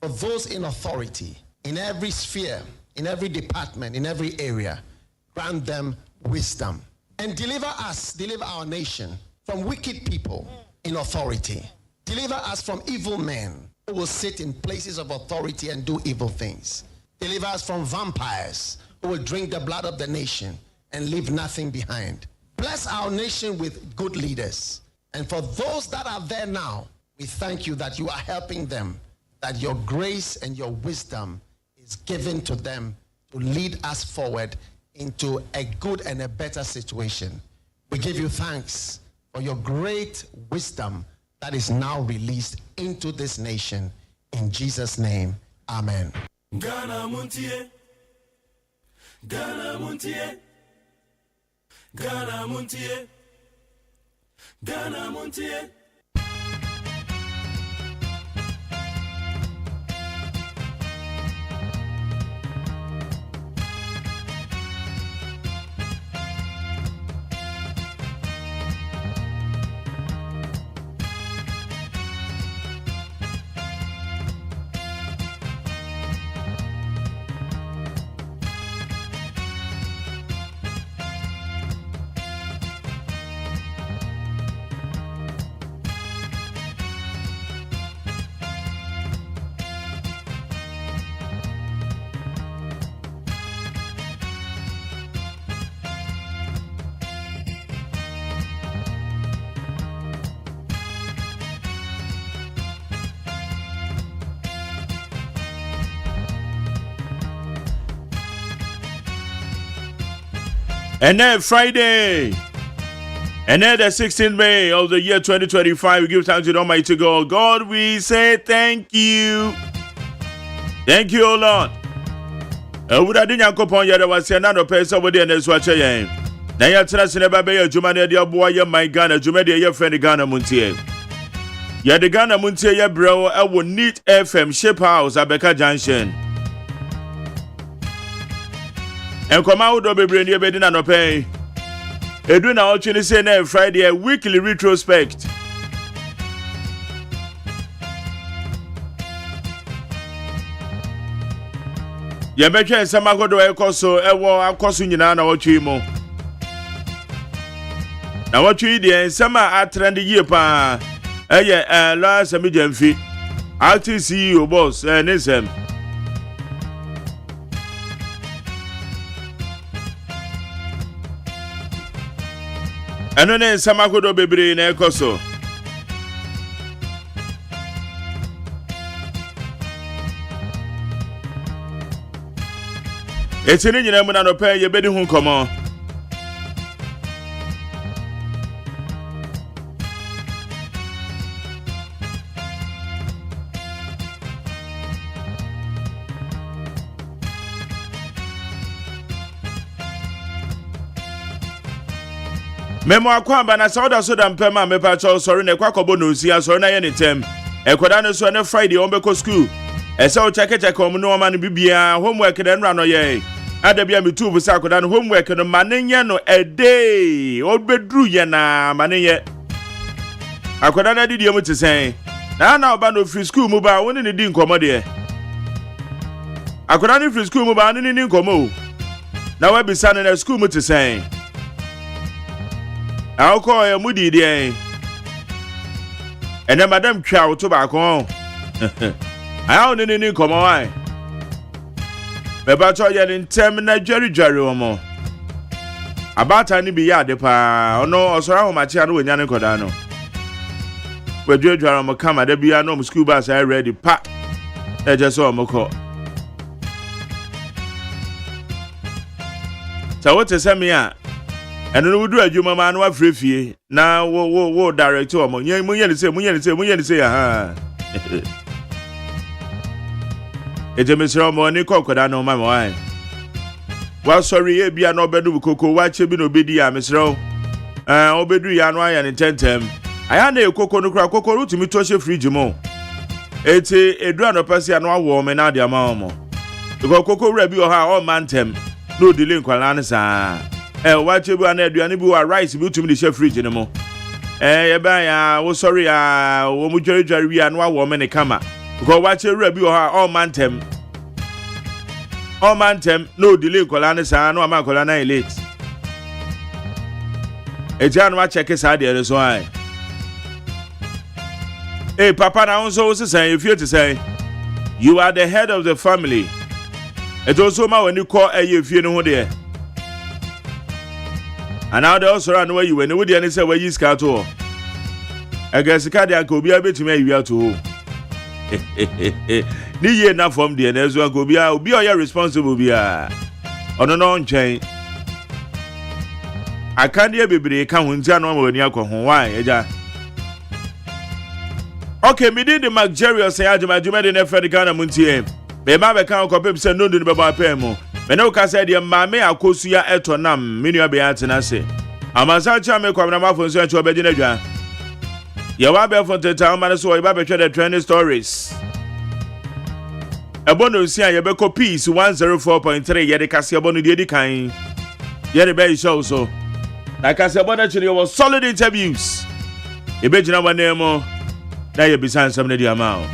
for those in authority, in every sphere, in every department, in every area, grant them wisdom. And deliver our nation from wicked people in authority. Deliver us from evil men who will sit in places of authority and do evil things. Deliver us from vampires who will drink the blood of the nation and leave nothing behind. Bless our nation with good leaders. And for those that are there now, we thank you that you are helping them, that your grace and your wisdom is given to them to lead us forward into a good and a better situation. We give you thanks for your great wisdom that is now released into this nation. In Jesus' name, amen. Ghana Montie, Ghana Montie, Ghana Montie, Ghana Montie. And then Friday, and then the 16th May of the year 2025, we give thanks to the Almighty God. God, we say thank you. Thank you, O Lord. Would I didn't go upon you? Was another person over there and that's what I am. Now you're trusting about Bayer Jumania, dear boy, my Ghana, Jumedia, your friend Ghana Montie. You're the Ghana Montie, bro. I will need FM Ship House, Abeka Junction. And come out of the brain, you're bedding on a pay. A doing our Tuesday Friday, a weekly retrospect. You make sure some go to a coso, a war, a cosun in an hour chimo. Now, what you eat, summer at trendy year pa. Last a medium fee. I'll see you, boss, and it's him. And then some go baby in a coso. It's in your name and pay your bedding home come on. Memo akwamba na sauda soda mpema mepacho sorry ne kwakobo no sia sorry na ye ne tem ekoda no so na Friday on beko school ese o check om no ma no bibia homework na nra no ye adabia YouTube sa akoda no homework no manenye no a day obedru ye na manenye akoda na didi mu tesen na oba no free school mu ba woni ne di nkomo de akoda no free school mu ba ni nkomo na wa bisa na school mu tesen I'll call a moody day. And then Madame Chow tobacco. I only need come on. About all your interminable Jerry or more. About any be yadepa or no, or so much I know in Yannicodano. Where George come at the piano school bus I ready, pat. I just saw Moko. So what's a semi? And we do a human man wa free now wo director mo yen say aha eje mesra mo ni kokoda no ma why wa sorry e bia no bedu koko wa che bi no bedi ya mesra obedu ya no aya ne tentem aya na ekoko no kra koko rutumi to she fridge mo eti edu anopase ya no awo me na dia ma mo because koko ra bi o ha o mantem no delay kwala ne sa watch you an aduane bi wa rice bi utumi de chef fridge ne mo ye ba ya wo sorry wo mu dwari wi anu awo me ne kama Because watch a review all mantem. All mantem, no delay colana sa no ama colana late. E jan wa check is out there so why. Hey papa na also say if you to say you are the head of the family. It also ma when you call a you fie no ho there. And now they also run where you when you dey say where you scatter to. I guess ka dey ko bia betime awia to. Ni ye na from there na so ko bia obi o you responsible bia. Ono no nchen. Akande bebre ka ho ntia no ma wani akọ ho why eja. Okay, me did the McJerry say Agyeman de na Fred Ghana Montie. Me ma be kan ko pep say no do be ba pem mo. Me no ka say de ma me akosu ya etonam me nua be atena se. Amasa cha me kwamna mafo nso acho be gina dwa. Ye wa be fon teta ma so ye ba be twa the trending stories. Ebono si an ye be ko peace 104.3 ye de kase ebono de di kan. Ye de be show so. Na kase ebono actually was solid interviews. E be gina wane mo. Na ye bisan some na di amount.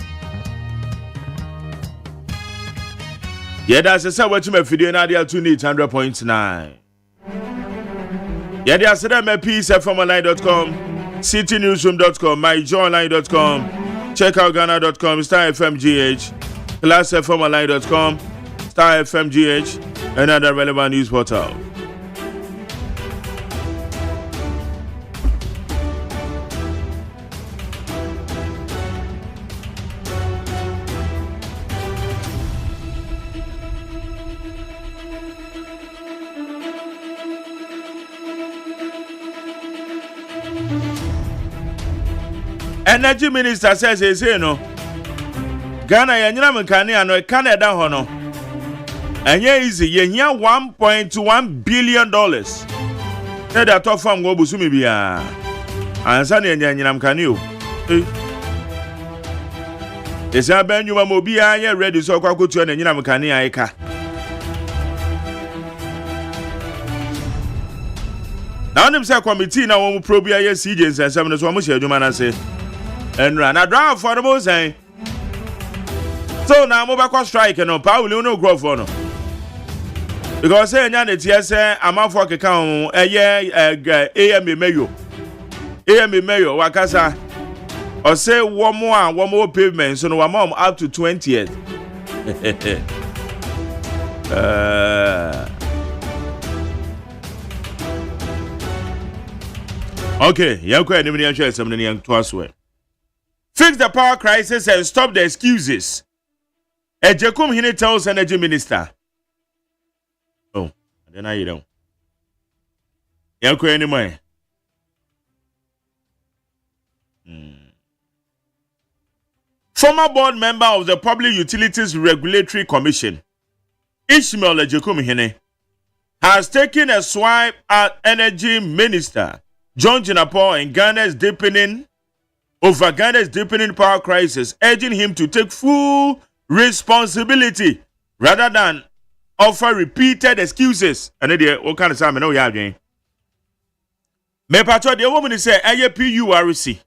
Yeah, that's a say what you video na dia 200.9. Yeah, that's a peace fmonline.com, citynewsroom.com, myjoyonline.com, checkoutghana.com, Star FMGH, classfmonline.com, Star FMGH, and other relevant news portal. Energy Minister says, no, Ghana yanyina mkani ano Canada hono. Enye easy yenya $1.1 billion. Neda to fam go busumi bia. Ansa ne yanyina mkani o. Esa ben nyuma mo bia ye ready so kwa kotu na yanyina mkani ayika. Na onim say committee na wo probia ye CJ nsensem no so mo hye adwuma na se. Enra na draw for the say. So now mo back strike no Paul no grow for no. Because say nya na tie say amafo keka ho eye AM mayo. AM mayo wakasa. O say one more pavement so no one more up to 20th. Okay, yanko enemy ni answer some ni yanko aswe. Fix the power crisis and stop the excuses. Ejekum Hine tells Energy Minister. Oh, then I don't. Yanko anymore. Former board member of the Public Utilities Regulatory Commission, Ishmael Ejekum Hine, has taken a swipe at Energy Minister John Jinapor and Ghana's deepening power crisis, urging him to take full responsibility rather than offer repeated excuses. And then what kind of time I know you have again? Me patro the woman say aye PURC.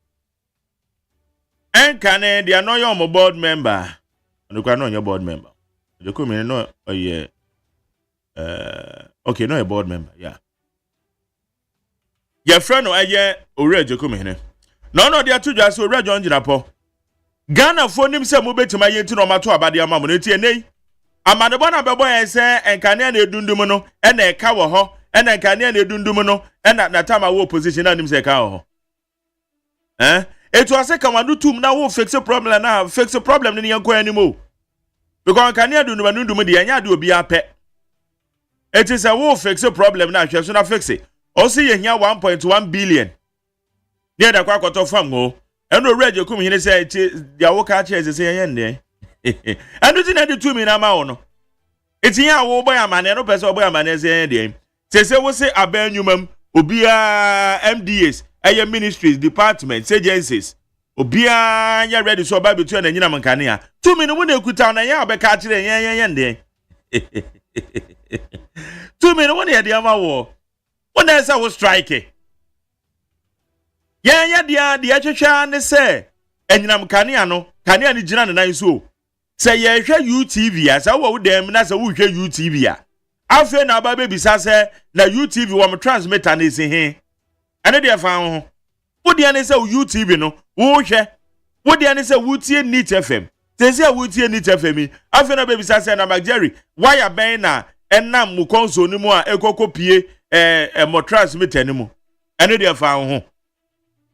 And can they are not your board member. And you can know your board member. You come in no yeah. Okay, no a board member, yeah. Your friend aye already you come in. No, they are two just already John Jinapo. Ghana phone him say mobetima yenti no mato abade ama mo ntie nei. Amade bona bebo en say enkane na edundum no e na eka wo ho e na enkane na edundum no e na tama wo opposition na nim say eka wo ho. Etu ase kamadu tum na wo fix problem na fix problem ni yanko animo. Because enkane edundum de anya de obi ape. It is a wo fix problem na hwe so na fix it. O say ye hia 1.1 billion. Near the quack of Fango, and already come here say, the Awoka chairs say, and then looking at the 2 minute amount. It's here, oh, boy, a man, and no person, boy, a man, as a day. Says, I will say, a benumum, Obia MDS, a ministries, departments, agencies, Obia, ya ready so by between and Yamancania. 2 minutes when they could town and ya be catching and then 2 minutes when they had the Ama war. When there's I was striking. Yeah, the achwa ne say enyinam kane ano Kane ani gina ne nan so. Say ye hwe UTV a say wo dem na say wo hwe UTV a. Afa na ba bisa say na UTV wo mo transmitter na ese he. Ane de fa ho. Wo de ane say UTV no wo hwe. Wo de ane say wo tie Neat FM. Say say wo tie Neat FM. Afa na ba bisa say na Jerry wire ben na enam mu konso ni mu a ekokopie mo transmitter ni mu. Ane de fa ho.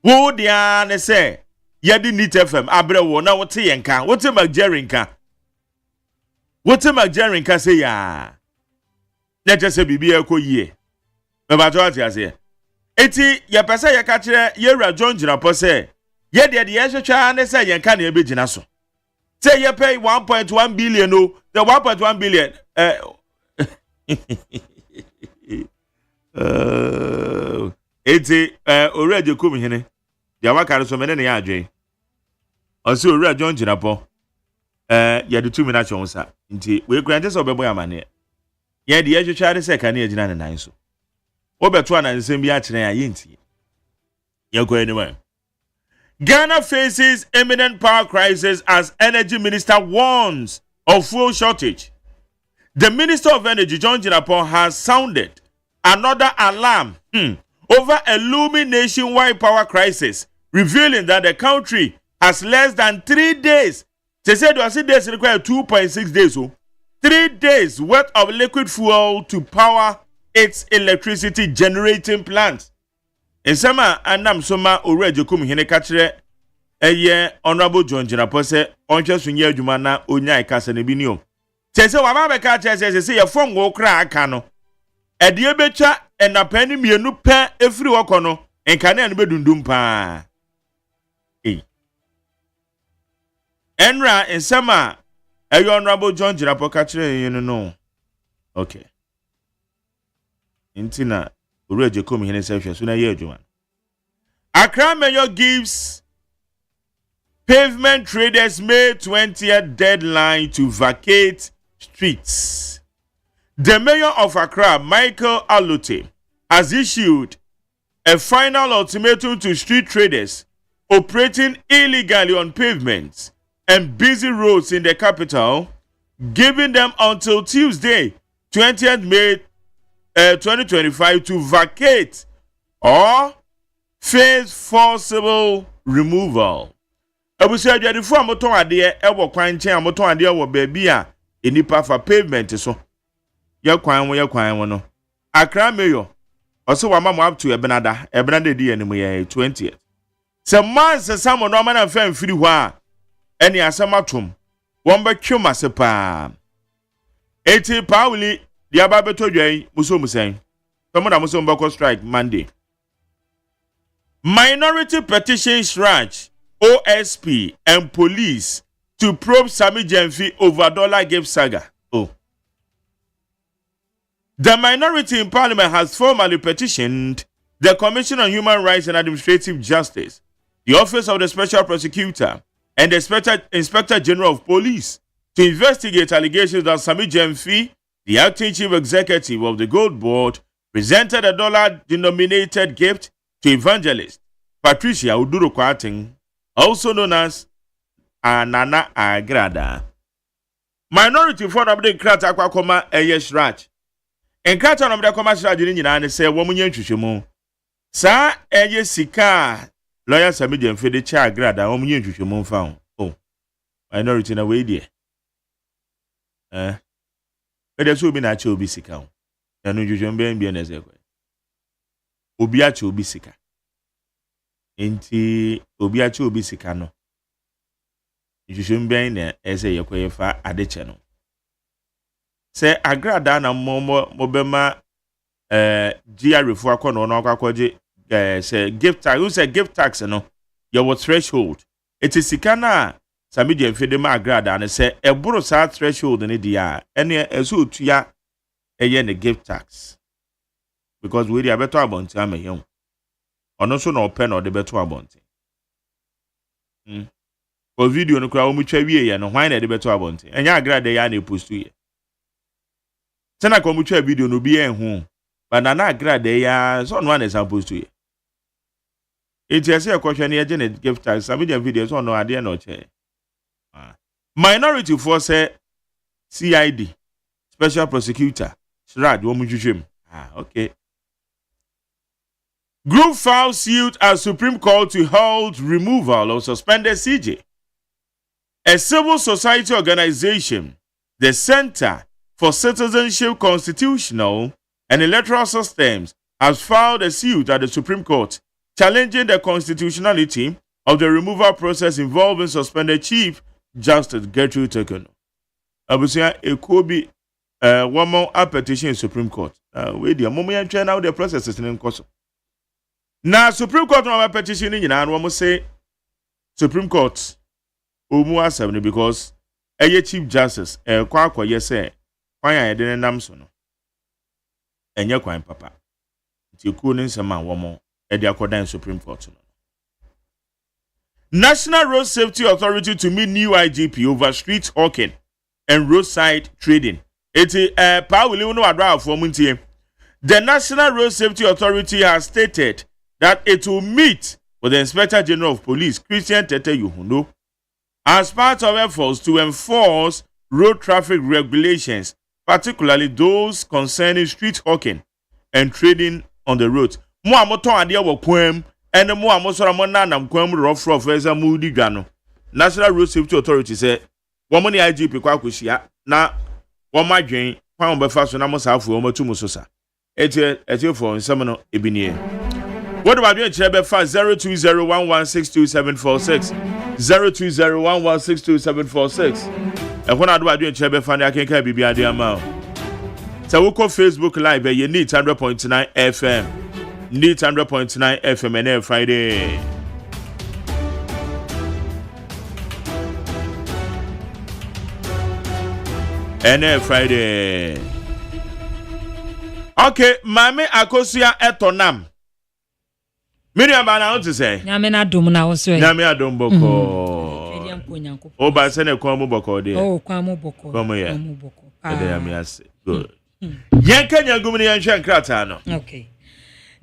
Wo de ane say yadi Neat FM abrewo na wote yenka wote Jerry nka. Wote Jerry nka say ya. Na just bibi ekoyie. Me ba to ati ase. Eti ye pese ye ka kire ye wura John Jinapo say ye de ye hwehwa ne say yenka na ye begina so. Say ye pay 1.1 billion o. The 1.1 billion eti already come hene. Ya waka so me ne ya adwen. Osi wura John Jinapo ye de 2 minutes on sa. Nti we grant so bebo ya mane. Ye de ye hwehwa se ka na agina ne nan so. Obeto anansem bi a kire ya yenti. Ye go anyway. Ghana faces imminent power crisis as energy minister warns of fuel shortage. The Minister of Energy, John Jinapo, has sounded another alarm over a looming nationwide power crisis, revealing that the country has less than 3 days. They said days require 2.6 days. 3 days worth of liquid fuel to power its electricity generating plants. In summer, Anam Soma already come here catcher a year honorable John Jinapo say on just when year Jumana Unya Casanibino. Say, Wama catcher says, say a phone will crack cano. A dear betcha and a penny me a new pair every wakono and canan bedundumpa. Enra in summer, a honorable John Jinapo catcher, you know. Okay. Intina, already come here and say, sooner year, Juman. Accra Mayor gives pavement traders May 20th deadline to vacate streets. The mayor of Accra, Michael Alute, has issued a final ultimatum to street traders operating illegally on pavements and busy roads in the capital, giving them until Tuesday, 20th May 2025 to vacate or face forcible removal. Abusia adwadifu amoton ade ewo kwan chen amoton ade ewo baabi a enipa fa pavement so ye kwan wo no. Accra mayor also wama mo up to ebenada di anim ye 20th. Se man se samo no ma na fa mfiri ho a eni asamatom won be twema se pa. Eti Pauli the ababeto dwan muso musen. Someone muso mbako strike Monday. Minority petitions ranch OSP and police to probe Sammy Jemfi over dollar gift saga. The minority in parliament has formally petitioned the Commission on Human Rights and Administrative Justice, the Office of the Special Prosecutor, and the Inspector General of Police to investigate allegations that Sammy Jemfi, the acting chief executive of the Gold Board, presented a dollar-denominated gift to evangelist Patricia Uduro Kwating, also known as Nana Agrada. Minority for the Krata Kwakoma Eyesh Raj. And Krata of the commercial engineer say, Woman Yanchumu. Sa Eye Sika, lawyer Samidian for the Cha Grada, Woman Yanchumu found. Oh, minority in a way, dear. But there's will be natural bisika. And you can be an as ever. Obiacho bisika. Inti Obiacho bisika no. You shouldn't be in there as a Yokoefa adechano. Say Agrada na mobema GR refuako no kwaje say gift tax. You say gift tax no your threshold. It is sikana Samidian Fedema Agrada and say a borosa threshold in the any so to ya a yen gift tax. Because we are better about time young. Or also no pen or the better about it. For video no crowd much we and why the better about it. And ya grad the yan post to ye. Tena come much video no be en home. But na grad the ya so one is supposed to ye. It is a question here, Janet gift tax. Some videos on no idea no chair. minority for say CID special prosecutor Shrad Womujujim. Okay. Group filed suit at Supreme Court to hold removal of suspended CJ. A civil society organization, the Center for Citizenship, Constitutional and Electoral Systems, has filed a suit at the Supreme Court challenging the constitutionality of the removal process involving suspended Chief Justice Gertrude Tekano. Abusia Ekobi one more petition in Supreme Court. We the moment now the process is in course. Now Supreme Court no petition in and one say Supreme Court omu asem because Chief Justice kwa yese kwan ya de nam so no enye kwan papa nti ku ne nsema womo e de akodan Supreme Court no. National Road Safety Authority to meet new IGP over street hawking and roadside trading. The National Road Safety Authority has stated that it will meet with the Inspector General of Police, Christian Tete Yuhundo, as part of efforts to enforce road traffic regulations, particularly those concerning street hawking and trading on the road. And the more Mosaramona Kwam rough as a moody gano. National Road Safety Authority said, Woman IGP Kwakushia, na one my drain, found by fast when I must have for Omo Musosa. It's a for Seminole Ebinie. What about your Chebe fast 02011624746 02011624746? And when I do doing Chebe fan, I can't carry the amount. So we call Facebook Live, you need 100.9 FM. Need 100.9 FM and every Friday. And every Friday. Okay, Mami Akosia etonam. Miriam Bana, what to say? Yamina Dumna was saying. Yamia Domboko. Oh, by sending Kwamu Boko, dear. Oh, Kwamu Boko. Come here. Good. Yankan Yagumini and Shankratano. Okay.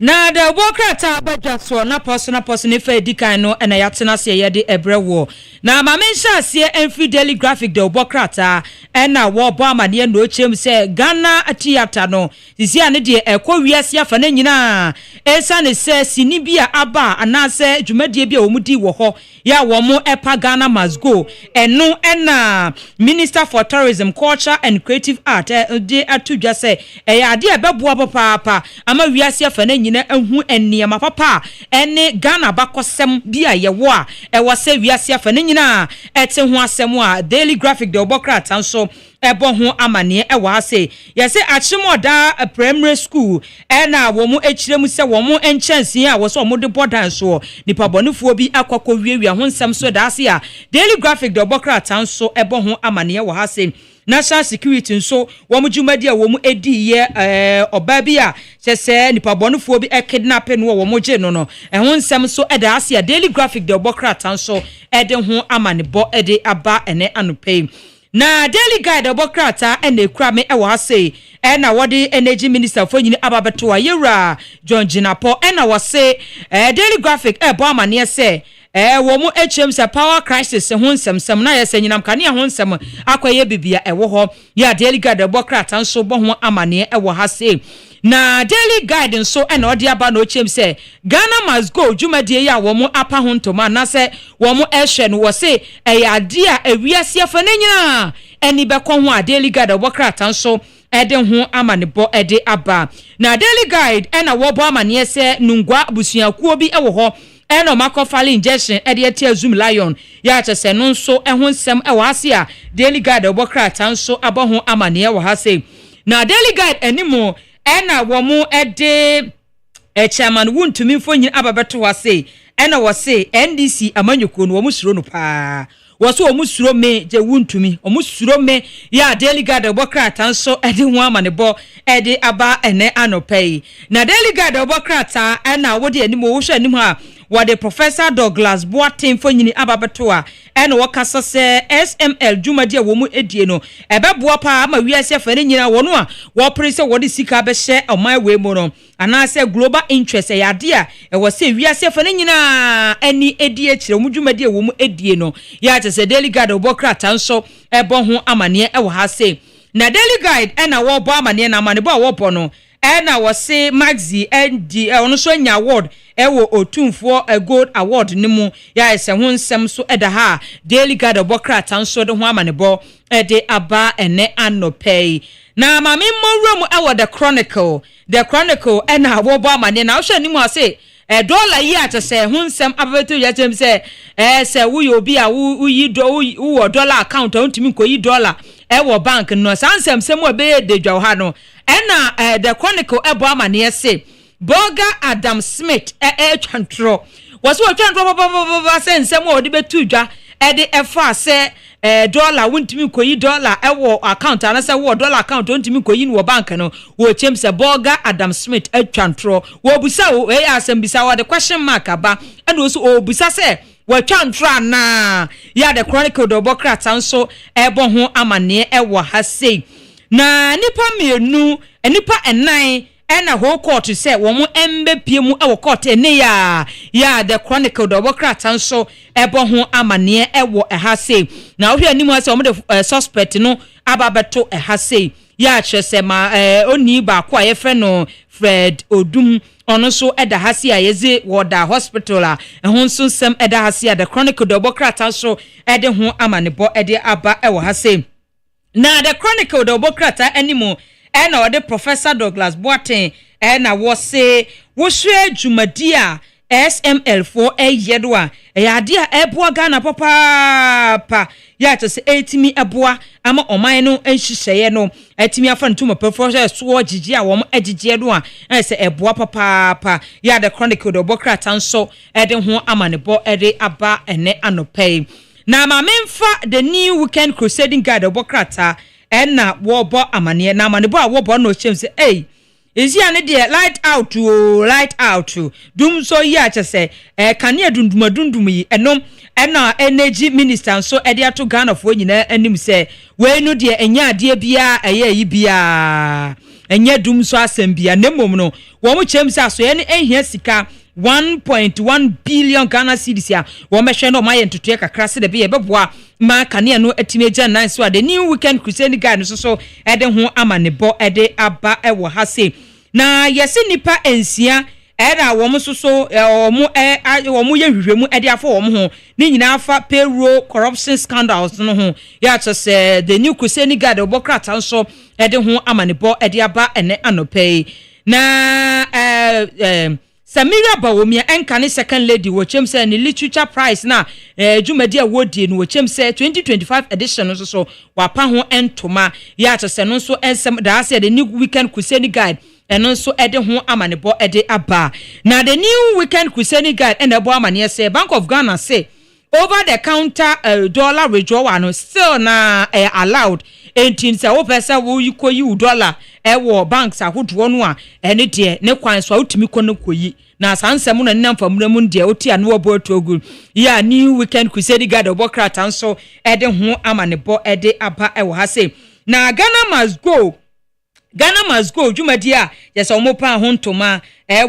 Na the Wokrata Badjaswa na person if Dikano and Ayatana say yadi ebrewo. Na Mamensha see every daily graphic the Wokrata and na war bomber near no chim say Ghana a theatre no. This year ne de ekwo wiase afane nyina. Esa ne say sinibia aba anase dwumadie bia omudi wo ho ya wo mo epa Ghana must go. Eno na Minister for Tourism, Culture and Creative Art de atudwa say eya ade ebeboa papa ama wiase afane na ehu eniema papa ene Ghana bakosem bia yewo a ewo se wiase afa ne nyina ete ho asem a Daily Graphic de obokrata nso ebo ho amane ewo ase yese achimoda primary school na wo mu echiremu se wo mu enchansi a wo so mo de bodan so nipa bonefuo bi akwakow wiewia ho nsem so da ase a Daily Graphic de obokrata nso ebo ho amane ewo ase National Security nso wo mu jumadi a wo mu edi ye oba bi a sese nipa bonefuo bi kidnap no wo mu je no ho nsem so eda ase a Daily Graphic de obokrata nso ede ho amane bo ede aba ene anope na Daily Guide obokrata ene kura me ewo ase na wodi energy minister for nyini ababeto ayera John Jinapo na wo se Daily Graphic bo amane se wo mu HM se power crisis ho nsem na yese nyinam kane ho nsem akwaye bibia ewo ho ya Daily Guide obokrata nso bo ho amane ewo ha se na Daily Guide nso na odi aba na ochem se Ghana must go dwumadie ya wo mu apa ho ntoma na se wo mu ehwe no wo se ade a ewiase afa na nyina eni bekọ ho a Daily Guide obokrata nso ede ho amane bo ede aba na Daily Guide na wo bo amane se nungwa busuakuo bi ewo ho eno makofali injection ede Zoom Lion ya chese no nso ho nsem ewo ase a Daily Guide obokrata nso abo ho amane ewo ha se na Daily Guide enimo ena wo mu ede chairman wuntumi mfonyin ababeto wase ena wose NDC amanyuko no wo mu suro no pa wose wo mu suro me je wuntumi wo mu suro me ya Daily Guide obokrata nso ede ho amane bo ede aba ene anopai na Daily Guide obokrata ena wo de animo wo hwa anim ha wade Professor Douglas Boatin fonyini ababetoa ene wakasa se SML dwumadi a wo mu edie no ebeboa pa ama wiase afane nyina wono a wo prese wode sika be hye oman we mu no anase global interest yade a ewo se wiase afane nyina ani edie kire mu dwumadi a wo mu edie no ya te se Daily Guide obokrata nso ebo ho amane ewo ha se na Daily Guide ena wo bo amane na amane bo a wo bo no ena wo se Maxi ND ono so nya award ewo otumfo a gold award nimu ya ese ho nsem so eda ha Daily Guide obokrata nso de ho amane bo ede aba ene anopei na mame mmowura mu ewo the chronicle ena wo bo amane na wo hwe nimu ase dollar yi ate se ho nsem abebeto ya tem se se wo yo bi a wo yi wo dollar account a ntimi ko yi dollar ewo bank no sansem sem obe de dwa ha no ena the chronicle ebo amane se Burger Adam Smith twantro was what twantro se nsem wo de betu dwa de efa se dollar wontimi ko yi dollar ewo account anase wo dollar account wontimi ko yi no bank no wo chem se Burger Adam Smith twantro wo busa wo asem bisa wo the question mark aba and also o busa se wo twantro na ya the chronicle do bokrata nso ebo ho amane ewo ha sei na nipa mienu nipa enan ena ho court say wo mo embe pie mu ewo court ene ya the chronicle do bokrata nso ebo ho amane ewo ha sei na wo hwe animu say wo the suspect no ababeto ha sei ya chese ma oni ba kwa ye fe no Fred Odum ono so eda ha sei ayeze woda hospital a ho nso sem eda ha sei the chronicle do bokrata so ede ho amane bo ede aba ewo ha sei na the chronicle do bokrata animu ena ode Professor Douglas Boatin ena wo se wo hwe dwumadi a SML4 yedo a yade a eboa Ghana papa ya to se etimi eboa ama oman no enhihye no etimi afa ntuma Professor so gigi a wo agigi do a se eboa papa ya the chronicle do bokrata nso ede ho amanebo ede aba ene anopei na ma memfa the new weekend crusading guide bokrata ena wo bo amane na amane bo a wo bo no chem se is ya ne de light out dum so ya che se kane dundum yi enom ena energy minister so e de ato Ghana fo nyina anim se we no de enya ade bia yi bia enya dum so asem bia nemom no wo mo chem se aso ye ne ehia sika 1.1 billion Ghana cedis ya wo mehwe no maye ntotoe kakra se de be beboa ma kane no atimeja nan so the new weekend crusade guide so ede ho amanebo ede aba ewo ha se na yesi nipa ensia era wo mo so wo mo ye hwehwemu ede afa wo mo ho ni nyina afa payroll corruption scandals no ho ya to say the new crusade guide obokrata nso ede ho amanebo ede aba ene anopei na Samira Bawomia enkane second lady wo chem say ni literature prize na dwumadi a wodi no wo chem say 2025 edition so wapa ho entoma ya to say no so ensem da say the new weekend crusade guide eno so ede ho amanebo ede aba na the new weekend crusade guide and ebo amane say Bank of Ghana say over the counter dollar withdrawal no still na allowed 18 say wo pesa wo yikoyi dollar wo banks ahodo no a ene de ne kwan so utimi kono koyi na sansem no nnam famuramu de oti anu obo togu ya new weekend crusade guide obokrata nso ede ho amanebo ede aba wo ha say na Ghana must go dwumadi a yesa omo pa ho ntoma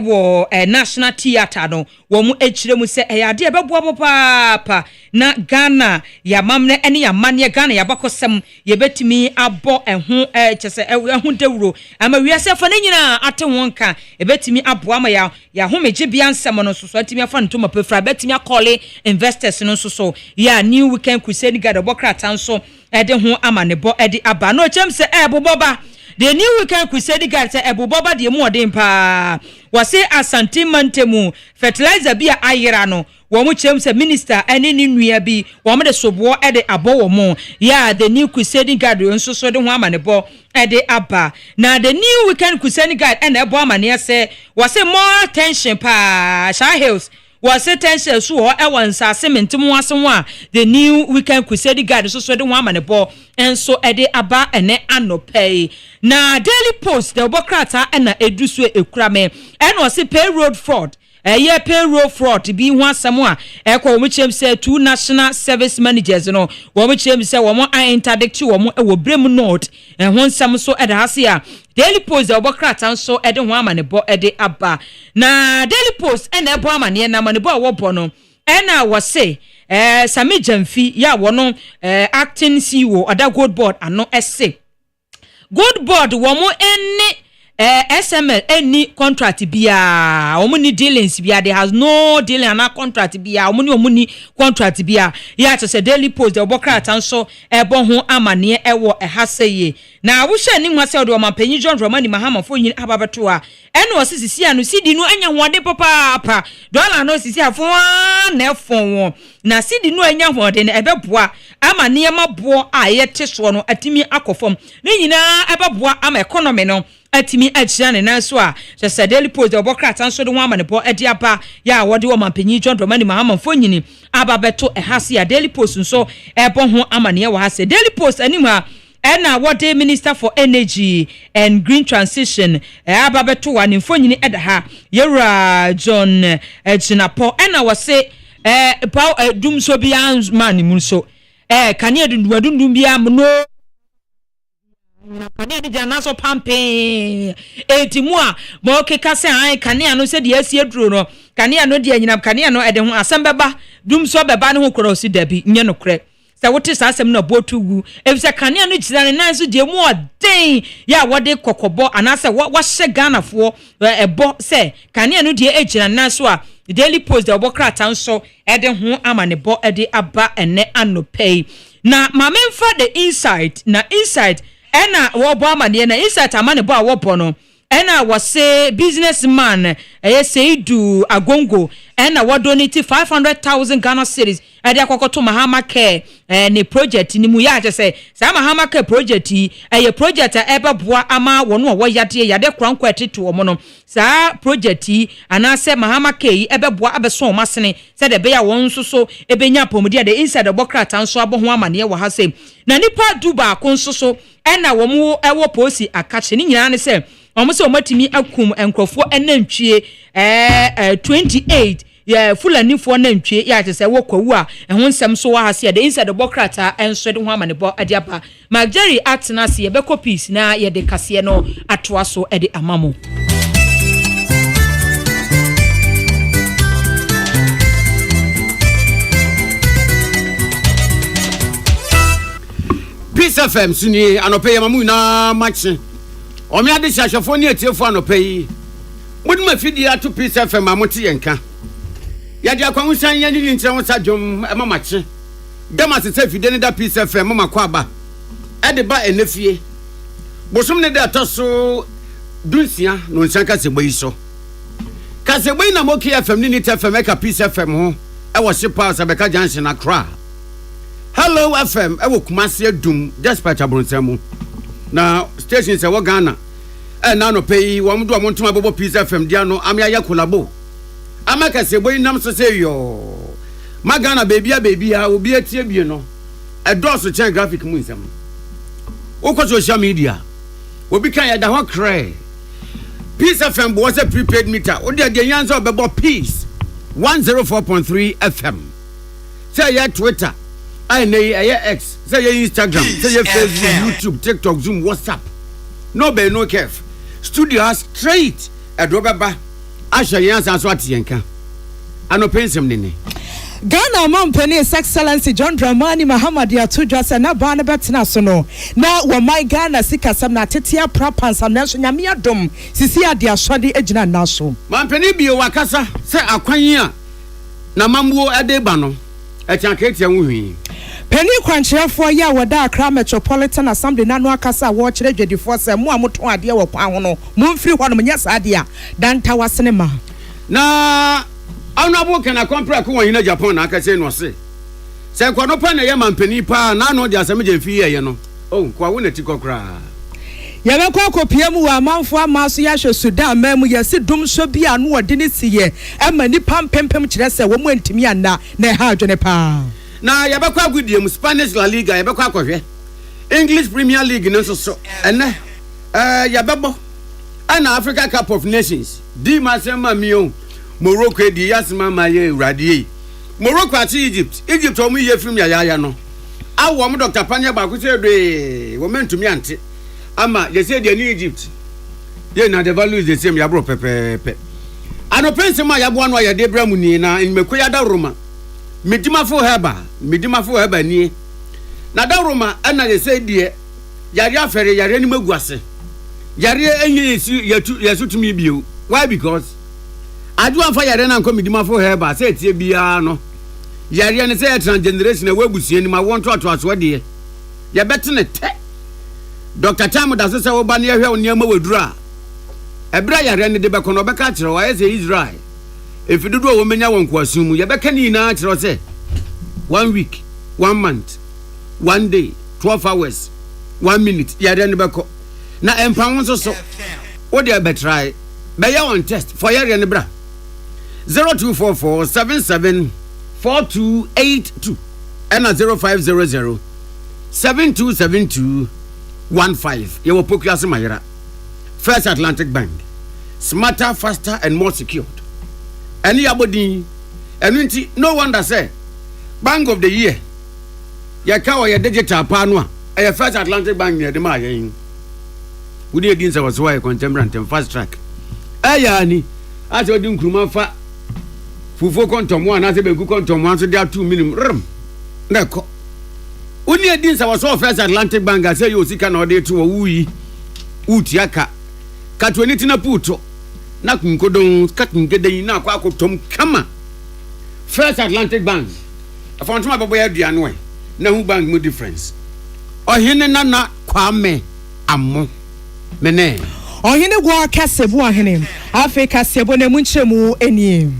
wo national theater no wo mu echiremu se ade e beboa papa na Ghana ya mamne ene ya mane Ghana ya bakosem ye betimi abo ho chese ho dewuro ama wiase fa na nyina ate wonka e betimi abo ama ya homeje bia nsem no so atimi afa ntoma pefra betimi akole investors no so ya new weekend crusade guide bokrata nso ede ho amanebo ede aba no chem se eboboba the new weekend crusade guide say eboboba de mu odin pa wase asante mantemu fertilizer bia ayira no wo mu chem say minister ene ni nua bi wo mu de sobo ede abo wo mu ya the new crusade guide nso so de ho amanebo ede aba na the new weekend crusade guide ene ebo amane say wase more attention pa Sha Hills was attention so one sasement a the new weekend crusade guide so de one manebo and so ede aba ene anopei na Daily Post the obokrata na edusu ekurame and was pay road fraud payroll fraud bi ho asɛm a ɛkɔ wɔn kyerɛm sɛ 2 national service managers no wɔn kyerɛm sɛ wɔn interdict wɔn wɔ brem north ho nsɛm so ɛda ha se a Daily Post the Obokrata nso ɛde ho amanebɔ ɛde aba na Daily Post ɛna ɛbɔ amane na amanebɔ a wɔbɔ no ɛna wɔse Sami Jamfi ya wono acting CEO oda Gold Board ano ese Gold Board womo eni SML any contract bia omuni dealings bia there has no dealing ana contract bia omuni contract bia ya to say Daily Post the Obokrata nso ebo ho amane ewo ehaseye na wo hye ni mwase odo mampanyi John Romani Mahama fo yin ababeto a eno osisi anu sidi no anya hoade papa dollar no sisi afo na efon na sidi no anya hoade na ebeboa ama ne mabo a yete so no atimi akofom ne nyina ebeboa ama economy no atimi agyina ne nan so a se Daily Post the Obokrata nso de ho amanebo ade aba ya wode wo mampanyi John Romani Mahama fo nyini ababeto ehase ya Daily Post nso ebo ho amane wo hase Daily Post anim a ena what the Minister for Energy and Green Transition ababeto wa nimfo nyini eda ha yewra John Chinapo ena wo se dum so bia man mu so kane adundum bia no kane de jana so pampe etimu a mo keka se an kane no se de asie duro no kane no de anyina kane no ede ho asem beba dum so beba ne ho koro si dabi nye no kre sa wote sa asem na botu gu efise kane no gyina ne nan so de mu odin ya wode kokobo anase wa hye Ghana ebo se kane no de egyina nan so a Daily Post the Obokrata nso ede ho amanebo ede aba ene anopei na mamemfa the inside na inside ena wo bo amane na inside amanebo a wo bo no ena wose businessman Seidu Agongo ena wo donate 500,000 Ghana cedis ade akokoto Mahama Care ne project ni mu ya je say sa Mahama Care project project ebeboa ama wono wo yade kranko eteto wo no sa project anase Mahama Care ebeboa abeso masene se de be ya won so ebenya pomodi de inside the Obokrata nso abo ho amane wo ha say na nipa duba akon so ena wo mu ewo posi akache ni nyina ne se omuso omatimi akum enkrofo enantwie 28 fulani fo nantwie ya te se wo kwawu a ho nsem so wa hase de inside the Obokrata enso de ho amanebo ade apa Magjerry atena se ye be copies na ye de kase no atoa so de amamo Peace FM suni anope mamu na match omi ade hahwefo ne etiefo anope yi mudi mafidi ato Peace FM amote yenka ya dia kwa hunsan ya ni nkyere ho sadwom ema match dama se fide ne da Peace FM mama kwa aba e de ba enefie bosom ne da toso dunsia no nsanka se boyi so ka se boyi na moki FM ni FM e ka Peace FM ho e wo shepa Sabeka Junction Accra Hello FM ewo Kumasi Adum despite abronsemu na station se wo Ghana na no pay wo mdo mo ntoma bobo Peace FM dia no amya ya kolabo amaka se boy nam so se yo magana baby obi atie bie no edoso chen graphic mu nsem wo social media obi kan ya da ho kre Peace FM bo was a prepaid meter wo de yanzo obebo Peace 104.3 FM say ya Twitter I X, say Instagram, say Facebook, YouTube, TikTok, Zoom, WhatsApp. No be no kef. Studio has straight at Robaba. Asha Yansa Swatienka. Ano pensem nini. Ghana Mampani His Excellency John Dramani Muhammad Yatudwa se na bana betina so no na wo my Ghana sika sam na tetia prapansa na so nyame adom sisi ade asode agina na so Mampani bi wakasa se akwan a na mamwo ade ba no echanketi anwuhi Penny Kwanchefo ya wada Accra Metropolitan Assembly na no akasa wo kire dwedifo se mo amoto ade wo kwan ho no momfiri ho no mnyasa ade a danta wasene ma na Honorable Kana Compre ko won Japan na aka say no se kwa no pa na ye mampani pa na no de asem je fi ye no kwa wo na ti kokra ya be kwa kopia mu wa manfo amaso ya hwe Sudan mamu ya si dum so bia no wode ne siye ema ni pampempem kire se wo mu antimi anna na ha adwene pa na ya be kwa gudie mu Spanish La Liga ya be kwa kohwe English Premier League no so ene ya bebo ana Africa Cup of Nations di masema miyo Morocco di yasma maye radie Morocco ati Egypt omu ye film ya no awo mo Dr. Panya ba ku se de wo mentumi ante ama ye say de ni Egypt ye na the value is the same ya bro pepepe ano pense ma ya bo no ya de bra mu ni na meku ya da Roma medimafo heba ni na da Roma ana ye say de yare afere yare ni maguase yare enye yesu tumi bio why because adu anfa yare na nko medimafo heba say tie bia no yare ne say transgeneration e wabusie ni ma won to aso de ye betene te Dr. Tamu da se wo ba ne hwe oniama wadura ebra yare ne de be kono be ka kire wa say Israel efidudu wo menya won kwasum ye be ka ni na kire say 1 week 1 month 1 day 12 hours 1 minute yare ne be ko na empawon so wo de be try be ya on test for yare ne bra 0244 77 4282 and 0500 7272 15. You will put your Mayra. First Atlantic Bank. Smarter, faster, and more secured. Any abodi, and no wonder say Bank of the Year. Yakawa ya digital panwa. A First Atlantic Bank near the Maya. We did this was why contemporary and fast track. Ayani, I told you Krumafa. Fufo kontom one ase be ku kontom one so there 2 minimum na ko oni edin sa was First Atlantic Bank say you sika na ode to wuyi utiaka ka to ni tina puto na kunkodon katungeden na akwa akotom kama First Atlantic Bank afontoma babo ya aduane na hu bank mu difference ohene na kwame ammo mene ohene gwa kasebu ohene Africa sebo na munchemu eni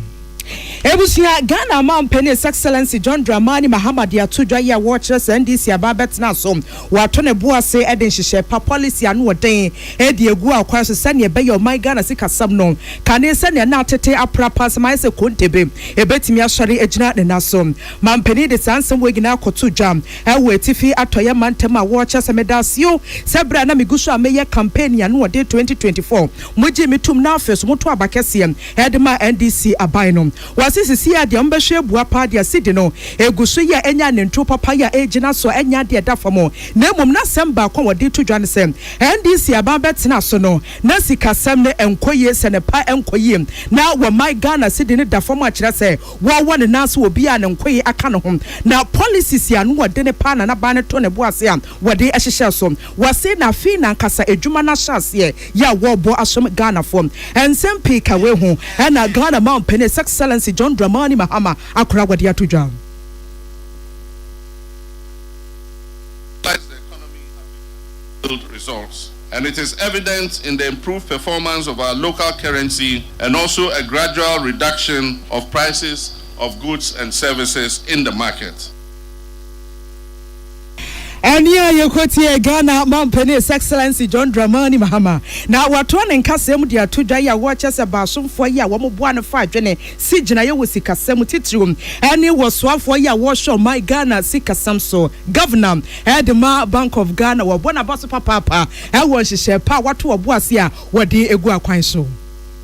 Ebusia Ghana Mampeni His Excellency John Dramani Mahamad Yatudwa ya watchers NDC ababet na so watone bua se eden hihye pa policy anu oden edi egu akwa so sane be yo my Ghana sika sam no kane sane na tete aprapa se mai se kontebe ebetimi asori agina de na so Mampeni de sansem wegina akotudwa ewe tifi atoye mantema watchers medasio sebra na migusu ameye campaign anu ode 2024 moji mitum na afeso moto abakese edema NDC abai no wasisi ya de mbehwe bua pa de asidi no egusu ya enya ne nto papa ya ejina so enya de dafamo na mum na semba kwa wode to dwane sem NDC ababetena so no na sikasem ne enkoye se ne pa enkoye na wa my Ghana sidi ne dafamo a kire se wo ne naso obi a ne enkoye aka ne ho na policies ya no wode ne pa na ba ne to ne boase a wode ehihye so wase na fi na nkasa edwuma na hyase ya wo bo asom Ghana fom ensem pika we ho na Ghana Mampeni His Excellency John Dramani Mahama akura wadi atujwa. The economy have results, and it is evident in the improved performance of our local currency and also a gradual reduction of prices of goods and services in the market. Enia yekoti Ghana Mampeni His Excellency John Dramani Mahama na watone nkasem dia tudwa ya watches abasomfo ya womoboa ne fa adwene sigina ye wosikasem titrum eni wosoafo ya wo show my Ghana sikasem so governor Edema Bank of Ghana wobona baso papa e won hihye pa wato oboase a wode egu akwan so.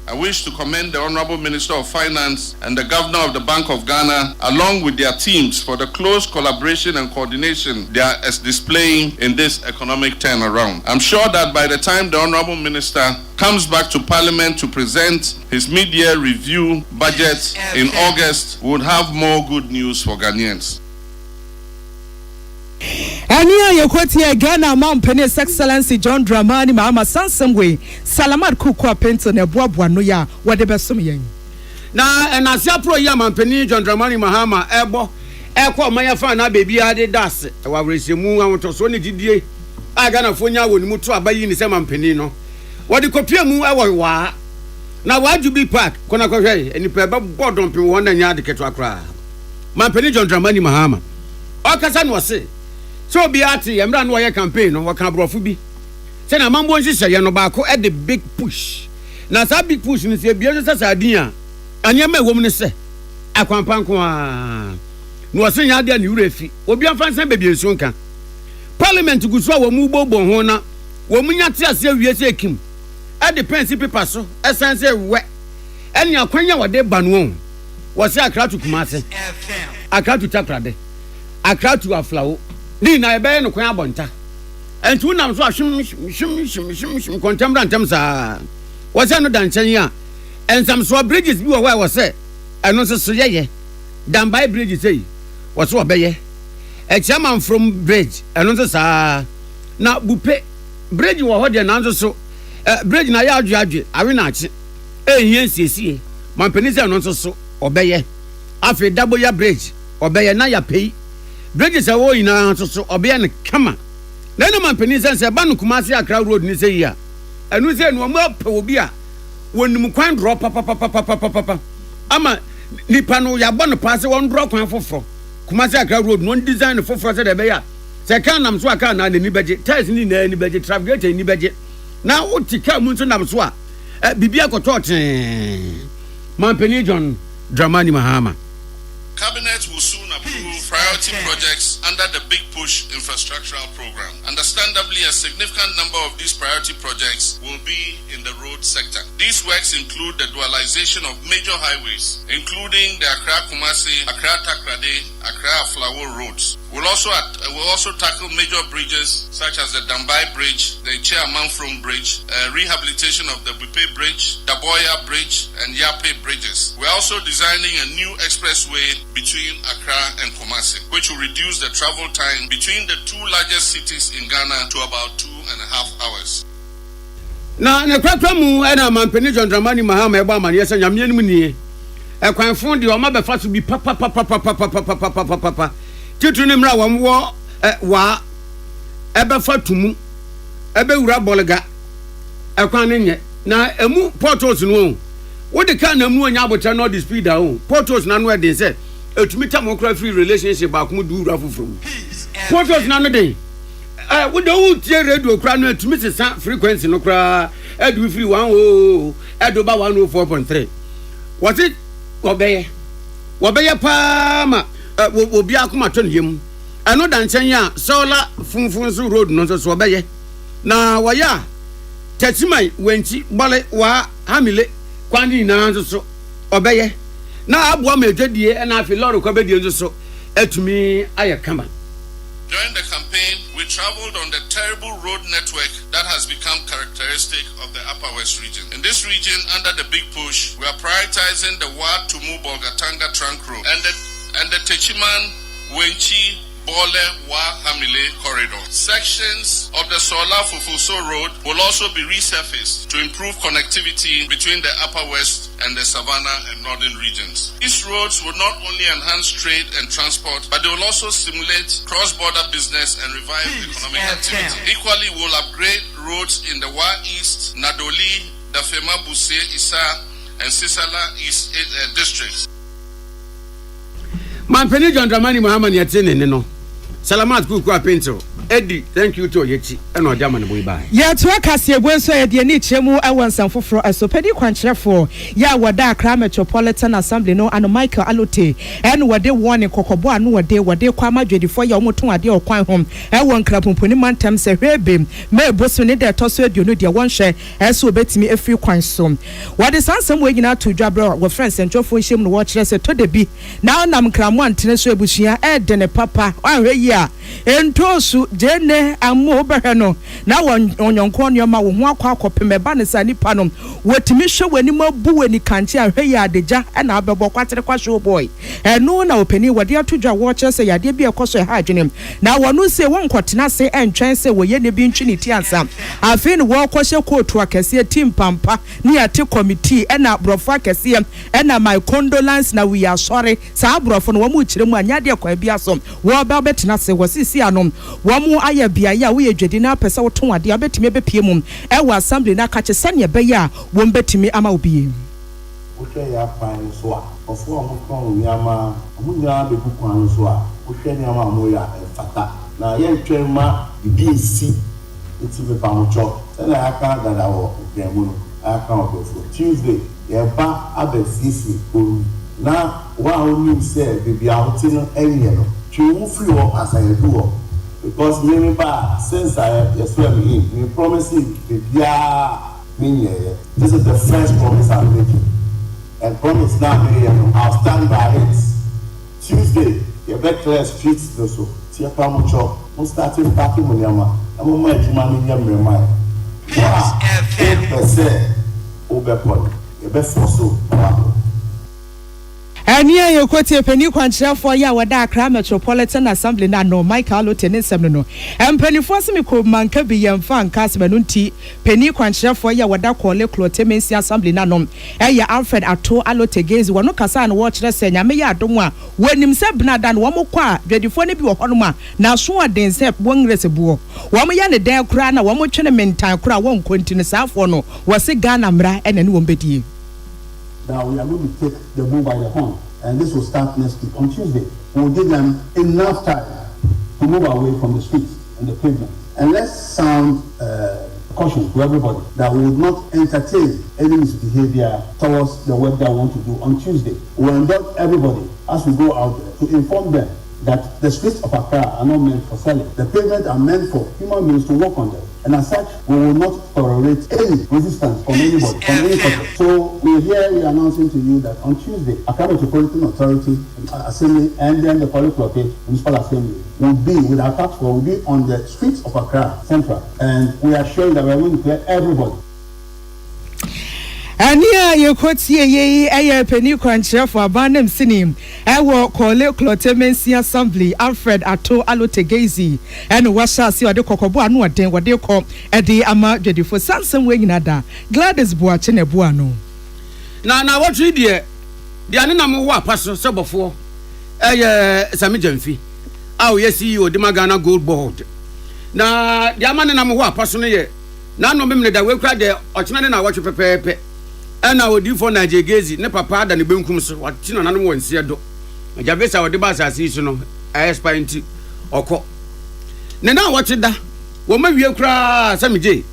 I wish to commend the Honorable Minister of Finance and the Governor of the Bank of Ghana, along with their teams, for the close collaboration and coordination they are displaying in this economic turnaround. I'm sure that by the time the Honorable Minister comes back to Parliament to present his mid-year review budget in August, we would have more good news for Ghanaians. Ania yekoti Ghana Mampeni His Excellency John Dramani Mahama Sansemwe Salamat Kukwa Pento ne boaboa no ya wode besom yen na na sia pro ya Mampeni John Dramani Mahama ebo ekwa manya fa na bebi ade das wa wresemu awontoso ne didie a Ghana fonya woni mutu abayi ni se Mampeni no wode kopia mu ewo wa na wajubi park kona kohwe enipa be bodon pe wona nya de keto akra Mampeni John Dramani Mahama okasa no se so be ati emra no ye campaign no waka brofo bi se na mambo nhihye ye no ba ko e the big push na sa big push ni se bia se sadin a anyama ewom ne se akwanpanko a no se nya de na urefi obi afansan bebie nso nka parliament gusu a wo mu bobo ho na wo mu nya te ase awie se ekim e the principal paper so esan se we ɛne akwanya wɔde ba no wɔse akra to Kumase akra to Takrade akra to Aflawo ni na ɛbɛyɛ no kwan abɔnta ɛntu nam so ahwim contemporary antem saa wɔse no dankyɛn a ensam so bridges bi wɔ hɔ a wɔse ɛno nso so yɛyɛ Dambai bridge sei wɔse wɔbɛyɛ Echaman from bridge ɛno nso saa na bupe bridge wɔ hɔ de na nso so bridge na yɛ adwe awe na akye ehie siesie mampani sɛ ɛno nso so ɔbɛyɛ afi daboya bridge ɔbɛyɛ na ya pei bridge sɛ wɔ nyinaa nso so ɔbɛyɛ ne kama na na mampani sɛ ba no Kumase Accra road ni sɛ yi a ɛno sɛ no mo apɛ obi a wɔnum kwan drɔ papa ama nipa no ya bɔ no paase wɔn drɔ kwan foforo Kumase Accra road no design foforo sɛ de bɛyɛ sɛ kan nam so aka na ni bɛgye tires ni na ni bɛgye traffic ni bɛgye na woti ka mu nso nam so a bibia kɔtɔ mampani John Dramani Mahama. Cabinet will soon approve priority projects under the Big Push infrastructural program. Understandably, a significant number of these priority projects will be in the road sector. These works include the dualization of major highways, including the Accra-Kumase, Accra-Takrade, Accra-Aflawo roads. We'll also tackle major bridges such as the Dambai Bridge, the Chiamanfrom Bridge, rehabilitation of the Bupe Bridge, Daboya Bridge, and Yape bridges. We're also designing a new expressway between Accra and Kumasi, which will reduce the travel time between the two largest cities in Ghana to about 2.5 hours. Na ne kwakwa mu na mampani John Dramani Mahama eba amane yesa nyame nim nie. Ekwanfo de o ma befa so bi papa titu ne mra wo wa ebefa tumu ebewura bolga ekwan ne nye na emu portals no wo de kan na mu onya abota no the speed a o portals na no e den se etumi tam okra free relationship ba kom du wura foforo portals na no den wo de wo tie radio kra no etumi sesa frequency no kra edu free 10 edu ba 104.3 what it obeye pa ma obi akoma to nem eno danchen ya solar funfun so road no so obeye na waya tachiman wenchi bole wa hamile kwani na so obeye na aboa ma edwadie na afi lord kwabedie so etumi ayekama. During the campaign, we traveled on the terrible road network that has become characteristic of the Upper West region. In this region, under the Big Push, we are prioritizing the Wa Tumu Bolgatanga trunk road and the Techiman Wenchi Bole Wa Hamile corridor. Sections of the Sola Fufuso road will also be resurfaced to improve connectivity between the Upper West and the Savannah and Northern regions. These roads will not only enhance trade and transport, but they will also stimulate cross-border business and revive economic activity. Equally, we will upgrade roads in the Wa East, Nadoli, Dafema Buse, Isa, and Sisala East districts. Mampani John Dramani Mahama ni atene no. Salamat kuku apento. Eddie, thank you to Yeti. And our German boy bye. Ya to Cassia Wenso at the Nichemu, I want some for a sopedi quanchefo. Ya wada Accra Metropolitan Assembly no and Michael Alote. And what they want in Cocoboa no day what they quama ready for your moton or quine home. I want Crapun man time say rebim. May bosun in their tosso you know their one share as so bet me a few quines soon. What is some way out to Jabra with friends and Joe shim to watch us to the be. Now Nam Cramwan Teneswe Bushia Ed than a papa. Yeah. Entosu jene amu obeheno na onyonkon yoma wo ho akwa akopeme ba ne sani panom wetimi hwe wani mabu wani kanche ahwe ya adeja na abebo kwatere kwahwe boy eno na opani wode atodwa wo kyerese yade bi ekoso ha adwenem na wonu se wonkotena se entwen se wo ye ne bi ntwi ne ti ansa afi ne wo kwahye kotu akese team pampa ne ate committee na brofo akese na my condolence na we are sorry sa brofo no wo mu kyerem anya de kwa bi asom wo ba betena se wo sisi anom wamu aya biaya we edwedi na pesa wo ton ade abetime bepie mum e wo assembly na kache sane be ya wo betime ama obi wo hwe ya pan so a ofo mo ton nyama amunya be kukwan so a wo hwe nyama mo ya fata na ye twema bi esi eti be pa mo cho na aka dada wo gremu no aka obefo Tuesday ye ba abesisi ko na wa oni se bibia hoti no enye no you free or as I do because maybe since I swear me in promising the this is the first promise I'm making and promise now I'll stand by it. Tuesday, you better clear streets also. See a pamucho, no starting packing Munyama, and no more human in your mind. 8% overpod, you best also. Ania yo kwoti peni kwankyerefo ya wada Accra Metropolitan Assembly na no Michael Otenesem no empenifo se meko manka bi yemfa nkas manu nti peni kwankyerefo ya wada Kole Clotemensi Assembly na no eya Alfred Ato Alotegezi wono kasa na wo kyerɛ sɛ nyame ya adom a wanim sɛ bnada no wo mokɔ a dwadifo ne bi wɔ hɔ no na so aden sɛ wonresebuo wo mo ya ne dan kura na wo mo twene mentan kura wo nkonti ne saafo no wo se Ghana mra ene ne wo mbedie. Now we are going to take the bull by the horn, and this will start next week on Tuesday. We will give them enough time to move away from the streets and the pavement. And let's sound caution to everybody that we will not entertain any misbehavior towards the work that we want to do on Tuesday. We will indulge everybody as we go out there to inform them that the streets of Accra are not meant for selling. The pavements are meant for human beings to walk on them. And as such, we will not tolerate any resistance from anybody, from any person. So we are announcing to you that on Tuesday, Accra Metropolitan Authority Assembly and then the Kole Clote Municipal Assembly will be, with our task force, will be on the streets of Accra Central. And we are showing that we are going to clear everybody. Ania ye kotie ye eye peni kwankyerefo abanem sinim ewo Kole Clotemensi Assembly Alfred Ato Alotegezi ene washasi ode kokobo anu oden wode ko ede ama dwedifo sansem we nyina da Gladys Boache ne bo ano na wotri de ane na mo wa paso sebofo eye Sami Jamfi awo ye CEO de Magana Gold Board na de ama ne na mo wa paso no ye na no memne da we kura de ochina ne na watwe pepepe ana odi for Najegezi ne papa da ne benkum so wati no nanom wonse do ajabesa wodi ba asase so no expire okọ ne na wote da wo ma wie kura Samije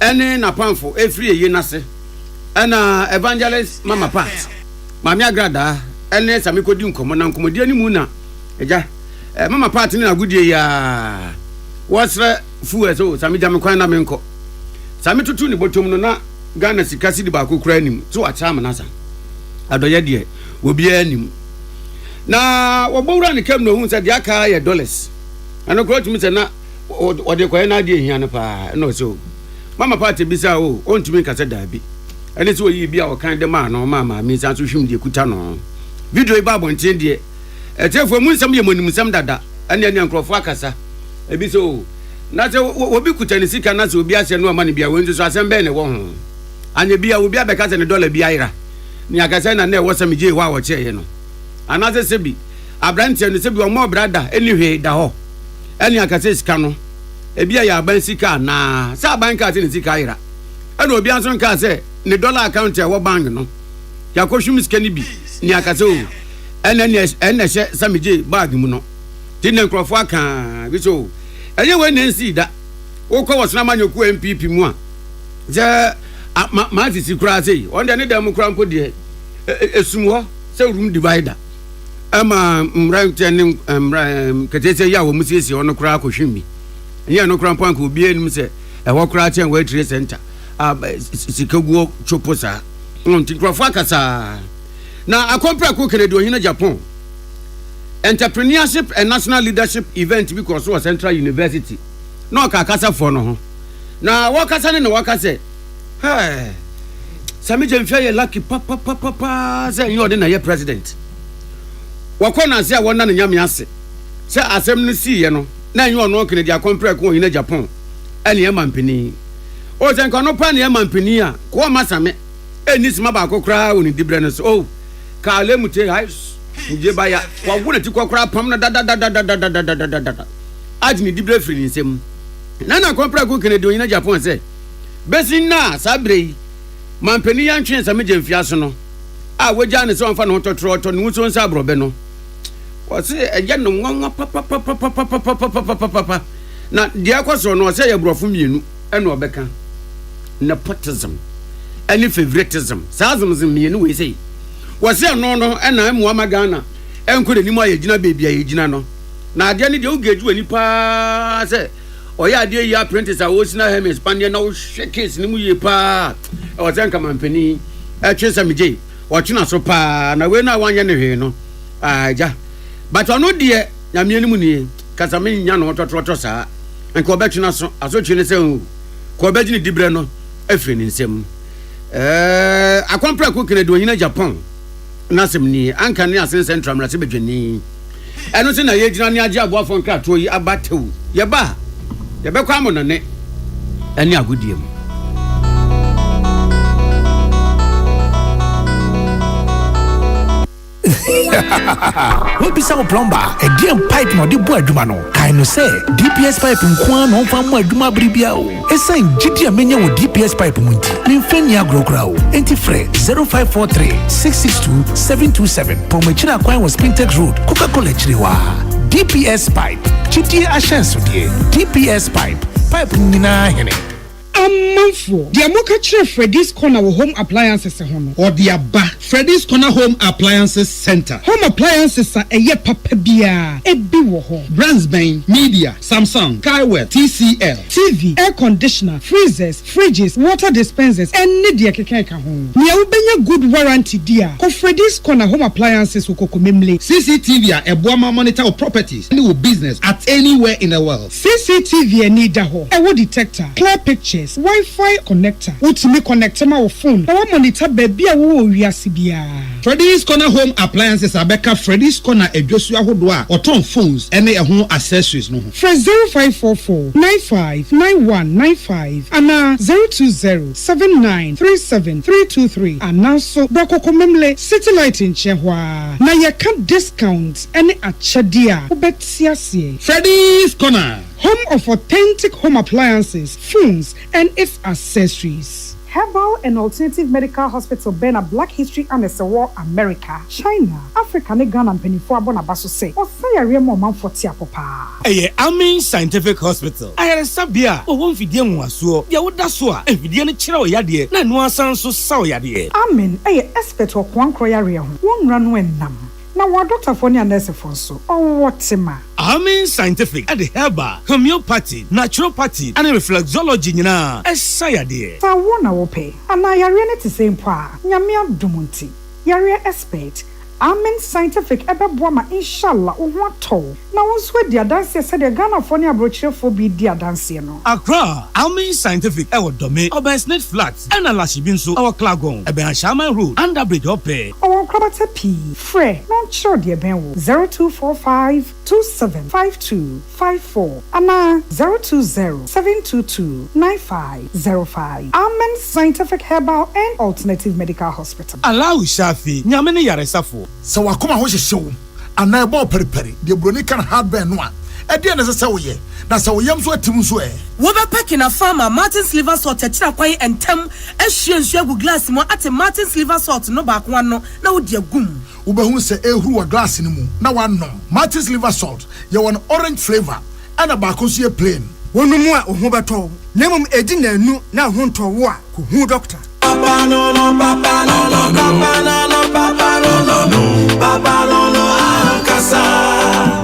ene na pamfo efri eye nase ana evangelist mama pat mama agrada ene Sami kodi nkomo na nkomodi ani mu na eja mama pat ne agudie ya wasre fu eso Sami jam kwan na menko Sami tutu ni botom no na Ghana sikasi di ba kokura anim so acha manasa adoye de obi anim na wobowura ne kam no hu se de aka ye dollars ana ko tumi se na ode ko na de hia no pa no so mama party bisa o ontumi kase da bi ene se oyi bia o kan de ma no mama mi san so hwim de kuta no video e ba bonten de etefo mu nsam ye monim nsam dada ene ene nkrofo akasa ebi so na se obi kuta ne sika na se obi ase no ama ne bia wenzu so asem ne wo ho anya bia obi abeka se ne dollar bia ira ni akasa na wo Samije wa wo che ye no anase sebi abrante no sebi o mo brada anyway da ho ani akasa sika no ebia ya ban sika na sa ban ka se ne sika ira ana obi anso nka se ne dollar account e wo bank no ya ko hwim sika ni bi ni akasa o ene hye Samije bag mu no ti ne nkrofo aka bi so enye we ne nsi da wo ko wosna manyoku MPP mu a je ma sisi kura sei on de ne dem kura mpo de esum ho se room divider ama mrante ne ketese ya wo musisi ono kura ko hwimi enye no kura mpo anko obi enim se e ho kura chen we trade center sikaguo choposa nti kura fa kasa na akompra ko Kennedy ohina Japan entrepreneurship and national leadership event because was Central University no ka kasa for no ho na wakasa ne wakase hey Sami Jamfi ye lucky papa say you na ye president wakona say wona na nyame ase say asem no si ye no na you no Kennedy akompra ko ohina Japan ene ye mampini o say nko no pa ne ye mampini a ko masame eni sima ba akokra oni dibre no so oh ka le mute hais uje baya wa wona ti kokra pam na da ajini dibre free nsem na kompra ko Kennedy ohina Japan say besi na sabrei mampani ya ntwen Sami Jamfi aso no a wogya ne se wonfa no totoro no wuso nsa abrobe no wose eje no nwanwa papa na de akoso no wose ye brofo mienu ene obeka nepotism any favoritism sazumzim mienu we say wose no ena muama Ghana enko de nimu ayegina bebi ayegina no na ade ne de ogeju ani pa se oya ade yi apprentice a wosina Hermes pande na wo case ni mu ye pa o zen kamampani Samije watching so pa na we na wanye ne hwe no ja but ono de nyame ni mu ni kasa me nya no tototo saa enko betwena so asotwe ne se ko begini dibre no afiri ni nsem akompra ko kene do nyina Japan na sem ni anka ne asen central mra se bedwani eno se na ye gina ne age aboafo nka to yi abatew ye ba ye be kwa mo no ne eni agodiem we bisa o plumber e dem pipe no de bo aduma no kai no say DPS pipe nko an on fa mo aduma bribia o esan gidi amenya wo DPS pipe mu nti me mfani agrokra o enti fre 0543 662 727 pomechira kwan was Spintex Road Coca-Cola chiriwa DPS pipe gidi ashenso de DPS pipe nyina hene Amanfo, the Amoka Chef Freddy's Corner Home Appliances or the Abba Freddy's Corner Home Appliances Center. Home appliances are a ye papabia, a biwo brands bang, media, Samsung, Kaiwell, TCL, TV, air conditioner, freezers, fridges, water dispensers, and Nidia Keka home. Nia ubenya good warranty dear. Ko Freddy's Corner Home Appliances ukokomemle. CCTV a Boama monitor of properties, any business at anywhere in the world. CCTV and need a wood detector, clear pictures. Wi-Fi connector. Ultimate connector my phone. Our monitor baby a wo wiasibia. Freddy's Corner Home Appliances Abeka Freddy's Corner Ejosua Hodwa or ton phones any home accessories no. Fresh 0544 959195 and 020 7937323 and now so Brako Komemle City Light in Chehwa. Na ya can discount any achadia. Ubetiasie. Freddy's Corner. Home of authentic home appliances, phones, and its accessories. Herbal and Alternative Medical Hospital Bena Black History and War America, China, Africa, Ghana, and Penifua Bonabaso say, or say a real moment for Tiapopa. Amin Scientific Hospital. I had a sabia, or one video was so, Yawudaswa, and Vidiana Chiro Yadi, Nanwa so saw Yadi. Amin, expert or one croyaria, one run when nam. Now, what Dr. Fonia nurse for so, or what's ma? Amin Scientific at the herbal, homeopathy, naturopathy, and reflexology, na Sayadi. So, I want to pay, and I are to same pa, Yamia Dumunti, Yaria expert. Amen Scientific ebe boama inshallah uwato na wonswe dia dance said the Ghana for near brochure for be dia dance no Accra Amen Scientific ewo dome Obersnet Flats and Alashibinso our Klagon ebe Shaman Road under bridge ope our Krabata P Fre non sure dia benwo 0245 275254 ana 020-722-9505 Amen Scientific Herbal and Alternative Medical Hospital Allow Shafi nyamene yaresafo so wakoma ho hyehyew ana ebo periperi de broni kan hardware no a e de na se woye na se woyam so atim so e wo be pack na farmer Martin's liver salt atira kwan entem ehwie nsu agu glass mo ate Martin's liver salt no ba ko no na wo de agum wo be hu se ehuru wa glass ni mu na wanom Martin's liver salt ye won orange flavor ana ba ko so ye plain wonu mu a ho beto nemum edi na anu na ho nto wo a ko hu doctor Papa no no papa no no papa no no papa no no no papa no no Ankasa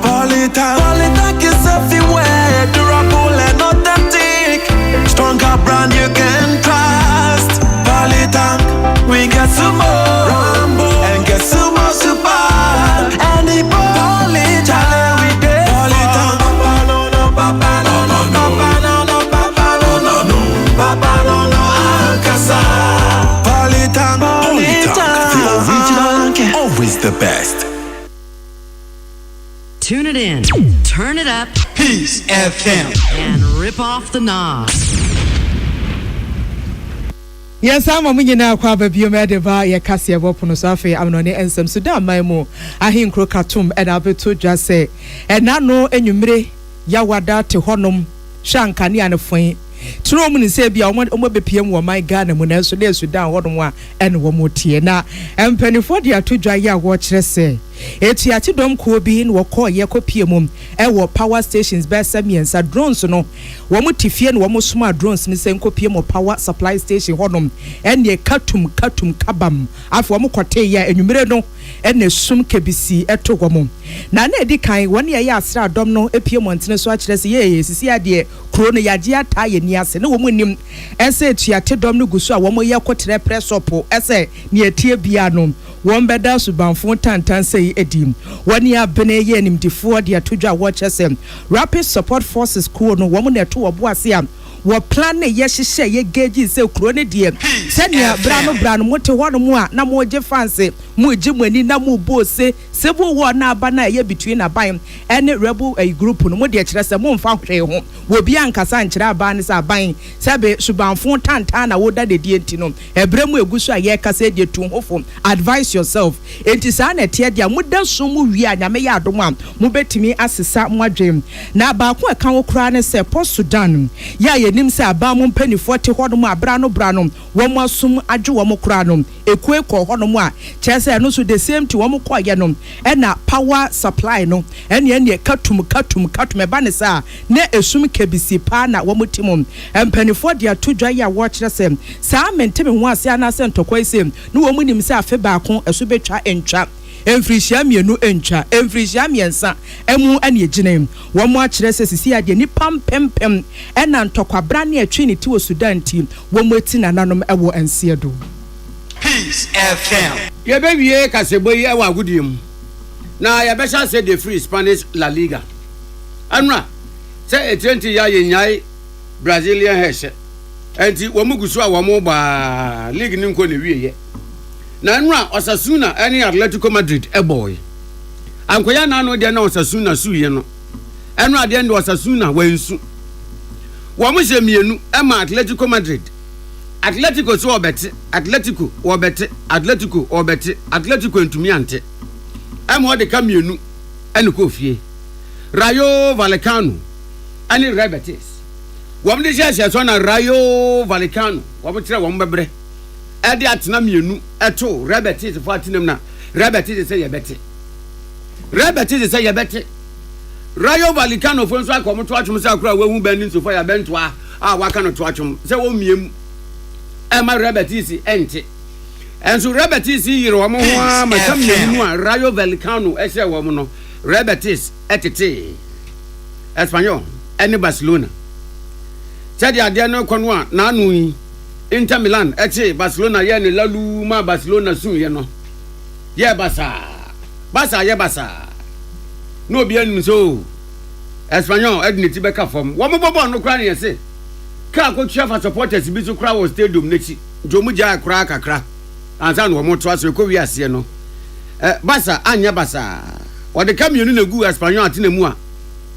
Polytank is everywhere durable and authentic stronger brand you can trust Polytank we get some more Rambo and get some more super and the Polytank we get Polytank papa no no papa no no papa no no papa no no no papa no no Ankasa always the best. Tune it in, turn it up, Peace FM, and rip off the knob. Yes, I'm a millionaire crab of you made a cassia woponosafi, I'm no and some Sudan, my mo. I hear Crocatum and I'll be to just say, and now no any mre Yawada to Honum, Shankani and a fine. True mun say bia omo be PM wo my Ghana mun enso le Sudan wodom a en wo motie na empanifo dia to dwa ya wo kire se Etiati dom ko bi no wokɔ ye kopie mum ɛwɔ power stations bɛsɛ miensa drones no wo mo tifie no wo mo soma drones ni sɛ kopie mo power supply station honom ɛne katum kabam afɔ wo mo kɔte ya enwumere no ɛne sum kebisi ɛto wo mo na edi kan wɔne yɛ asra dom no epie montene so akyerɛ sɛ ye sisi ade kuro no yagye ata ye ni ase ne wo mo nim ɛsɛ etiati dom no guso a wo mo yɛ kotere press up ɛsɛ ne etie bia no wɔn bɛda subanfo tantan sɛ edim wɔne abene yɛ nimdifoɔ de atodwa wɔkyɛ sɛ rapid support forces kuo no wɔn na ɛto wɔ boase a wɔ plan ne yɛ hyehyɛ yɛ geji sɛ kuro ne deɛ sɛnea bra no mote hɔ no mu a na mo gye fanse mo gye mani na mo bose civil war na aba na ɛyɛ between aban ɛne rebel group no mo de kyerɛ sɛ mo mfa hwɛ ho wo bia nkasa nkyerɛ aban ne sɛ aban sɛbe subanfo tantan na woda de die enti no ɛbrɛ mu egu so a yɛ kasa de tu hofo advise yourself enti saa na ɛte dia mo da so mo wi a nyame yɛ adom a mo betimi asesa mo adwem na baako ɛka wo kura ne sɛ Port Sudan yɛ nim sɛ abamu mpanifo te hɔ no mu abra no wo mo asum adwe wo mo kura no ekue kɔ hɔ no mu a kyerɛ sɛ no so the same to wo mo kɔ yɛ no ɛna power supply no ɛne katum ɛba ne sa na esum kebisi pa na wo mo timum mpanifo de atodwa yɛ a wo kyerɛ sɛ saa menteme ho ase ana sɛ ntɔkwa ise no wo mo nim sɛ afe baako ɛso betwa entwa Emfrishia mienu encha, emfrishia miensa, emu eni ejinem. Wamo achire se sisi adye ni pem, ena ntokwa brani e trinity wo Sudan team, wamo eti na nanom ewo ensiedo. Peace FM. Yebewie kaseboyi ewa agudiem. Na yebesha se the free Spanish La Liga. Anra, se etrenti ya yenyai Brazilian heshe. Enti wamo gusu a wamo ba league ni nko ne wiye. Na nwa Osasuna any Atletico Madrid boy. Ankoya na no de na Osasuna suye no. Enwa de Osasuna wensu. Wo mo je mienu e ma Atletico Madrid. Atletico so obete, Atletico entumi ante. E mo de ka mienu ene ko fie. Rayo Vallecano ani Real Betis. Wo mo de je so na Rayo Vallecano. Wo mo kire wo mo bebre. Edi atena mienu eto Rebetis for atenam na Rebetis say yebete Rayo Vallecano for nso akomo to atwom say akura wahu bani nso for ya bento a waka no to atwom say wo miem e ma Rebetis ente enso Rebetis yire wo mo ho a ma kam mienu a Rayo Vallecano e say wo mo no Rebetis etete Espanyol ene Barcelona sadi ade no kono a na anu yi Inter Milan eche Barcelona ye ne lalu ma Barcelona sun ye no ye Barca ye Barca no bi anu so Espanyol edniti beka fom wo mo bobo no kra ne yese ka ko tua fa supporters bi so kra wo stadium nechi jomu ja kra kakra anza no mo to aso ko wi ase no Barca anya Barca wo de kamienu na gu Espanyol atena mu a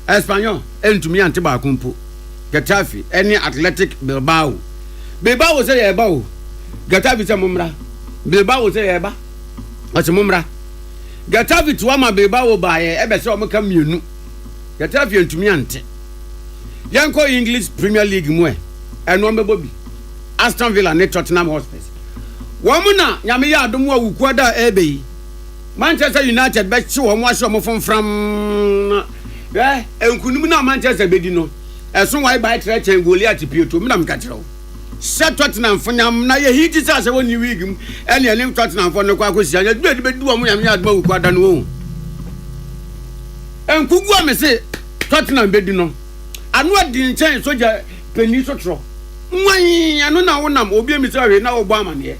Espanyol entumi ante ba kumpo Getafe any Athletic Bilbao say yeba o Getafe say mumra Bilbao say yeba ati mumra Getafe to ama Bilbao ba ye ebe say o meka mienu Getafe ntumi ante yanko English Premier League mu eno mbebo bi Aston Villa ne Tottenham Hotspur wo mu na nyame ya adom wa wuku da ebe Manchester United be chi wo mo ahwe mo fomfram enkunum na Manchester bedi no eso wai ba tre chen Goliath pieto mi na mka kire wo set Tottenham fonyam na ye hiti sa se woni wig mu ene Tottenham fo no kwa kosia nya de be duwa mu nyame adoma wuku ada no wo enkugu amese Tottenham bedi no anu adi nchen soja peni sotro nwan anu na wonam obi emi se we na wo bo amane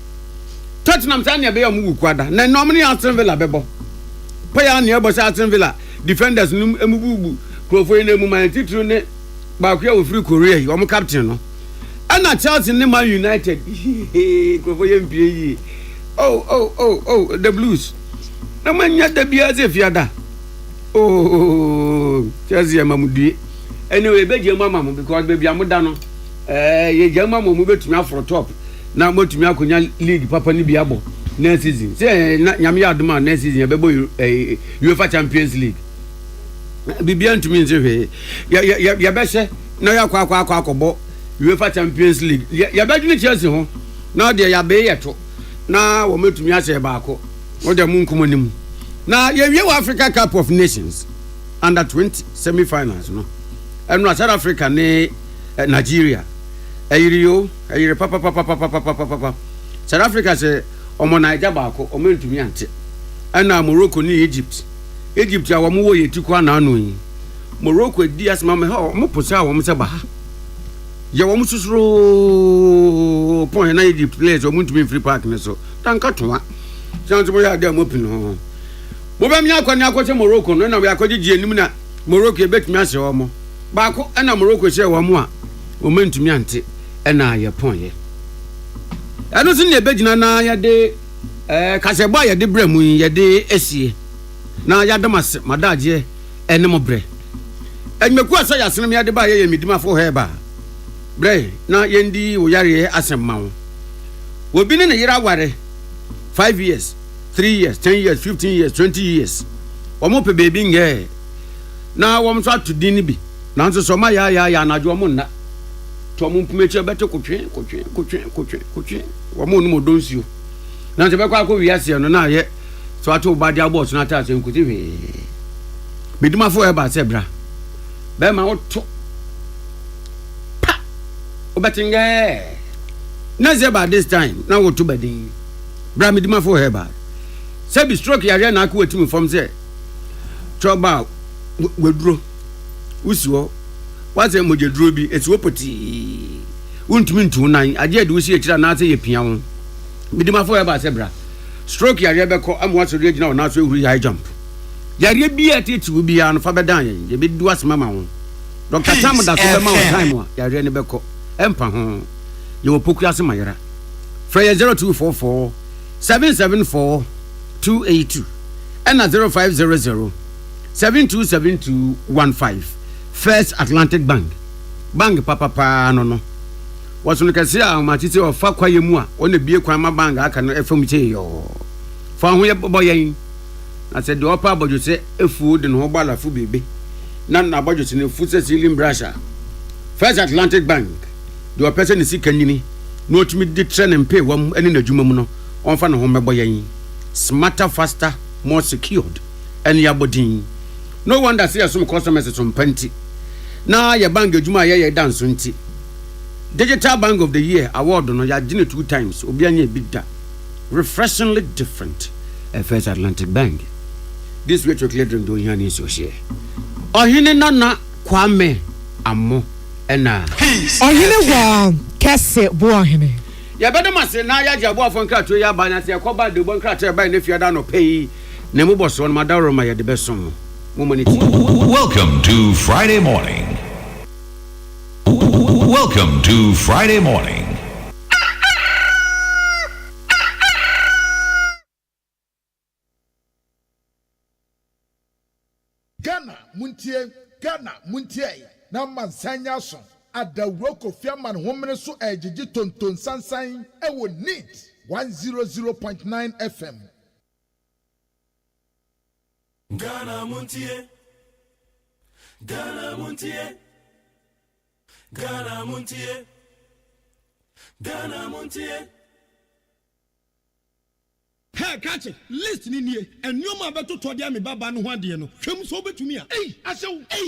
Tottenham sa ne be ya mu wuku ada na no mne Aston Villa bebo pa ya ne ebo sa Aston Villa defenders num emububu krofo ne mu man titru ne ba kwa wo free Korea yi o captain no ana Chelsea ne Man United krofo ye mpie yi oh the Blues na manya da bia ze fiada Chelsea mamudie anyway be je mama mo because be bia mo da no ye je mama mo betumi afro top na mo tumi akonya league papa ni bia bo next season say nyame adoma next season be bo UEFA Champions League bibia ntumi nze hwe ya be hye na ya kwa akobo UEFA Champions League ya be dwene Chelsea ho na de ya be yeto na wo metumi ase baako wo de mu nkomonim Now, you Africa Cup of Nations under 20 semi-finals, no. And South Africa, Nigeria. Papa. South Africa say, Omo Niger bako, Omo ntumi ante. And now Morocco ni Egypt. Egypt ya wamu wo yetikwa na anu yi. Morocco di asma me ha mo posa wamu se ba. Ya wamu susuro point na Egypt players wamu ntumi free park ne so. Tanka toa. Chance mo ya dem open ho. Mo ba mi akwani akwache Morocco no na we akwaje enim na Morocco ebetumi ase wamu. Bako na Morocco se wamu a Omo ntumi ante na ye point ye. Ano sin ne begina na ya de kasebo ya de bremu ya de esie na ya damas madaje enemo bre enmeku aso ya senem ya de ba ye midima fo heba bre na yendi wo yare asemma wo obi ne yira ware 5 years 3 years 10 years 15 years 20 years wo mo pe baby nge na wo mo so atudi bi na nso so ma ya na jo mo na to mo mpumeche bete kotwe wo mo no mo donsio na nse be kwa ko wiase no na ye so ato badi abot na ta se nkuti we bidima fo e ba se bra be ma woto pa obetinge na ze ba this time na woto badin bra bidima fo e ba se bi stroke ya na akwa timi from se trouble weduro usiwo waze mojeduro bi eti wopoti untumi ntu nan aje de usi ekira na ase ye pia won bidima fo e ba se bra stroke yare beko amwa so de gina na so ehuri high jump yare bi atiti wo bia no fa bedan ye be du asema ma ho Dr. Tam da so be ma wo time wa yare ne beko empa ho ye wo poku asema yara frey 0244 774 282 and 0500 727215 First Atlantic Bank papa no was on Cassia, my teacher of Fakayamua, on the beer crime bank. I can FM yo. Found where boy. I said, do upper, but you say a food and hobala food baby. None about you in a food ceiling brasher. First Atlantic Bank. Do a person is sick and no to meet the trend and pay one and in the Jumamono on fan home boy. Smarter, faster, more secured, and yabodin. No wonder see some customers from Penty. Now your bank Juma ya dance unti. Digital Bank of the Year award no ya gine 2 times obianye bidda refreshingly different First Atlantic Bank this way chocolate drink do here so share ohine nana kwame amo ena ohine wa kese bo ohine ya bede mase na ya jabo afon krato ya ba na se yakoba de bon krato ba na fiada no pay na mo boso no madaro ma ya de beson mo mani. Welcome to Friday morning. Welcome to Friday morning. Ghana Muntie na mansanya so adawroko fiaman homene so ejiji tonton sansan ewo neat 100.9 FM. Ghana Muntie Ghana Muntie Ghana Muntie Ghana Muntie. Hey, catch it. Listen in here. And you ma beto to dia me baba no hwade no. Hwem so betumi a. Hey,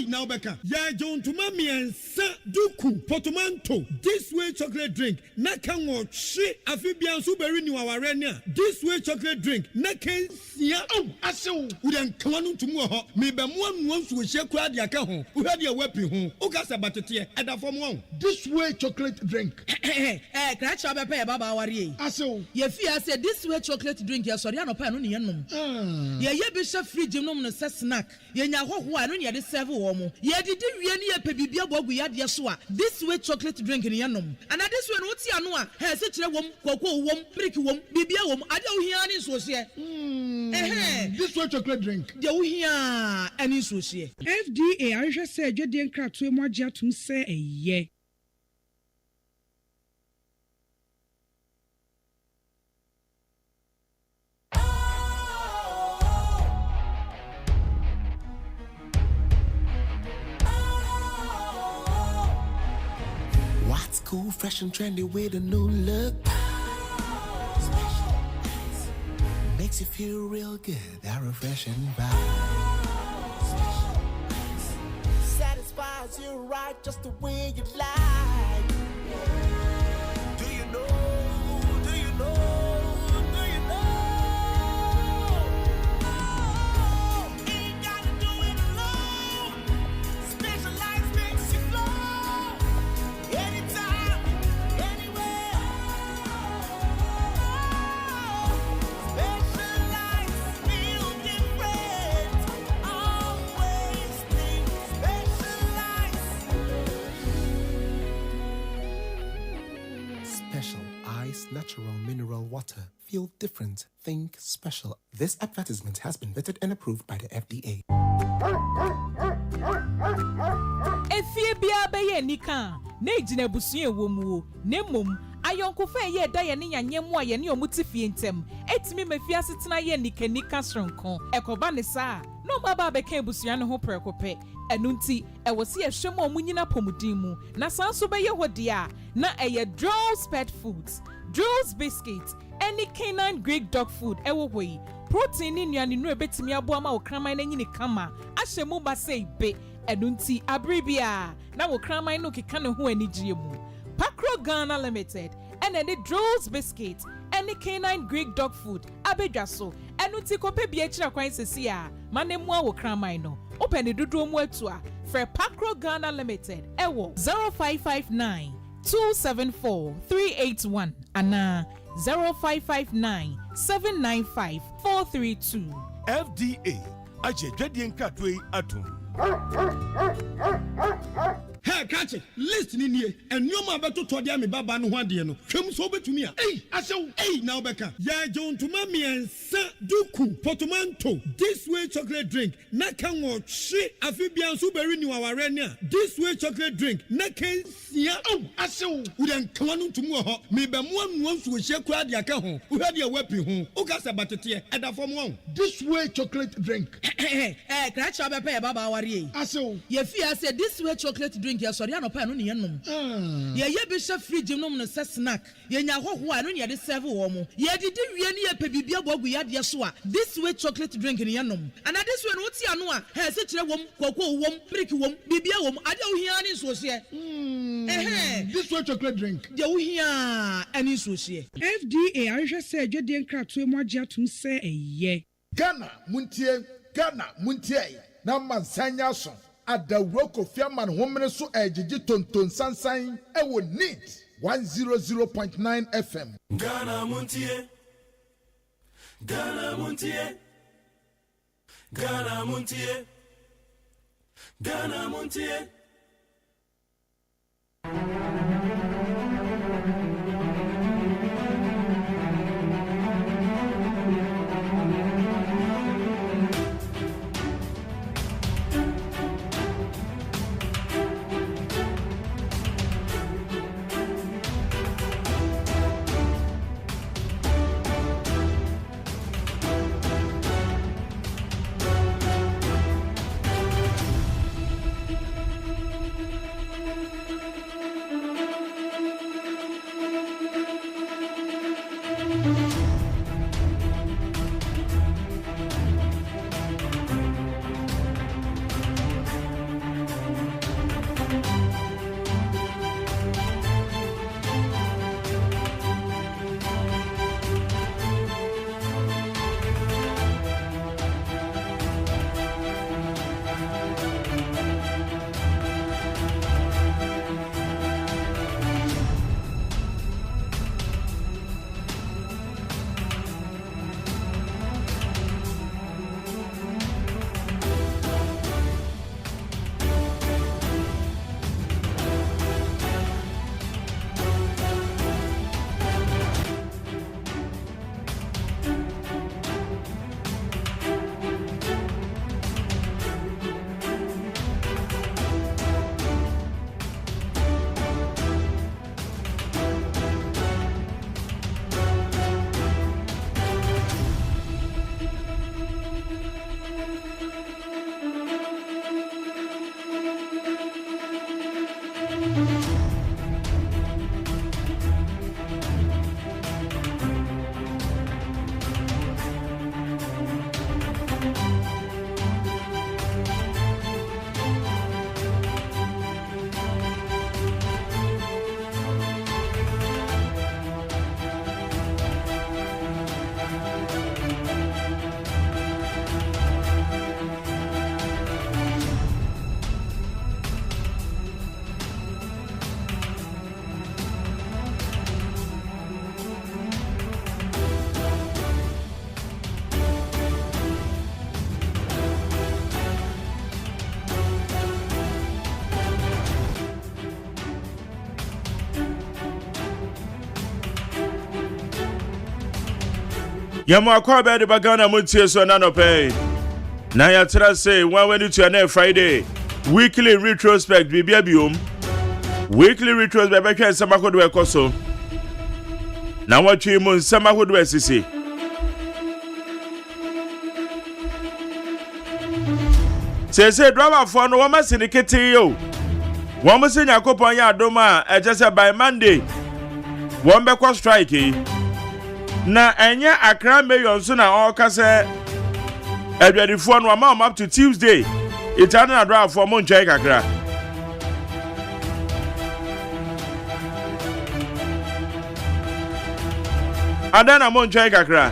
now beka. Ya jon to mami ensa duku portmanteau. This way chocolate drink. Na kan wo hwe afibia nso beri ni waware ne a. This way chocolate drink. Na kan sia. Asew. Udan kan no ntumu ho. Me be mo anu nso wo hye kwa dia ka ho. Wo hade a wapi ho. O ka sa batete eda fom wo. This way chocolate drink. Kra cha be baba ware. Asew. Ye fi ase this way chocolate drink. Ya sorry no pa no ne yenom ye be hye fridge nom no se snack ye nya hoho a no ne de serve wo mo ye didi wie ne ye pe bibia bogu ya de so a this way chocolate drink ne yenom and this way no ti ano a he se kire wom koko wom milk wom bibia wom ade wo hia ne so hye this way chocolate drink de wo hia ani so hye FDA ahwehwe se adwede nkrato emu agye atum se eye. Cool, fresh and trendy with a new look. Special. Make makes you feel real good. That refreshing vibe. Satisfies you right just the way you like. Do you know? Do you know? Do you know? Ain't gotta do it alone. Specialized makes you flow. Anytime, anywhere. Specialized feel different. Always think Special Ice Natural Mineral Water. Feel different. Think special. This advertisement has been vetted and approved by the FDA. Efie bia beye nika na ejina busue womu ne mom ayonkofa ye da ye ne nyanyemu a ye ne omuti fie ntem etimi mafia setena ye nika sronko ekoba ne saa no baba be kan busua ne ho prekope enunti ewose ehwem omunyina pomudin mu na sanso be ye hode a na eye Drolls Pet Foods, Drolls Biscuits, any canine Greek dog food ewo hoi protein ni nuane no ebetimi aboama okraman na nyini kama ahyemu ba sei be enunti abribia na wo kraman no keka ne ho anigye mu Pakro Ghana Limited and any Drolls Biscuits, any canine Greek dog food abedwaso enunti kope bia kira kwan sesi a manemu a wo kraman no open the dudu mu atua for Pakro Ghana Limited ewo 0559 274 381 ana 0559 795 432 FDA aje dwadie nkatoi atum. Hey, catch it. Listen in here. And you ma beto to dia me baba no ho ade no. Hwem so betumi a. Now beka. Ya John to mami ensa duku potomanto. This way chocolate drink. Na kan wo hwe afibia so beri ni waware ne a. This way chocolate drink. Na kan sia. Asew. Udan kwanu tumu ho. Me be mo anu so hye kura de aka ho. Wo hwe de wapi ho. O ka se batete e da fom won. This way chocolate drink. Kra cha be pe baba ware. Asew. Ye fi say this way chocolate drink. Ye sorry anopa no ne yenom ye be hye fridge nom no se snack ye nya hoho a no ne de serve wo mo ye didi wie ne ye pe bibia bogu ya de so a this way chocolate drink ne yenom and this way no ti ano a he se kire wom kokko wom brick wom bibia wom ade wo hia ne so hye this way chocolate drink de wo hia ani so hye FDA ahwehwe se adwede nkratoe mu agye atum se eye Ghana muntie na mansanya so Adawroko Fiaman Homene so ejiji tonton sansan ewo NEAT 100.9 FM. Ghana muntie. Ghana muntie. Ghana muntie. Ghana muntie. Yamo akwa be de bagana montie so na no pay. Na ya tra say one when to na Friday. Weekly retrospect bibia biom. Weekly retrospect be twa nsema kodo ekoso. Na watwi mu nsema kodo esisi. Say driver for no wama sinikete yo. Wama se Yakopon ya adoma ejese by Monday. Won be kwa strike. Na enye Accra Mayor so na all kase edwadifo no am up to Tuesday. It na driver for Montiie kakra. Adana Montiie kakra.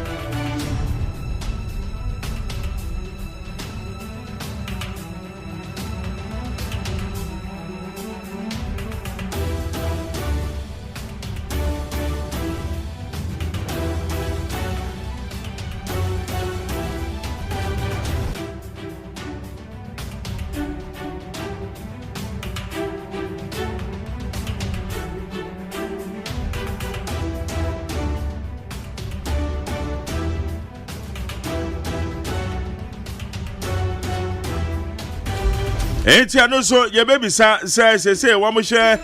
Enti ano so ye baby say wo mo hye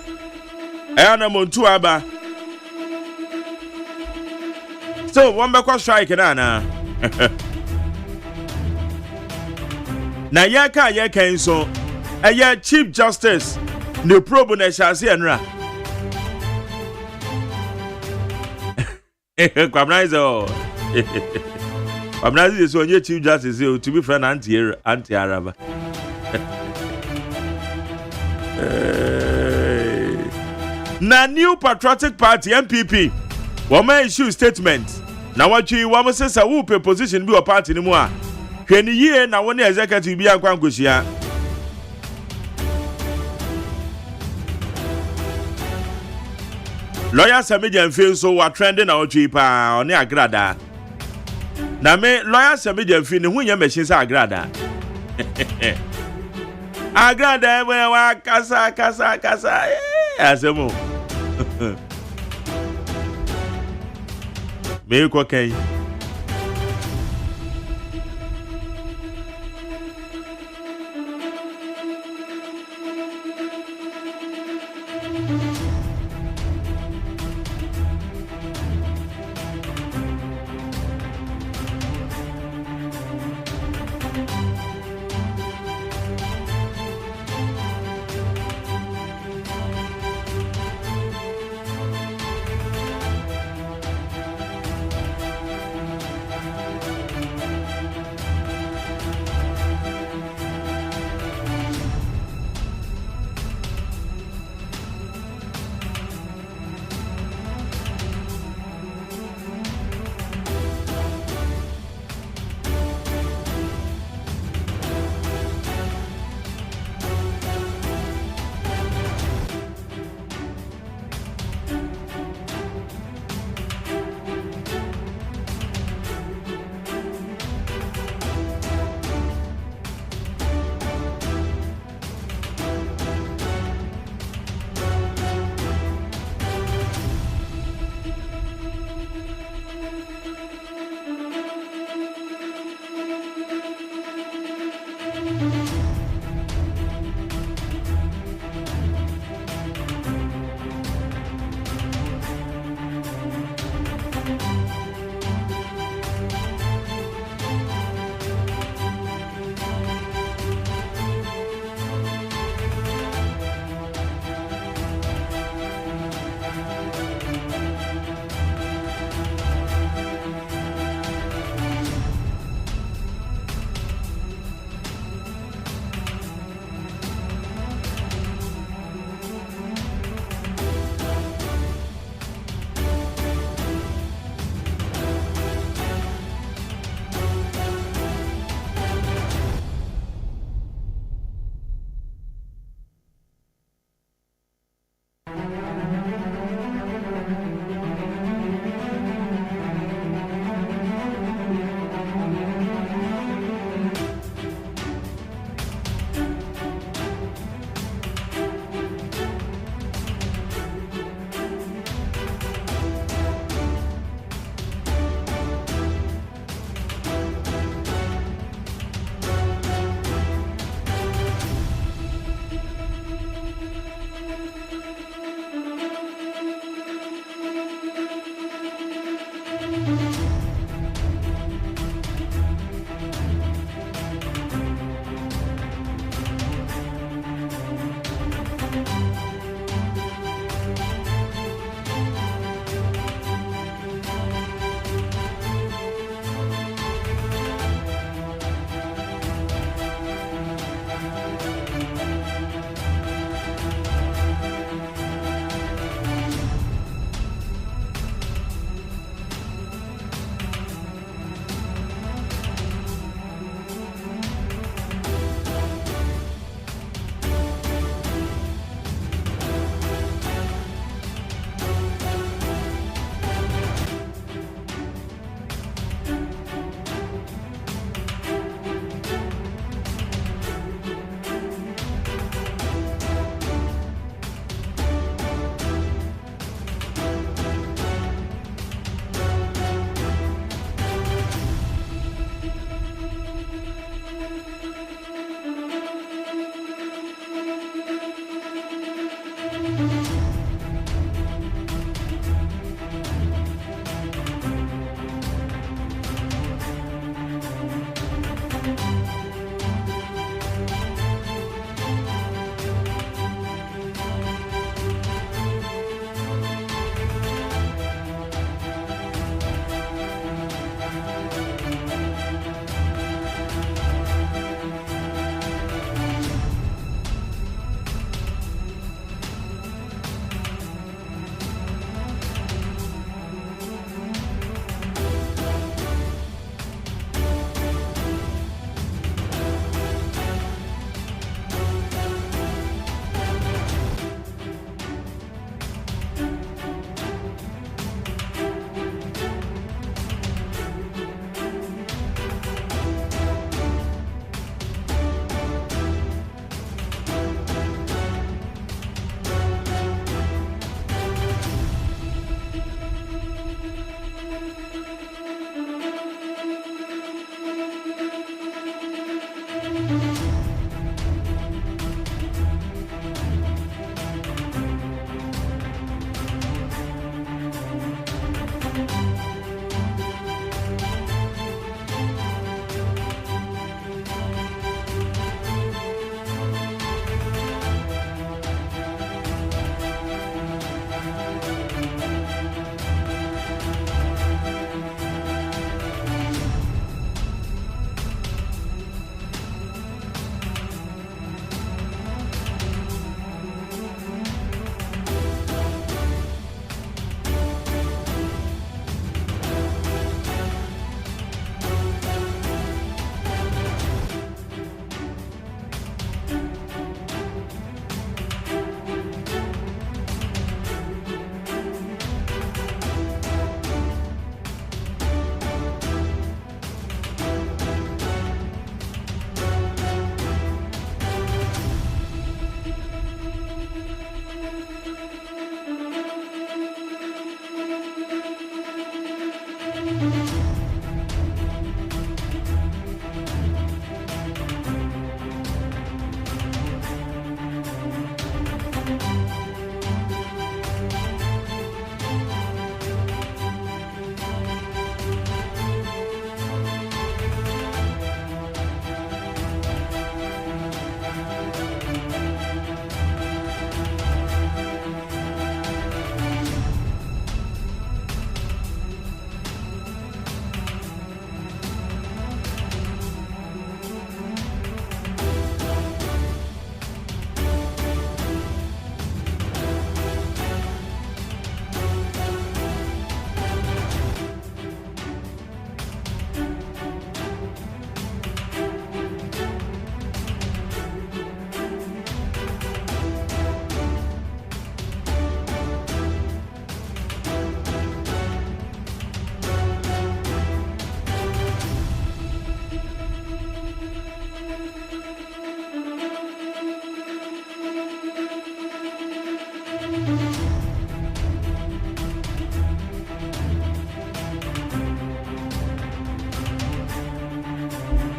ana montu aba so won be kwa strike na na ye kan so Chief Justice ne probe na shase enra kwamnaizo kwamnaizo so onye Chief Justice to be friend anti Araba. Na New Patriotic Party NPP woman issue statement na watchi woman say who pe position bi o party ni mu a hwani yie na woni executive bi ankwa nkosia lawyer Samijan feel so wa trending na watchi pa oni agrada na me lawyer Samijan feel ni hunya machine sa agrada agrada we wa kasa asemo me ko kai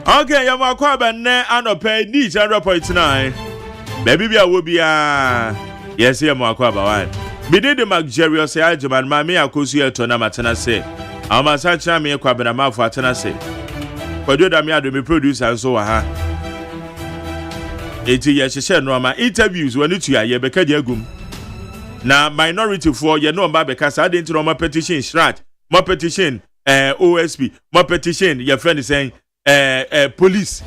Okay, you are quite bad. And pay need 100.9. Maybe we will be yes, you are quite bad. We did the luxurious agyeman, mammy, I could see a tournament and I say, Ama sacha me kwa benama fo atena se. Kwado da me ado me producer nso wa ha. Eti ye hye no ama interviews wani tu aye beka di agum. Na minority for ye no mba beka sa de ntino ma petition shrat, ma petition OSP, ma petition your friend is saying police.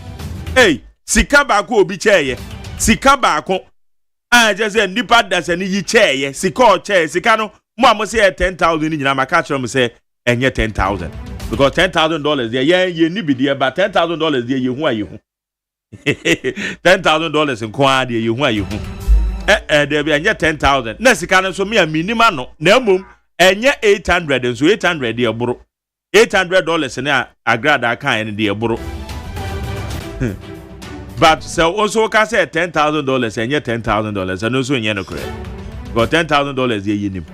Hey, sika ba ko obi cheye. Sika ba ko just say nipa da se ni yi cheye. Sika o cheye, sika no mo am say 10,000 ni nyina maka kire mo say enye 10,000. Because $10,000 there ye ni bi there but $10,000 there ye hu aye hu. $10,000 in kwa there ye hu aye hu. There be enye 10,000. Na sika no so me a minimum no. Na mum enye 800 so 800 there bro. $800 na agrada kan en there bro. But so also can say $10,000 and yet $10,000 and also in yen correct. But $10,000 ye yinim.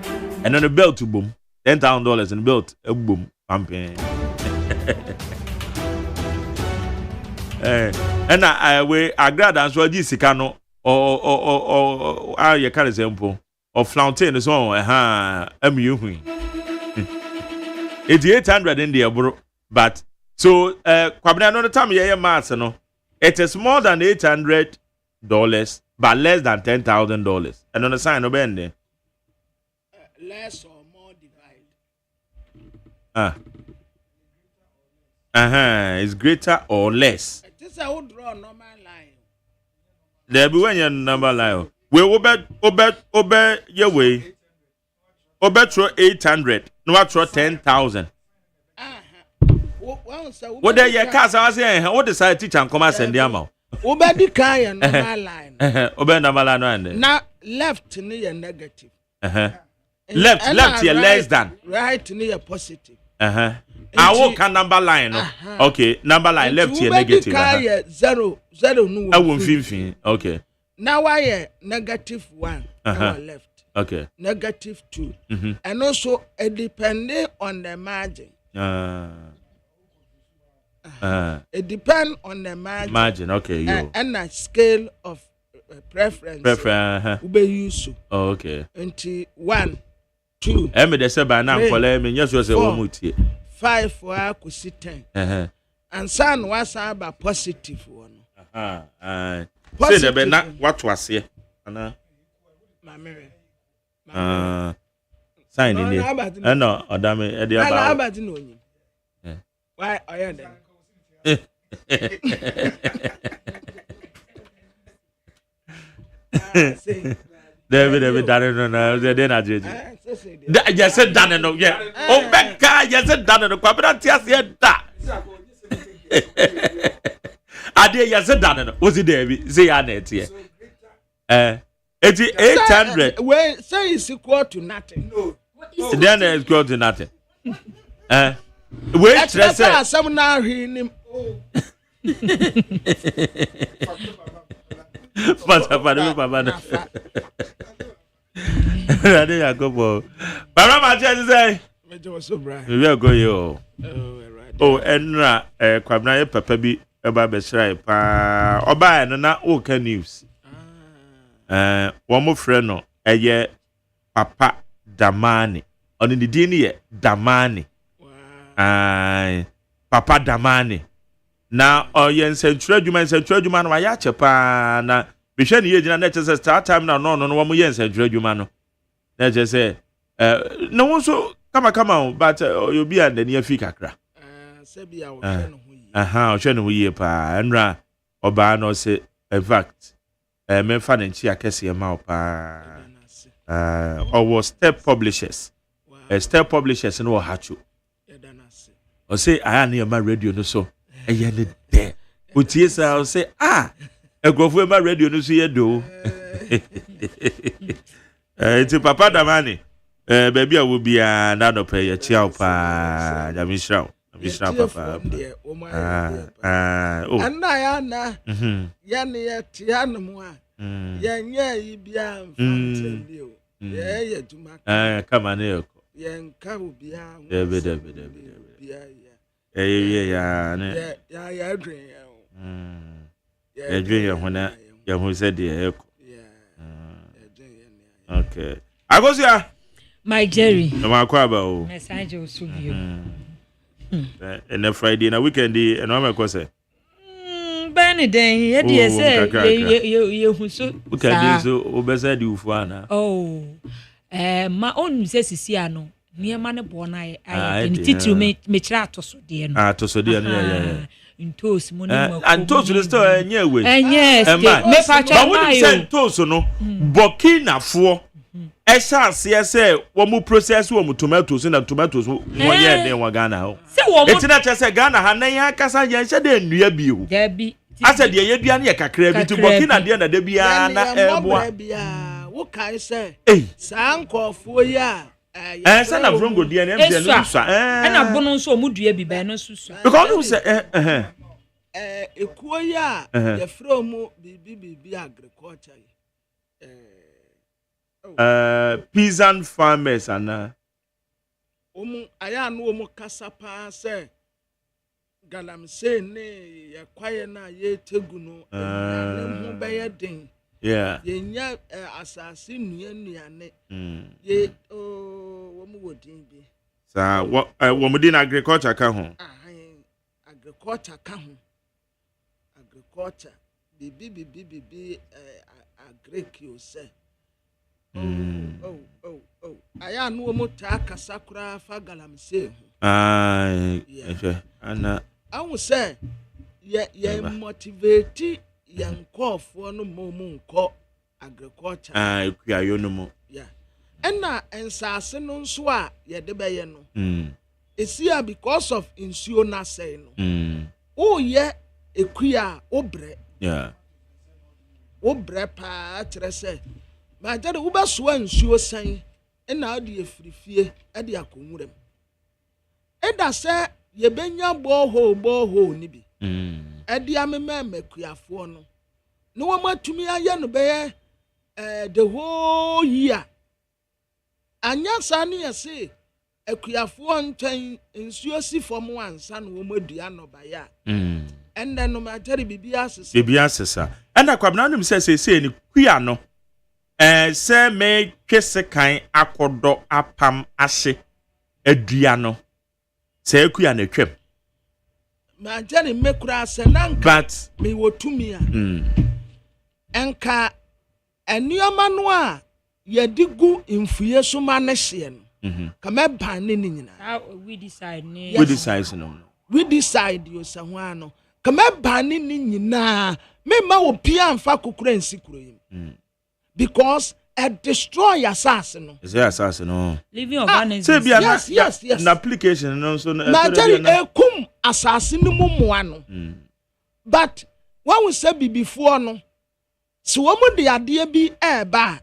And on the belt to boom. $10,000 and belt a boom campaign. And I we agrada and so Jisicano or you can example of Flauntain is on MU. It's 800 in the bro. But so Kwabena no time ye master no. It is more than $800, but less than $10,000. And on the sign of bending. Less or more divide. It's greater or less. This I would draw normal line. There be when your number line. We obey your way. Obey throw 800. No, I throw 10,000. What there your cars are saying? What the side teacher and come and send the amount? Obedi kaya normal line. Obey number line. Now left near negative. Left here less than. Right near positive. I walk a number line. Okay, number line left here negative. Kaya 0 no. I won't feel. Okay. Now I negative 1. Left. Okay. Negative 2. And also depending on the margin. It depends on the margin. Okay, yo. And a scale of preference. Ube use. Oh, okay. 1, 2. Emi de se ba na nkole emi nyeso se wo mutie. 5 for akusi 10. And san was about positive one. Say the be na what was here. Ana. Mamere. Sign in there. No, odame e dey about. About no yin. Why are you there? David done no they na jeje. You said done no yeah. Oh beka you said done no kwabra tia se da. Ade you said done no. Was it David say ya net here. It's 800. Well, say it's equal to nothing. No. Then it's equal to nothing. Wait, let's say some now him. Papa. I didn't go for. Papa, my chest say. We are going yo. Oh, Enra, Kwabna, Papa be about Besrai, Pa, Oba, and not okay news. One more friend, no, a year, Papa Damani, on the Dini Damani. Papa Damani. Now, yen central human, my yacha pa na Bishan ye na just start time now no one yen central human. Let's just say no one so come on, but you'll be at the near Fikakra. Shen we pa Enra Oba no say in fact men fan and chia kesi ma pa or was step publishers. Step publishers no hachu. Or say I am near my radio no so a yen there. Uties I'll say a go for my radio no see do. It's a Papa Damani. Baby I will be another pay a chow pa Jamishrao. Papa. And I na Yanni Tianamwa. Yan Bian. Yeah, to my come on here. Yan Kabu Bian. Okay. I go here. My Jerry. No makwaba o. Message also be. And a Friday na weekend and no makwase. Benny then ye dey say you so. Weekend so obesa di ufuana. Oh. Ma onu se sisi ano. Niema ne bo na aye. Ni titiri me kira atoso de no. Atoso de no ya. Ntos mo ni mo. And toast the store enye we. Yes. Me fa cha ma yo. But when toast no Burkina fo esa se wo mu process wo mu tomatoes na tomatoes wo ye den wa Ghana ho. Eti na chese Ghana ha na ya kasa ye hye de nnua bi o. Da bi. Asa de ye bia na ye kakra bi to Burkina de na da bia na eboa. Wo kai se sankofo ya say na from go de na em no so na bono nso mu dua bi ba no susu. Because you say ekuo ya ye from bibi agriculture peasant farmers ana aya no omu kasapa se galamse ne ye kwaye na ye tegu no hu be ye den ye nya asase nuane ye omu wodin bi sa wo mu din agriculture ka ho agriculture ka ho agriculture bibi agric you say aya no mo ta kasakura fa galamse ana awu say ye motivate yankofo no mo nko agriculture ekuayo no mo enna ensase no nso a ye de be ye no esia because of insuo na say no o ye ekua obre obre pa kire say ma jade wo ba so ansuo san na ade efirifie ade akonwuram eda se ye benya boho ni bi ade amema makuafo no no wo matumi aye no be the whole year anya sane yese akuafo ntwen nsuo si fom ansa no wo madua no ba ya enda no ma jade bibia asesa enda kwabna no se ni kua no se me twese kan akodo apam ahye adua no se akua na twem ma jani mekura se nanka but me wotumi a enka enioma no a yedigu imfuye so ma ne hye no kama ban ne nyina we decide we decide yo se ho ano kama ban ne nyina me ma opia amfa kokura nsikuro yim because it destroy assassin no is there assassin no living organisms yes an application no so na tell ekum assassin mu moa no but when we say before no so wo mu de ade bi ba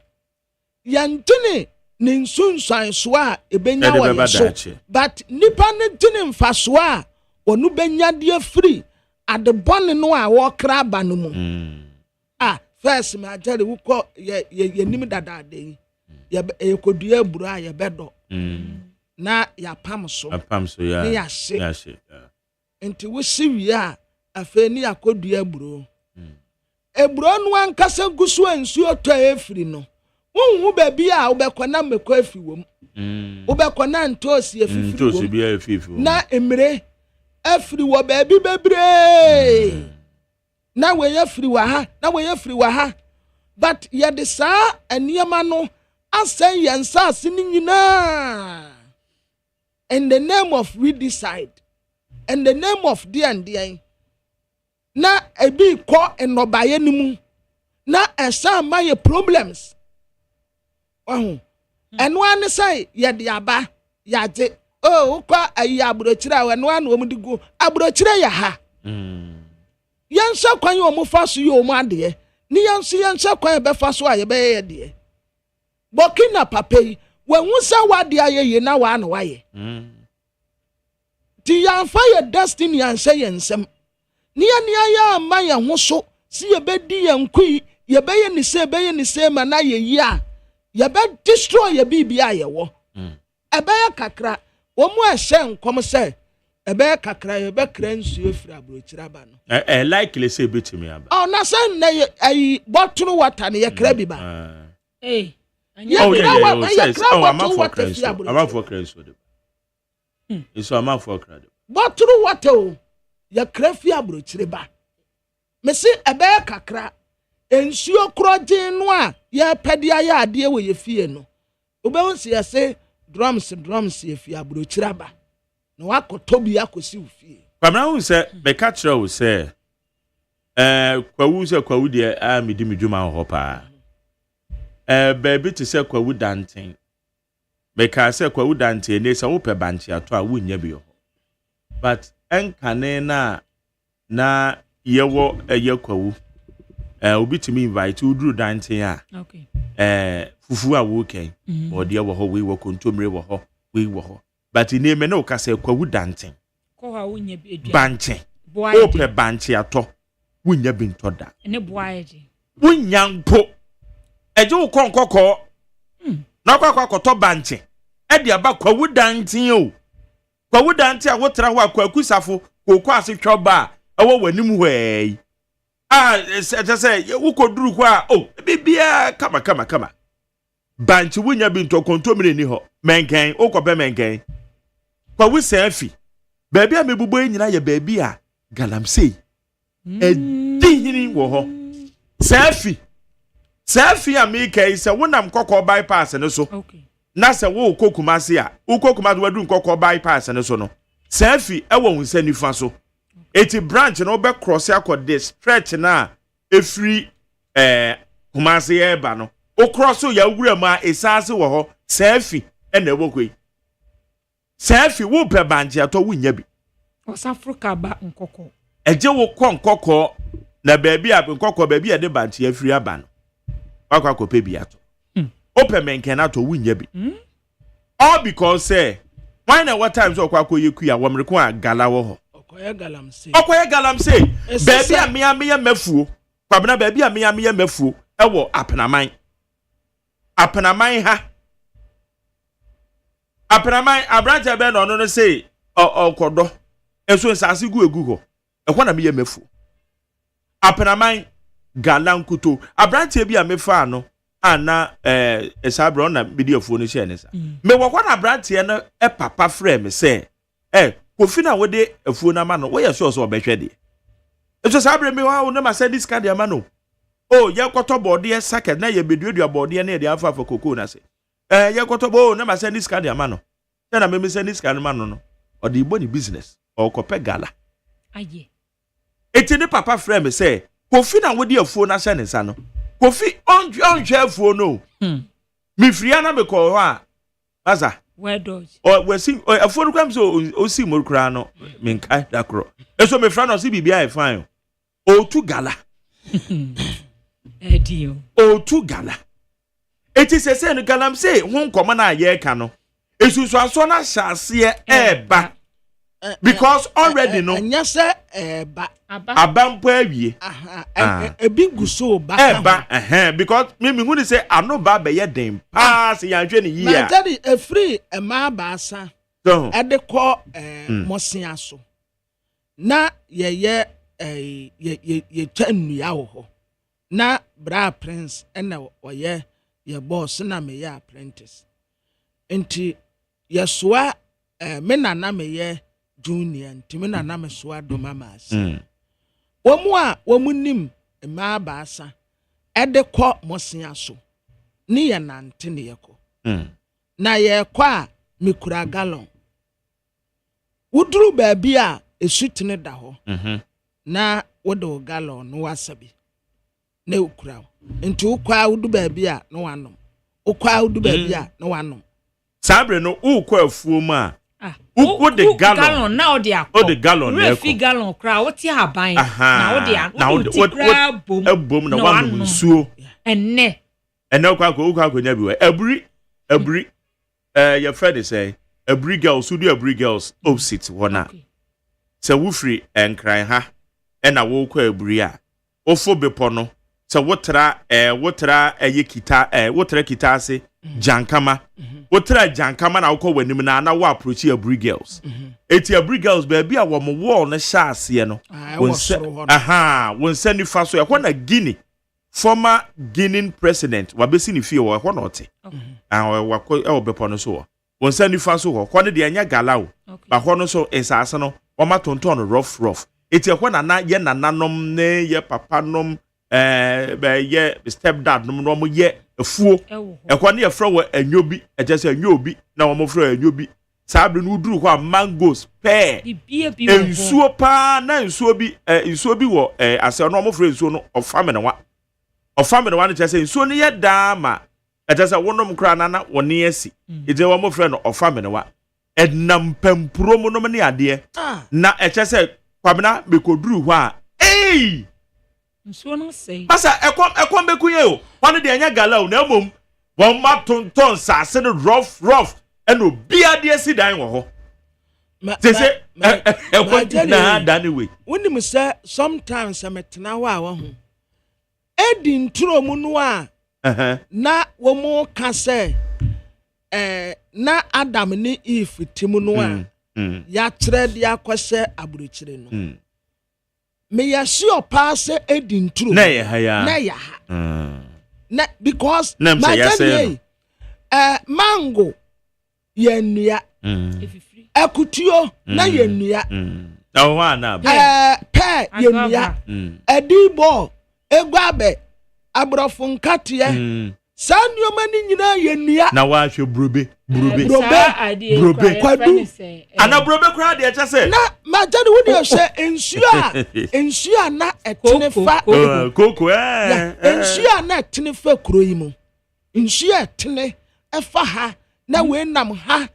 yantene ne nsunsan so a ebenya wo so but nipa ne tene mfa so a onu benya de free ade bone no a wo kra ba no mu first ma jare wuko ye nim dada de ye kodua buru a ye bedo na ya pam so ya ya she enti wo siwi a afa ni akodua buru eburu no ankasa gusu ansuo to efiri no wonhu ba bi a wo bekona mekọ afi wom wo bekona ntosi afifiri na emre afiri wo ba bi bebre na we ya free wa ha but ye de sa eniema no asen yansase ni nyina in the name of we decide in the name of D&D na ebi ko enobaye ni mu na esa my problems eno an say ye de aba ya je kwa ayi abrochira we no an wo mu digu abrochira ya ha yansha kwan yo mu faso yo mu ade ni yansha kwan be faso aye be ye de Burkina papai we wusa wade aye na wa na waye ti yanfa ye destiny yansha yensem ni ya ma ye ho so si ye be di yankui ye be ye ni se ma na ye yi a ye be destroy ye bibia ye wo ebe ya kakra wo mu ehye nkom se ebe kakra ye be kra nsuo fira abrochira ba no likely say betimi aba na say na ayi bottle water ne ye kra bi ba Oh yeah. I'm out for credit. I'm out for credit. So I'm out for credit. But through what oh, ya krefi abrochire ba. Me se ebe kakra. Ensuo kroje no a ya pede aya ade we ye fie no. Obehu se ya say drums ye fie abrochire ba. No akoto bi akosi wo fie. Kwamra hu se be ka kire wo se kwawu de a medi medwuma ho pa. Baby to say kwawu danten. Be ka say kwawu danten ne se wo pe banche ato a wunya bi ho. But enkane na yewo kwawu obi to me invite udru danten a. Okay. Fufu a wo ken. O de wo ho we wo kontomre wo ho we wo ho. But in name no ka say kwawu danten. Ko ha wunya bi edua. Banche. O pe banche ato. Wunya bi ntoda. Ene boaje. Wunya mpo. Eje wo konkoko. Na kwakoto banche. E de aba kwawu danten o. Kwawu danten a wo tra ho akwakusafo kokọ ase twoba a wo wanim hwei. Say wo koduru ko a bibia kama. Banche wunya bi ntokontomre ni ho. Menken, okope menken. Kwawu safi. Baby a mebubo nyina ye baby a galamsey. Dihini wo ho. Safi a me kai se wonam kokọ bypass ne so. Okay. Na se wo kokumase a, kokumase wadu kokọ bypass ne so no. Safi e wo hunsa nifa so. Eti branch no be cross akode stretch na efri kumase e ba no. O cross ya wura ma esase wo ho. Safi e na wo koi. Safi wo pe banji ato wunya bi. Osafruka ba nkoko. Eje wo kọ nkoko na baby a nkoko baby a de banji afri aba no. Akwa ko pe bi ato. Open menken ato wunya bi. All because say why na what times okwa ko yeku ya womreko a gala wo ho. Okoye galamsey. Baby a me mafuo. Kwabena baby a me mafuo e wo apenaman. Apenaman ha. Apenaman abranja be no say okodo. Enso nsase gu egu ho. E kwa na me mafuo. Apenaman galankuto abranja bi a me fa no ana esabro na bidiofo no share nesa me wokwa na brante no papa frame say kofi na wode afuo na ma no we yeso so obehwe de eso sabre me wa no ma send this card ya ma no ye koto bode sacket na ye beduadua bode na ye afa koko na se ye koto bo no ma send this card ya ma no na me send this card ma no o de igbo ni business o kope gala aye etini papa frame say kofi na wode afuo na share nesa no Kofi onhwe afuo no. Mi friana me ko ho a. Baza. Where dodge. We see afuo no kwam so o si mo kra no me nkai da kro. Eso me friana si bibia e fine. O tu gala. Edio. O tu gala. Eti sese no galam say ho nkoma na ye ka no. Esusu aso na hyase eba. Because already no. Anya se eba. Abampo awie. Ebi guso ba. Eba because me hu say ano ba be ye den. Pass ya hwe ni yi a. Mentally a free e ma ba asa. E de ko mosia so. Na ye tanu ya wo ho. Na bra prince na oye ye boss na me ye apprentice. Enti ye soa me na me ye junior nti me na me soa do mamas. Womunim ma baasa ede ko mosia so ni ye nante ne yeko na ye kwa mikura gallon wuduru baabi a esutine da ho na wodo gallon no wasabi na ukura nti ukwa wudu baabi a no wanom ukwa wudu baabi a no wanom sabre no ukwa afuo mu a Uko de gallon now they are. Oh, the gallon. Refi gallon crowd. What you have buying? Now they are. Now what? Boom. Na one suo. And now kwa nyabi. Every. Your friend say every girl. So do every girls. Opposite one. So we free and cry ha. And I walk every year. Ofo bepono. So wotara ye kita wotara kita se jankama. Wotara jankama na uko wenim na wa approach every girls. Eti every girls baby a wo mo wall na sha ase no. Won send ni fa so ya kwa na gini former Guinean president wabesi ni fie wo ho na ote wako e obepo no so won sa nifa so ho ko ne de anya galawo ba ho no so esase no o ma tonton rough eti ho na ye nananom ne ye papa nom be ye stepdad nom no mo ye afuo e ko ne ye fra wo anyobi e je se anyobi na wo mo fra anyobi sabre no duru ho mangoes pear ensuo pa na ensuo bi wo ase no mo fra ensuo no ofame ne wa ne chese ensuo ne ye dama etasa wonom kra na woni asi ije wo mo fra no ofame ne wa ednam pampuro mo no ne ade na echese kwabena bekoduru ho a ensuo no sei pasa ekom bekuye o wane de anya gala na mom won ma tonton sase no rough eno bia de asi dan wo ho tese ekon na danwe woni me say sometimes ametena wa ho edi nturo mu no a na wo mo ka say na Adam ni Eve timu no a ya trade ya kwese aburuchire no me ya sure pass edi nturo na ya ha na because mango yenua akutuo na yenua na pe yenua edibo egwabe abrofo nkatiye sannioma ni nyina yenua na wa hwe brobe kwadu ana brobe kra de echa se na majani woni hwe ensua na etene fa koko ensua na etene fa kuro yi mu ensua etene efa ha na we nam ha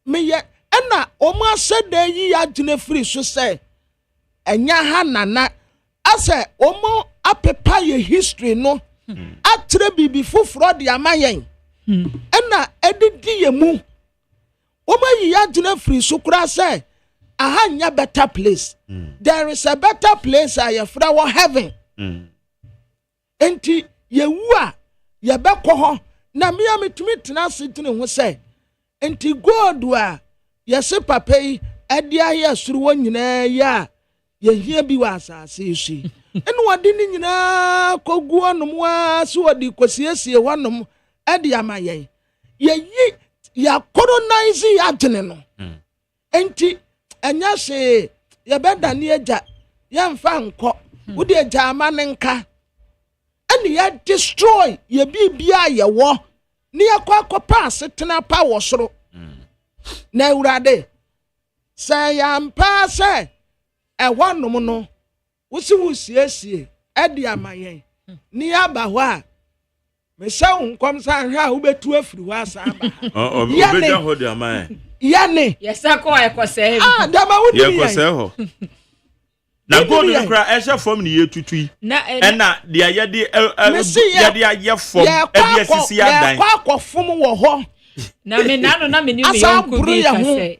meye ena omo aseda yi ya gine free so se enya ha nana ase omo apepa ye history no atre bibi foforo de amayen ena edidi ye mu omo yi ya gine free so kura se aha nya better place there is a better place I fra wo heaven enti ye wu a ye bekọ ho na me ametumi tena sitene ho se enti god wa yesi papa yi ade aye suru wo nyina ya ye hia bi wa asase shi enu wade ni nyina kogu onom wa so wadi kosiesie wonom ade amaye ye yi ya colonize ya tene no enti enya se ye beda ne eja ye mfa nko wo de eja amanenka eni ya destroy ye bibia ye wo ni yakwa pass tena pa wo soro na urade say yam pass ewonom no wusi edi amayen ni aba ho a me se unkom san hwa wo betu afiri ho asa aba obeja ho de amayen yane yesako ekose dama wudi yekose ho na god no kra ehye fom ni yetutui na de ayede yede aye fom ebi asisi adan kwa fom wo ho na me nano na me ni me yonko bi kase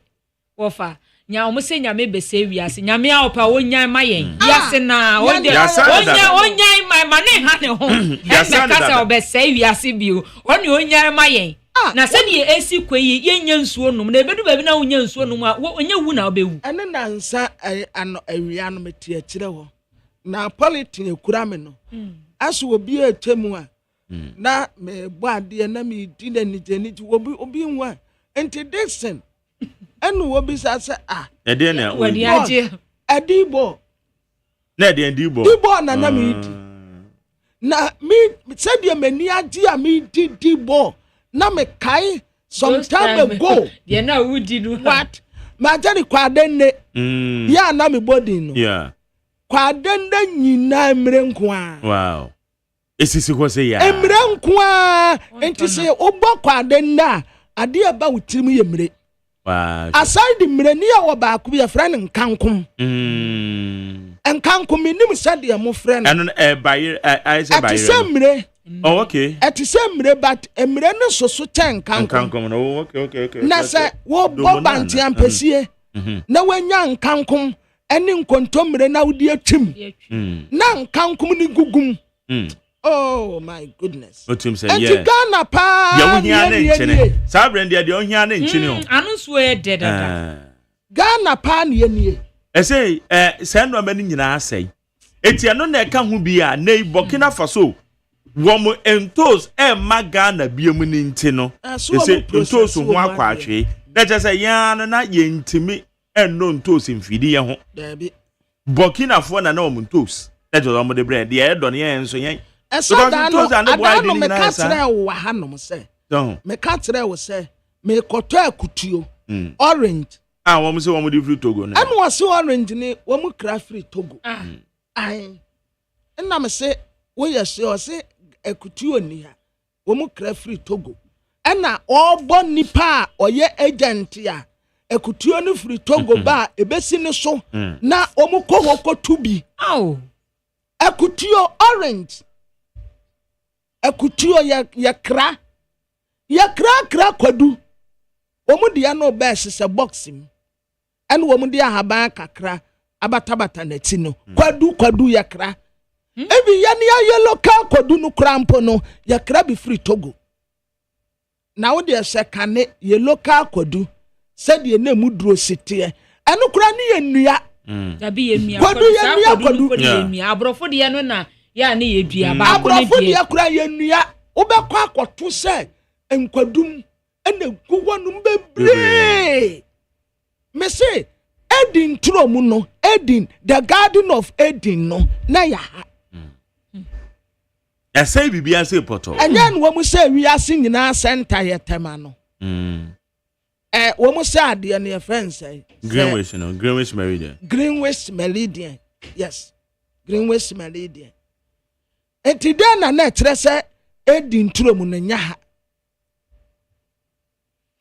wofa nya o mse nya me bese wiase nya me aopa wonyan mayen wiase na onyan ma ne ha ne ho e me kase obese wiase bio oni onyan mayen na se de esi kweyi yenya nsuo num na ebedu baby na wonya nsuo num a onye wu na obewu ene na nsa ano awia no meti akire ho na politin ekura me no aso obi etemu a na me bo ade na me di na nijeni obi nwa enti Dixon enu obi sa se ede na wadi aje adibo na ede ndibo dibo na me di na me said ye mani aje a me di dibo na me kai some time ago ye na wudi no what majani kwadenne ya na me body no yeah kwadenne nyina mre nko a wow esisi ko se ya emre nko a enti se obo kwadenne ade aba wutirim ye mre wow aside mre ni ya wo ba ku ye friend nkankom nkankom nim sade mo friend eno bayer I say bayer ati se mre oh okay ati se mre but emre no soso ten nkankom no okay na se wo bo banti ampesie na wanya nkankom eni nkontomre na wudi atwim na nkankom ni gugum oh my goodness otum say yeah and Ghana pa ya wohia na nchene sa brand dia de ohia na nchene o anu so e dedada Ghana pa na nie say say no mani nyina asai etiano na eka ho bia na Burkina Faso wo entos maga na biemu ni nti no ese entos ho akwa atwe na je ya no na ye ntimi enno entos mfidi ye ho Burkina Faso na wo entos na je wo de bread ye do ne ye nso ye so adano me ka tere wo hanom se me ka tere wo se me koto akutuo orange wo se wo di free Togo na eno wo se orange ni wo mu kra free Togo ai nna me se wo ye se o se akutuo ni ha wo mu kra free Togo ena obo nipa oye agent ya akutuo no free Togo ba ebesi ni so na wo mu kohokotu bi akutuo orange akutuo ya kra kwadu omu dia no ba hye boxing ene omu dia haban kakra abatabata na ti no kwadu ya kra ebi ya ni yellow car kwadu no krampo no ya kra bi free Togo na wo dia hye kane yellow car kwadu said ye na mu duro site ene kra ni yenua dabi yenua kwadu abrofo dia no na ya ni yedua ba ko ne die kra yenua wo be kwa akoto se enkwadum ene guwanum bebre me say Eden tromu no Eden the garden of Eden no na ya ha say bibia say poto anya no wo say wi ase nyina center yetema no wo say ade ne friends Greenwich Meridian yes Greenwich Meridian etide na kire se Eden tromu no nya ha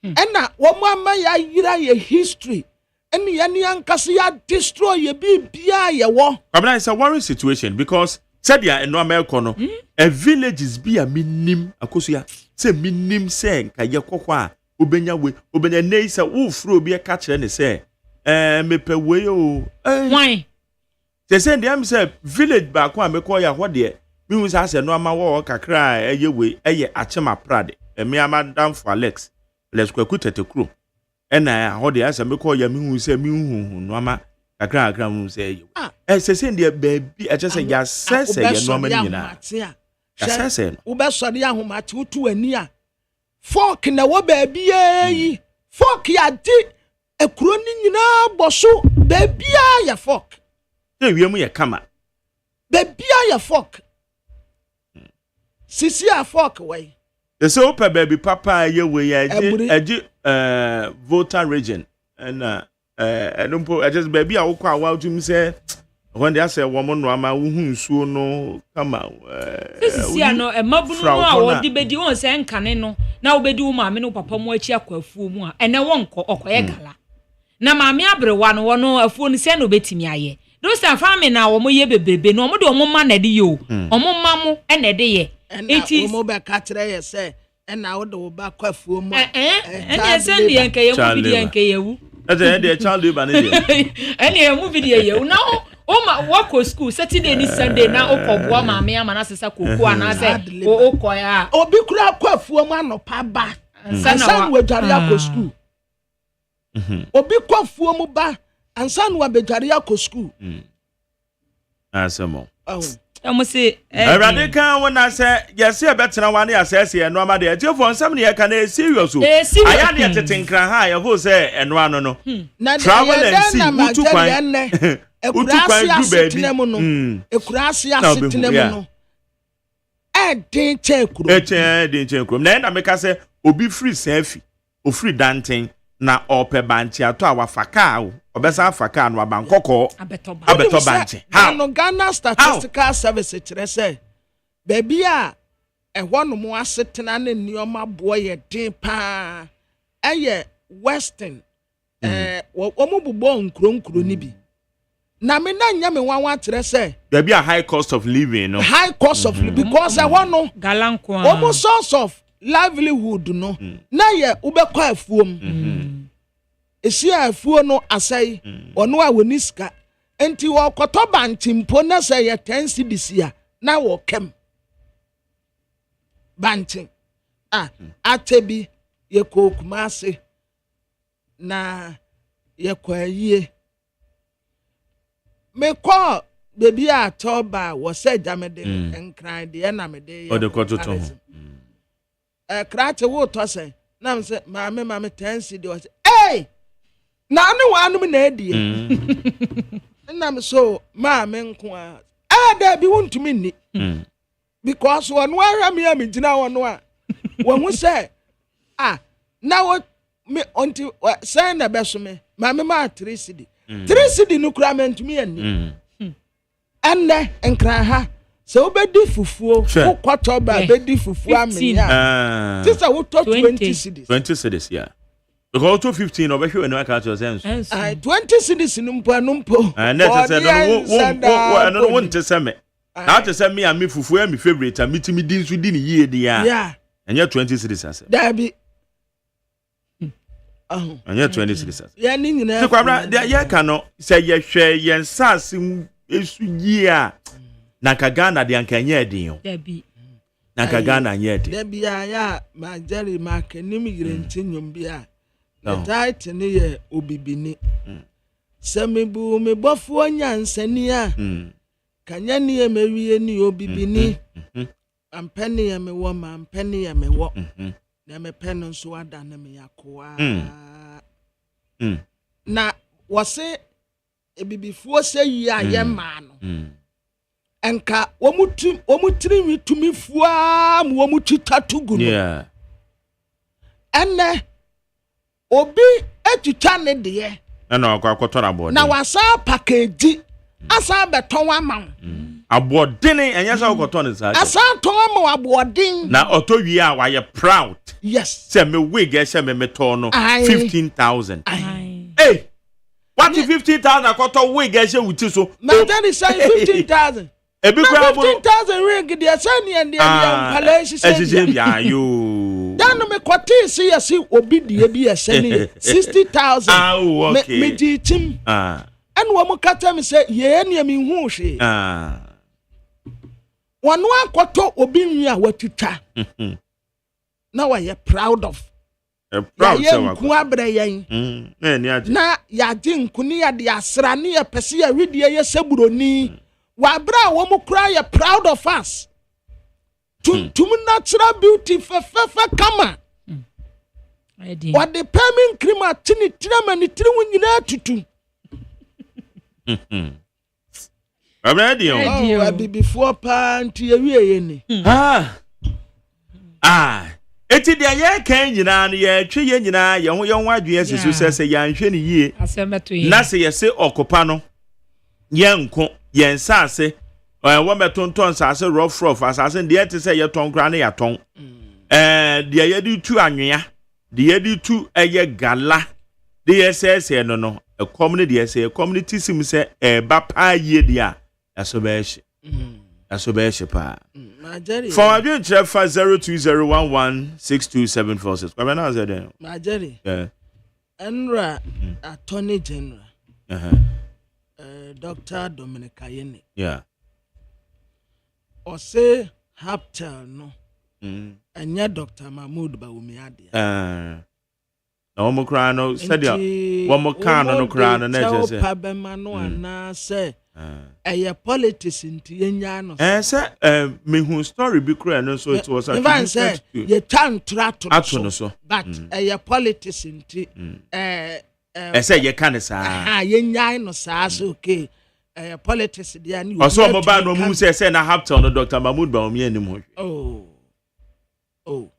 ena wo mama ya yira ye history eni ya ni ankase ya destroy ye bibia ye wo Abna is a worrying situation because said ya eno America no a village is be a minim akosia say minim say nka ye kokko a obenya nei say wo fro obi e ka kire ne say mepe we o why say dem say village ba ko ameko ya ho de mi hu say ase no ama wo kakra eye we eye achema prade me amadam for Alex let's go kutete kro ena ho de ase meko ya mi hu say mi hu no ama kakra mu say say de baby e che say ya sese ye no ama nyina ya sese wo be sori ahomate utu ani a fork na wo baby yi fork ya di ekuro ni nyina boso baby ya fork say wiem ye kama baby ya fork sisi ya fork we the so per baby papa ye we ya voter region and I just baby a wokwa wa tum say when they say woman no ama wo hu nsuo no kama sisi ano emabunu no a wo di bedi won say nkane no na wo bedi wo maame no papa mo achi akwafuo mu a ene wonko okoye gala na maame abrewa no wono afuo no se no betimi aye those family na wo mo ye bebrebe no mo de wo ma na de yo omo ma mo ene de ye it is mo be ka kire ye say ena wo de wo ba kwafuo mu ene se ne yanka ye mu bidi yanka ye wu de child labor na ye ene ye mu bidi ye wu na o ma work school Saturday ni Sunday na okobua maame ama na sesa koku ana say okoya obi kura kwafuo mu anopa ba ansan wo dware akọ school obi kwafuo mu ba ansan wo bedware akọ school asemo emo se Erade kan wona say yes e betena wane asese eno ama de etiofo nsam ne ye kan e serious o aya de tetenkran ha ye ho say eno ano no travel and see utu kwan utu kwan du baby ekurasi asetena mu no den chenkuro na meka say obi free selfie o free danten na ope banchi ato awafaka o obesa afaka no abankoko abeto banchi how no Ghana Statistical Service kire say baby a ehwo no mo asetena na nioma boye den pa eye western omo bubo nkuro ni bi na me na nya me wanwa kire say there be a high cost of living no high cost of living because ehwo no galanko omo source of livelihood no na ye ubekwa afuom esi afuo no asai ono a woni ska enti wo koto bantimpo na say ye 10 cedis ya na wo kem bantin atebi ye kokumase na ye kwayie me ko baby a toba was said jamede and cried the enemy or the quarter. Cratch a water say, now say, mamma 10 city was, hey, now no one minute. And I'm so, mamma, there be one to me. Because one where I'm now on one. When we say, now what me until saying the best of me, mamma 3 city. 3 city no cram to me and and cry her. So be fufu, who quarter by be fufu amia. This I will talk 20 cities. 20 cities, yeah. Because 215 over here, and I can't sense. 20 cities in Numpo. And that's I don't want to send me. Now to send me and me fufu, my favorite, and meeting me this within a year, yeah. And you're 20 cities, I said. There be. And you're 20 cities. Yeah, Nina. So, there cannot say yes, share, yes, sassing is year. Nakagana the Ankanya Dio. Debbie Nakagana yet. Debbie, my Jerry Mark and immigrant in Yumbia. The titan near Ubibini. Semibu me buff 1 yan senia. Kanyani Mary and Ubibini. And penny and me woman, penny and me walk. Name pen on so than me aqua. Na was it before say ya man. Enka womutri mi tumi fua womuti tatu gunu. Yeah. Enne obi etita ne de. Na akwakoto abode. Na wasa package asa beton ama. Abodene enya sa akoto ne sa. Asa ton ama abodin. Na otowie a waye proud. Yes. Say me wig e say me meton no 15,000. Hey. What if 15,000 akoto wig e say wuti so? My daddy say 15,000. Ebi kwa 15,000 ring the asani and the palace say ya yo. Dan me kwati see ya see obi de bi asani 60,000. Okay. Me di tim. And wo mo kata me say ye ne me hu hwe. Wonu akwato obi nwi a watuta. Na wa ye proud of. Proud say wa ku abre yen. Na ya di nkuni ya de asra ne ya pese ya widie ye seburoni. Wabra womu cry you proud of us. To natural beauty for kama. What the permanent crema tini tinaman ni tini wanyina tutu. I'm ready. Oh, I be before panty away. Eti dia ye kan nyina na ye twe ye nyina ye ho ye ho adwe asisu se ye anhwe ne yie. Asembeto ye. Na se ye se okopa no. Ye nko yen sase wo metonton sase rough asase de ete se ye ton kra na ya ton de ye di tu anwea de ye di tu eye gala de ye se no ekom ne de ye se community sim se ba pa ye dia aso be she pa for adwen trefa 0201162746 kwa na ze den Majeri enra attorney general Dr. Dominic Ayeni. Yeah. Or say Haptel no. And yeah, Dr. Mahmoud Bawumiadi. No one cry no said ya. One more can no cry no just say. Pabemano and say a politics in Tiano. Say me who story be cry no so it was a say ye tan trato so. But a politics in I say you can't say. Ye nyai no sa okay. Politics dia ni. Also mo ba no mu say na Haptel no Dr. Mahmoud Bawumia anim ho. Oh.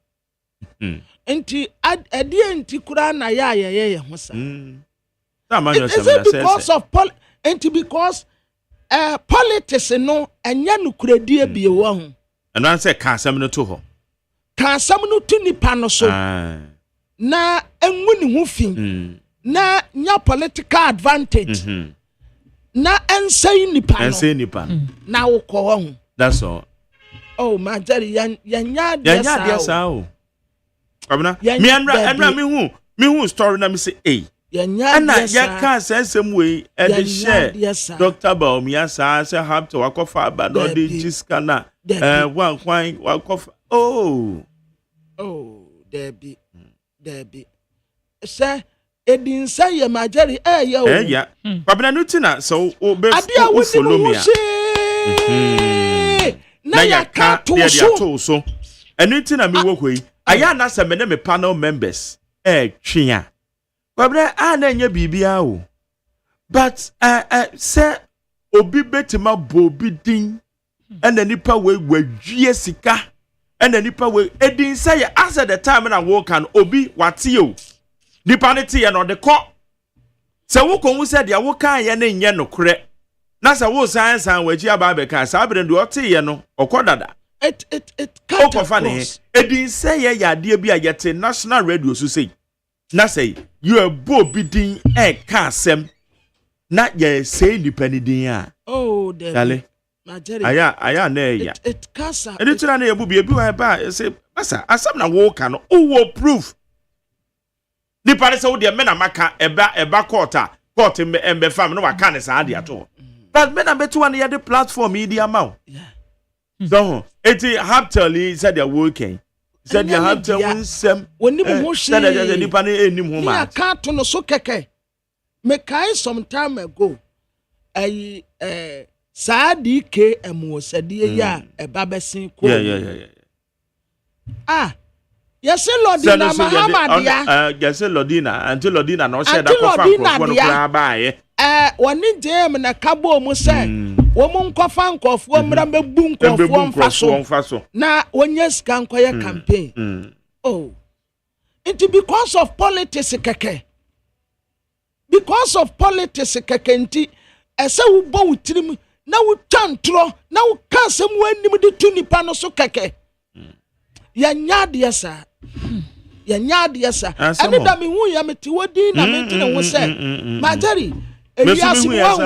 Enti adi enti kura na ya ye ho sa. Is it because of because politics no enya no kuradi abie wo ho. And I say ka asem no to ho. Ka asem no to nipa no so. Na enwu ni ho fin. Na nya political advantage. Na ensay nipa no. Na wo ko ho. That's all. Oh my daddy nya dia sao. Abna me anra me hu story na me say eh. Ana ya ka sensem we e de share Dr. Bawumia say have to wakofa ba no de jiska na wan kwan wakofa oh Debbie say edin say ya majari ya ya babna nutina so o be follow me na ya ka to so anything na me work we aya na se me ne me panel members twea kwabra na nya bibia o but say obi betima bobi din and nipa we wadwie sika and nipa we edin say as the time na wo kan obi wate o nipa ne te ye no de ko se wo ko hu se de wo kan ye ne nye no kore na se wo san waji aba be kan sa abere de o te ye no okodada it can't edin say ye yade bi a yete national radio so say na say you a bobi din ka asem na ye say nipa ni din a oh dale aya na ya it kasa editura na yebu bi wa ba say asa asam na wo ka no wo proof ni pare say wo de me na maka eba court embe fam no wa ka ne sa de ato but me na betu one ye the platform e di amount so it have tell he said they working said you have to win some woni mo said ni pa na enim ho ma ya ka to no so keke me kai some time ago Saadi ke emosade ya eba besin ko yes Lodina Muhammad ya yes Lodina until Lodina no share that kofa nkofo no kra ba ye woni dem na kabo mu se wo mu nkofa nkofo mra mebu nkofo mfaso na onye sika nkoye campaign oh it because of politics keke nti ese wo bo wutirim na wo twantro na wo kasem wanim de tu nipa no so keke ya nyaade asa ani da me hu ya meti wodi na meti ne wo se majari ewiase wo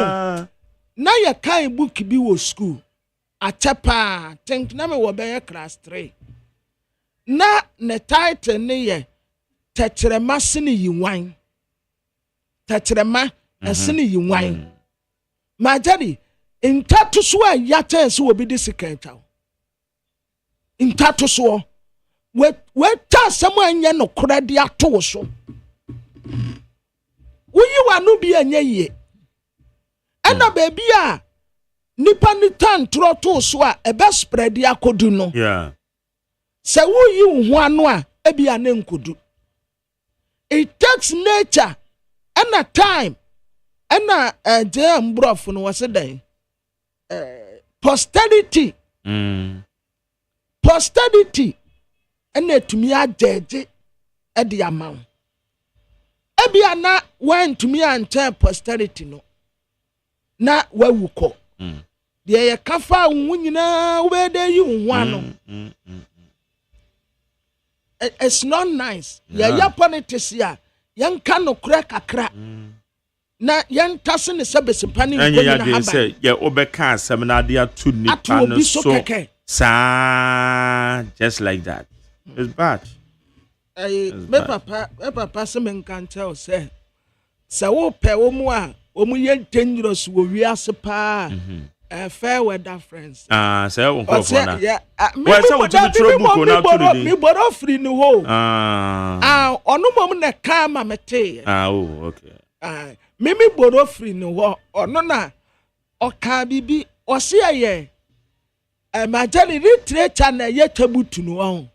na ya kai book bi wo school achepa think na me wo be class 3 na ne title ne ye tetrema sene yiwan tetrema sene yiwan majari intatu so a yata so obi di sikenta intatu so we ta sam anya no kora di ato so wuyi wanu bi anya ye ana baby a nipa ni tantro to so a ebe spread akodu no se wuyi hu anu a ebi ane nkodu it takes nature and a time and a mbrof no was say posterity and to me a jeje e di amount ebi ana went to me and tell posterity no na wawuko de ye kafa wu nyina we de yi hu ano it's not nice ya politics ya yan kanu kra kakra na yan tase ne sebesipani ngoni na haba say ya obeka asem na de atu nipa no so sa just like that it's bad me papa se men kan tell say wo pe wo mu a wo mu ye dangerous wo wiase pa fair weather friends say wo ko for na we say wo to throw book na to me borrow free no ho onu mom na ka ma mete oh okay mimi borrow free no ho ono na oka bibi o se aye majali literature na ye tabutu no ho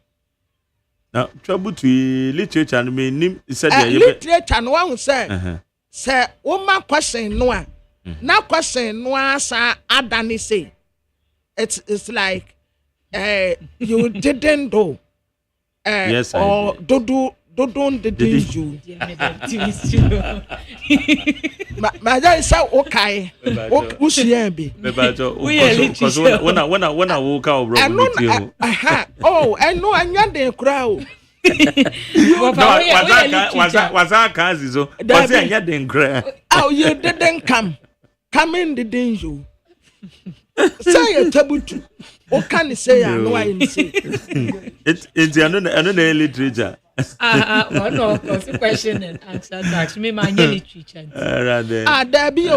na tabutu literature no me nim said ye literature no ho say wo ma question no a na question no asa adani say it's like you didn't do yes, or don't didn't you my dad say okay usia be because when I woke up bro oh I know anya den kra o was that kazi so was anya den kra oh you didn't come in didn't you say a tabutu o can say I know I say it's no literature no question and answer that me my literature Debbie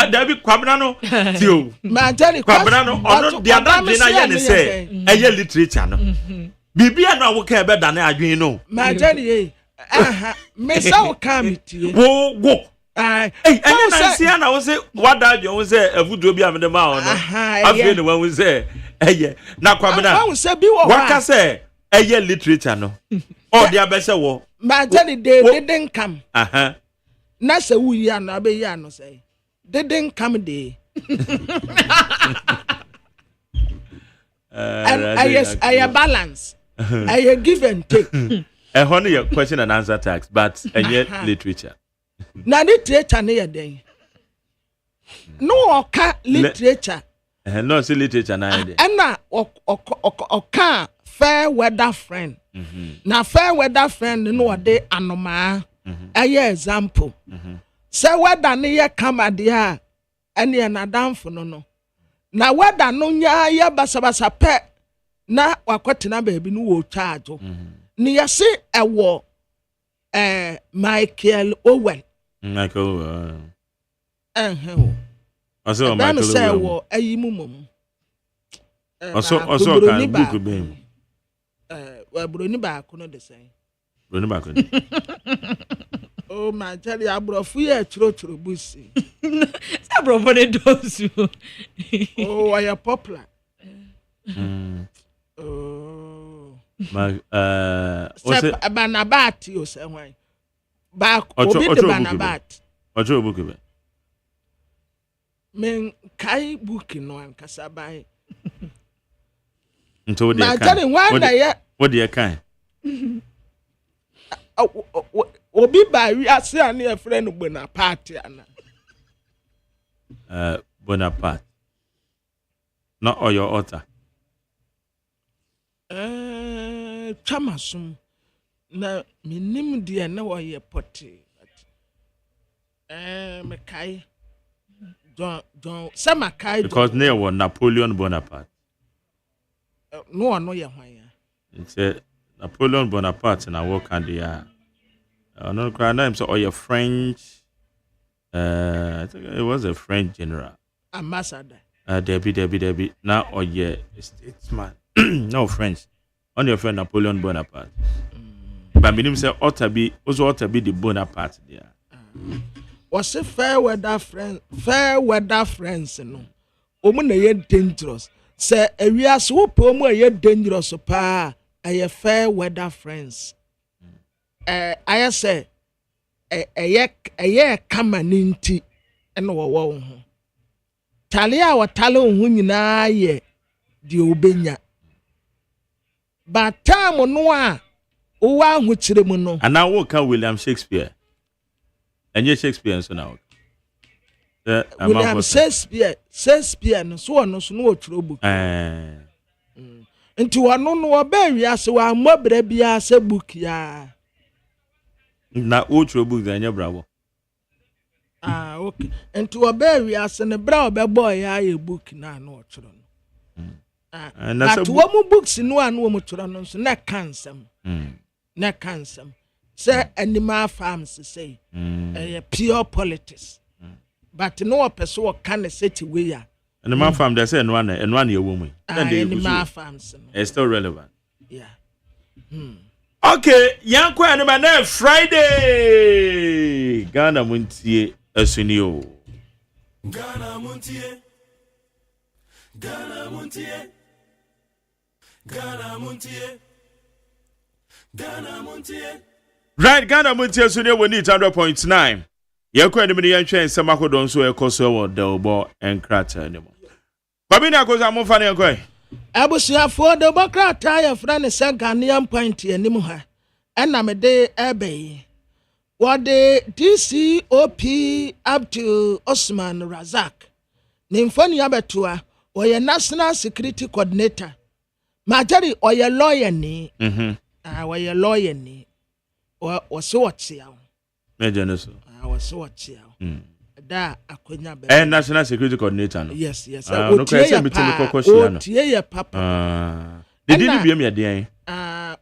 Debbie kwabna no tio ma tell kwabna no ono dia da na ye ne say eye literature no bibia no wo ka be da na adwen no ma tell me say o come tie wo Hey, I see and I was say what that you say evudo bi amede ma ono. Afi ne wan say eye na kwamena. I say bi wo. Waka say eye literature no. All the abese wo. Ma jani they didn't come. Na say wu ya na be ya no say. Didn't come day. And I balance. I give and take. A honey question and answer tax, but eye literature. Na literature na yeden. No oka literature. No say literature na yeden. Na oka fair weather friend. Na fair weather friend no dey anoma. Aye example. Say weather na ye come dia ene na damfo no. Na weather no nya ye basabasa pe na wakotena baabi no wo charge. Ni yase ewo Michael Owen. Michael Also Michael say wo ayimumum. Also kan book be. Wa broni ba ko no the same. Broni ba ko. Oh my jari abrofu ye churo busi. Abrofu de dosu. Oh, I am popular. Oh. Banabati o se wan. Ba obi de Banabati. Ojo book be. Men kai book no an kasabai. Nto wo de kan. Ma jari wan na ye. Wo de kan. Obi ba wi ase ane e friend no Bonaparte ana. Bonaparte. Not or your author. Chamasum na minim dia na wo ye pote. Me kai John Samakai because near was Napoleon Bonaparte. No ye hwan ya. It's Napoleon Bonaparte na work and the no cry name so or your French I think it was a French general. Ambassador. Debbie. Now or your statesman. No French. On your friend Napoleon Bonaparte. But me say ought to be the Bonaparte there. Was a fair weather friends no. Omo na ye dangerous. Say area so omo ye dangerous pa. I fair weather friends. I say a kama ninti eno wo ho. Tale a watale ho nyina ye di obenya. But time no a wo ahu kire mu no. And now wo can William Shakespeare. And you Shakespeare so now. William Shakespeare no so no so no otro book. Nti wano no obawi ase wa mobra bia ase book ya. Na otro book da nya bravo. Okay. Nti obawi ase ne bra obebo ya ye book na na otro no. But wo mu books no anu wo tro no so na kansem. Na kansem. Say animal farms say pure politics. But no person will can set way. And the man farm they say and one year woman. And the farms. It's still relevant. Yeah. Okay, young and my name Friday. Ghana Montie Asunio. Ghana Montie. Ghana Montie. Ghana Montie. Ghana Montie. Right, Ghana Montie Asunio we need 100.9. Yekwa ni mini yanchwe nsema kodo nso ekoso wo delbo enkrata ni mo. Babi na koza mo fane yankwa. Abusuafo delbo krata ya fra ne se Ghanaian point anim ha. Ena me de ebe. What the DCOP up to Osman Razak. Ni mfoni abetua oye National Security Coordinator. Majari oye lawyer ni. Oye lawyer ni. Waso watsia. Meje no so. Was watching. Da akonya be. National Security Coordinator no. Yes. No kwese mitimi kokoshia no. Tie papa. Did you be me dey?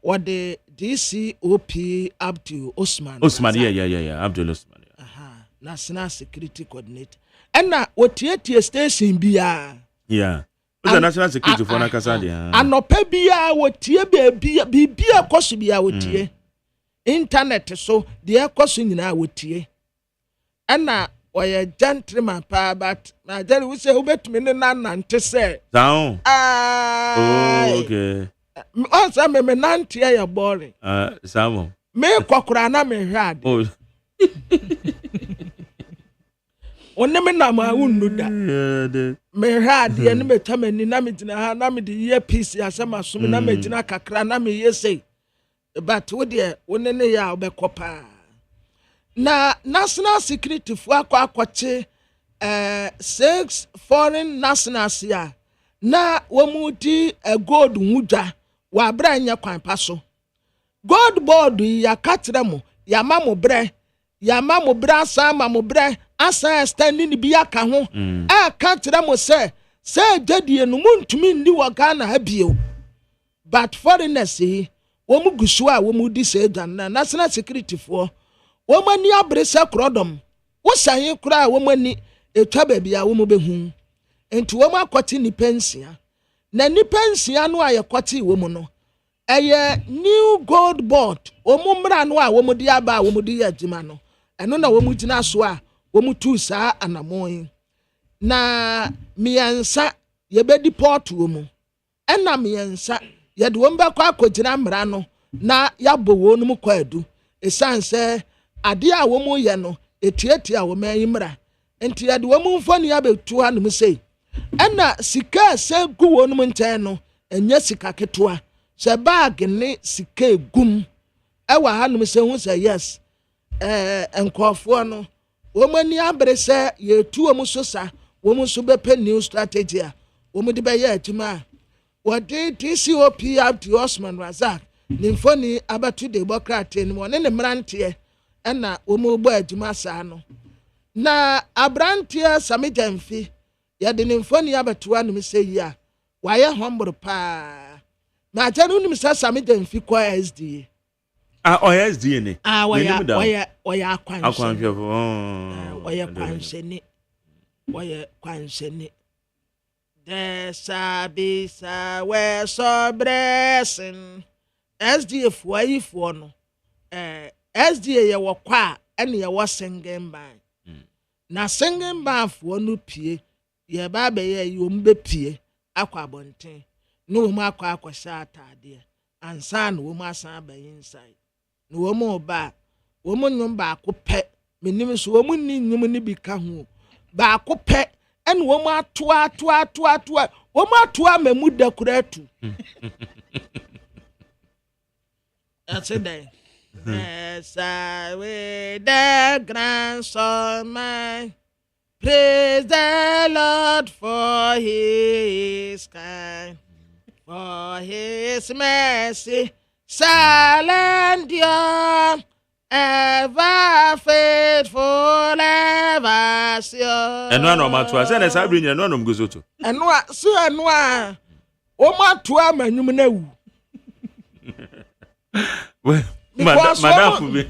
What the DCOP Abdul Osman. Osman, yeah, Abdul Osman. National Security Coordinator. And na otie station bia. Yeah. Who's the National Security for Nakasa dia? Anopa bia otie bia koso bia otie. Internet so the ekoso nyina wotie. ɛna ɔyɛ gentleman paa but na jɛri wusɛ wobɛtumi ne nanante sɛ. Down. Oh, okay. Ɔsɛ me nante yɛ boring. Samo. Me kɔkora na me hwɛ ade. Oh. Onne me na ma wunnu da. Me hwɛ ade ne me tamani na me gyina ha na me de ye peace asɛm asom na me gyina kakra na me ye sei. But wo de wonne ne ya obɛkɔ paa. Na national security fu akɔkye 6 foreign nationals ya na wɔn di gold nwudwa wɔ abra nya kwan pa so. Gold board ya kakyere mo ya ma mo brɛ asan ma mo brɛ asan standing bi aka ho a kakyere mo sɛ gedie no muntumi ndi wɔ Ghana ha bio. But foreigners yi wɔn gusu a wɔn di sɛ na national security fo wɔn ani abere sɛ krodom wosan kura a wɔn ani etwa baabi a wɔn bɛhu nti wɔn akɔte nipa nsia na nipa nsia no a yɛkɔte wɔn no ɛyɛ new gold board wɔn mmra no a wɔn de aba a wɔn de yɛ adwuma no ɛno na wɔn gyina so a wɔn tu saa anamɔn na mmiɛnsa yɛbɛdi pɔɔto wɔn ɛna mmiɛnsa yɛde wɔn bɛkɔ akɔgyina mmra no na yɛabɔ wɔn mu kɔ adu esan sɛ ade a wɔn yɛ no etiatia wɔn ayi mmra nti yɛde wɔn mfoni abɛtu ha no mu sei ɛna sika sɛ gu wɔn mu nkyɛn no ɛnyɛ sika ketewa sɛ bag ne sika egum ɛwɔ ha no mu sɛ hu sɛ yes nkɔfoɔ no wɔn ani abere sɛ yɛtu wɔn so sa wɔn so bɛpɛ new strategy a wɔn de bɛyɛ adwuma a wɔde DCOP Abdi Osman Razak ne mfoni abɛto de bɔkrate no wɔne ne mmeranteɛ ɛna wɔn bɔ adwuma saa no na abranteɛ Sami Jamfi yɛde ne mfoni abɛto anum sɛ yi a wayɛ hombro paa na agya no nim sɛ Sami Jamfi kɔ SDA SDA ne wɔyɛ akwanhwɛfo wɔyɛ kwanhyɛni Desabisa we so blessing SDA fo ayifoɔ no SDA yɛ wɔ kwa ɛne yɛ wɔ singing band na singing band fo no pie yɛ ba bɛyɛ yi wɔn bɛpie akɔ abɔnten no wɔn akɔ hyɛ ataadeɛ ansa na wɔn asan abɛyɛ inside na wɔn ba wɔn nnwom baako pɛ menim so wɔn ni nnwom ne bi ka ho baako pɛ ɛna wɔn atoa wɔn atoa mɛmu dekoratu ɛsɛ dɛ with the grandson man praise the Lord for his kind for his mercy silent young ever faithful ever sure ɛno ano matua sɛ na saa bere nyina no ano mgoso to ɛno a so ɛno a wɔn atoa manyum na wu Madam bi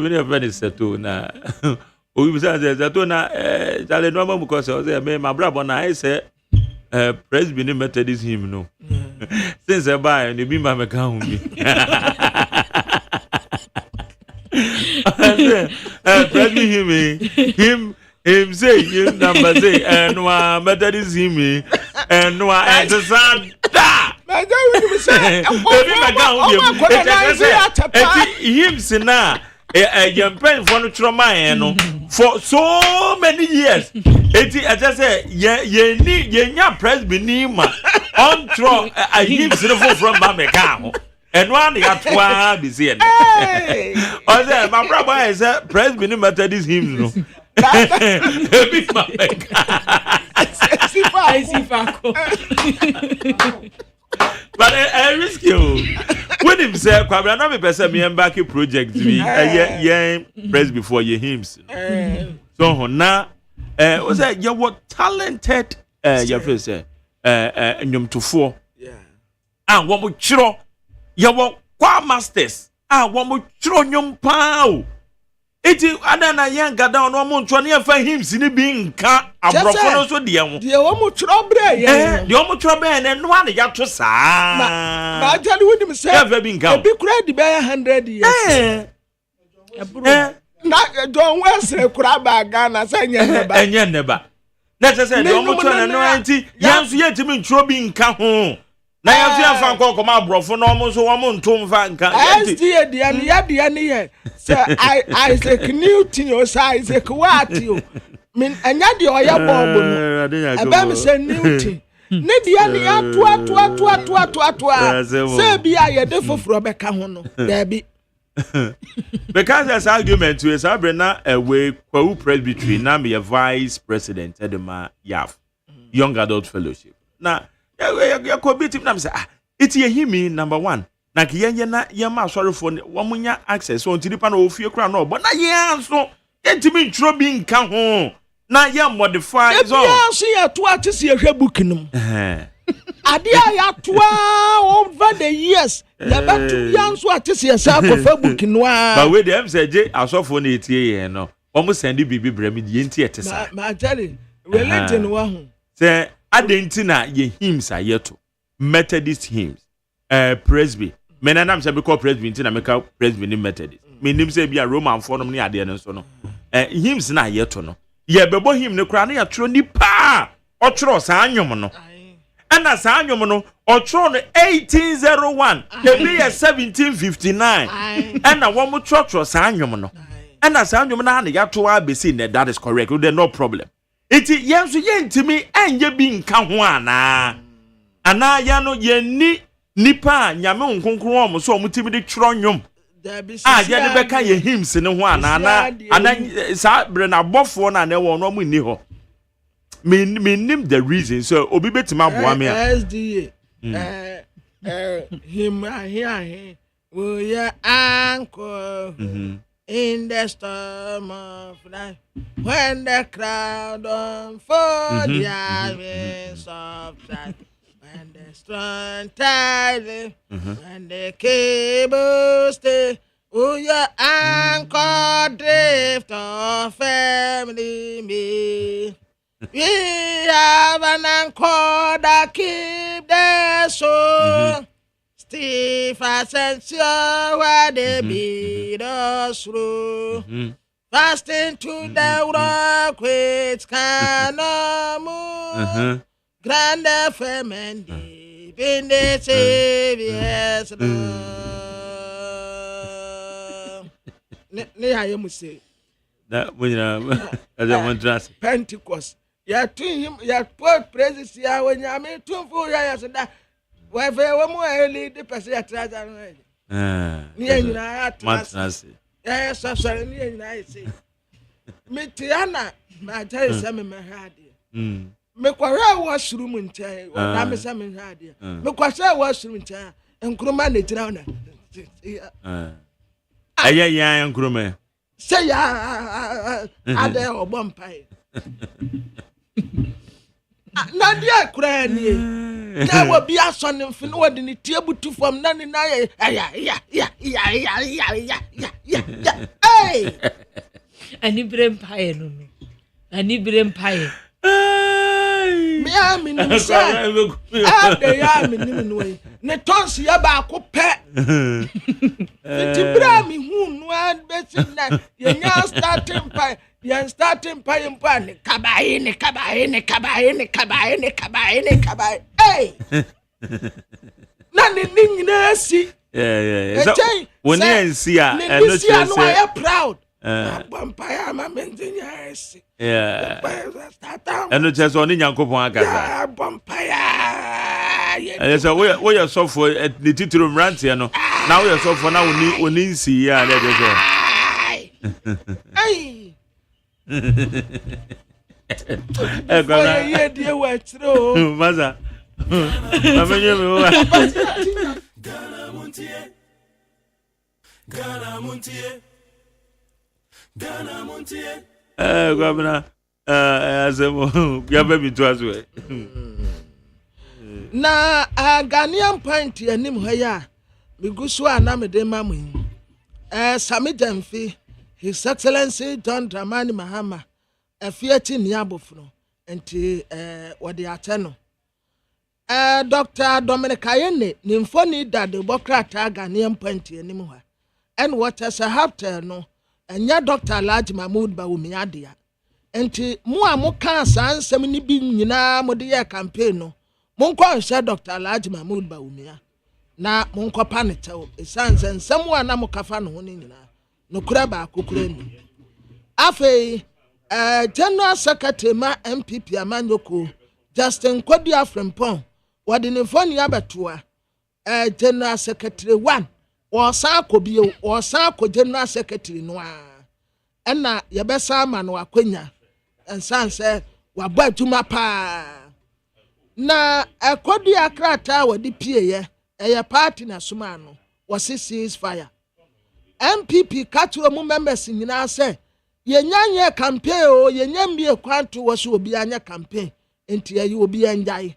ne fɛn seto na obi bisa sɛ seto na jale no mamu ko sɛ me mabrabo na ai sɛ Presbyterian Methodist hymn no since by ne bi ma me ka hu bi Presbyterian him say him number say no Methodist hymn no exercise for so many years. Eti aja say ye nya Presbyterian on tro him from Bameka. And one ya twa be say. O say my brother is Presbyterian Methodist hymns no. Ebi Bameka. But I risk you. When him say, "Kwabra na me pese me embark project be ye press before your hymns." So na o say you were talented your friend say nnwomtofo. Yeah. Ah wo mo chiro you were kwa masters. Ah wo mo chiro nnwom pa o. Eti adana yan gada no mo ntwo ne fa hymns ni bi nka abrofo no so de ho. De wo mo tro bre ye. De wo mo tro bre ne no ane ya to saa. Ma ajali wonim say. E fa bi nka. E bi kura di be 100 years. na John Wesley kura ba Ghana say enye neba na say de omo to na no anti yanso yetimi ntro bi nka ho na yanso yanfa nko koma abrofo na omo so omo ntom fa nka SDA dia ne ya dia ne ye say Isaac Newton o say Isaac what you min anya de oya bombo no ebe me say Newton ne dia ne atu say bia ye de foforo beka ho no da bi because this argument is Sabrina away kwa presbytery na me vice president edema yaf young adult fellowship na ya ko bitim na me say it's ye himi number 1 na kiyenye na ye ma sorry for womunya access so ntiripa na ofie kra na obo na ye anso entimi ntro bi nka ho na ye modify so ya so ye to atisi ye hwe book num adia ya toa over the years ya batu yanso atisi ye sa ko fa book noa but we dem say je asofo na etie ye no omo send bibi brami ye nti etesa ma tell religion wa ho say adenti na ye hymns ayeto Methodist hymns presby mena nam say be call presby nti na me call presby ni Methodist me nim say bia Roman for no ne ade no so no hymns na ayeto no ye bebo hymn ne kra na ya tro ni pa o tro sa anwom no ana sa anwom no o tro no 1801 the be 1759 ana wo mo tro sa anwom no ana sa anwom na ya to abesi ne that is correct there no problem iti yenso yentimi enye bi nka ho ana ya no ye nipa nyame nkonkron omo so omutimi de tro nwom ya de beka ye hymns ne ho ana sa bre na bofo na wo no mu ni ho me name the reason so obi betima boa me SDA him here we ya anchor in the storm of life when the crowd unfold the winds of life when the strong tide when the cable stay oh ya anchor drift of family me. We have an anchor that keep the soul stiff and sure where they beat us through. Fast into the rock which cannot move. Grand FM and deep in the Savior's love. Ne I am say that when as I want to Pentecost. Ya to him ya put praises ya when ya me to for ya said that why for one more early the person ya try that near you ya so sorry near you say me tiana my tell you some me had me kwara washroom ntia o na me say me had me kwara washroom ntia enkroma na tira na ya enkroma say ya ade obompai na dia kura ni na wo bi aso ne mfe no wode ne tie butu fam na ne na ya hey ani brempire no ani brempire me am ni say ade ya me ni no ne tons ya ba ko pe ti bra mi hu no an beti na ye nya starting pie yan starting pie mpan kabaye hey na ni nyina si so when you see no say proud vampire ma mentenya si no just on nyankopon akasa vampire so we are so for the titro mrantie no now we are so for now oni si ya let us hey yeah, dear, what's true? Maza. Governor, as a baby to us. Na a Ghanaian pint and him here, because one name de mammy. Sami Demfi. His Excellency John Dramani Mahama, a Fiat in Yabofno, and what the Ateno. Dr. Dominic Ayene, Nymphony that the Bocrata Ghanaian Panty anymore. And what as a half no, enya Dr. Alhaji Mahmood Bawumia adia enti mu a mo kan san nsɛm ni bi nyina mo de yɛ campaign no mo nkɔ nhwɛ Dr. Alhaji Mahmood Bawumia na mo nkɔ pa ne tɛw esanse nsɛm a na mo kafa no ho ne nyina no kura ba akokura ni afei General Secretary ma MPP Amanyoko Justin Kodia Frimpong wadi ne foni abetoa General Secretary 1 osan akobio osan akɔ General Secretary no a na yebesa ama no akwanya ensanse wabɔ adwuma pa na Kodia krata wadi pie ye party na soma no wasi ceasefire MPP katuro mu members nyina sɛ yenya campaign o yenya mbie kwanto wo so obi anya campaign enti ayi obi anjai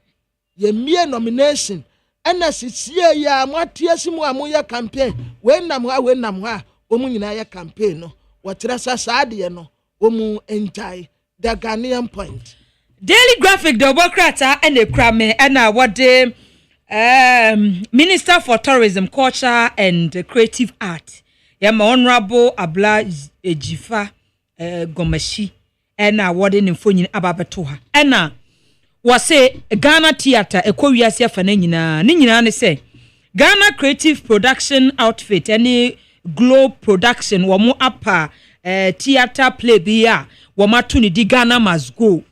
ye mie nomination ena sisie ya mwatie simu amoya campaign we nam ha omu nyina ya campaign no wotra saade no omu enjai the Ghanaian point. Daily Graphic the Obokrata and the Krame and what the Minister for Tourism, Culture and Creative Art. Yama Honorable Abla Ejifa Gomeshi and awarding in Funyin Ababatoha. And was say Ghana Theatre, a Korea Fanina, Nina say Ghana Creative Production Outfit, any Globe Production, Wamu Upper theatre play beer, Wamatuni di Ghana must go.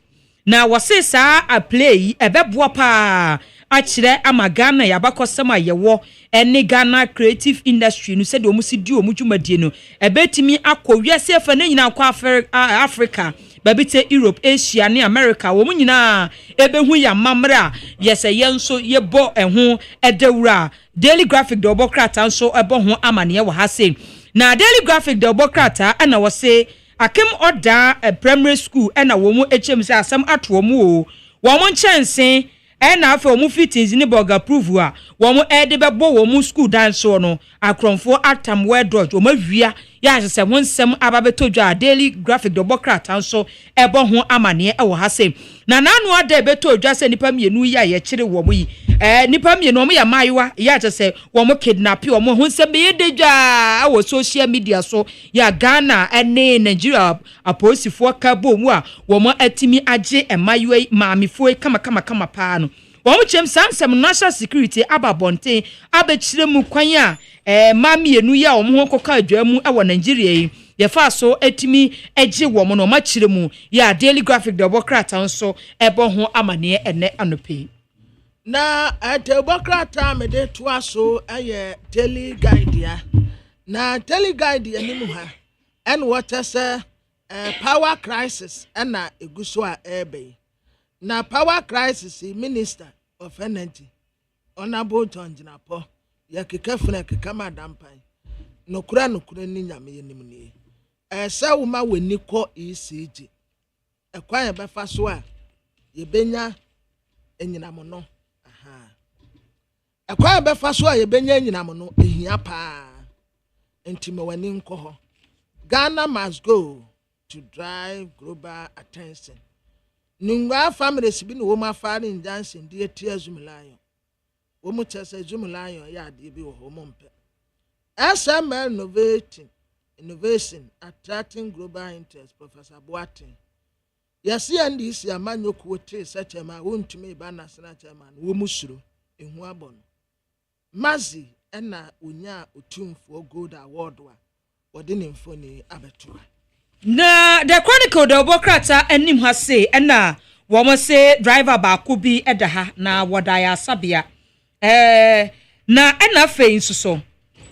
Now was say sa a play a bebwapa. Achire ama Ghana yabako sama yewo ene Ghana creative industry no said omusi di omudwumadie no ebetimi akọ wiase fa na nyina akọ Africa babite Europe Asia ne America wo nyina ebehu ya mamra yese yenso yebo eho edewura Daily Graphic the Obokrata nso ebo ho amane ye wo ha se na Daily Graphic the Obokrata ana wo se akem oda primary school ana wo mu echem se asem ato mu o wo mo nchense na afa omu fittings ni burger proof a wo mo de bebo wo mu school dance no akronfo atam we dodge o mawia ya hye wonsem ababetodwa Daily Graphic the Obokrata nso ebo ho amane e wo ha se na nanu ada betodwa se nipa mienu ya ye kire wo mo yi nipa mienu mo ya maiwa ya hye wo mo kidnap wo mo honsem be dedwa wo social media so ya Ghana ene Nigeria aposifo ka bo mu a wo mo atimi age emaiwa maamifo kama pa no wo mo chem sansem national security ababonten abekire mu kwan a mamienu ya wo mo koka adwa mu e wo Nigeria yi ye fa so etimi age wo mo no ma kire mu ya Daily Graphic the Obokrata nso ebo ho amane ene anope na the Obokrata me de to aso aye Daily Guide ya na Daily Guide ya ni mu ha and what say power crisis na eguso a ebe na power crisis Minister of Energy Honorable John Jinapo ya kekafuna kekama dampan nokura ni nyame yenim ni esa wo ma weni ko ECG ekwan ye befa so a ye benya enyinam no ekwan ye befa so a ye benya enyinam no ehia pa entime wani nko ho Ghana must go to drive global attention ningwa families bi no wo ma fa ni Johnson die tie Zumlayo wo mu chese Zumlayo ya de bi wo ho mompe SML innovation attracting global interest Professor Boateng yasi andi si Amanyoko wote sechema wontumi ba national chairman wo musuro ehu abon mazi na onya otumfo gold award wa wode ne mfoni abeto na the Chronicle the Obokrata anim ha say na wo mo say driver ba ko bi edaha na wodaya sabia na na fe nsuso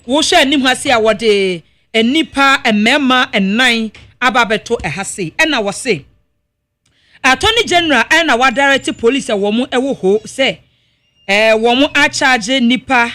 wo hwe anim ha say awode enipa emema enan ababeto ehase na wo say Attorney General na wa direct police wo mo ewo ho say wo mo a charge nipa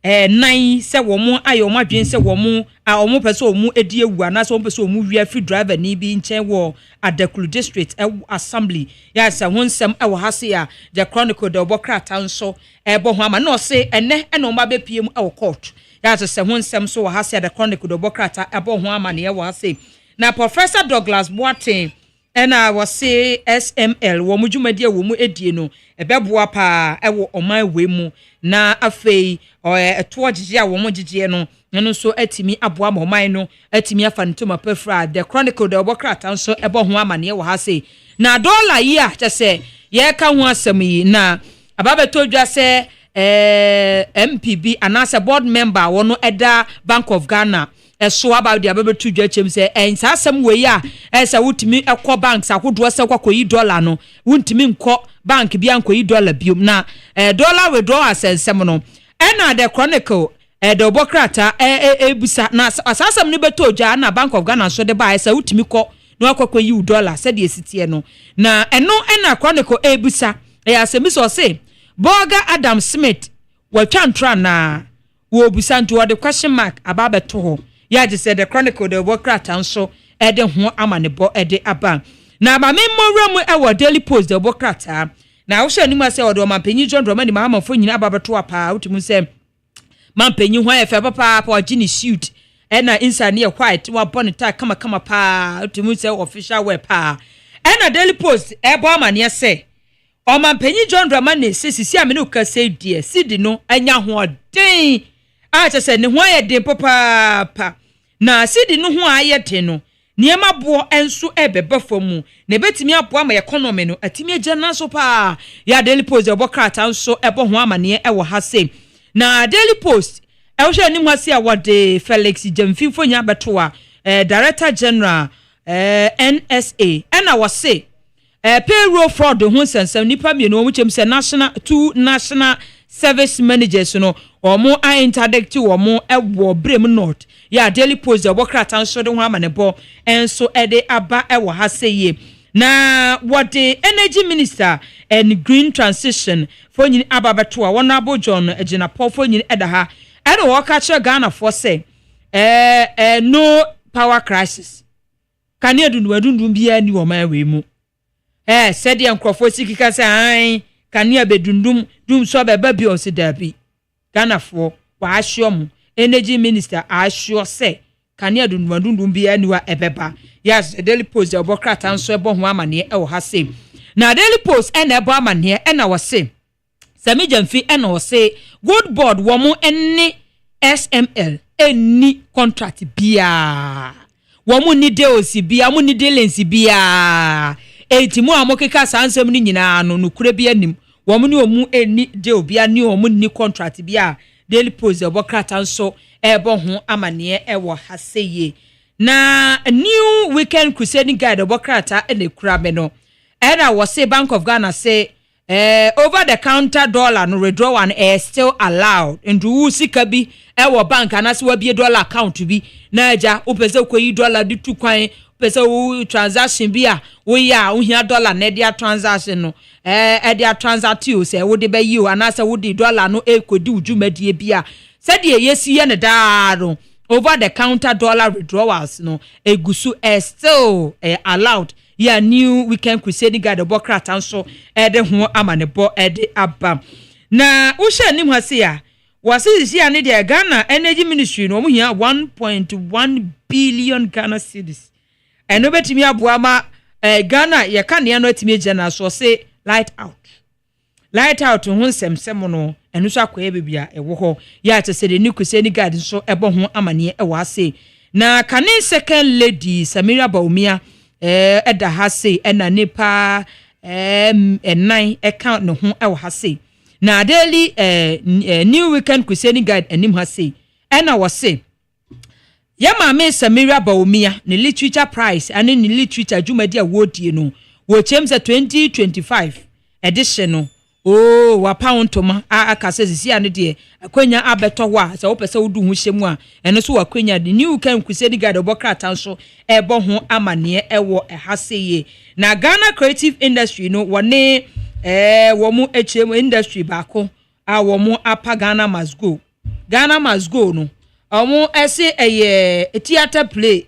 nan se wo mo ayo madwen se wo mo a wo mo pese wo mo edi ewu ana se wo pese wo mo wi free driver ni bi nchen wo Adekulu district assembly ya se honsem wo hase ya the Chronicle the Obokrata nso ebo ho ama no se ene na o ma be piem wo court ya se honsem so wo hase ya the Chronicle the Obokrata ebo ho ama ne wo hase na Professor Douglas Boateng ena wo se SML wo mo dwumadie wo mo edie no ebeboa pa ewo oman we mu na afei eto ogige a wo mo gige no eno so atimi aboa moman no atimi afa ntoma pefra the chronicle de obokrata nso ebo ho amane wo ha sei na dollar yi a kyese ye ka ho asem yi na ababeto dwa se MPB anasa board member wono eda Bank of Ghana so about the ababeto dwa chem se ensa asem we ya esa wutimi ekọ banks akodo se kwakoyi dollar no wuntimi nkọ bank bia nkoyi dollar biom na dollar withdraw asensem no ena the chronicle the obokrata ebusa na asasam ni beto dwa na Bank of Ghana so de ba esa wutimi kọ no kwakoyi dollar se de esitie no na eno ena chronicle ebusa asemi so say Boga Adam Smith watwa ntra na wo busa nto the question mark ababeto ho ya je said the chronicle the obokrata nso ede ho amanebo ede aba na ba memorial mu e wo Daily Post the obokrata na wo hwe ni mu say wo do mampanyi John Dramani Mahama fo nyina ababeto apa utimu say mampanyi ho efe papa pa ogini suit ena inside near white wa bone tie kama pa utimu say official wear pa ena Daily Post e bo amane say o mampanyi John Dramani sisi amene o ka say die sidi no anya ho den a che say ne ho aye den papa na sidi no ho aye den no niema bo enso ebeba famu na betimi aboa ma economy no atimi agya so pa ya Daily Post obokrata nso ebo ho amane e wo ha say na Daily Post e wo hwe anim ha say awode Felix Jamfimfo nya beto a Director General NSA ena wo say payroll fraud ho sensem nipa me no omuchem se national service managers no omo a interdict omo ewo brem north ya Daily Post obokrata nso de ho amanebo enso ede aba ewo ha seye na what the energy minister and green transition for nyin ababeto a won abo John agina Paul for nyin eda ha ene wo ka che Ghana for say no power crisis kan edundum bia ni wo ma we mu said the Crawford Sikika say, can you be dum so beba bi o se dabi. Ghana for wa assume energy minister I sure say, can you dum bi anywhere ebeba. Yes, Daily Post the obokrata nso ebo ho amane e wo ha say. Na Daily Post and ebo amane e na wo say. Sami Jamfi e na wo say good board wo mo ene SML eni contract bia. Wo mo ni de osi bia mo ni de lensi bia. Etimu amokeka sansem ni nyina no nukure bia nim wo mu ni omu eni de obia ni omu ni contract bia Daily Post obokrata nso ebo ho amane e wo haseye na new weekend crusade guide obokrata ene kura me no era wo say Bank of Ghana say over the counter dollar no withdrawal and still allowed ndu sika bi e wo bank anase wa bi dollar account bi na aja opese koyi dollar di tu kwan pese wo transaction bi a wo ya wo hia dollar na dia transaction no dia transact you say wo de be yi o anase wo di dollar no kodi ujumadie bi a se de yesi ye ne daaro over the counter dollar withdrawals no egusu still allowed ya new weekend crusade guide obokrata nso de ho amanebo de aba na wo hye anim ha se ya wasisi ane de Ghana Energy Ministry no mo hia 1.1 billion Ghana cedis eno betimi aboa ma Ghana ye ka ne no atimi agya na so se light out ho nsɛmsɛm no eno so akoye bebia ewo ho ya tese de nikuse ni guide so ebo ho amane ewo ase na kane second lady Samira Baumia eda ha se ena nipa enan account no ho ewo ha se na daily new weekend crusade guide anim ha se ena wo se Yama me Samira Baumia ne literature prize ane ne literature jumadi a wodie no wo chemse 2025 edition no wa pound toma akase sisi ane de akwanya abeto ho a se wo pese wodu ho hyemu a eno so wakwanya de new can crusade guide obokrata nso ebo ho amane ewo ehaseye na Ghana creative industry no wone wo mu hrm industry baako a wo mu apa Ghana must go no omo ese theater play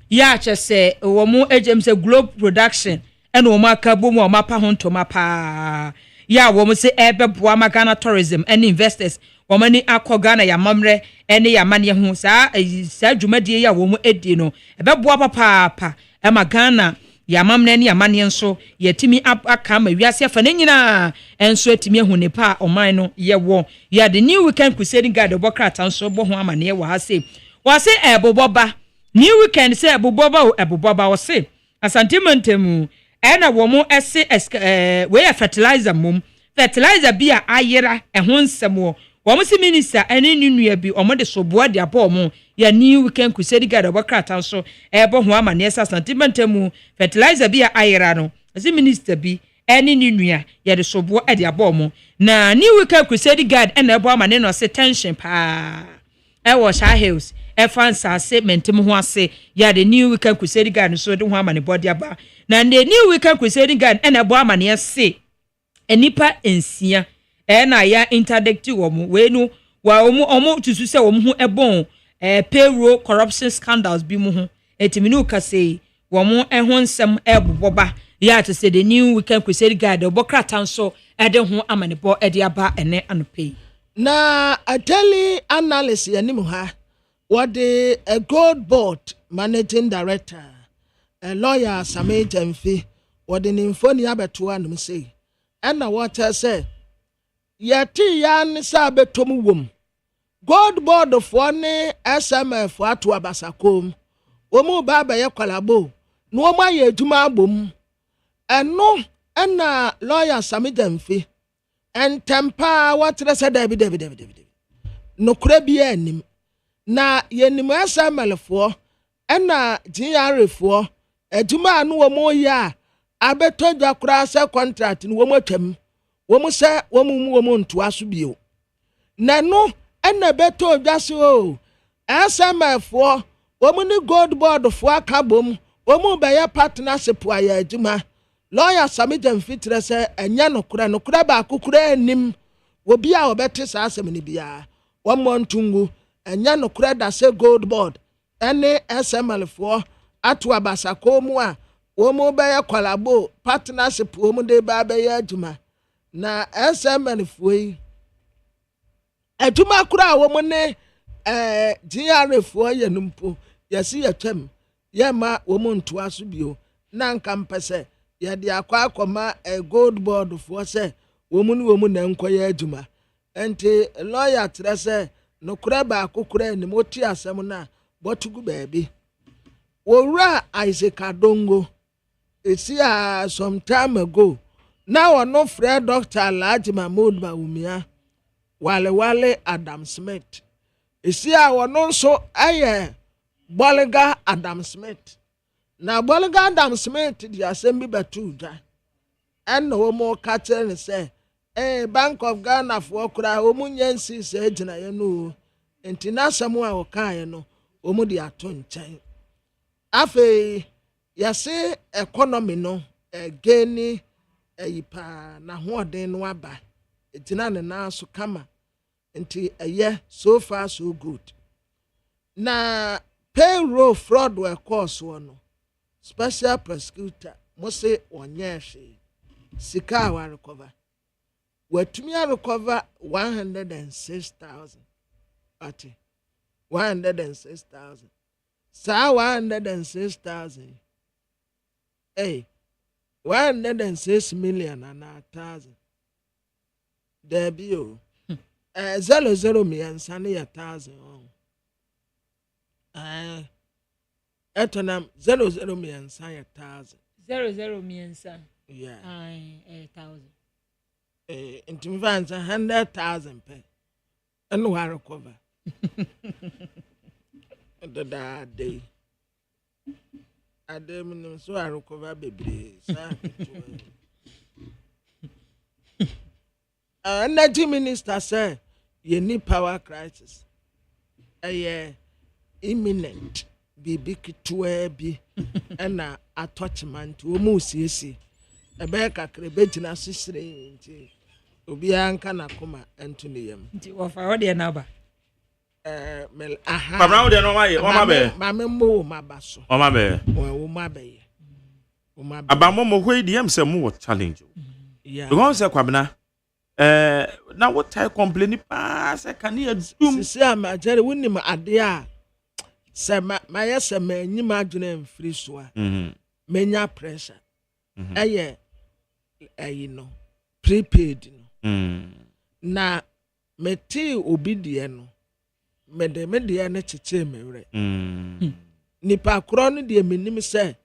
ya chese wo mu ejem se globe production ena wo maka bomu o mapa ho ntoma pa ya wo mu se ebeboa ma Ghana tourism and investors wo mani akọ Ghana ya mamre ene ya mane ho sa dwumadie ya wo mu edi no ebeboa papa e ma Ghana yamamna ne amane nso yetimi aka ma wiase afa ne nyina enso etimi ehu ne pa oman no yewo ya the new weekend crusade guide obokrata nso bo ho amane wa ha se eboboba new weekend se eboboba wo se asantimentemu ena wo mo ese we fertilizer mum fertilizer bia ayera ehon nsem wo si minister ene nunua bi omo de soboa de abo mo ya new weekend crusade guide obokrata nso ebo ho amane esa sentimentemu fertilizer bia ayera no si minister bi ene nunua ya de soboa de abo mo na new weekend crusade guide ena ebo amane no se tension pa wo sha hills fansa statement mu ho ase ya the new weekend crusade guide so de ho amane body aba na the new weekend crusade guide ena ebo amane se enipa ensia na ya interdict wo mu we nu wa omu tusu se wo mu ho ebon payroll corruption scandals bi mu ho etiminu ka sei wo mu ho nsem eboboba ya to say the new weekend crusade guide obokrata nso ede ho amane bo ede aba ene anope na ateli analysis anim ha what the a gold board managing director a lawyer Samej Mfi what the infoni abeto anum say and na what say yati yan sa betom wom gold board for ne SMF ato abasakom omu baba ye kwalabo no ma ye adwuma abom eno na lawyer Samej Mfi en tempa what say David no kura bi anim na yenim asamalefo ena GRFo adwuma anu wo mo ya abeto dwakura se contract ni wo mo twam wo mo se wo mo nto aso bio na no ena beto dwase o asamalefo wo mo ni gold board fo akabom wo mo be ya partnership aya adwuma lawyer Samej Mfitre se enya no kura ba akukura anim wo bia obete sa asem ni bia wo mo ntungu enya no kreda se gold board ene SML for atu abasako mu a wo mu be ya kwalabo partnership wo mu de ba be ya adwuma na SML foi adwuma kura wo mu ne GR for ye numpo yesi yatwam ye ma wo mu nto aso bio na nka mpese ye de akwa gold board for se wo mu na nkoya adwuma enti lawyer trese no kura ba akukura ni moti asem na botugu baabi wora Isaac Adongo esi some time ago now no friend Dr. Alhaji Mahmood Bawumia wale Adam Smith esi wono so aye Boliga Adam Smith na Boliga Adam Smith di asem bi batuja en no mo ka tell say Bank of Ghana for kura omunyensi se gina ye no enti na samu a okan no omu di ato nchen afi yase economy no geni yipa na hoden no aba etina ne na so kama enti eye so far so good na payroll fraud we course no special prosecutor mo se onye hwe sika wa recover watumi recover 106,000 ati 106,000 sa 106,000 106 million and 1,000 there be 00 million sane ya 1,000 etonam 00 million sane ya 1,000 00 million san yeah 1,000 into advance 100,000 per and no recover the day I didn't so I recover baby energy minister said you need power crisis imminent be big to be and attachment to musisi ebe kakre betina sisire nti obi anka na koma Anthony yam nti wo fa wo de na ba mel aha Pabra wo de no ma ye o ma be ma me mo ma ba so o ma be o ma be abamo mo hwe di am se mo challenge yeah because se kwabena na what type complain pa se kan ya dum sisi ama jere wonim ade a se ma ye se ma nyima adwene mfiri so a menya pressure ɛyɛ ɛyi no prepaid no na mete obi deɛ no mede me deɛ no kyekye me werɛ nipa korɔ no deɛ menim sɛ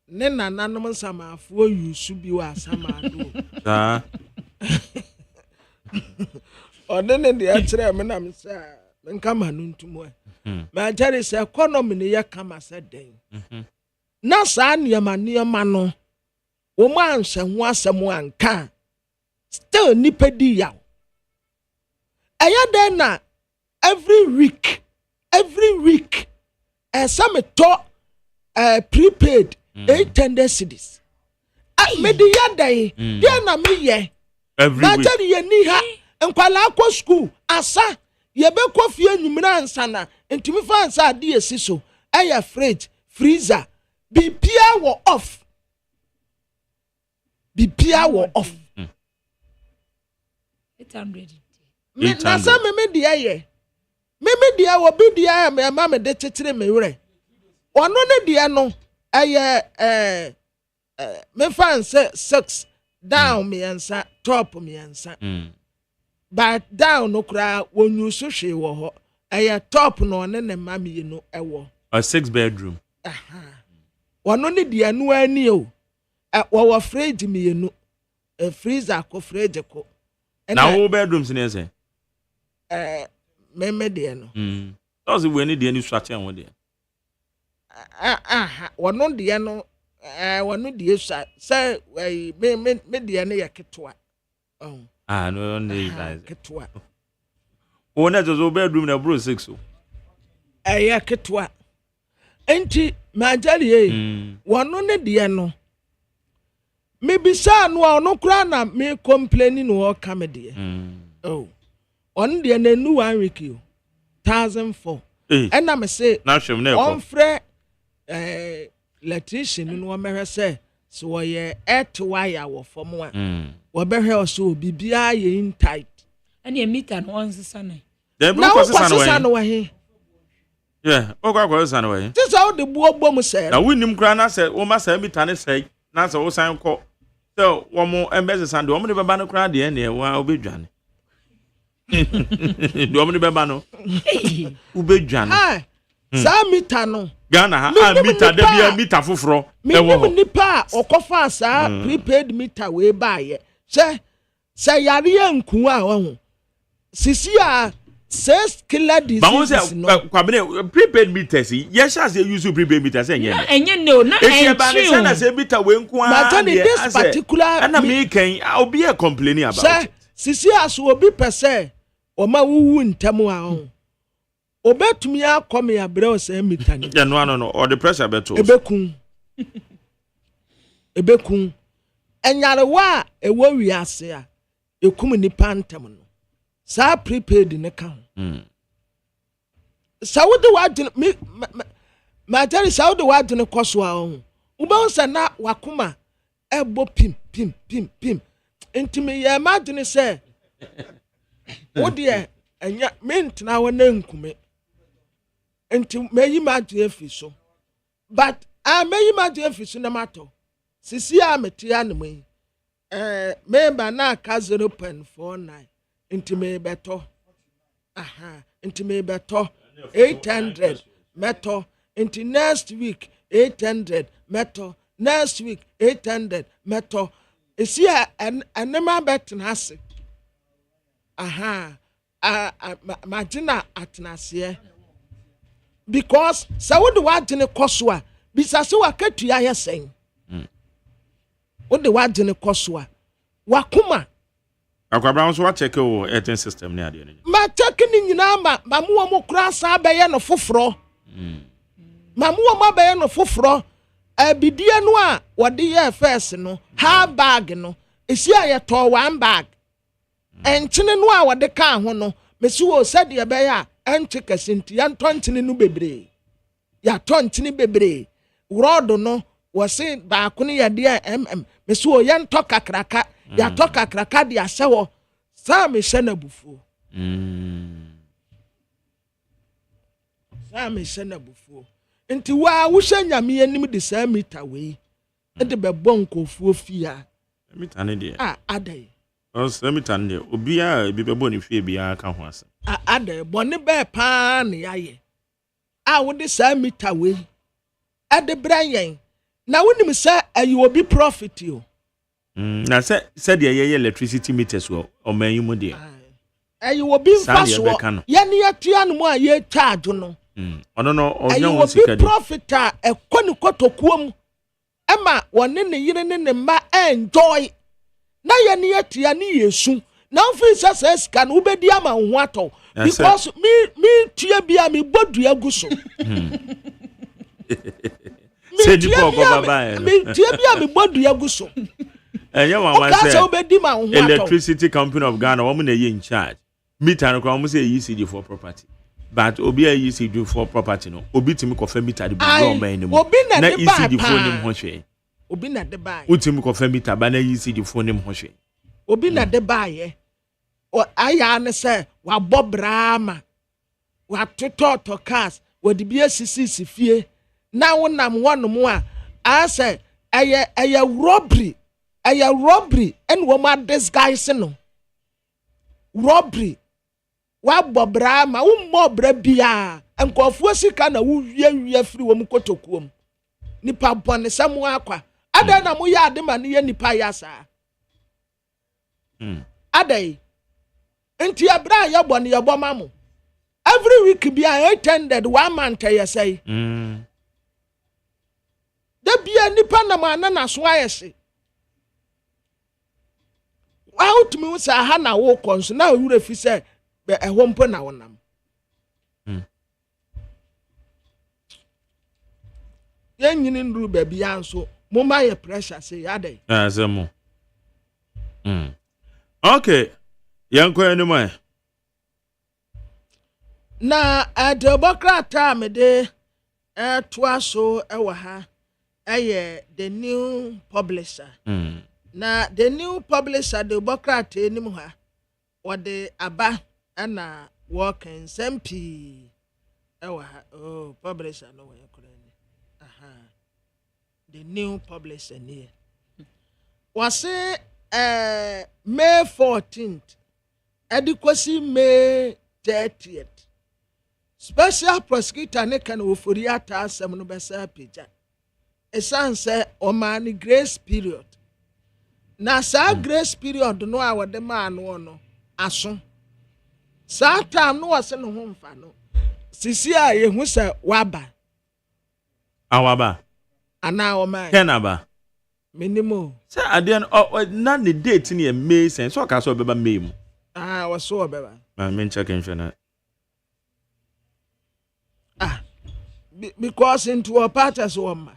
ne nananom nsamafoɔ yusu bi wɔ asamado ɔde ne deɛ kyerɛ me na me sɛ menka ma no ntum ma gyere sɛ economy ne yɛ kama sɛ den na saa nneɛma no wɔn anhyɛ ho asɛm anka still nipa di yaw ɛyɛ den na every week ɛsɛ me tɔ prepaid 800 cedis me di yɛ den deɛ na me yɛ ma gyere yɛ ni ha nkwalaa kɔ school asa yɛbɛkɔ fie nwumira ansana ntumi fa ansa ade esi so ɛyɛ fridge freezer bibia wɔ off na sa me deɛ wɔ bi deɛ me ma me de tetere me werɛ ɔno ne deɛ no ɛyɛ me fa ansa 6 down miɛnsa top miɛnsa but down no kura wonyu so hwe wɔ hɔ ɛyɛ top no ne ne ma mienu ɛwɔ a 6 bedroom wɔno ne deɛ no ani o wɔwɔ fridge mienu freezer ko fridge ko na wo bedrooms ne sɛ me deɛ no those we need deɛ ni swate an wo deɛ wɔno deɛ no wɔno deɛ sɛ me deɛ no yɛ ketwa no ketwa wo na zo bedroom na bro 6 o ɛyɛ ketwa enti majali wɔno ne deɛ no me bisa no a ɔno kura na me complaining no ɔka me deɛ ɔno deɛ na nu 1 week o 1004 ɛna me say na hwem na ɛkɔ ɔmfrɛ electrician no ɔmɛhwɛ sɛ so wɔyɛ earth wire wɔ fam a wɔbɛhwɛ ɔso bibia yɛ in tight ɛne meter no ɔnsesa no na wɔkɔsesa no wɔ he okwa no wɔ he sɛ wo de buo mu sɛ na wonim kra na sɛ wo ma sɛ meter ne sɛ na sɛ wo san kɔ sɛ wo mo embese de wo mo de beba no kra de ne wa obedwane do wo mo de beba no obedwane saa meter no Ghana ha meter de bia meter foforo ɛwɔ nipa ɔkɔfa saa prepaid meter we baaye sɛ yare yanku a wɔn sisi a 6 killer diseases no kwabene prepaid meters yes as you use prepaid meters enye no na enye na say meter we nku a this particular na me kan obi e complaining about it sisi aso obi pese o ma wuwu ntem a obetumi akome abre o say meter ni no or the pressure beto ebekun enyarewa ewo wiase a ekum ni pantem no sa prepaid ne ka Saudi wadin ma tell Saudi wadin koso a ho uba se na wakoma ebo pim intimi ye imagine say wo de enya mentna wona nkume enti meyi magye afi so but meyi magye afi so na mato sisi a meti anemu member na ka 0.49 intime beto intime beto 800 meto into next week 800 meto next week 800 meto isi anema bet na ase magina atnase because sawode wagene koso a bisase wakatua yesen wode wagene koso a wakoma akwabra so wa check o eating system ne ade ne ma check ni nyina ma mo kura sa beye no foforo ma mo beye no foforo abidie no a wode ye first no ha bag no esi aye to 1 bag enchene no a wode ka ho no mesi wo sade ye beye a enche kasinti ya ntonchene no bebre ya tonchene bebre rodo no wo se ba ko ne ye de mesi wo ye nto kakraka ya toka kraka di asewo sa me hye na bufuo sa me hye na bufuo nti wa wo hye nyame anim de saa meter we e de bebo nkofuo fia meter ne de adai meter ne obi a bi bebo ne fie bia ka ho ase adai bone be pa ne yaye wo de saa meter we e de branyen na wonim sa ayi obi profit yo na se de ye electricity meters wo o man yi mu de ayi obi faso ye ne yatua no mu a ye charge no no onya won sika de profit a ekoni kotokuom ema wone ne yire ne ma enjoy na ye ne yatua ne yesu na mfi sasa sika no ubedi ama ho ato because me tua bia me bodu aguso se di ko baba me tua bia me bodu aguso electricity company of Ghana woman na in charge meter no kwa say ECD for property but obi a ECD for property no obi timi ko fa meter de bi o man ni mo na ECD for nim ho hwe obi na de buy utimi ko fa meter ba na ECD for nim ho hwe obi na de buy o aya ne say wa bobrama wa tototo cars wa de bi asisi fie na wonam wonom a say aya robbery and woman disguise no robbery wa bobra ma wo mobra bia enkofu sika na wo wie firi wo mkotokuom nipa bone samu akwa ada na mo ya ade ma ne ya nipa ya sa adai enti abra ya bone ya boma mo every week bia attended 1 month ya say da bia nipa na ma na so ayese out me say ha na wo konso na wura fi say be ehompo na wonam yenyini nduru ba bia nso mo ma ye pressure say adai azemo okay yanko anymore na democrat me de toa so ewa ha the new publisher na the new publisher the Democrat enim ha or the aba na working sempi ewa publisher no we the new publisher near was May 14th adequacy May 30th special prosecutor ne kan ofori ata asem no besa pija esan say o man grace period na sa grace period no a wode ma no aso sa time no wase no ho mfa no sisi a ye hu se waba awaba ana o man kenaba minimo say adian na the date ni May sen so ka so beba May mu waso obeba me check in because into a part as woman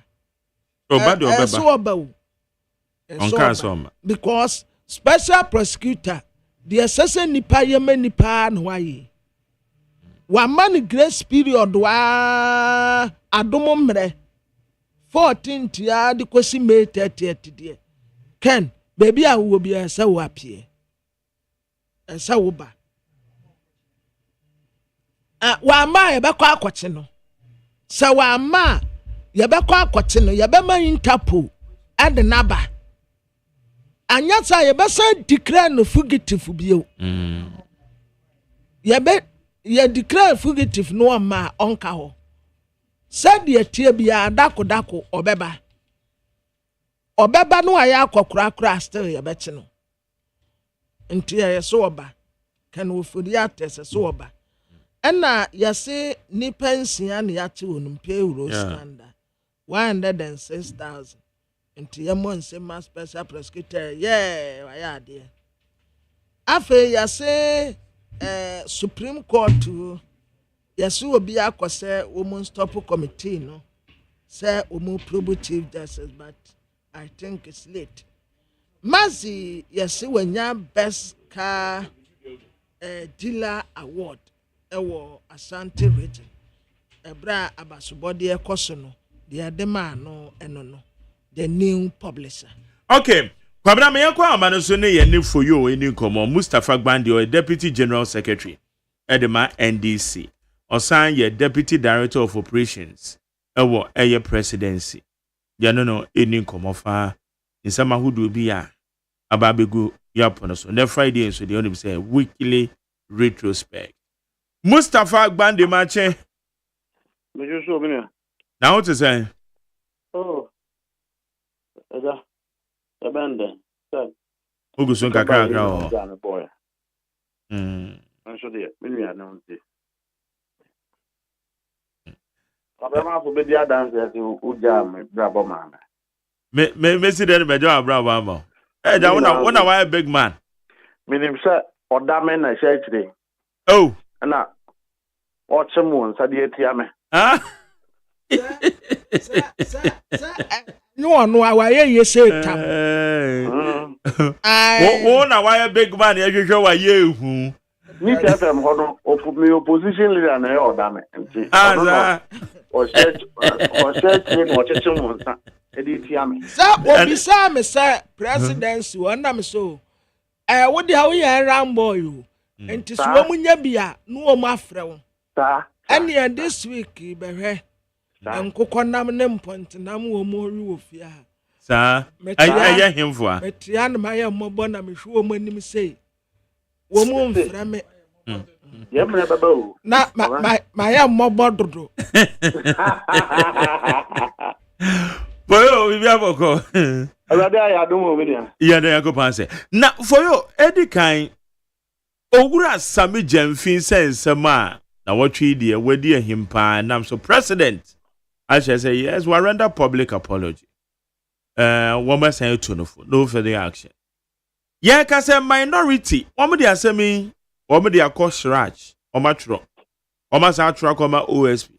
because special prosecutor the assassin nipa yema nipa no waye wa man grace period wa adomo mre 14th ya de kwesi May 30th die ken baby a wo bia sa wo apie sa wo ba wa ma e be kwa akwache no sa wa ma ye be kwa akwache no ye be ma interpol ade naba anya sa ye be say declare no fugitive bio ye declare fugitive no ma onka ho said ye tie bia dako obeba no aya akokura still ye be chi no nti ye so oba kan wo fudi atese so oba ena yase ni pension ya chi wonum pay euro standard 106,000 nti ye mo nse ma special prosecutor waya ade afa yase Supreme Court yase obi akose woman stop committee no say woman probative justice but I think it's late mazi yase wanya best car dealer award ewo Ashanti region ebra abasobode ekoso no the adema no eno no the new publisher okay kwabra me yakwa amano so ne ye ne foyo eni komo Mustafa Gbandi o deputy general secretary edema NDC osan ye deputy director of operations ewo eye presidency ya no eni komofa insama hudu bi a ababegu yapono so na Friday so dey only say weekly retrospect Mustafa Gbande Mache me just so me na what to say oh ada abande so ogusun kakra o boy so dey me nua na unti abema fo be dia dance ati uja me brabo man me see dem be do brabo am ja wona why big man minim say odamen na church oh na ochemu nsa de atia me no wa ye Satan wo na why big man ye hwehwe wa ye hu ni FM hono opposition leader na odamen nti o church ni mo chechemu nsa de atia me sa obi sa me say presidency wona me so wo de ha wo ye rambo you enti so wo munya bia no wo mu afrɛ wo sa and this week behwe enkokɔ nam ne mpont nam wo mu ori wo fia sa aye hemfo a metia na maye mmɔbɔ na mehwe wo mu anim sei wo mu mfrɛ me ye mre baba o na maye mmɔbɔ dodo boyo bibi aboko alade ya do mo me dia ya da yakopan say na for you edikan owura sami jamfin sensem a na wotwe die wadi ahimpa nam so president I shall say yes we render public apology woman say to no further action yeah ka say minority woman dey asemi woman dey akọ shrach omatro woman say atro akoma OSP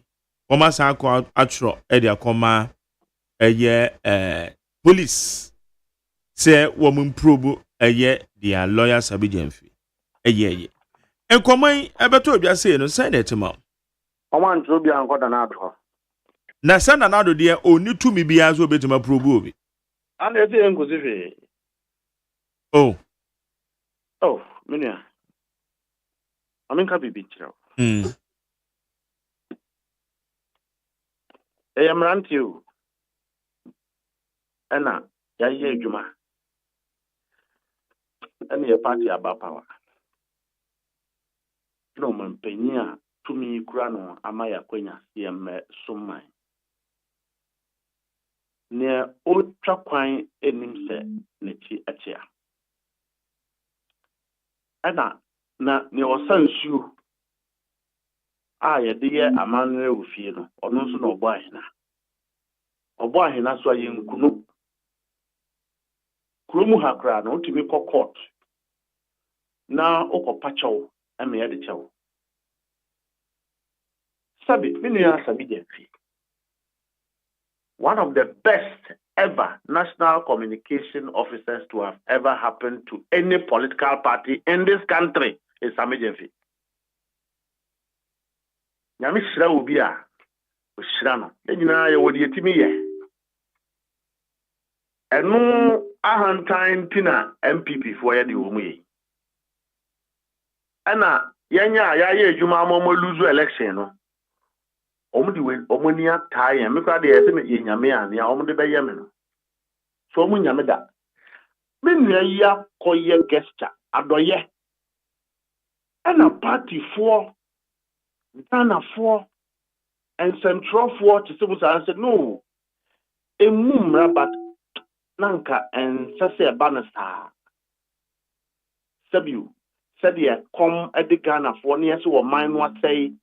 woman say akọ atro e dey akoma police say woman probe their lawyer sabi jamfi enkomai ebeto obia say no say that ma oman tro bia nkoda na adho na sanda na do de oni tumi bia so betima probe obi ana ete enkosi hwe oh minia aminka bibi chiro eyamrantiu ana ya ye adwuma ana ye party aba power no man penya tumi kura no ama ya kwenya yemme summan ne o twa kwan enim se ne ti achia ana na ne osansu a ye de ye amanre ofie no ono nso na obo ahina so aye nkunu kuromu hakra na otimi court na okopachaw ame ya de chaw sabi minia sabi jefi one of the best ever national communication officers to have ever happened to any political party in this country is Sami Jefi. Nyami shira obi a oshira no enyina ye wodi etimi ye enu ahantan tina MPP for ye di omu ye ana yenya ya ye adwuma mo lose election no omudi we omonia taye me kwa de yese me nyame ane a omudi be yeme no so omu nyame da me nua ya koye gesture adoye ana party for Ghana for and Central for to civil service said no emumra but nanka and sase banasa sabiu said ye come at the Ghana for near so mine what say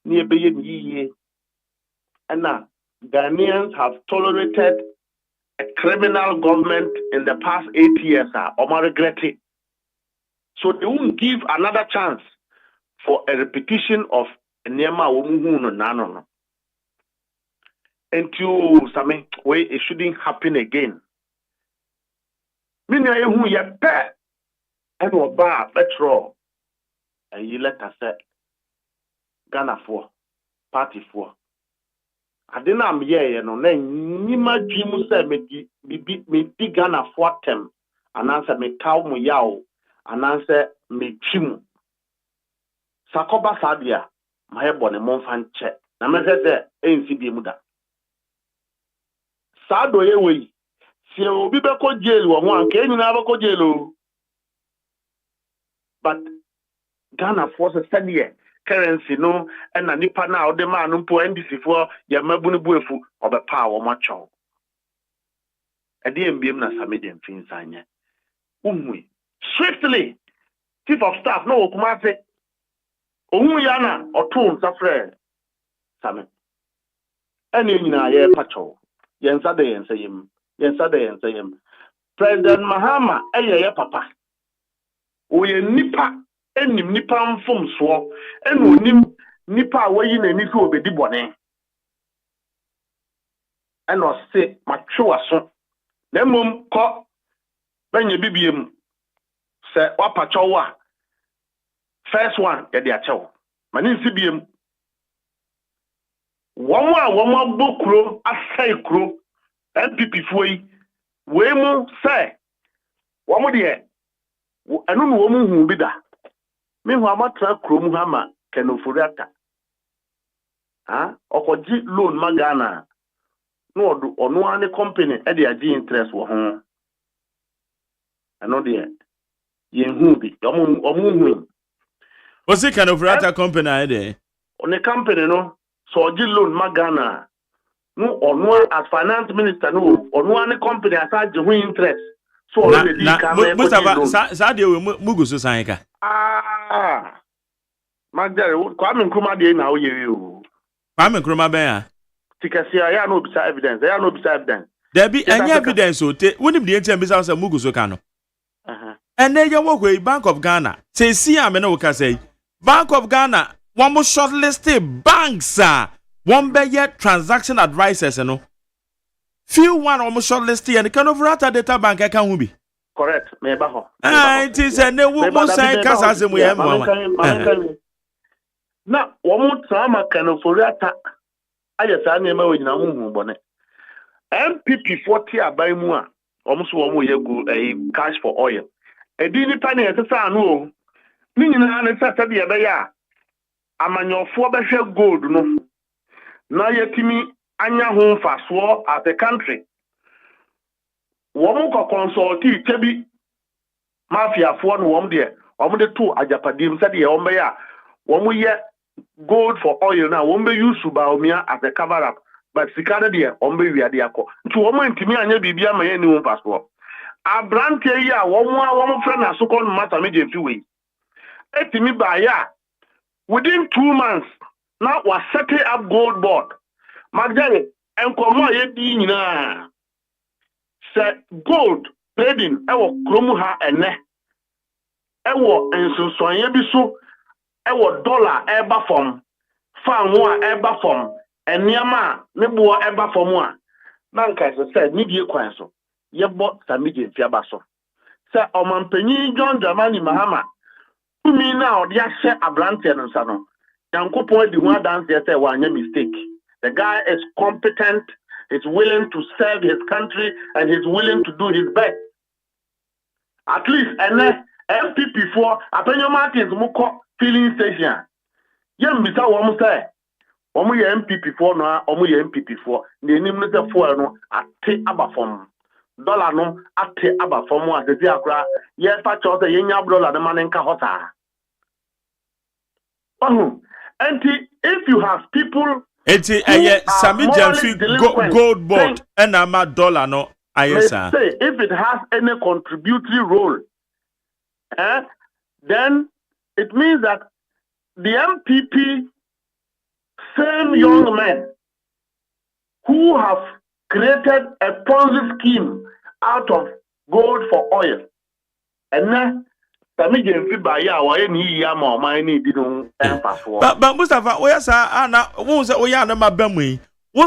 near be ye and now Ghanaians have tolerated a criminal government in the past 8 years or regret it. So they won't give another chance for a repetition of Nema Womuno Nano. Until some way it shouldn't happen again. Meaning who ye pet and or bar petrol and you let us say Ghana for party for. Adena am ye no na nyima dwimu se me di Ghana for tem ananse me kaw mu yawo ananse me twimu sakoba sadia ma he bone monfa nche na me se ensi bi mu da Sado yewe. Si obi beko jail wo ho anka enyi na beko jail o. But Ghana force study currency no and na nipa na o de ma no po NDC for ya mabunu buefu obepa wo macho. Ade mbiem na samedian finsanya. Umwe swiftly chief of staff no okumase. Ohun ya na otun safre same. Ene nyina ye pacho. Yensa de yensayem. President Mahama ye papa. Oye nipa enim nipa mfom so enu onim nipa wayi na ni so obedi bone eno se matwe aso na mom ko banye bibiem se wapacho wa first one ye de achew mani nsibiem won abokuro asai kuro MPP foi we mu se won de enu no won hu bi da me hu amatra krom ha ma kenoforiata okoji loan magana no odu onu ane company e de agi interest wo ho eno de ye hu bi omu hu o se kenoforiata company e de on company no so ogi loan magana no onu as finance minister no onu ane company asage hu interest so already ka me sa de we muguso san ka Magdare, Kwame Nkrumah dey na oyewe o. Kwame Nkrumah ben ya. Tikasia ya no bisa evidence. There be any evidence o te. Wonim de enti ambisa say mugu so ka no. And then you work with Bank of Ghana. Say see am na we ka say. Bank of Ghana, one more shortlisted banks one be transaction advisors no. Few one almost shortlisted and kind of rata data bank I can be. Correct. Me ba ho. It is a ne wo mo say kasa asem we am mama. Na wo mo tsama kanoforiata ayesa na ema we nyina hu bone. MPP 40 aban mu a wo so wo mo ye go cash for oil. Edi ni pa na yesa anu o. Ni nyina na sasa de be ya amanyofo be hwe gold no. Na yetimi anya ho mfaso as a country. Womu ko consulti tebi mafia fo no wom de de to ajapadim said ye wom be ya womu ye gold for oil na wom be use ba omia as a cover up but sikana de wom be wiade akọ nti womu ntimi anya bibia ma ye ni wom paso abrante yi a womu fra na so kon mata meje fi we etimi ba ya within 2 months now was setting up gold board magdale enkomo ye di nyina say gold trading ewo kromu ha ene ewo ensonsonye bi so ewo dollar eba form fan wo a eba form eniama ne bo eba form a na nka so say ni die kwan so yebo samije fiaba so say omampanyi John Dramani Mahama tumi na odi ahye abrante no nsa no yankopon di ho dance say wa anya mistake. The guy is competent. He's willing to serve his country and he's willing to do his best. At least, and MPP for Apenyo Martins Muko filling station. Yem bisa womu say, womu ye MPP for no, womu ye MPP for. The name no for no ate abafom. Dollar no ate abafom wa se akra. Ye pa cho say yenya dollar the manenka hota. And if you have people. It's Sami Jamfi gold board and a dollar no ayesa. Say if it has any contributory role, then it means that the MPP, same young men who have created a Ponzi scheme out of gold for oil, and then but Mustafa, we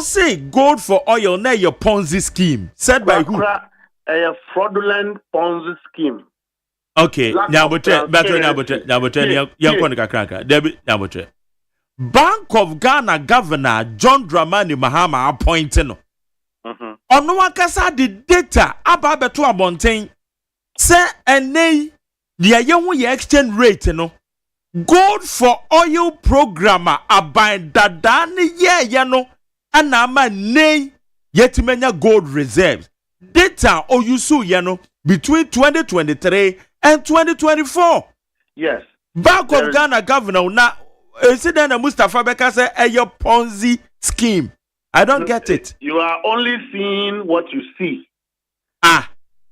say gold for oil na your Ponzi scheme said by who? A fraudulent Ponzi scheme. Okay, Bank of Ghana Governor John Dramani Mahama appointing. Ono akasa the data aba beto abonten say ene the ye exchange rate no gold for oil programmer aban dada ne ye no ana ma nei yet many gold reserves. Data or you saw between 2023 and 2024. Yes. Bank of Ghana governor now incident Mustafa Beka say a Ponzi scheme. I don't get it. You are only seeing what you see.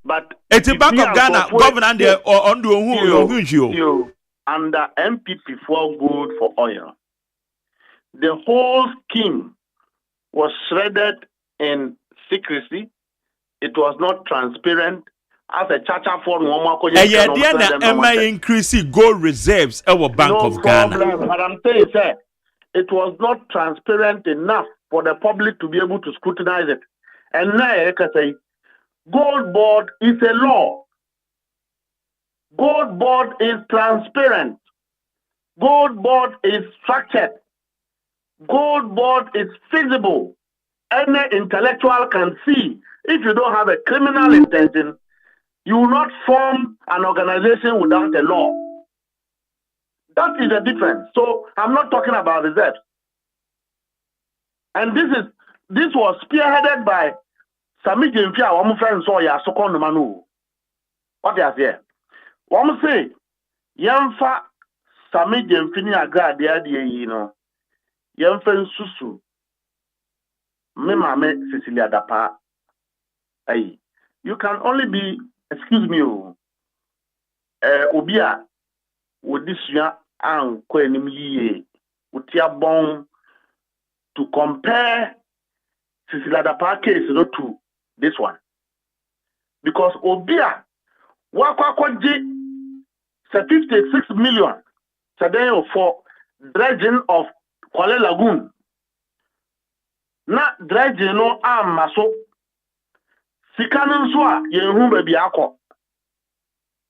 But it's a Bank of Ghana governor there or on you under MPP for gold for oil. The whole scheme was shredded in secrecy. It was not transparent. As a charter for increase gold reserves our Bank of Ghana. But I'm saying, sir, it was not transparent enough for the public to be able to scrutinize it. And now I can say, Gold Board is a law. Gold Board is transparent. Gold Board is structured. Gold Board is feasible. Any intellectual can see. If you don't have a criminal intention, you will not form an organization without a law. That is the difference. So I'm not talking about reserves. And this was spearheaded by Sami Jemfia, one friend saw ya Sokon Manu. What is here? One say, Yamfa Sami Jemfini agra de Yamfen Susu. Me mame Cecilia Dapa. Hey, you can only be, excuse me, Obia, with this year and Quenim ye, with your bone to compare Cecilia Dapa case to this one. Because Obia, Wakwaji, 56 million, today for dredging of Kuala Lagoon. Na dredging no maso. Sikanin swa yenhu baby akọ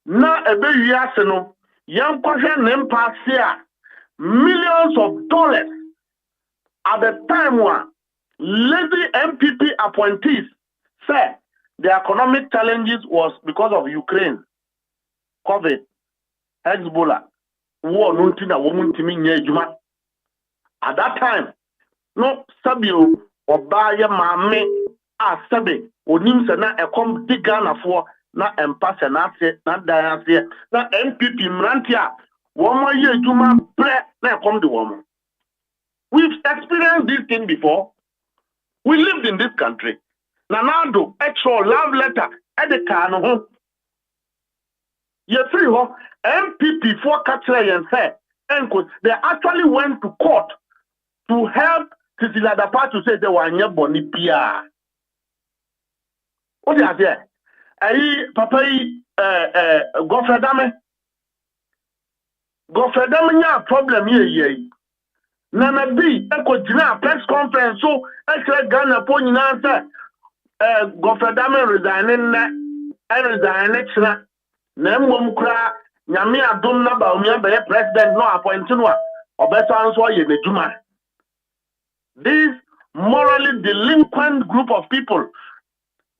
na ebe wiase no yankwohwe ne mpasia millions of dollars at the time when lazy MPP appointees said the economic challenges was because of Ukraine, COVID, Hezbollah, war nuntina womuntimi nye juma. At that time, no sabio obaye mame asabe onim se na ekom di Ghana for na empase na ase na dan ase na MPP mrantia womo ye adwuma bre na ekom di womo. We've experienced this thing before. We lived in this country. Nanado extra love letter edeka no ho. Ye free ho MPP for catcher and say enko they actually went to court to help Cecilia Dapa to say they were nye boni pia. What is there? Papa Gofredame nya problem ye. Nana B eko jina press conference so ekre Ghana po nyina say Gofredame resigning china na mmom kra nyame adom na ba omi abe president no appoint no a obeso anso ye meduma. This morally delinquent group of people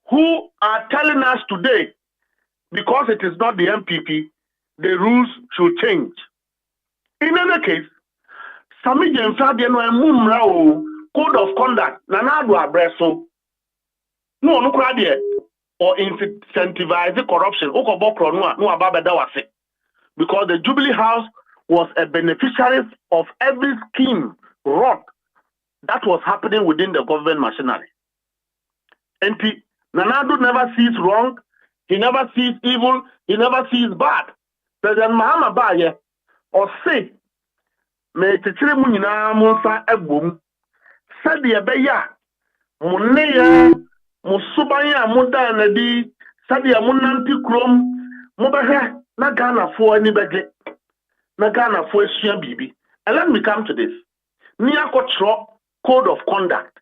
who are telling us today, because it is not the MPP, the rules should change. In any case, Sami Jemfa de no emumra code of conduct nanado abreso no kura de or incentivize corruption okobokro no ababeda wase, because the Jubilee House was a beneficiary of every scheme wrought that was happening within the government machinery. NP Nanado never sees wrong, he never sees evil, he never sees bad. President Mahama Baye or say, me titire mu nyina monsa ebom said ye beya munneya musuban ya muda na di said ye munanti krom mobehwe na Ghana fo ani begye na Ghana fo asua bibi. And let me come to this. Nia kotro code of conduct.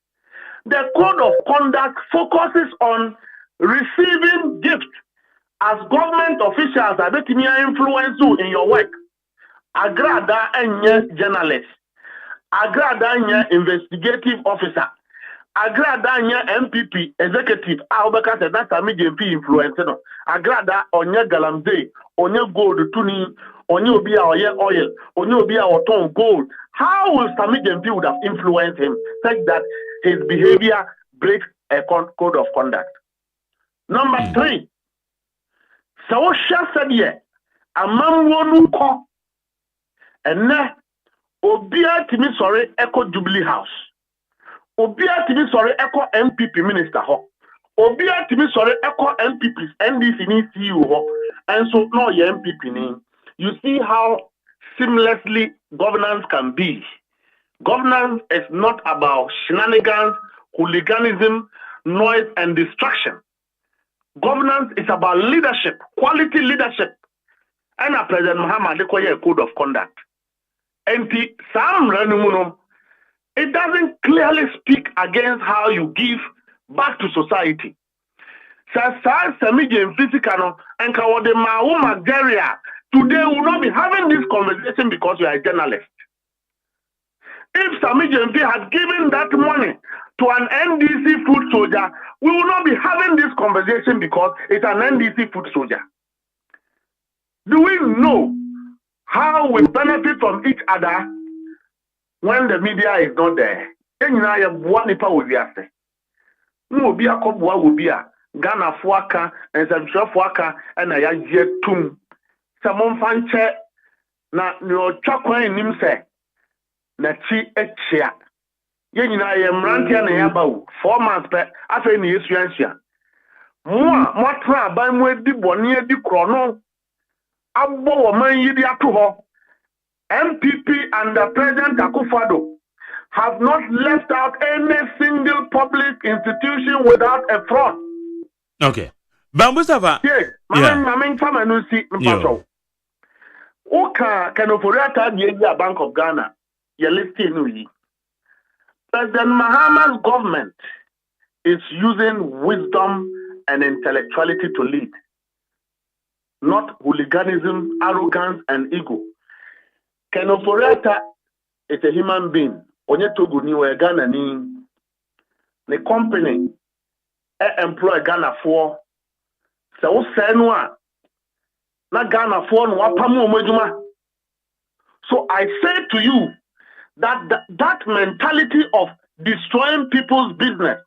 The code of conduct focuses on receiving gifts as government officials are betting influence you in your work. Agrada enye journalist. Agrada enye investigative officer. Agrada enye MPP executive. Aubeka said that's a MPP influence. Agrada onye galamze, onye gold tuni, onye obia oil, onye obia oton gold. How will Sami Jemfi would have influenced him such that his behavior breaks a code of conduct. Number 3, so said ye a man wonu ko and na obia timi sorry echo Jubilee House. Obia timi sorry echo MPP minister ho. Obia timi sorry echo MPPs NDC ni CEO ho. And so no ye MPP ni. You see how seamlessly governance can be. Governance is not about shenanigans, hooliganism, noise, and distraction. Governance is about leadership, quality leadership. And a President Muhammad requires a code of conduct. And it doesn't clearly speak against how you give back to society. Today we will not be having this conversation because you are a journalist. If Sami Jemfi had given that money to an NDC food soldier, we will not be having this conversation because it's an NDC food soldier. Do we know how we benefit from each other when the media is not there? Ghana fuaka and Central fuaka and a yaje tum. Samon fanche na no chakwa nim se na chi echia. Ye nyina ye mrantia na yaba 4 months pe afa ni yesuansia. Mo tra ban mu edi bone edi krono abbo wo man yidi ato ho. MPP and the President Akufo-Addo have not left out any single public institution without a fraud. Okay. But Mustafa. Yes. Mamin fama no si mpacho. Oka kanoforiata the Bank of Ghana. Ye listing no yi. President Mahama's government is using wisdom and intellectuality to lead, not hooliganism, arrogance, and ego. Kanoforiata is a human being. Onye togo ni we Ghana ni. The company employ Ghana for so senwa na Ghana for no wapamu omejuma. So I say to you that mentality of destroying people's business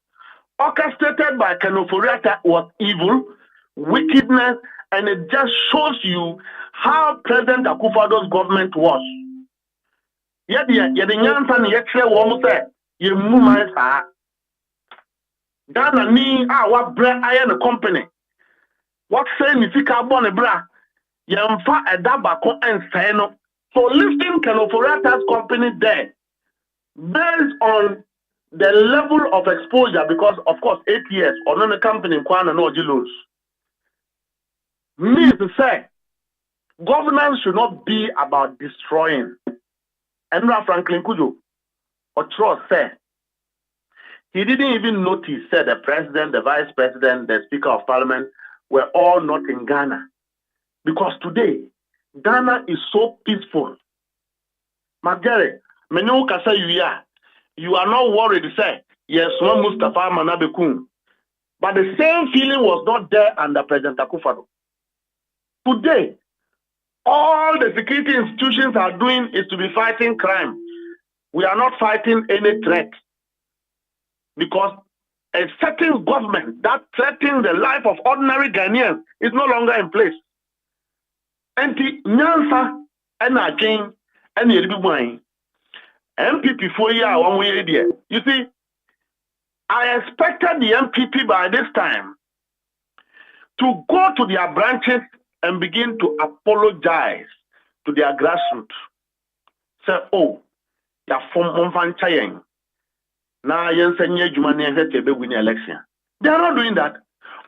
orchestrated by Kenoforiata was evil, wickedness, and it just shows you how President Akufo-Addo's government was. Yet the nyansa ni yekre wo say ye muma sa Ghana ni what bread iron company. What say ni fika bon bra yemfa edabako ense no. So lifting Kenoforiata's company there based on the level of exposure, because of course 8 years or no company in Kwana no lose. Means to say governance should not be about destroying. And Franklin Kujo or trust say he didn't even notice that the president, the vice president, the speaker of parliament were all not in Ghana. Because today, Ghana is so peaceful. Magere, menu kasa you are not worried to say, yes, one Mustafa Manabekun. But the same feeling was not there under President Akufo-Addo. Today, all the security institutions are doing is to be fighting crime. We are not fighting any threat. Because a certain government that threatens the life of ordinary Ghanaians is no longer in place. And the Nyansa and again and the MPP 4 years 1 year there. You see, I expected the MPP by this time to go to their branches and begin to apologize to their grassroots. Say, oh, you're from Monfanchayeng. Now, they are not doing that.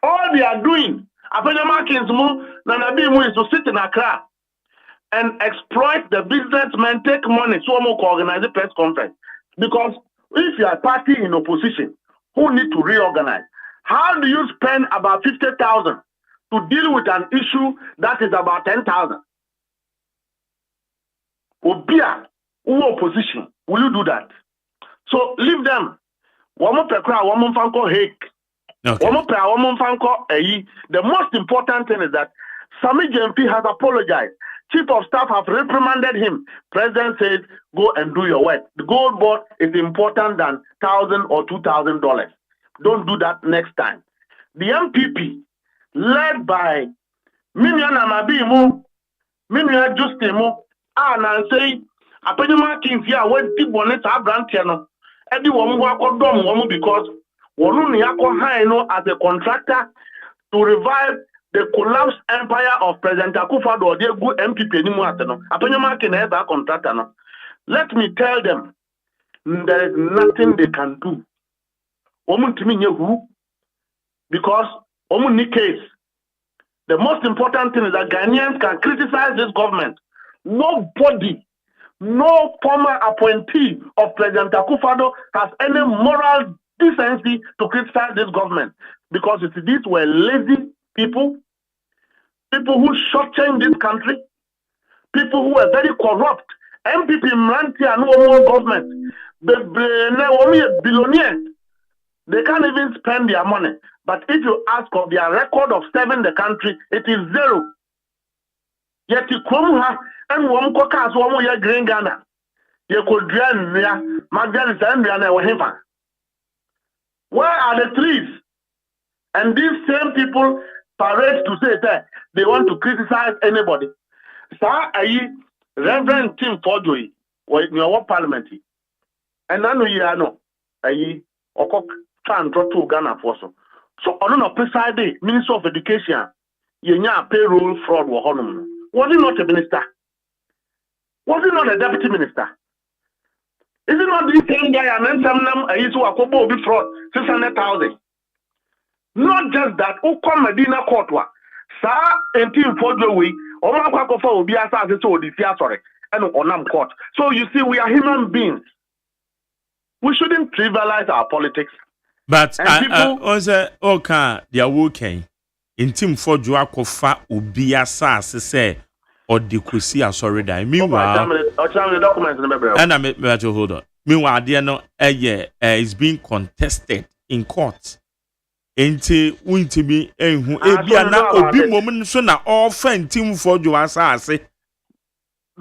All they are doing, is to sit in Accra and exploit the businessmen, take money, so more organize a press conference. Because if you are a party in opposition who need to reorganize, how do you spend about 50,000 to deal with an issue that is about 10,000? Obia, who opposition, will you do that? So leave them. The most important thing is that Sami Jemfi has apologized. Chief of staff have reprimanded him. President said, go and do your work. The gold board is important than $1,000 or $2,000. don't do that next time. The MPP, led by Minion Amabimu, Minion Justimo, and say, Apenima Kings here, when people want to have Brantiano, everyone walk on them because one as a contractor to revive the collapsed empire of President Akufo-Addo or the good MPP anymore. Apenima can have a contractor. Let me tell them, there is nothing they can do. Because case, the most important thing is that Ghanaians can criticize this government. Nobody, no former appointee of President Akufo-Addo has any moral decency to criticize this government. Because these were lazy people who shortchanged this country, people who were very corrupt. MPP Mranti and no more government. The billionaires, they can't even spend their money. But if you ask of their record of serving the country, it is zero. Yet you come here and one caucus one year green Ghana. You could drain there, Magdalene and where are the trees? And these same people parade to say that they want to criticize anybody. Sir, Reverend Tim Fordway, in your parliament, and I know you know, can draw to Ghana for so on a precise day, Minister of Education, you payroll fraud was he not a minister? Was he not a deputy minister? Is it not the same guy and then some them will be fraud 600,000? Not just that, who come Medina Court, sir, and Tim Fordway. And on court. So you see, we are human beings. We shouldn't trivialize our politics. But also, okay, they are working. In Team for Joakofa Ubia Sass say or the Kusia sorry die. Meanwhile, and I made to hold on. Meanwhile, dear no is being contested in court. Enti winti bi ehun ebia na obi mom so na all fan team for you asase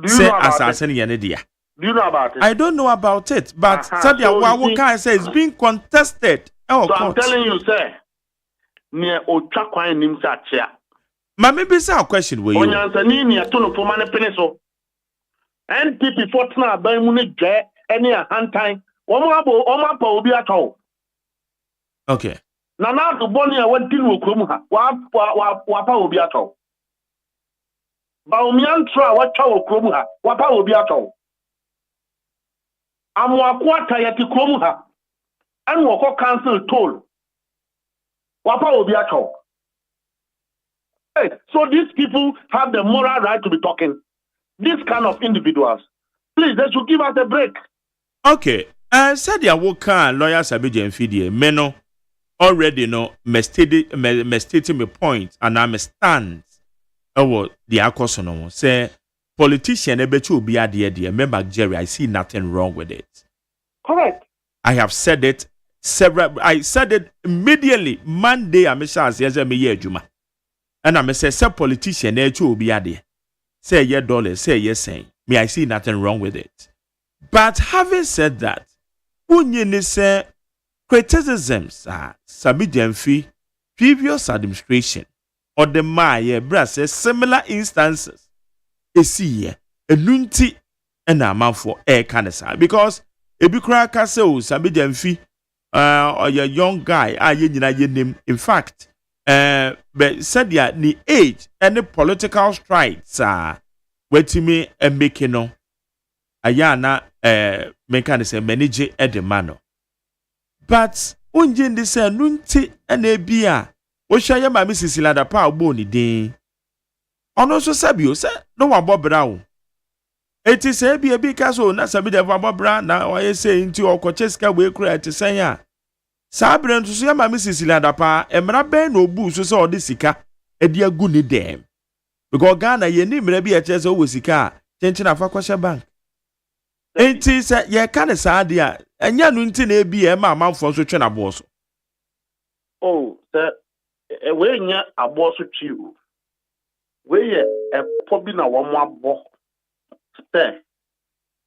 say asase ne ye dia. Do you know about it? I don't know about it, but said ya wa can say it's being contested. So I'm telling you, sir, near otwa kwan nim sa chia. Ma maybe say a question we you. Onyansani ni atono for mane peniso. NPP fortuna ban mu ne dwe ene a hantan. Omo pa obi atọ. Okay. Na na to boni a wadi no krom ha wa pa obi atọ ba omi antra wa twa okrom ha wa pa obi atọ amu akwata ya ti krom ha an wo ko cancel toll wa pa obi atọ. Hey, so these people have the moral right to be talking. This kind of individuals, please, they should give us a break. Okay, said ya wo kan lawyer Sabije Mfidie meno already no me stating my point and I'm stand the akosono say politician ebechi obi ade member Jerry, I see nothing wrong with it. Correct. I have said it immediately Monday I'm say me ye adwuma and I'm say politician echi obi ade say ye dollars say yes saying me I see nothing wrong with it. But having said that, unye say criticisms are Sabije previous administration or the Maya Brass similar instances. A see enunti and a man for air canasa because a bikra castle Sabije or your young guy are ye name. In fact, but said ya the age and the political strides are waiting me and making no ayana mechanism manage at the manor. But unje ndi se nunti ena ebia wo hwa ya ma Mrs. Lada pa ogbo ni din ono so sabio se no wa bobra wo eti se ebia bi ka so na sabi de bobra na o ye se nti okocheska we kura eti sen ya sabre ntu so ya ma Mrs. Lada pa emra ben na obu so se odi sika edi agu ni dem because Ghana ye ni mra bi e che se o sika chenchen afa kwasha bank enti se ye ka ne saade a enya nu nti na ebi e ma amanfo so twe na boso. Oh, we nya aboso twi o. We ye e pobi na wo mo abo. Say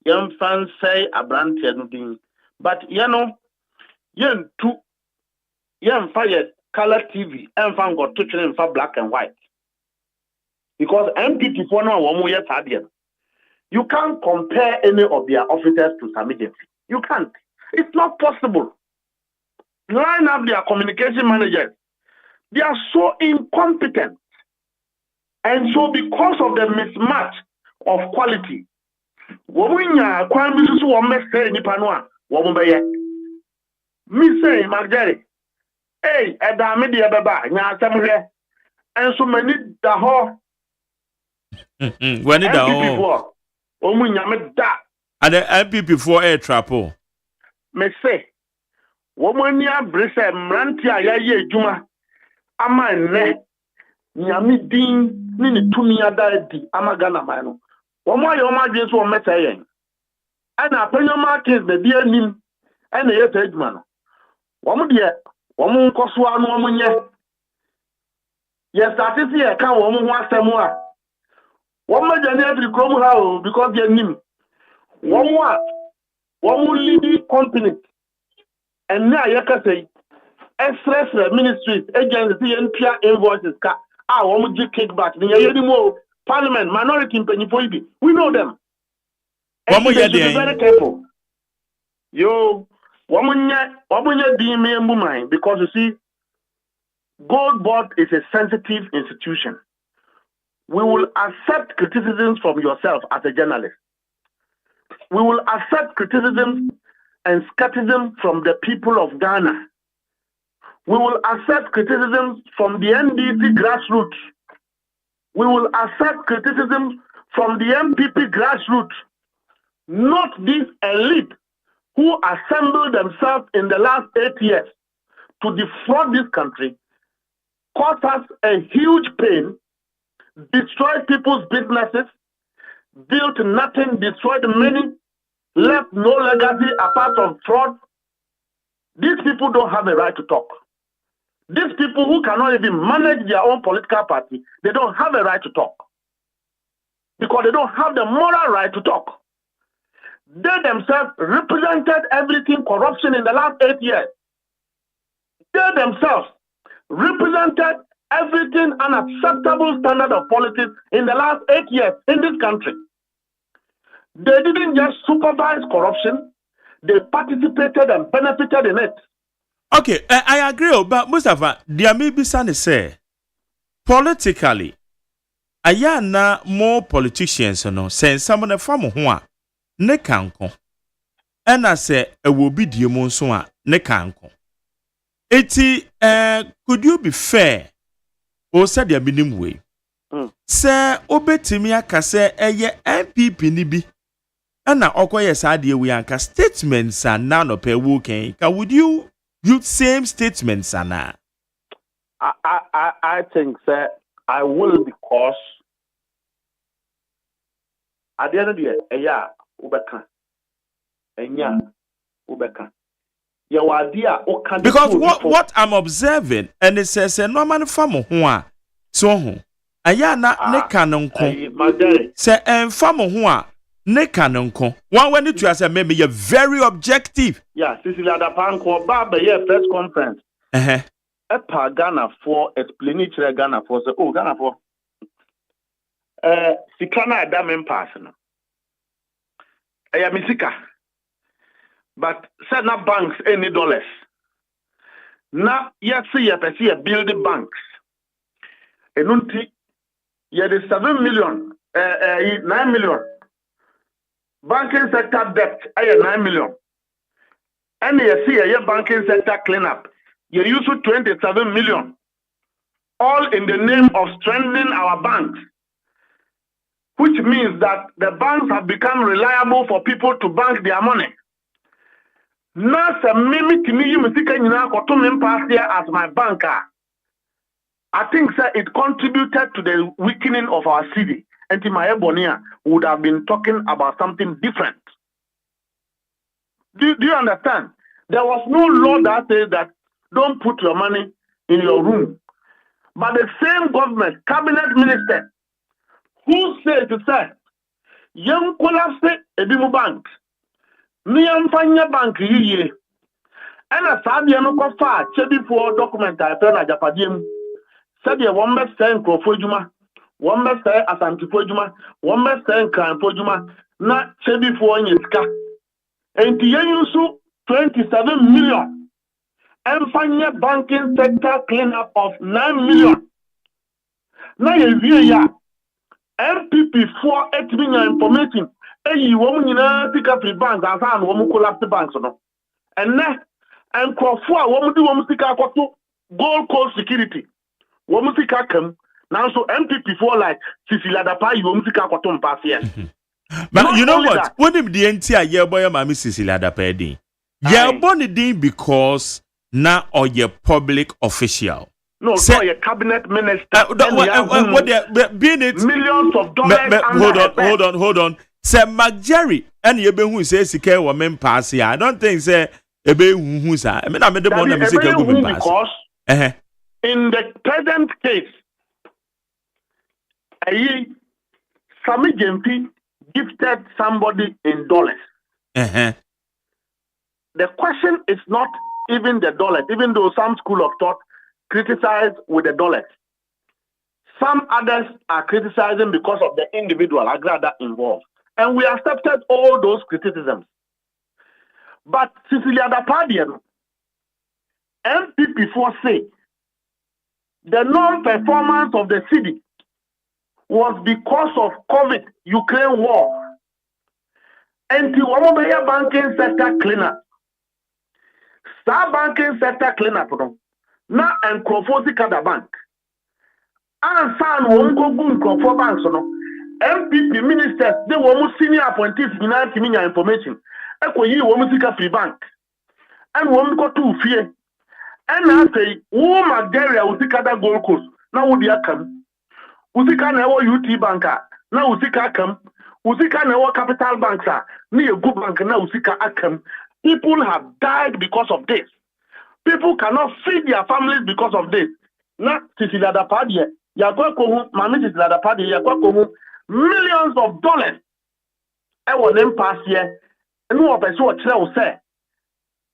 yam fan say abrante no din. But you know, yen tu yɛn fa yɛ color TV ɛnfa nkɔto twene nfa black and white because MPP for no wɔn mo yɛ saa deɛ. You can't compare any of their officers to some agency. You can't. It's not possible. Line up their communication managers. They are so incompetent. And so because of the mismatch of quality, womunya kwan bi so wo message nipa no a wo mo beye. Me say Magdere, hey, eda me de beba nya asem hwe. Enso mani da ho. When it da Omunya me da. And the MPP for air trapo. Me say, womani abre se mranti a yaye adwuma ama nne nyame din ni ne tumi ada di ama Ghana man no. Womo ayo ma dwen so wo meta yen. Ana apanyoma case na di anim ana ye ta adwuma no. Womo de womo nkoso anu womo nye. Yes, statistics here kan womo ho asemu a. Womo jani every krom ha o because they nim. Womo lead company. And now you can say, express ministries, agencies, NPR invoices, woman give kickback. Parliament, minority in Pennypoibi. We know them. And you should be very careful. Yo, woman, being me and because you see, Gold Board is a sensitive institution. We will accept criticisms from yourself as a journalist. We will accept criticisms and skepticism from the people of Ghana. We will accept criticism from the NDC grassroots. We will accept criticism from the MPP grassroots. Not this elite who assembled themselves in the last 8 years to defraud this country, caused us a huge pain, destroyed people's businesses, built nothing, destroyed many, left no legacy apart from fraud. These people don't have a right to talk. These people who cannot even manage their own political party, they don't have a right to talk. Because they don't have the moral right to talk. They themselves represented everything corruption in the last 8 years. They themselves represented everything unacceptable standard of politics in the last 8 years in this country. They didn't just supervise corruption, they participated and benefited in it. Okay, I agree, but Mustafa, there may be some say politically, ayana more politicians no say someone from who ne kanko. And I say it will be the monsoon ne kanko. Eti could you be fair? Or said the minimum way. Sir Obetimi akase eye MPP ni bi. Ana okoye sadie we anka statements are now no pe woken. Would you use same statements ana? I think sir I will because at the end of the day eya ubeka. Enya ubeka. Because what I'm observing and it says no man famo ho so ho aya na ne kanonko say famo ho ne kanonko one when it say me you very objective. Yeah, Cecilia da panko ba be press conference epa Ghana for explain to Ghana for say oh Ghana for sikana adam pass no aya misika. But set up banks any dollars. Now, yes, see a building banks. And unti, yeah, the 7 million, 9 million. Banking sector debt, 9 million. And you see a banking sector cleanup. You use 27 million. All in the name of strengthening our banks. Which means that the banks have become reliable for people to bank their money. Now, some mimi to me, you must as my banker. I think, sir, it contributed to the weakening of our city. And Timaya Bonia would have been talking about something different. Do you understand? There was no law that says that don't put your money in your room. But the same government, cabinet minister, who said to say, young collapse Edimu Bank. Niamfanya bank yiye And a Sadia no cofa, Chedi for document I turn a Japadium. Said ya one best saying Crofojuma, one best say Asantipojuma, one best saying Cranpojuma, not Chedi for in Yiska. And Tianusu 27 million. And finally banking sector cleanup of 9 million. Now you MPP 4 8 million information. Hey, woman, you know, pick up the banks and found woman collapse the banks. And now, and Crawford, woman do woman pick up Gold Coast security. Woman pick up come. Now, so MPP 4 like Cecilia Dapa, you woman pick up what pass here. But you know what? When the entire year boy, Mammy Cecilia Dapa, you're born it because now or your public official. No, so your cabinet minister. What being it millions of dollars. Hold on. Say McJerry and you be who says he can woman pass here. I don't think say ebe who say. I mean, I made the one that music go pass. Because in the present case, Sami Jempi gifted somebody in dollars. The question is not even the dollars, even though some school of thought criticize with the dollars. Some others are criticizing because of the individual agrada involved. And we accepted all those criticisms. But Cecilia Dapadian, MPP4 say the non-performance of the city was because of COVID, Ukraine war. And the Wamobaya banking sector cleanup. Star banking sector cleanup. Na encrofosi kada bank. And san won go gun encrofo banks no. MPP ministers they won senior appointees in Kiminya information. Eko yi won sika free bank. And won go to fear. And na say wo Magaria usika da Gold Coast. Na wo dia kam. Usika na wo UT banka. Na usika kam. Usika na wo Capital Bank sa. Ni a good bank na usika akam. People have died because of this. People cannot feed their families because of this. Now, Cecilia Dapadi, Mami Cecilia Dapadi, millions of dollars. I want them pass here. And no person what will say.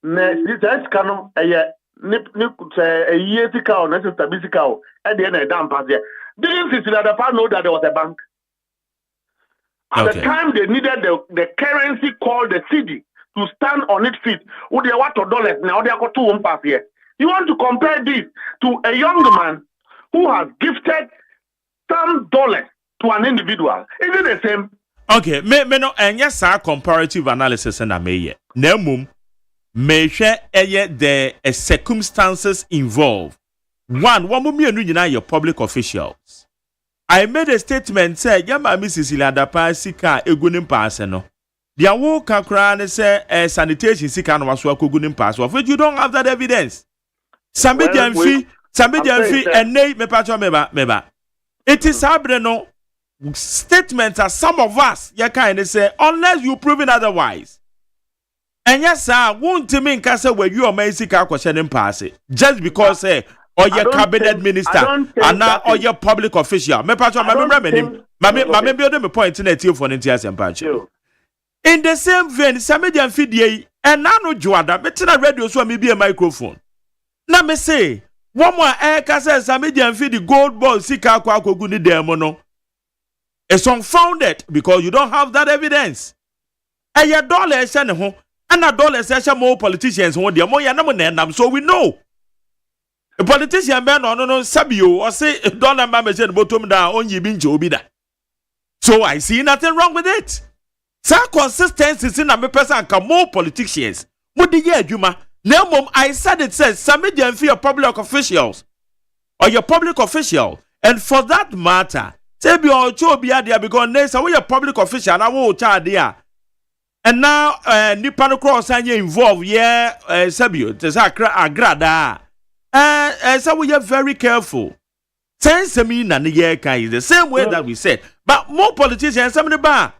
This cano a year or next stability at the end of the pass here. Didn't Cecilia Dapadi know that there was a bank? At the time they needed the currency called the cedi to stand on its feet, would they want $2 now? They got 2 pass here. You want to compare this to a young man who has gifted some dollars to an individual? Is it the same? Okay, me no, and yes, our comparative analysis and I may Nemum may share the circumstances involved. One woman, your public officials. I made a statement say, Yama Mrs. Ilada Pasika, Egunim Passeno. The awo kakra say sanitation sika no waso akogunim pass. Of which you don't have that evidence. Sambi Jamfi and nay me patcho meba. It is no statements as some of us ya kind say unless you proven otherwise. And yes sir, won't mean kase where you are sika questioning pass it just because or your cabinet minister and now or your public official. Me patcho me build me point in a team for NTS and patcho. In the same vein, Samedian Fidie and Nano Joada, better radio so maybe a microphone. Now me say, one more air cassa Samedian Fidie gold ball sika kwa guni demono. It's unfounded because you don't have that evidence. And your dollar send home, and a dollar says more politicians who dear more yanam, so we know. A politician man no Sabio or say dollar mamma bottom down on ye bin jobida. So I see nothing wrong with it. Some consistency in a person can more politicians. What the year, Juma? No, I said it says some medium for your public officials or your public official, and for that matter, say be all chobia there because next away your public official and I will tell there. And now, Nipano Cross and you involved, Sabio, agrada. So we are very careful. Sense me na is the same way that we said, but more politicians, some of the bar.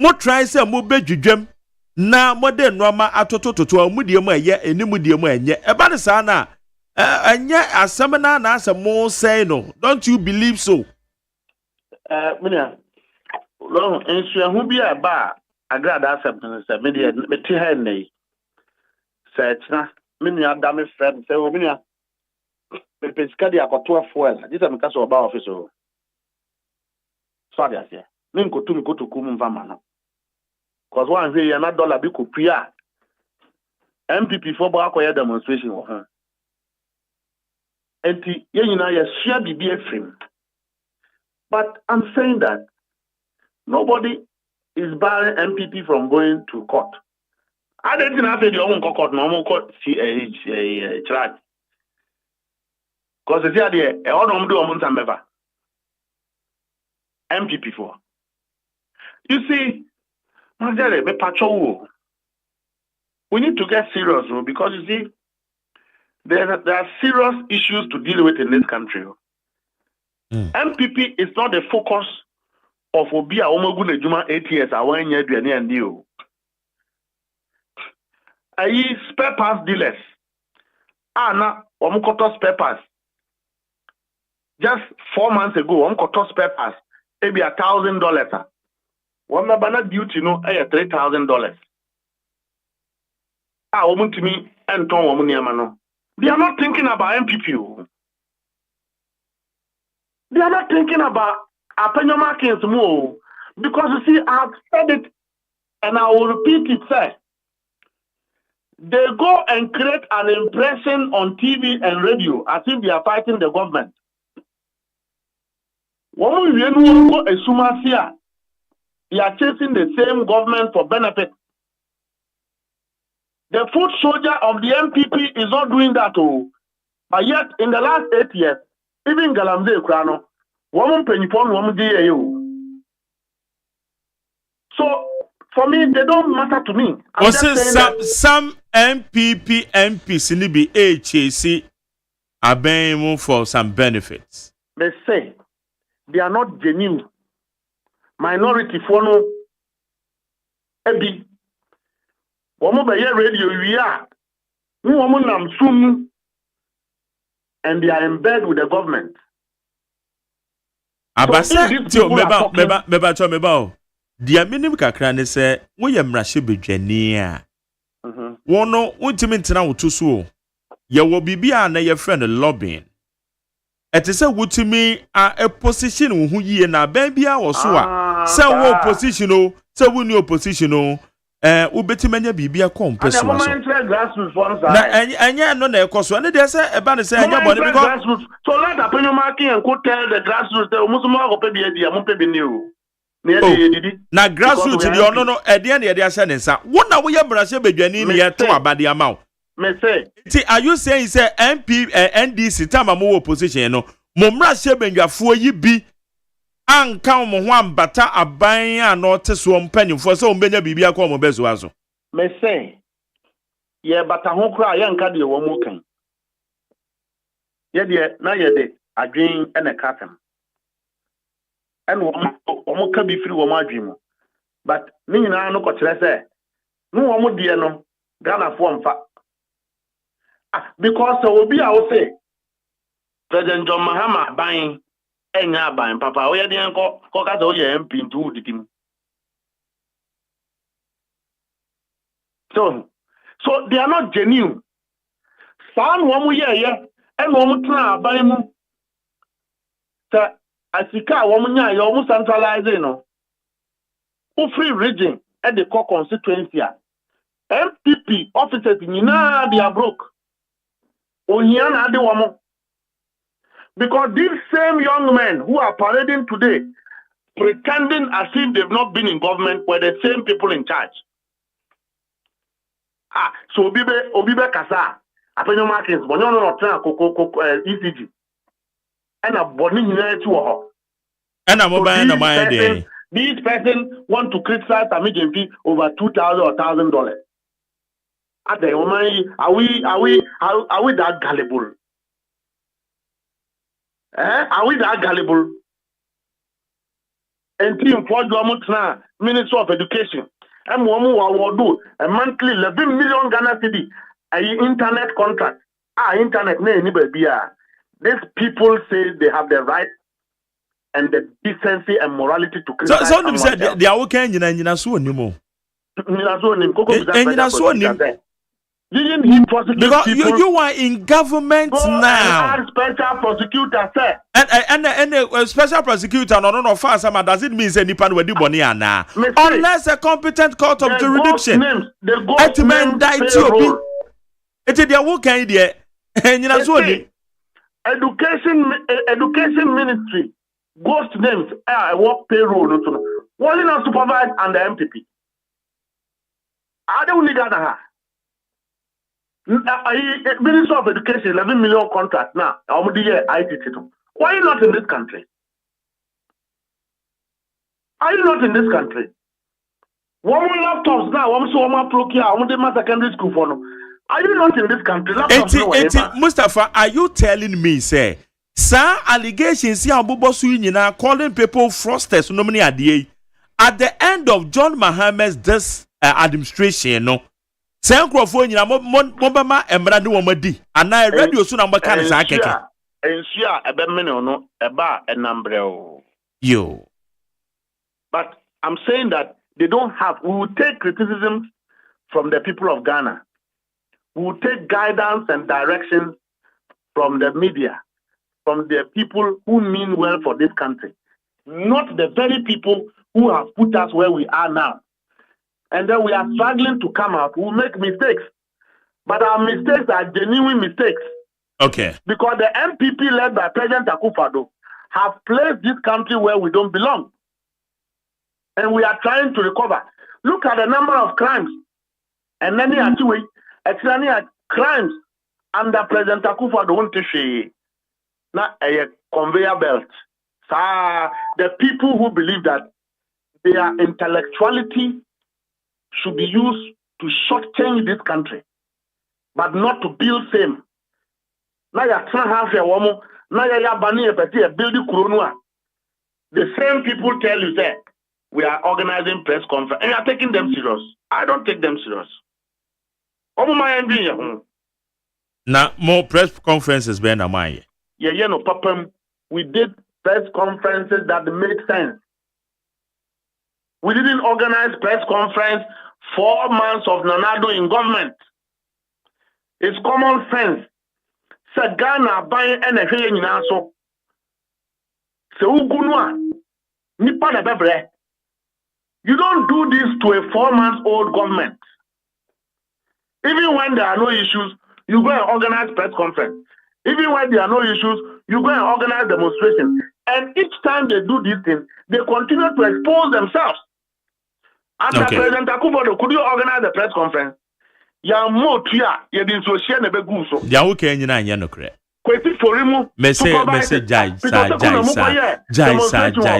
Mo try say mo bedwudwam na mo de noma atotototo mu de mo eye eni mu de mo enye e ba de sa na enye asem na asem mo say no, don't you believe so? Minia lo ensu hu bi aba agrada asem no say me de me ti ha nei say tna Many are damaged friends. Say, oh, many are. The pescadi are got 12 fuel. This is a case of about officer. Sorry, I say. Ninko to go to Kumu Vamana. Because one day another dollar be could MPP for Bakoya demonstration. And you know, you share the BF frame. But I'm saying that nobody is barring MPP from going to court. I didn't have the own court, normal court, charge. Because it's here, all of them do a month and ever. MPP for. You see, we need to get serious because you see, there are serious issues to deal with in this country. MPP is not the focus of Obia Omogun Ejuma 8 years. I want you to and you. I spare parts dealers. Now, Omukoto spare parts. Just 4 months ago, Omukoto spare parts. Maybe $1,000. One banana duty no, $3,000. Woman to me and Tom woman Yamano. They are not thinking about MPP. They are not thinking about Apenyoma more. Because you see, I've said it and I will repeat it, sir. They go and create an impression on TV and radio as if they are fighting the government. When we go a Sumasia, they are chasing the same government for benefit. The foot soldier of the MPP is not doing that, but yet in the last 8 years, even Galamze Krano, woman penipon, woman DAU. So for me, they don't matter to me. Some MPP MPs in the HAC are being for some benefits. They say they are not genuine. Minority for no Ebi. Woman by radio we are. Woman nam soon and they are in bed with the government. Abasa meba dia minim kakra ne se wo ye mrahye bedwane a wono untimi ntena wotoso ye wo bibia na ye friend lobbying etese wutimi a position wo hu yie na ban bia wo so a se wo opposition o se wo ni opposition o ubetimanya bibia kompeso so na anya no na ekoso ne de se eba ne se anya bone because so let Apenyoma and go tell the grassroots the musuma go pe bia dia mo pe bi ni o na grassroots di ono no ede na ede ase ne nsa wo na wo ye mrahye bedwane ni ye to abade ama me say are you saying say MP NDC tama mo opposition no mo mrahye benwafo yi bi anka mo ho ambata aban a no teso mpanyimfo se o mbenya bibia kwa mo bezo azo me say ye bata ho kra ye nka de wo mo kan ye de na ye de adwen ene katam and wo ka bi firi wo ma adwen mu but ni nyina no ko kire se no wo mo de no Ghana fo mfa because obi a wo say President John Mahama ban enya ban papa o ye de ko ka so ye MP ntu ditim so they are not genuine san wo mo ye and wo mo tena ban mu ta asika wo mo nya ye wo mo centralize no o free region at the core constituency MPP officers nyina they are broke ohia na ade wo mo because these same young men who are parading today pretending as if they've not been in government were the same people in charge. So Obibe Kasa, Apenyoma Kings, Bonyono no tran ECG. And a body to and a mobile na my day. These person want to criticize a MPP over $2,000 or $1,000. At the moment, are we that gullible? Are we that gullible? And team for the Minister of Education, and will do a monthly 11 million Ghana cedi internet contract. Internet these people say they have the right and the decency and morality to criticize. So them said they are okay nyina so animo. Nyina so anim koko nyina so anim. Didn't he prosecute because people? you are in government now. And special prosecutor said. And a special prosecutor no fast does it mean any pan with the money now? Unless a competent court of jurisdiction. The ghost names payroll. It is their work idea. And you know Education ministry ghost names work payroll. Only not supervised under MPP. I don't need that. Minister of Education, 11 million contract now. Why are you not in this country? Are you not in this country? One more laptops now. One more Prokia. One more secondary school for no. Are you not in this country? Mustafa, are you telling me, say, sir, allegations here about calling people fraudsters no many idea at the end of John Mahama's this administration, no? Sankrofo nyina mobama emra de womadi ana radio so na mbaka ne sa keke ensua ebemene no eba enambre o yo. But I'm saying that they don't have. We will take criticism from the people of Ghana. We will take guidance and directions from the media, from the people who mean well for this country, not the very people who have put us where we are now. And then we are struggling to come out. We make mistakes. But our mistakes are genuine mistakes. Okay. Because the MPP led by President Akufo-Addo have placed this country where we don't belong. And we are trying to recover. Look at the number of crimes. And then actually crimes under President Akufo-Addo won't say not a conveyor belt. So the people who believe that their intellectuality should be used to shortchange this country, but not to build same. Now you are half a woman, now you are banning a building Kurunua. The same people tell you that we are organizing press conference and you are taking them serious. I don't take them serious. Now more press conferences being on my no papa. We did press conferences that made sense. We didn't organize press conference 4 months of Nanado in government. It's common sense. Say Ghana buying anything in answer. Say Ugunwa nipa na bebre. You don't do this to a 4-month-old government. Even when there are no issues, you go and organize press conference. Even when there are no issues, you go and organize demonstrations. And each time they do these things, they continue to expose themselves. After President Akufo-Addo, could you organize the press conference? Ya mo tia, ya din so share na begu so. Ya wo kan nyina anya no kre. Kwesi forimu. Message jai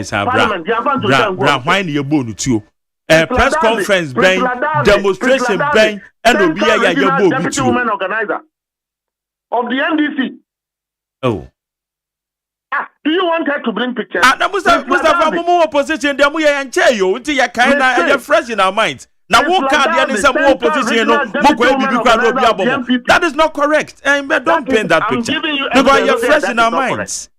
sa bra why na ye bo no tuo. Press conference ben, demonstration ben, and obi ya bo bi tuo. Women organizer of the NDC. Oh. Do you want her to bring pictures? Mustafa Mumu opposition dem ye nche yo nti ya kan na e fresh in our minds. Now what card there is a more opposition no mo kwa bibi kwa no bi abomo. That is not correct. And don't paint that picture. Because you're fresh in our minds.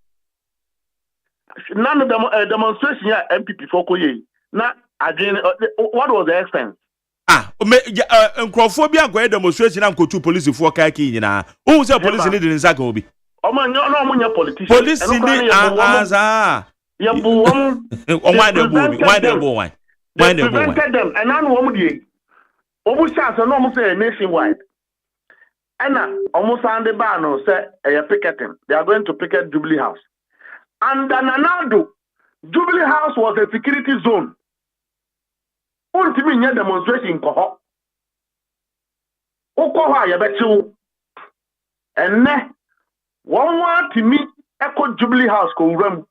None of the demonstration here MPP for koye. Na again what was the expense? Nkrofobia kwa demonstration am ko two police for ka ki nyina. Who say police need in Saka obi? Politician. Police need aza. Yabu why the boy? They prevented them, and now almost say nationwide. And almost on the ban say a picketing. They are going to picket Jubilee House. And Nanado, Jubilee House was a security zone. Ultimately, demonstration in Koho. Okoha yabetu. And ne one want to meet Echo Jubilee House ko room.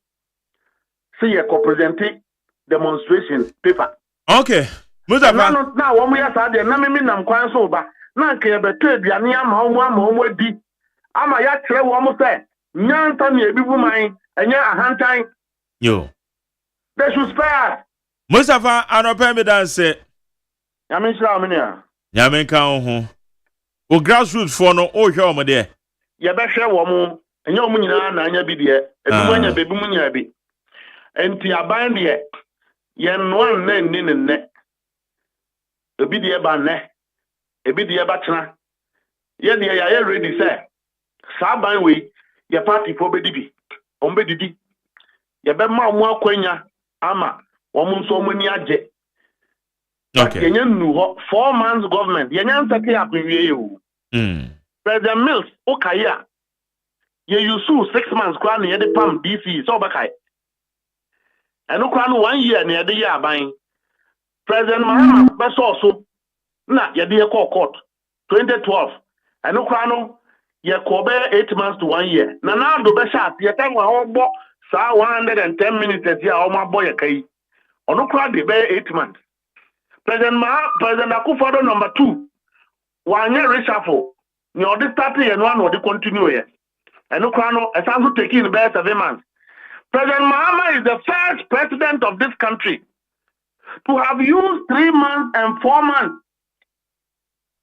See a co-presenting demonstration paper. Okay. Mustafa. Now, when we are there, na me nam kwan so ba. Na ke beto aduane ama di. Ama ya kire wo mo say, nyanta na ebibu man, enya ahantan. Yo. They should spare. Mustafa anope me dance. Nyame shira omnia. Nyame kan ho. O grassroots for no o hwe omo de. Ye be hwe wo mo. Enya omo nyina na anya bi de. Ebibu anya bebi mu nya bi. Enti aban de yen one ne. Ebi de ba ne. Ebi de ba tena. Ye ne ya ready say. Sa ban we your party for bedibi. Ombedidi. Ye be ma mo akwanya ama wo mo nso mo ni agye. Okay. Yenye nu ho 4 months government. Yenye nsake akwenwie yo. President Mills okaya. Ye yusu 6 months kwa ne de pam DC so bakai. Eno kwa no 1 year ne de ye aban. President Mahama be so na ye de court 2012. Eno kwa no ye ko be 8 months to 1 year. Na do be sha ye tan wa ogbo sa 110 minutes ya o ma boy ye kai. Ono kwa de be 8 months. President Akufo-Addo number 2. Wanye reshuffle. Ni odi start ye no and odi continue ye. Eno kwa no esanso taking be 7 months. President Mahama is the first president of this country to have used 3 months and 4 months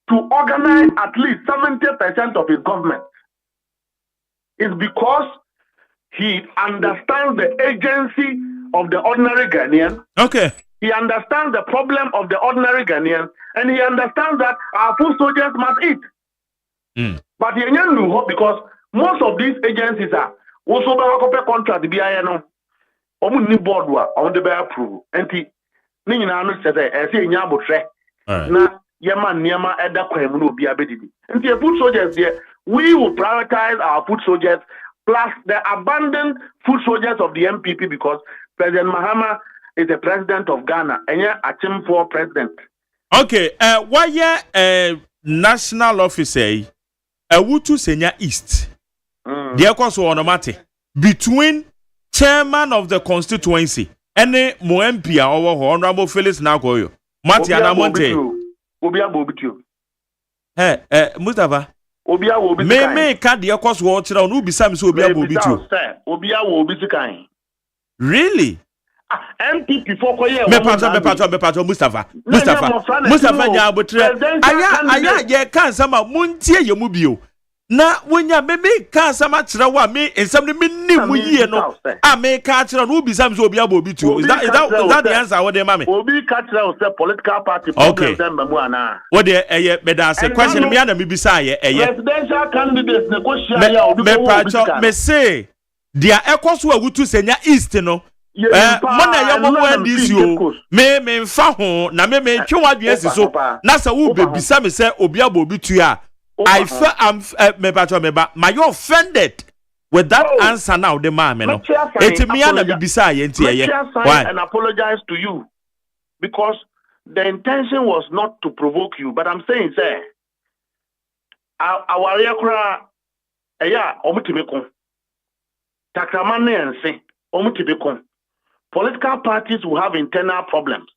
to organize at least 70% of his government. It's because he understands the agency of the ordinary Ghanaian. Okay. He understands the problem of the ordinary Ghanaian, and he understands that our food soldiers must eat. But he knew hope because most of these agencies are also by contract the BINO. Omu board wa on the bear approve. And he Nina said, I say Yabotre. Na Yaman Yama at the Quem no be abedidi. And the food soldiers there, we will prioritize our food soldiers plus the abandoned food soldiers of the MPP because President Mahama is the president of Ghana and you're a team for president. Okay, why national officer Wutu Senya East? There was onomate between chairman of the constituency and mo MP our Honorable Felix Nagoyo. Mati Anamonte. Obia Bobitu. Mustafa. Obia will be me card the course watcher on Ubisam so Obia Bobitu. Obia will be kind. Really? MPP for Koye. Me pato Mustafa Nyabotre. Aya ye kan sama muntie ye mu bio. Na wonya me kan sama kira wa me ensam ne nim yie no. Me ka kira no Ubisam so Obia Bobitu. Is that the answer what dey ma me? Obi ka kira o say political party problem dem mamu ana. What dey beda say question me ana me bisa ye presidential candidates ne ko share ya obi me pato me say dia ekoso awutu senya east no. Mona ya mo NDC o me mfa ho na me twe wadwe so na sa wo bebisa me say Obia Bobitu a I feel I'm my you offended with that answer now the man no it me na bebisa ye ntie why and apologize to you because the intention was not to provoke you but I'm saying say our yakura eya omutibekon takramane ense omutibekon. Political parties will have internal problems.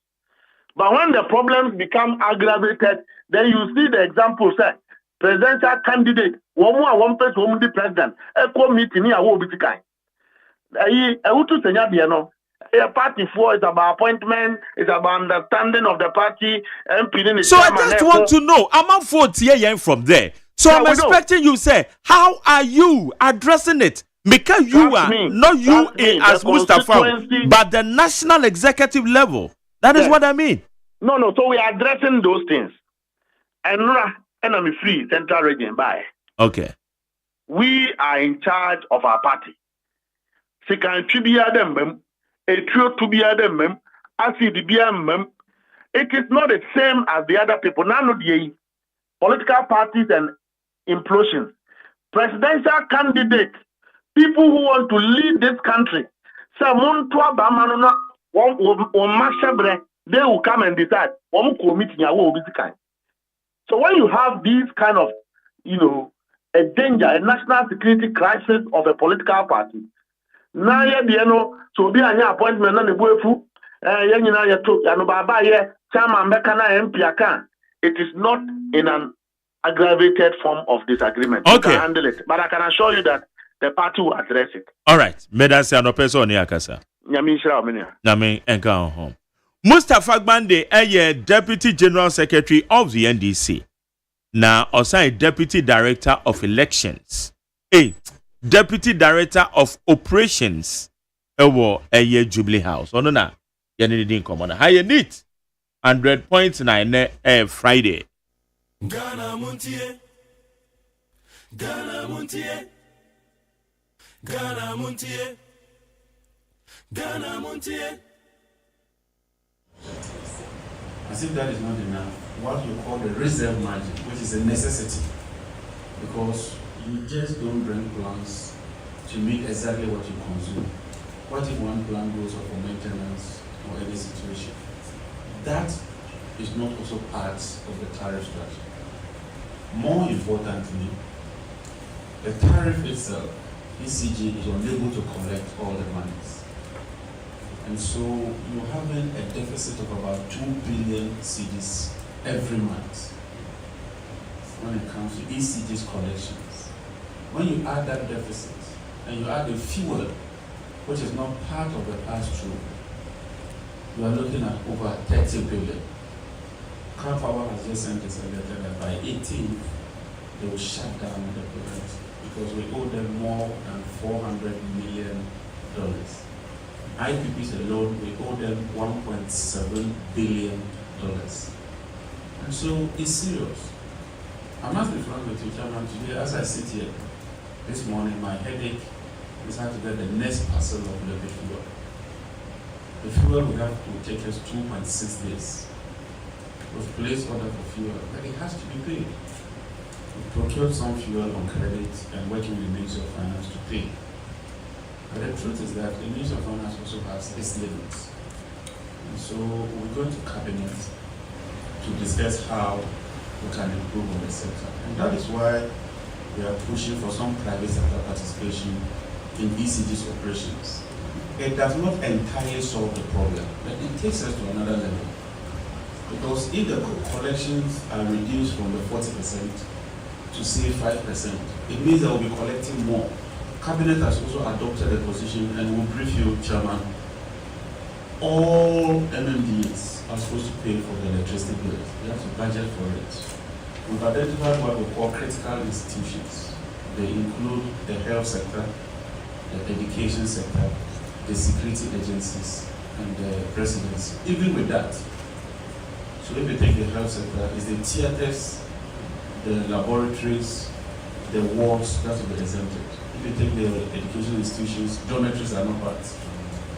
But when the problems become aggravated, then you see the example, say, presidential candidate, one person who the president, a meeting here will be kind. A party for is about appointment, it's about understanding of the party, MP. So I just want to know, I'm 40 from there. So I'm expecting you say, how are you addressing it? Because you are not you as Mustafa, but the national executive level. That is what I mean. No. So we are addressing those things. And I'm free central region by. Okay. We are in charge of our party. Second to be them, a trio to be them, acid be them. It is not the same as the other people. None of the political parties and implosions. Presidential candidates. People who want to lead this country, they will come and decide. So when you have these kind of, a danger, a national security crisis of a political party, now so be an appointment on the boyfu, it is not in an aggravated form of disagreement. Okay. You can handle it. But I can assure you that the party will address it. All right. Medasi anopeso ni akasa. Nyami enka home. Mustafa Gbande Deputy General Secretary of the NDC. Now, also Deputy Director of Elections. Deputy Director of Operations. Jubilee House. Ono na. Yani din komona. Haye neat. 100.9 Friday. Ghana MONTIE. Ghana Montie, Ghana Montie, Ghana Montie. As if that is not enough, what you call the reserve margin, which is a necessity, because you just don't bring plants to meet exactly what you consume. What if one plant goes up for maintenance or any situation? That is not also part of the tariff structure. More importantly, the tariff itself, ECG is unable to collect all the monies. And so you're having a deficit of about 2 billion cedis every month when it comes to ECG's collections. When you add that deficit and you add the fuel, which is not part of the pass-through, you are looking at over 30 billion. Car Power has just sent us a letter that by 18th, they will shut down the project because we owe them more than $400 million. IPPs alone, we owe them $1.7 billion. And so it's serious. I must be frank with you, Chairman, today as I sit here this morning, my headache is how to get the next parcel of the fuel. The fuel will have to take us 2.6 days. We've placed order for fuel, but it has to be paid. We've procured some fuel on credit and working with the Ministry of Finance to pay. But the truth is that the Ministry of Finance also has its limits. And so we're going to Cabinet to discuss how we can improve on the sector. And that is why we are pushing for some private sector participation in ECG's operations. It does not entirely solve the problem, but it takes us to another level. Because if the collections are reduced from the 40% to say 5%, it means that we'll be collecting more. Cabinet has also adopted a position, and we'll brief you, Chairman. All MMDs are supposed to pay for the electricity bills. We have to budget for it. We've identified what we call critical institutions. They include the health sector, the education sector, the security agencies, and the presidency. Even with that, so if you take the health sector, it's the theaters, the laboratories, the wards that will be exempted. If you take the education institutions, dormitories are not part,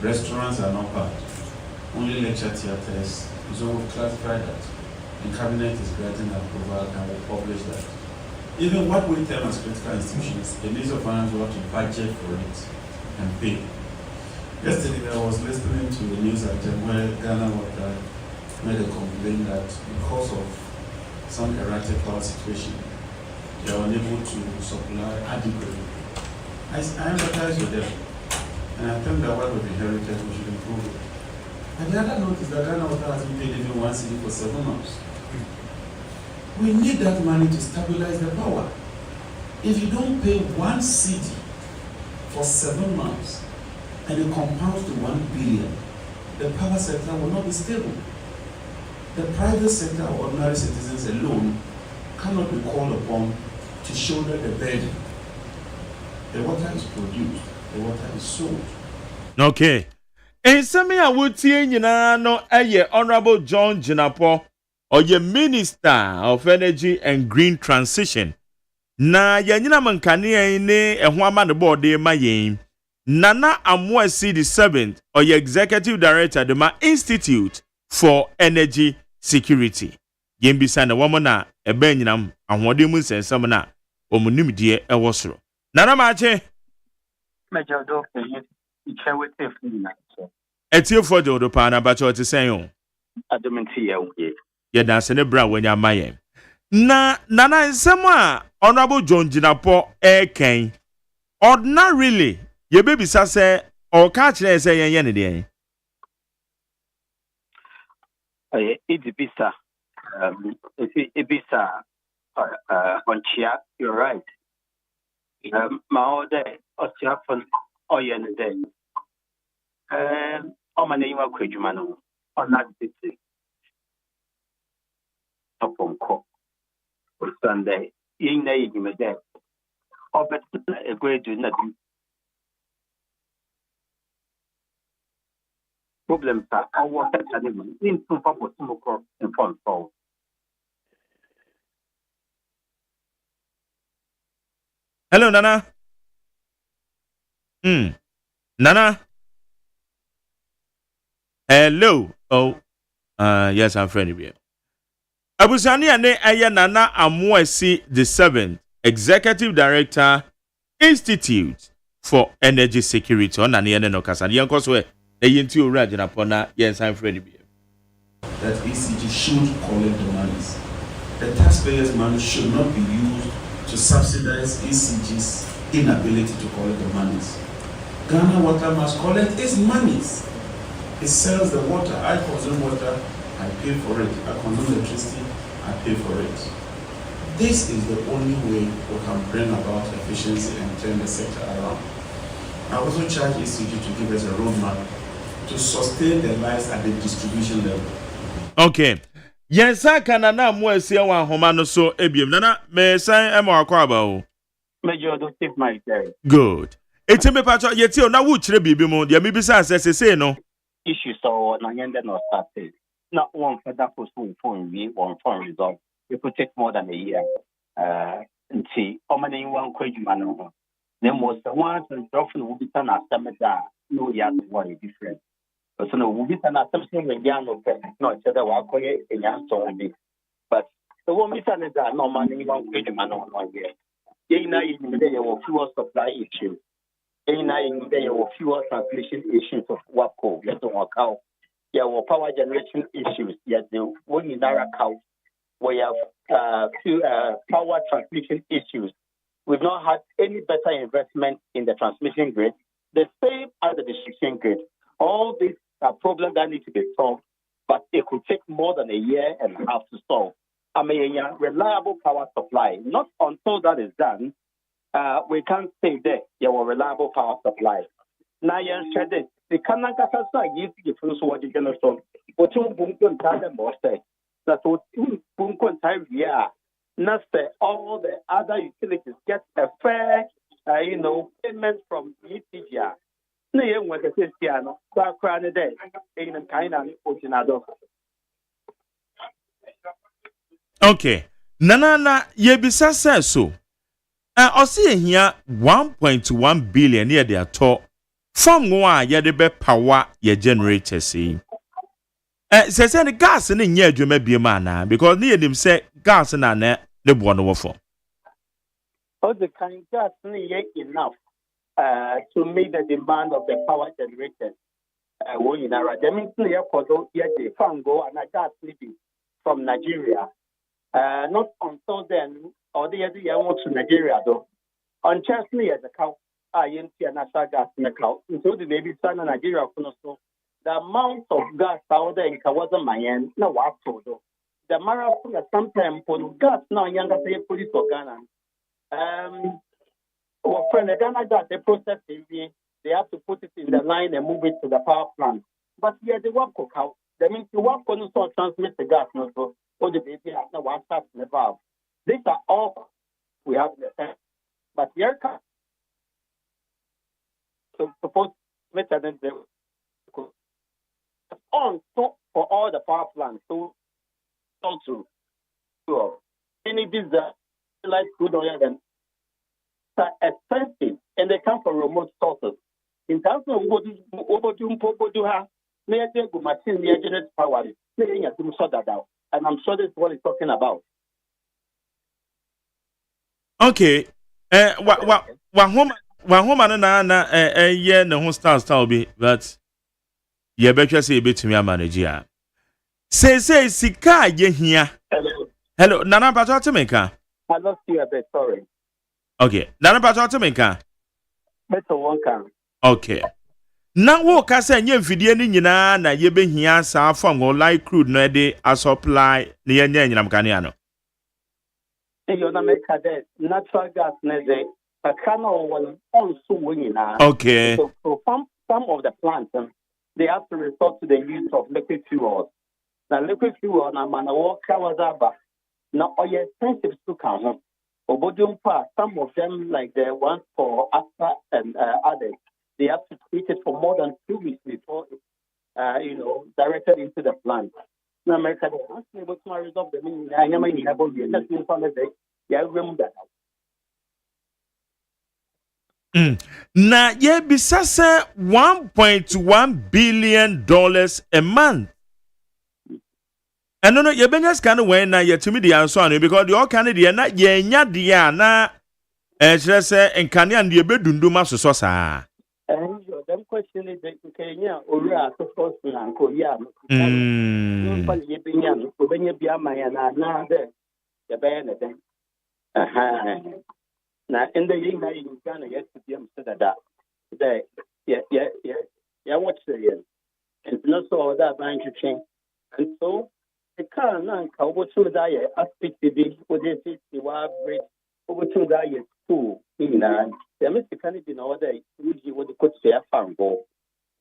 restaurants are not part, only lecture theaters. So we've classified that. The Cabinet is granting approval and will publish that. Even what we term as critical institutions, the Ministry of Finance will have to budget for it and pay. Yesterday I was listening to the news item where Ghana Water made a complaint that because of some erratic power situation, they are unable to supply adequately. I empathize with them, and I think that what we've inherited, we should improve it. And the other note is that Ghana Water has been paid even 1 cedi for 7 months. We need that money to stabilize the power. If you don't pay 1 cedi for 7 months, and it compounds to 1 billion, the power sector will not be stable. The private sector or ordinary citizens alone cannot be called upon to shoulder the burden. The water is produced, the water is sold. Okay. And some I would see no Honorable John Jinapo or your Minister of Energy and Green Transition. Na yanyina mankane ne ehwama ne board de mayen. Nana Amwesi the 7th or your Executive Director de ma Institute for Energy Security. Yembisa na wamona ebenyinam ahwode mu nsensam na omunimdie ewosoro. Nana mache Major Doctor, you can wait if you like. Etie for the pana bacho te sen Adamanti ye. Ye dance ne bra wanya maye. Na nana nsem a Honorable John Jinapo ken. Ordinarily, ye baby sa say or catch le say yen ne de. It's bisa. It's bisa. On chia, you're right. My order, Ostia from Oyen day. On my name of Quijumano, on that city. Upon court. Sunday, in the evening, day. Or but a great do nothing. Problems are our animal in some purpose in front of. Hello, Nana. Nana. Hello. Oh, yes, I'm friendly here. Abusani ane aya Nana Amuesi the 7th, Executive Director, Institute for Energy Security. On an ene no kasa. Yan koswe e yenti ora jina pona yes, I'm friendly here. That ECG should collect the monies. The taxpayers' money should not be used to subsidize ECG's inability to collect the monies. Ghana Water must collect its monies. It sells the water. I consume water, I pay for it. I consume electricity, I pay for it. This is the only way we can bring about efficiency and turn the sector around. I also charge ECG to give us a roadmap to sustain the lives at the distribution level. Okay. Yes, I can na mo esia wa homa no so ebiem. Nana me san e mo akwa ba o. Major don't take my time. Good. Etime pacho yeti o na wo kire bibi mu. Dia mi bisa asese no. Issue so na yende no started. Not one for that was one resolve. It could take more than a year. And see, how many one question man over. Then was the ones and often will be done as some no yet one different. But so no will be done as something when young no other walk away in your story. But the one we done is that no money one question man over 1 year. In the fuel supply issue. In the fuel transmission issues of WAPCO, you don't work out. There were power generation issues. Yet the one in Naraka, we have power transmission issues. We've not had any better investment in the transmission grid, the same as the distribution grid. All these are problems that need to be solved, but it could take more than a year and a half to solve. I mean, reliable power supply. Not until that is done, we can't say that there were reliable power supply. Now, you're this. The Kanaka used to give us what you're going to solve. But you won't tell them more say. That's what you won't tell you. Not say all the other utilities get a fair, payment from ECG. No, you want to say, Piano, background day, in a kind of Ochinado. Okay. Nana yebisa says so. Osi here 1.1 billion near their top from one ye de be power ye generators see. Say the gas in ye you may be a man because near them say gas and ne the one for. Oh, the kind gas enough to meet the demand of the power generators. That means clear for those here they found go and I gas sleeping from Nigeria. Not until then, or the other year to Nigeria though. Unchastely as a cow, I ain't see a natural gas in the cow. Until the baby son in Nigeria, the amount of gas out there in Kawaza Mayan, no what though. The marathon at some time for gas now younger say police for Ghana. Our friend the Ghana gas they process it, they have to put it in the line and move it to the power plant. But yeah, the work out. That means the work on transmit the gas not so. Or the baby has no one start in the valve. These are all we have in the tank. But here comes so suppose method on top for all the power plants so to any disaster like crude oil and are expensive and they come from remote sources. In terms of what do have machine generate power, and I'm sure this is what he's talking about. Okay. Wa homa na ye ne ho style be but ye betwa say betumi manage ya. Say sika ye hia. Hello, Nana Pacho Timeka. I lost you a bit, sorry. Okay. Nana Pacho Timeka. Better one can. Okay. Na wo ka say nye mfidie ni nyina na ye behia sa fam go like crude no dey a supply ne ye nya nyinam kane ano. You na make that natural gas ne dey a cano one on so winina. Okay. So some of the plants they have to resort to the use of liquid fuels. Now liquid fuel na manawo kawazaba. Now all expensive to come. Some of them like the ones for Astra and others. They have to treat it for more than 2 weeks before it's directed into the plant. Now, America, they ask me able to resolve the meaning. I never have all the let's move on the day. Yeah, remember that. Na ye bisa se $1.1 billion a month. And no, ye benya scan when na ye timi di answer no because the all kind de na ye nya de na chere se enkane and ye bedunduma so saa. Them question is Kenya or suppose to Uncle Yam. You be young, when you be a man and the band then. Now, in the year you can get to be that. Yeah, what's the year? And not so that bank to change. And so, the car now, over to die, aspect the big, with the 50 bridge, over to die, school, in the Mr. Kennedy in order, usually what the could say a farm go.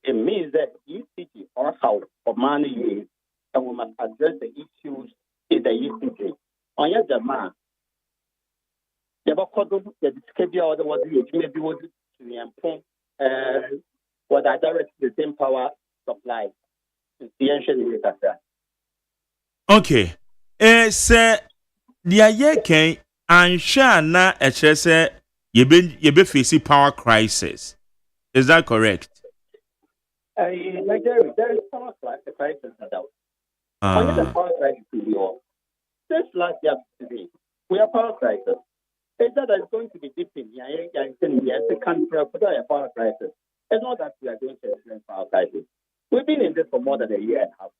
It means that each city or house or money is, and we must address the issues in the ECG. On your demand, the Bokado, the schedule, the what you may be able to improve what I direct the same power supply. Okay. Sir, the aye can answer na a chese ye be facing power crisis. Is that correct? Like there is power crisis now. Only the power crisis to be all. Since last year today, we have power crisis. Is that is going to be dipping? Yeah, the country for the power crisis. It's not that we are going to experience power crisis. We've been in this for more than a year and a half.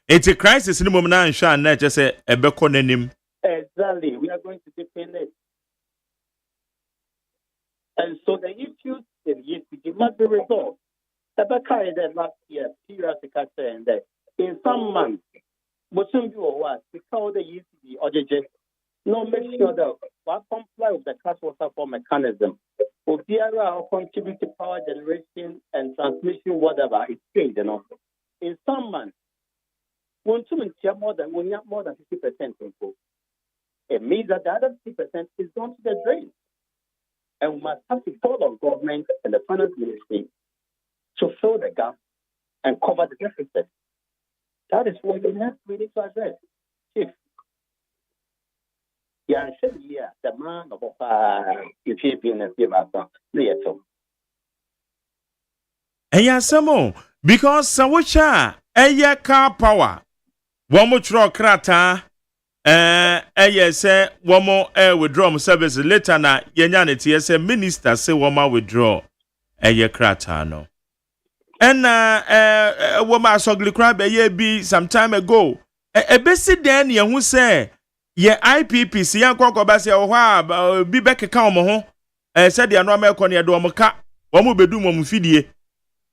It's a crisis in the moment now, and not just a becononym. Exactly. We are going to depend it. And so the issues in ECG must be resolved. The Bakari that last year, periodically saying that in some months, but soon you or what, because the ECG or just no make sure that we comply with the cash water for mechanism. Or DRR contribute to power generation and transmission, whatever it's paid, In some months, when you have more than 50% control, it means that the other 50% is going to the drain. And we must have to call on government and the finance ministry to fill the gap and cover the deficit. That is what we need to address. Chief. Yeah, the man of if he been a give us because Sawacha, a car power. One more truck krata, say one more air withdrawal service later na yenyanity as a minister say one more withdraw a krata no. And woman sogly crab a year be some time ago. A basic then ye who say ye IPPC yan kwako basi o be back account mo said the no me konia do moka wo mo bedu mo mfidie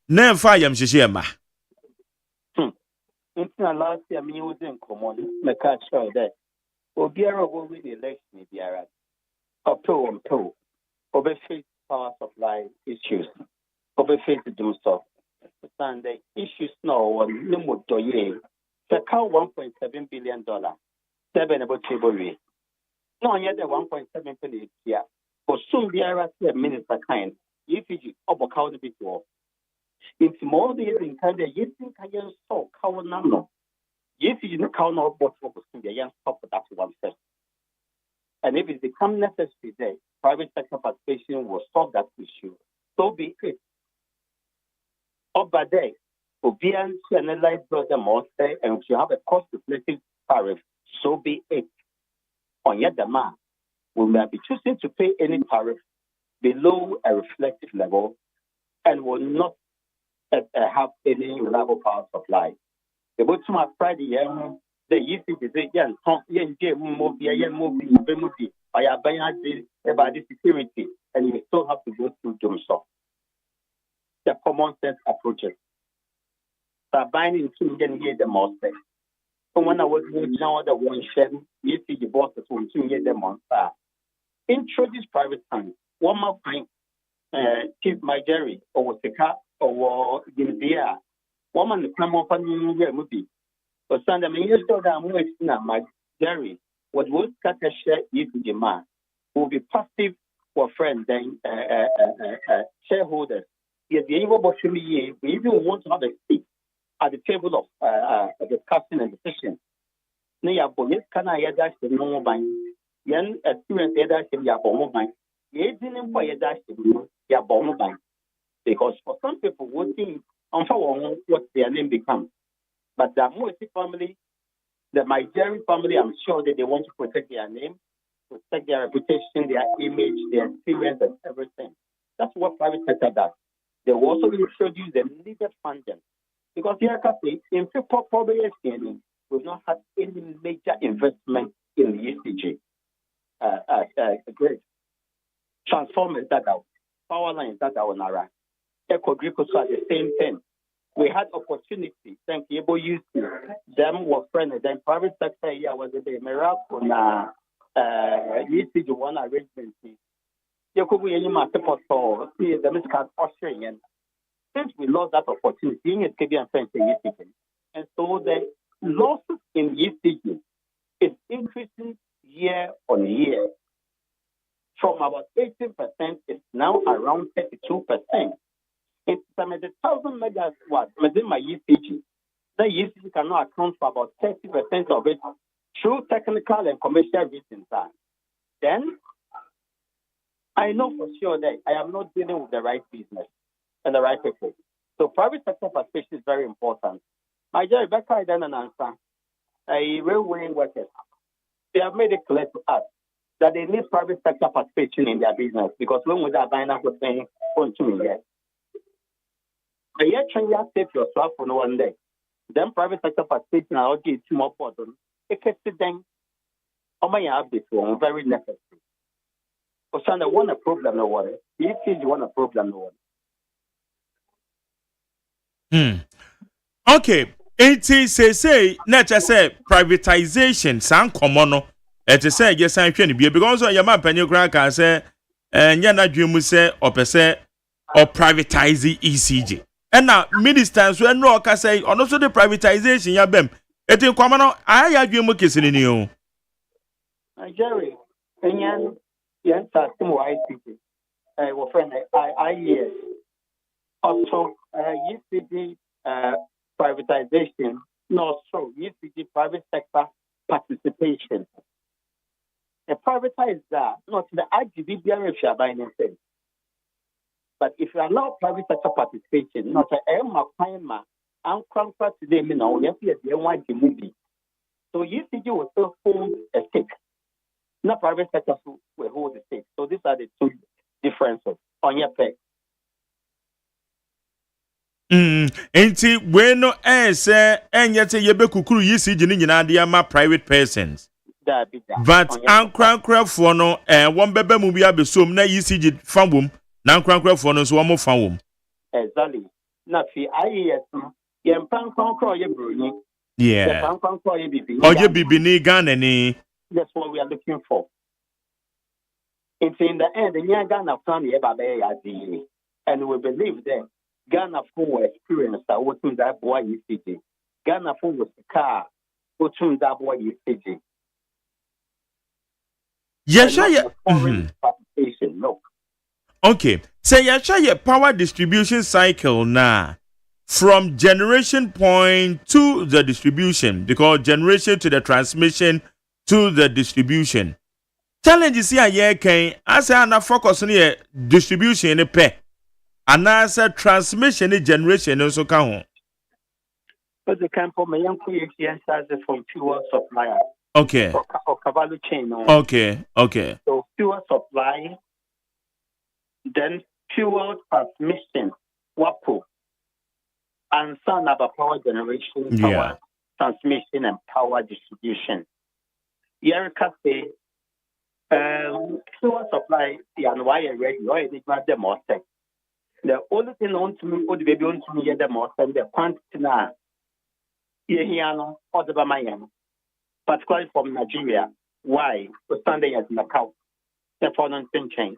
na mfa yam hyehye ma. Last year, me was in common. Me catch her there. Obiara will win the election. Biara. Pro and pro. Over face power supply issues. Over face the doom stuff. And the issues now on no more doye. The cow $1.7 billion. 7 about table rate. No, yet the 1.7 billion here. But soon Biara said minister kind. EPG over cow the big war. It's more than in kind of you think I am so cow no. If you don't count out what was in the young stop that one first. And if it becomes necessary there, private sector participation will solve that issue. So be it. Over there, Obian to analyze brother monster and to have a cost reflective tariff, so be it. On your demand, we may be choosing to pay any tariff below a reflective level and will not have any reliable power supply. The bottom of Friday, the EC is a young movie, I have been about the security, and you still have to go through Jomso. The common sense approaches. So binding to get the most. So when I was now the one shed, you see the bosses who get them on fire. Introduce private funds. One more time, Chief Jerry or Sika or Gimbia. Woman, the crime of a movie. But Sunday, you saw that I'm wasting my Jerry. What would cut a share if the man will be passive for friends and shareholders. Yet the evil we even want to have a seat at the table of discussing and decision. Near police can I dash the normal buying. Yen experience either him ya bomb bank. Ye didn't for either him ya bomb bank. Because for some people working on for what their name becomes. But the Moiti family, the Nigerian family, I'm sure that they want to protect their name, protect their reputation, their image, their experience, and everything. That's what private sector does. They will also introduce the needed funding. Because here, in people probably we've not had any major investment in the ECG. Great. Transformers that out, power lines that out, Nara. Eco-Grico, so the same thing. We had opportunity. Thank you. Able use them were friendly. Then private sector here was a miracle. ECG one arrangement. You could be any matter for see the Mister Australian. Since we lost that opportunity, in Canadian friends and so the losses in ECG is increasing year on year. From about 18%, it's now around 32%. It's 70,000 megawatts within my ECG. The ECG cannot account for about 30% of it through technical and commercial reasons. Then I know for sure that I am not dealing with the right business and the right people. So private sector participation is very important. My dear Rebecca, I then an answer. Railway workers, they have made it clear to us that they need private sector participation in their business because when we are buying up with saying, a year train you save your swap for no one day. Then private sector participation I'll give two more for them. It can sit then on my habit one very necessary. Because I want a problem no one. If you want a problem no one. Okay. Enti say na say privatization san komono. It is say yes I can be because your man penny crack can say nya na dwemu say opese or privatize ECG. And now ministers when no ka say on also the privatization ya bem. It in kwamano aya dwemu kesini ni o. Jerry, enyan yan sa timo ICT. Wo friend I yes. Also ECG privatization, no, so ECG private sector participation. A privatize that, not the IGB if you are buying anything. But if you allow private sector participation, not a Emma Pima, and Crankford today, you know, you have the NYG movie. So ECG will still hold a stake. Not private sector will hold the stake. So these are the two differences on your pay. Enti bueno say enyete yebe kukuru ECG ni nyina de ama private persons. But ankra for no one bebe mu bia besom na ECG famwom na ankra for no so wo famwom. Exactly. Na fi IES no ye mpan ye broni. Yeah. Ye bibi. Oye bibi ni Ghana ni. That's what we are looking for. It's in the end the Ghana plan ye ba be ya di. And we believe that Ghana for experience that what that boy ECG. Ghana for was the car what that boy ECG. Yes, participation, no. Okay. Say your power distribution cycle now from generation point to the distribution because generation to the transmission to the distribution. Challenges here can as I focus on here distribution in pay. And as a transmission generation also can. But the camp for my young creation from fuel supplier. Okay. Or Cavallo chain. Okay. So fuel supply, then fuel transmission, WAPO, and some about power generation, power transmission, and power distribution. Yerika say, fuel supply, and why I read, why did not the most. The only thing on to me, the baby on to me, the most, and the quantity now, Yehiano, or the Bamayan. Particularly from Nigeria. Why? We're standing as Macau. Therefore, non-thing change.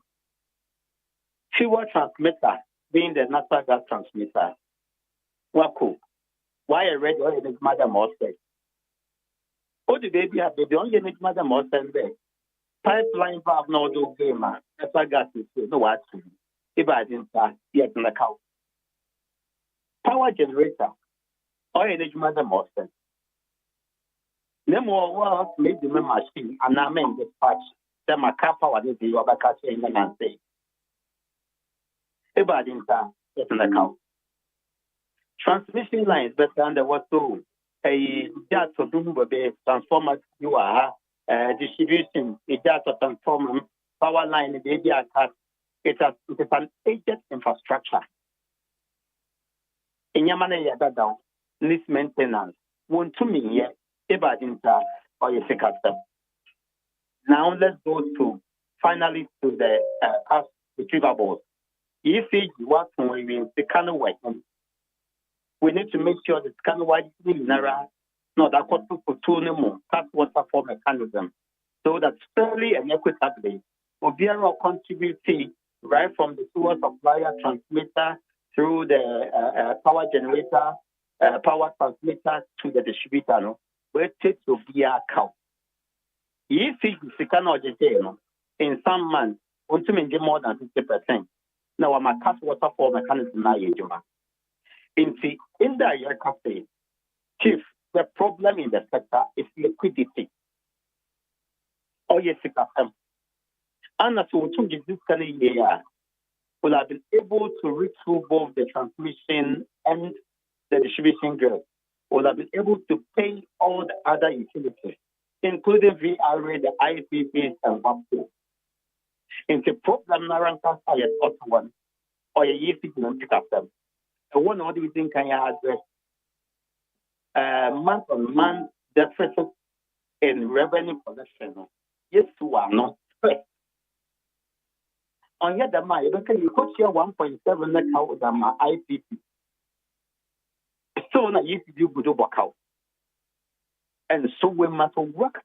Fuel transmitter being the natural gas transmitter. Waku. Why I read all the mother most said. Oh, the baby have the only mother most said there. Pipeline valve no do game. Natural gas is no what to do. If I didn't start, yet in the cow. Power generator. All the mother most said. No more work made the machine and I mean dispatch the Macapa was the Wabaka in the man say. About in time, it's an account. Transmission lines better than the what to a just to do transformer you are distribution, a just transformer power line, the idea it is an agent infrastructure. In Yamana Yada down, list maintenance, won't to me yet, about in time or your custom. Now let's go to finally to the cash receivables. If you want to remain the kind of weapon, we need to make sure the kind of white Nara, not that could put two more tap water for mechanism, so that fairly and equitably will be contributing right from the sewer supplier transmitter through the power generator, power transmitter to the distributor, no, where it takes to be a count. If you cannot just say, in some months, want to maintain more than 50%. Now, I'm a cash water for mechanism now, in the year cafe, chief, the problem in the sector is liquidity. Oh, yes, it can. And as we took this kind of year, will have been able to reach through both the transmission and the distribution grid. Will have been able to pay all the other utilities, including VRA, the IPPs, and WAPO. In the problem, Naranka, I thought one, or a year to pick up them. And one other thing can you address month on month deficit in revenue collection? Yes, to are not first. On the other mind, you could share 1.7 account than my IPP. So now you do good work out. And so we must work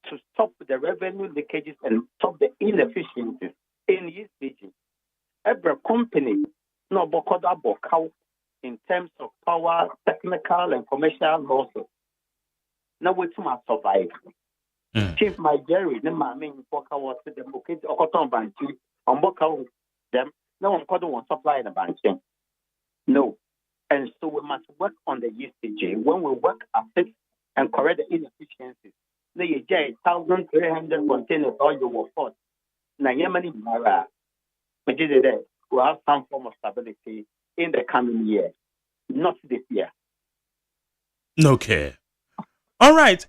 to stop the revenue leakages and stop the inefficiencies in this region. Every company no bokoda bokau in terms of power, technical and commercial losses. Now we to must survive. Chief my Jerry, the main boka was the bouquet or cotton banking on boka them. No one could want supply the banking. No. And so we must work on the UCG. When we work at it and correct the inefficiencies, the 1,300 containers all you will afford. Now, Yemeni Mara, which is it, will have some form of stability in the coming year, not this year. Okay. All right.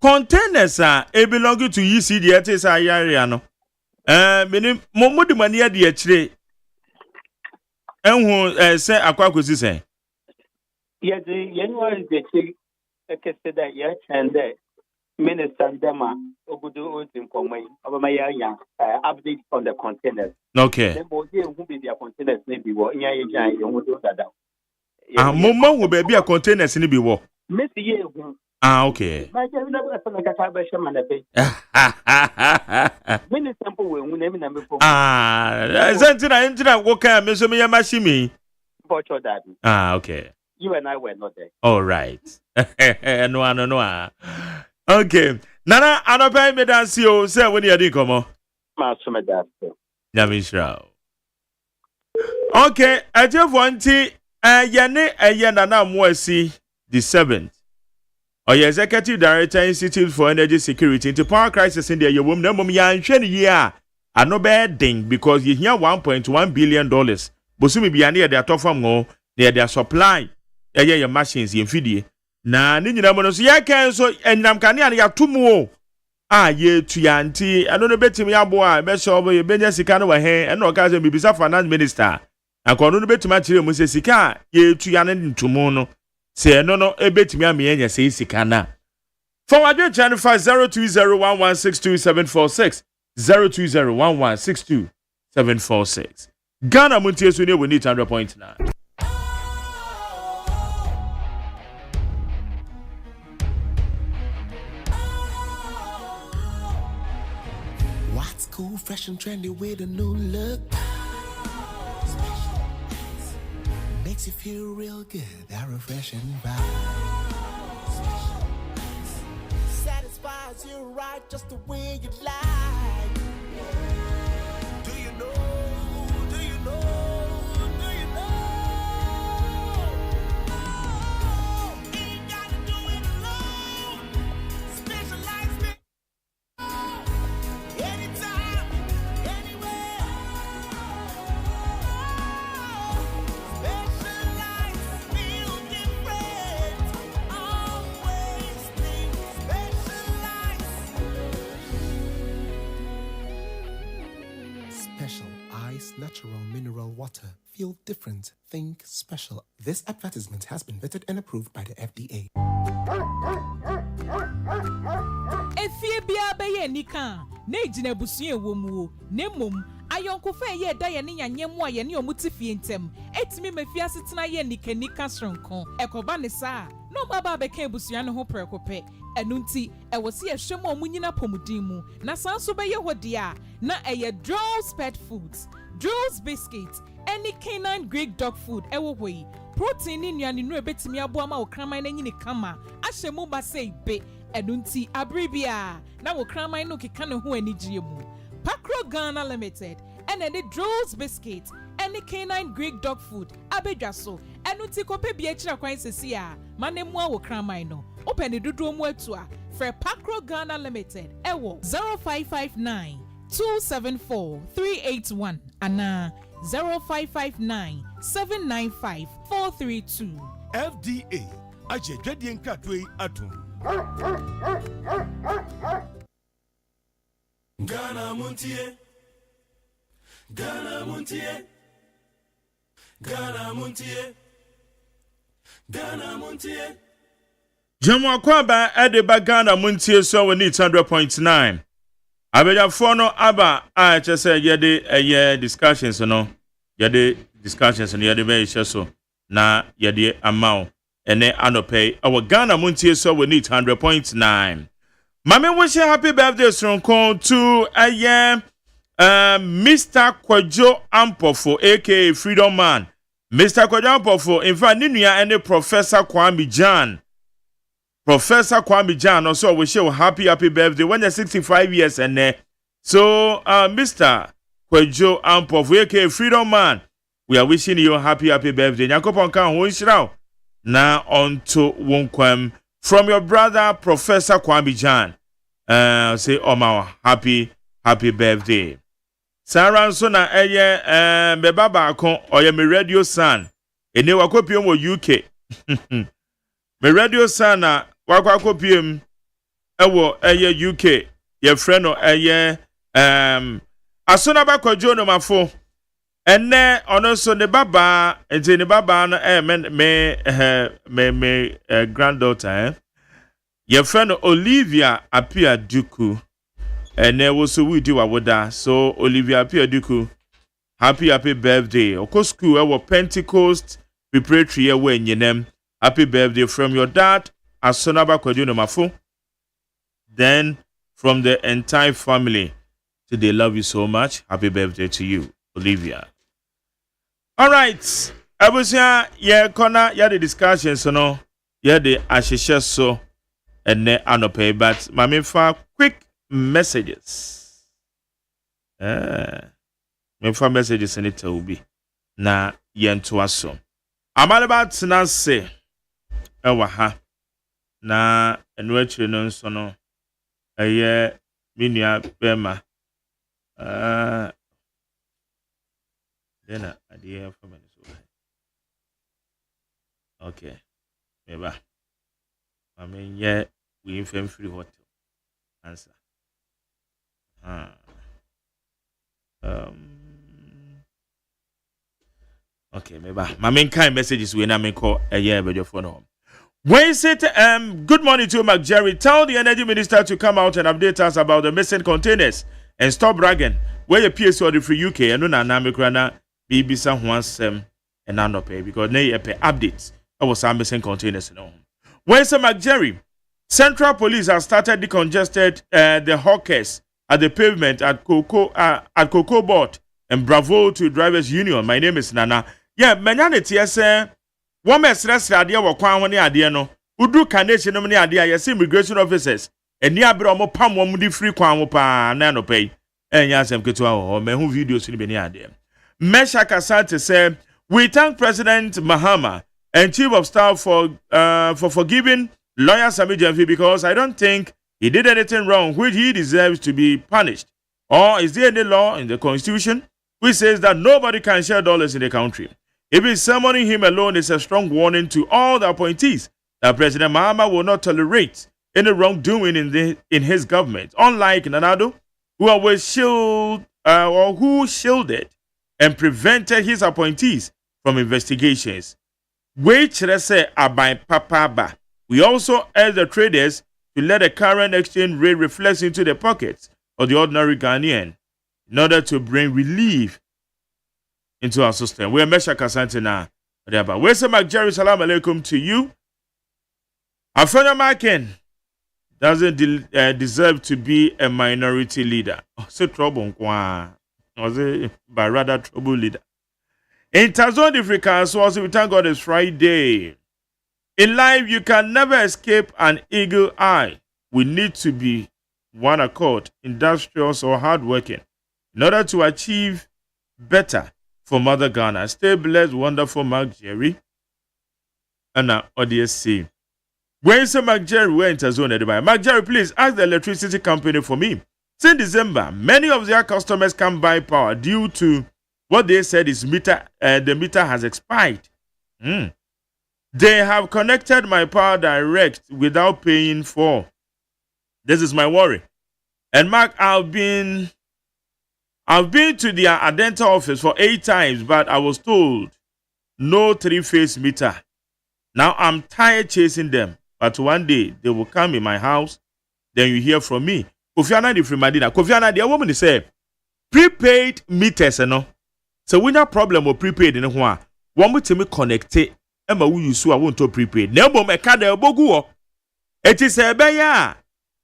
Containers are belonging to UCD. It is a yariano. Meaning, Momo mania the actually. And who say Aquacusi say? Yes, the Yanuary is the that yes, and the Minister Dema Ogudu in Comay over my update on the containers. Okay. Then both who be their containers maybe what Yaya would do that. Momo will be a containers in the war. Miss Ye. Okay. Many sample will name number. Sentinel, what can Miss Mashimi? Okay. You and I were not there. All right. No. Okay. Nana, I don't pay me dance you, say when you come on. Yamishra. Okay, I just want to Yane Ayanana Mwesi the 7th. Or your Executive Director, Institute for Energy Security, into power crisis in the year, woman, yan sheni year. I no bad thing because you hear $1.1 billion. Busumi be near their top from near their supply. Your machines in Fidi. Na nini na mono so ya kan so enam kane ya ya tumu ye tuyanti I don't know betimi aboa be so be benya sika no wa he e no ka se bibisa finance minister akono no betimi akire mu se sika ye tuyane ntumu no se no e betimi amenya se sika na for wadwe channel 0201162746 0201162746 Ghana Montie so ne woni 100.9. Cool, fresh and trendy with a new look. Makes you feel real good, that refreshing vibe. Satisfies you right just the way you like. Do you know? Do you know? Do you know? Ain't gotta do it alone. Specialized anytime. feel different, think special. This advertisement has been vetted and approved by the FDA. Efie bia beye nika na ejina busue wo mu na mom ayonkofa ye da ye ne yanyemu a ye ne omutifie ntem etimi mafia setena ye nika soronko ekoba ne sa no baba be kan busua ne ho prekope enunti ewose ye hwem omunyina pomudin mu na sanso be ye hode a na eye Drew's Pet Foods, Drew's Biscuits, any canine Greek dog food ewo hoi protein ni nuane no ebetimi aboa ma okraman na nyine kama ahyemu ba sei be enunti abribia na wo kraman no keka ne ho anigye mu Pakro Ghana Limited and the Drew's Biscuit any canine Greek dog food abedwaso enunti kope bi akira kwan sesi a manemu a wo kraman no open the dudu mu atua for Pakro Ghana Limited ewo 0559 274 381 ana 0559 795 432 FDA Ajedwedie nkatwe atum Ghana Montie Ghana Montie Ghana Montie Ghana Montie Jamu kwaba edeba Ghana Montie so we need 100.9 abejafo no aba a chese yede discussions no yede be so na yede amount ene anope our Ghana Montie so we need 100.9 Mame wish happy birthday Stronko to Mr. Kwajo Ampofo aka Freedom Man. Mr. Kwajo Ampofo in fact ninua ene Professor Kwame Jan. Professor Kwame Jan also wish you happy birthday when you're 65 years and so Mr. Kwajo Ampofo aka Freedom Man, we are wishing you happy birthday. Nyakopon kan ho nhyira na onto wonkwam from your brother Professor Kwame Jan. Say my happy birthday. Sarah so na me baba kon oye me radio son. Ene wakopiem wo UK. Me radio son na wakopiem ewo UK. Ye friend no asona ba Kwajo no mafo. Ene ono so ne baba ente ne baba no me granddaughter your friend Olivia Apia Duku and there was so we do awoda so Olivia Apia Duku happy birthday oko school our Pentecost preparatory year when you name happy birthday from your dad Asonaba Kwajo no mafo then from the entire family so they love you so much happy birthday to you Olivia. All right I was here corner the discussions no the ashisha so and ne anope but mame fa quick messages me fa messages in it will be na yento aso amalaba tena se ewa ha na enu achire no nso no eye minua bema then adie fa me so okay meba mame ye we infam free hotel answer okay maybe my main kind messages we na me call a year with your phone home when said good morning to Mark Jerry, tell the energy minister to come out and update us about the missing containers and stop bragging where your PSO the free UK and no na me krana BBC once and not pay because na ye pay updates about some missing containers no. When say Mark Jerry, Central Police has started decongested the hawkers at the pavement at Cocoa Board and bravo to Drivers Union. My name is Nana. Yeah, menyanity say one mesres radia wo kwan ho ne ade no. Udu kanation no ne ade yes immigration officers. Eni abere omo pam wo di free kwan wo pa na no pay. Enya asem ketu ho me hu videos ni be ne ade. Mesha Kasante say we thank President Mahama and Chief of Staff for forgiving Lawyer Sami Jamfi because I don't think he did anything wrong which he deserves to be punished. Or is there any law in the Constitution which says that nobody can share dollars in the country? Even summoning him alone is a strong warning to all the appointees that President Mahama will not tolerate any wrongdoing in his government. Unlike Nanado, who shielded and prevented his appointees from investigations. Which let's say abai papa. We also urge the traders to let the current exchange rate reflect into the pockets of the ordinary Ghanaian in order to bring relief into our system. We are Mesha Kasante now. Where's the Jerry? Salam alaikum to you. Afena Maken doesn't deserve to be a minority leader. Say trouble, but rather trouble leader. In Tazon Africa, also we thank God it's Friday. In life, you can never escape an eagle eye. We need to be one accord, industrious or hardworking, in order to achieve better for Mother Ghana. Stay blessed, wonderful Mark Jerry. And now, ODSC. When say Mark Jerry went to zone at Mark Jerry, please ask the electricity company for me. Since December, many of their customers can't buy power due to what they said is the meter has expired. They have connected my power direct without paying for. This is my worry. And Mark, I've been to their Adenta office for 8 times, but I was told no 3-phase meter. Now I'm tired chasing them, but one day they will come in my house. Then you hear from me. Kofiana di free Madina. Kofiana, the woman say prepaid meters, So when a problem or prepaid in one more to me connected. Emma we use I want to prepaid. Nebo me kada bogu. It is a beya.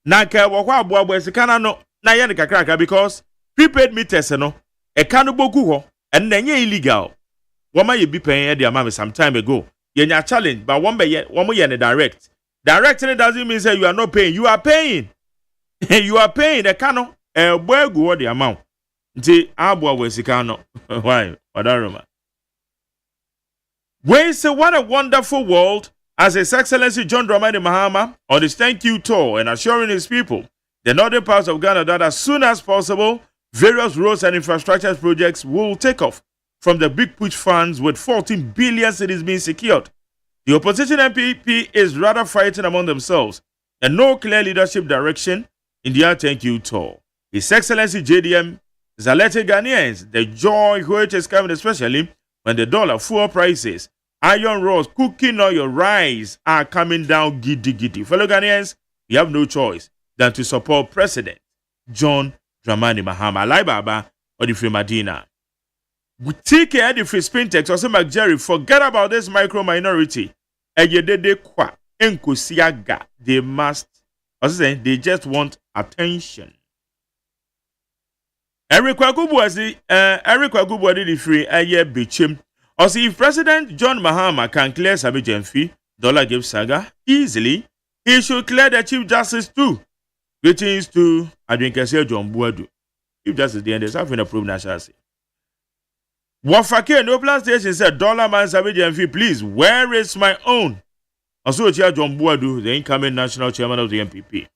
Na ka wakwa aboabo sikana no na ye kakra because prepaid meters e ka no bogu ho and na nye illegal. Woma ye bi pen e dey am some time ago. Ye nya challenge but one mo ye direct. Direct doesn't mean say you are not paying. You are paying. You are paying the cano e bogu ho the amount. Nti aboabo sikana no. Why? Wadaroma. We say what a wonderful world as His Excellency John Dramani Mahama on his thank you tour and assuring his people, the northern parts of Ghana, that as soon as possible, various roads and infrastructure projects will take off from the big push funds with 14 billion cedis being secured. The opposition MPP is rather fighting among themselves and no clear leadership direction in their thank you tour. His Excellency JDM is alerting Ghanaians the joy which is coming, especially when the dollar, fuel prices, iron rods, cooking oil, rice are coming down giddy. Fellow Ghanaians, we have no choice than to support President John Dramani Mahama. Lai Baba or the Free Madina. With TK the Free Spintex or some Jerry, forget about this micro minority. They must, they just want attention. Eric Wagubu did the free a year bichim. Also, if President John Mahama can clear Sabi fee, dollar gives saga easily, he should clear the Chief Justice too. Greetings to Adwinkese John Buadu. Chief Justice the end is having approved national say. Wafake no plus station said dollar man Sabi fee, please. Where is my own? Also, Chair John Buadu, the incoming national chairman of the MPP.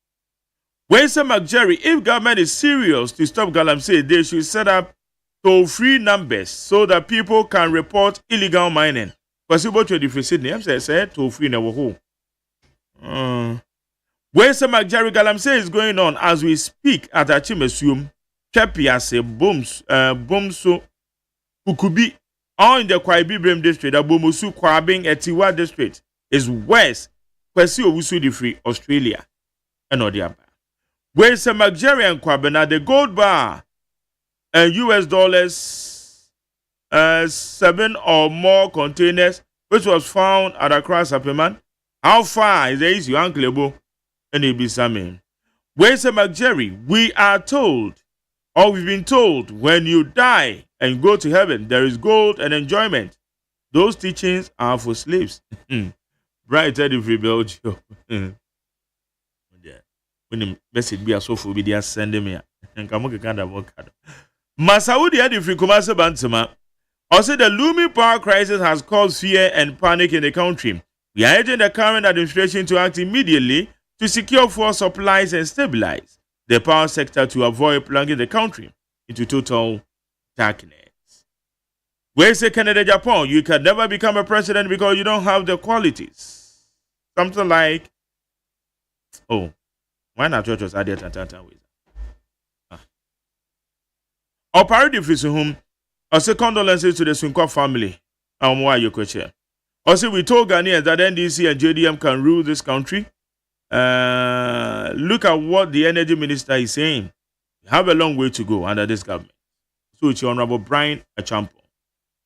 When say McJerry, if government is serious to stop galamsey, they should set up toll-free numbers so that people can report illegal mining. Possible to the Sydney, I'm saying toll-free never home. When say McJerry galamsey is going on as we speak at Achimesum, Kepiase, Bomso, Kukubi, all in the Kwaibi Brem district, Abomosu, Kwabing, Etiwa district is west, Kwesi Owusu the free Australia, and all the other. When some Nigerian Kwabena, the gold bar and US dollars 7 or more containers, which was found at Accra Sapeman. How far is the issue, Uncle Ebo? And it be Samin. When some Nigerian, we are told, or we've been told, when you die and go to heaven, there is gold and enjoyment. Those teachings are for slaves. Bright Eddie Free Belgium. When the message be a so for be sending me and come on kind of avocado. Masaudi had the free commercial bantama. Also, the looming power crisis has caused fear and panic in the country. We are urging the current administration to act immediately to secure fuel supplies and stabilize the power sector to avoid plunging the country into total darkness. Where say Canada, Japan, you can never become a president because you don't have the qualities. Something like, oh, why not church was added at with? Or parody for whom also condolences to the Swinkwa family. why you question. Also, we told Ghanaians that NDC and JDM can rule this country. Look at what the energy minister is saying. We have a long way to go under this government. So it's Honorable Brian Achampo.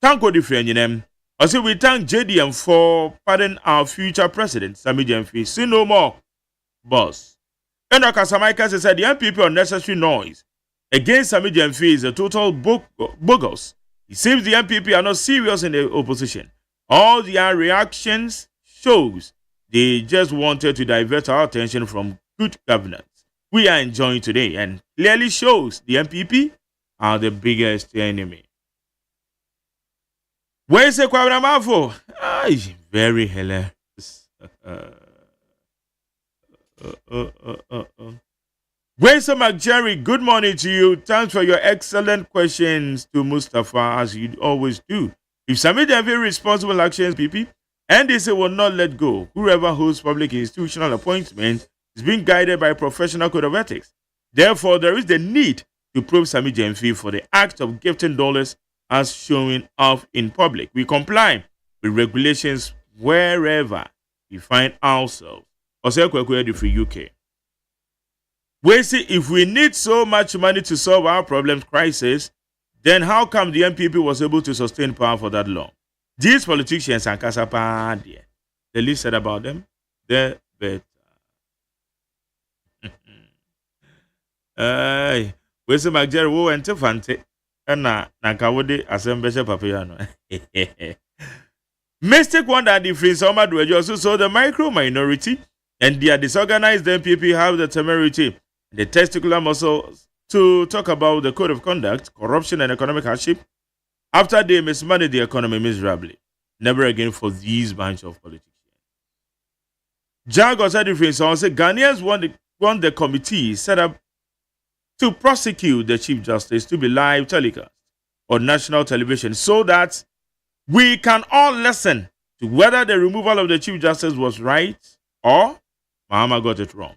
Thank you, friend. Also, we thank JDM for pardoning our future president, Sami Jemfi. See no more, boss. Enoch Asamaika said the MPP unnecessary noise against Sami Jemfi is a total bogus. It seems the MPP are not serious in the opposition. All their reactions shows they just wanted to divert our attention from good governance we are enjoying today and clearly shows the MPP are the biggest enemy. Where's the Kwabramafo? Very hilarious. Where's the McJerry? Good morning to you. Thanks for your excellent questions to Mustafa, as you always do. If Sami Jemfi responsible actions, PP, NDC will not let go. Whoever holds public institutional appointment is being guided by a professional code of ethics. Therefore, there is the need to probe Sami Jemfi for the act of gifting dollars as showing off in public. We comply with regulations wherever we find ourselves. Also, for UK. We see if we need so much money to solve our problems crisis, then how come the MPP was able to sustain power for that long? These politicians are Kasapa, the least said about them, the better. We see McJerry who went to Fante, and Nakawode assemble Papiano. Mystic wonder if in some do also saw the micro minority and their disorganized MPP have the temerity, the testicular muscles to talk about the code of conduct, corruption, and economic hardship after they mismanaged the economy miserably. Never again for these bunch of politicians. Jago said if Ghanaians want the committee set up to prosecute the Chief Justice to be live telecast on national television so that we can all listen to whether the removal of the Chief Justice was right or Mahama got it wrong.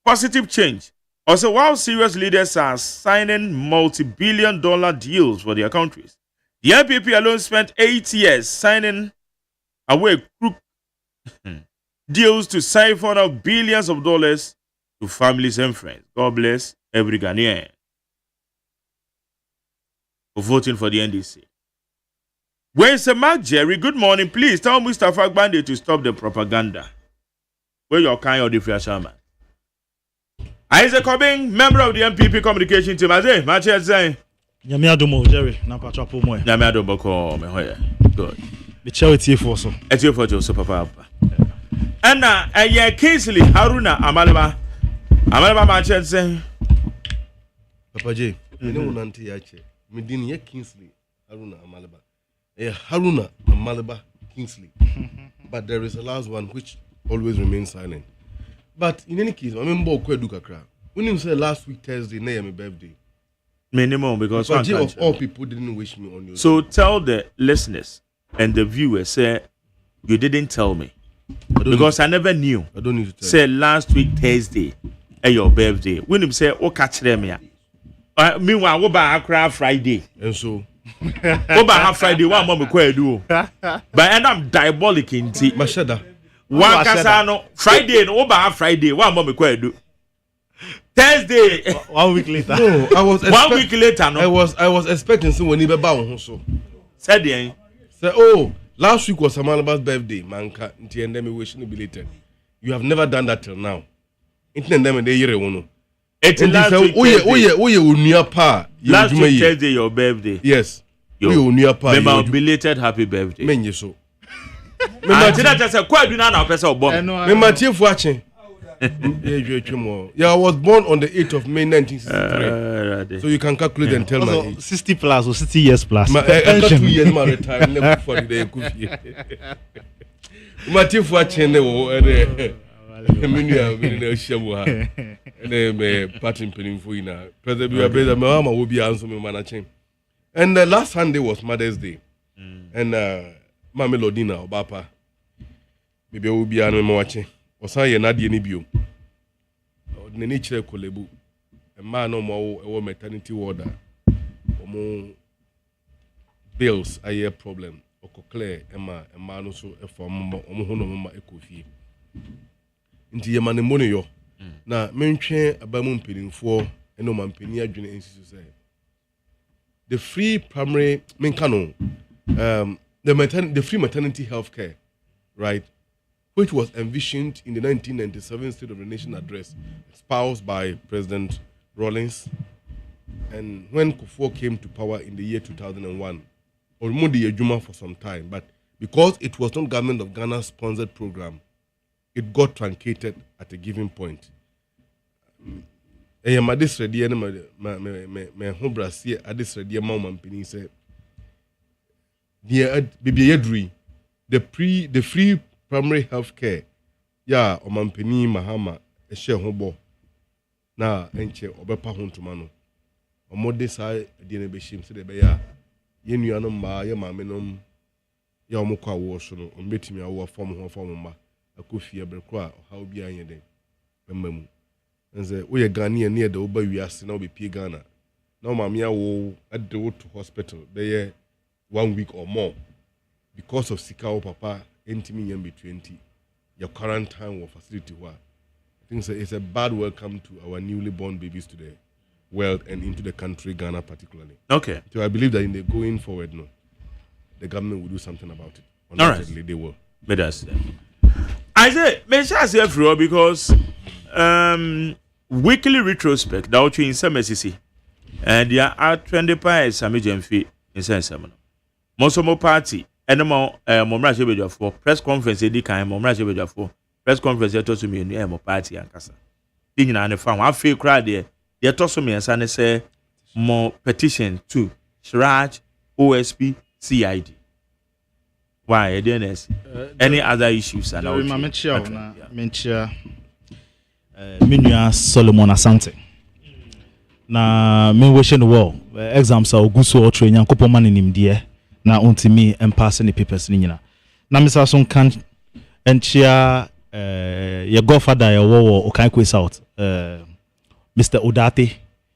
Positive change. Also, while serious leaders are signing multi-billion-dollar deals for their countries, the MPP alone spent 8 years signing away crook deals to siphon out billions of dollars to families and friends. God bless every Ghanaian for voting for the NDC. Where's Mark Jerry? Good morning. Please tell Mustafa Gbande to stop the propaganda. Where your kind of the Shaman? Isaac Obing, member of the MPP communication team. Azay, match say. Nyamiadomo Jerry, na pachapo mo. Nyamiadomo ko me hoye. Good. The charity for so. Eti for jo so papa. And na Kingsley Haruna Amaleba. Amaleba match say. Papa J, me no nanti yache. Me din ye Kingsley Haruna Amaleba. Haruna Amaleba Kingsley. But there is a last one which always remains silent. But in any case, I remember Kwedu Kakra. When you say last week Thursday, na my birthday. Minimum because of all people didn't wish me on your. So tell the listeners and the viewers, say you didn't tell me because I never knew. I don't need to tell. Say last week Thursday, your birthday. When you say, "Oh, catch them here." Meanwhile, what about Accra Friday? And so, what about Friday? What am I going to do? But and I'm diabolic in tea. Mashada. One Casano Friday, no about Friday. What am I going to do? Thursday, 1 week later. No, I was 1 week later. No, I was expecting someone to be bound. So said the last week was Amalaba's birthday. Manka, until and then we wish to be later. You have never done that till now. Until then, they year one. Last week Thursday, your birthday. Yes. Your belated happy birthday. Men so. I just a quite do not person born. Yeah, I was born on the 8th of May 1963. So you can calculate and tell my age. 60 plus or 60 years plus. I got 2 years my retire. Never for the coffee. Matthew watching the and the last Sunday was Mother's Day. And Mama Lodina or Bapa. Maybe I will be an watching. Or say Nadia Nibio. Or the nature Kolebu. A man no more maternity order. Or more bills a problem clear Emma no so from Omohono Ekofi. Into Yamane money yo. Na mention about Mumpinfo and no Mampini Junior Institute. The free primary menkano, the free maternity health care, right, which was envisioned in the 1997 State of the Nation address, espoused by President Rawlings. And when Kufuor came to power in the year 2001, Olmudi Ejuma for some time, but because it was not government of Ghana sponsored program, it got truncated at a given point. I am at this ready, and my home brasier at this ready, mom and penny said, dear baby Edri, the free primary health care, ya, or Mampini Mahama, a share hobo. Na, enche, obepa huntumano. Or more this I didn't be shame to the bear. Yenu anoma, ya mamenum, ya moka washono, or meet me our form. A coffee a breakwa, how be I in them? Remember, and say, we are Ghanaian near the Uber, we are now be P Ghana. Now, Mamma will at the road to hospital there 1 week or more because of Sikao Papa, intimate be 20. Your current time or facility. I think it's a bad welcome to our newly born babies to the world and into the country, Ghana particularly. Okay. So I believe that in the going forward, no, the government will do something about it. All right. They will. But that's I say, make sure I say everywhere because weekly retrospect that which in some SEC and there are 20 pies some fee in some most of my party and more Momra for press conference they kind Momra for press conference they to me in my party and casa. Didn't I found I feel crowd there. They told me and say more petition to Shraj OSP CID. Why, DNS? Any other issues? And mentia Minua Solomon Asante. Na me wishing the world exams are good so training couple man in him dear. Na unti me and passing the papers in na. Na Mr. Son can enchia your godfather your war Okankwe South. Mr. Odate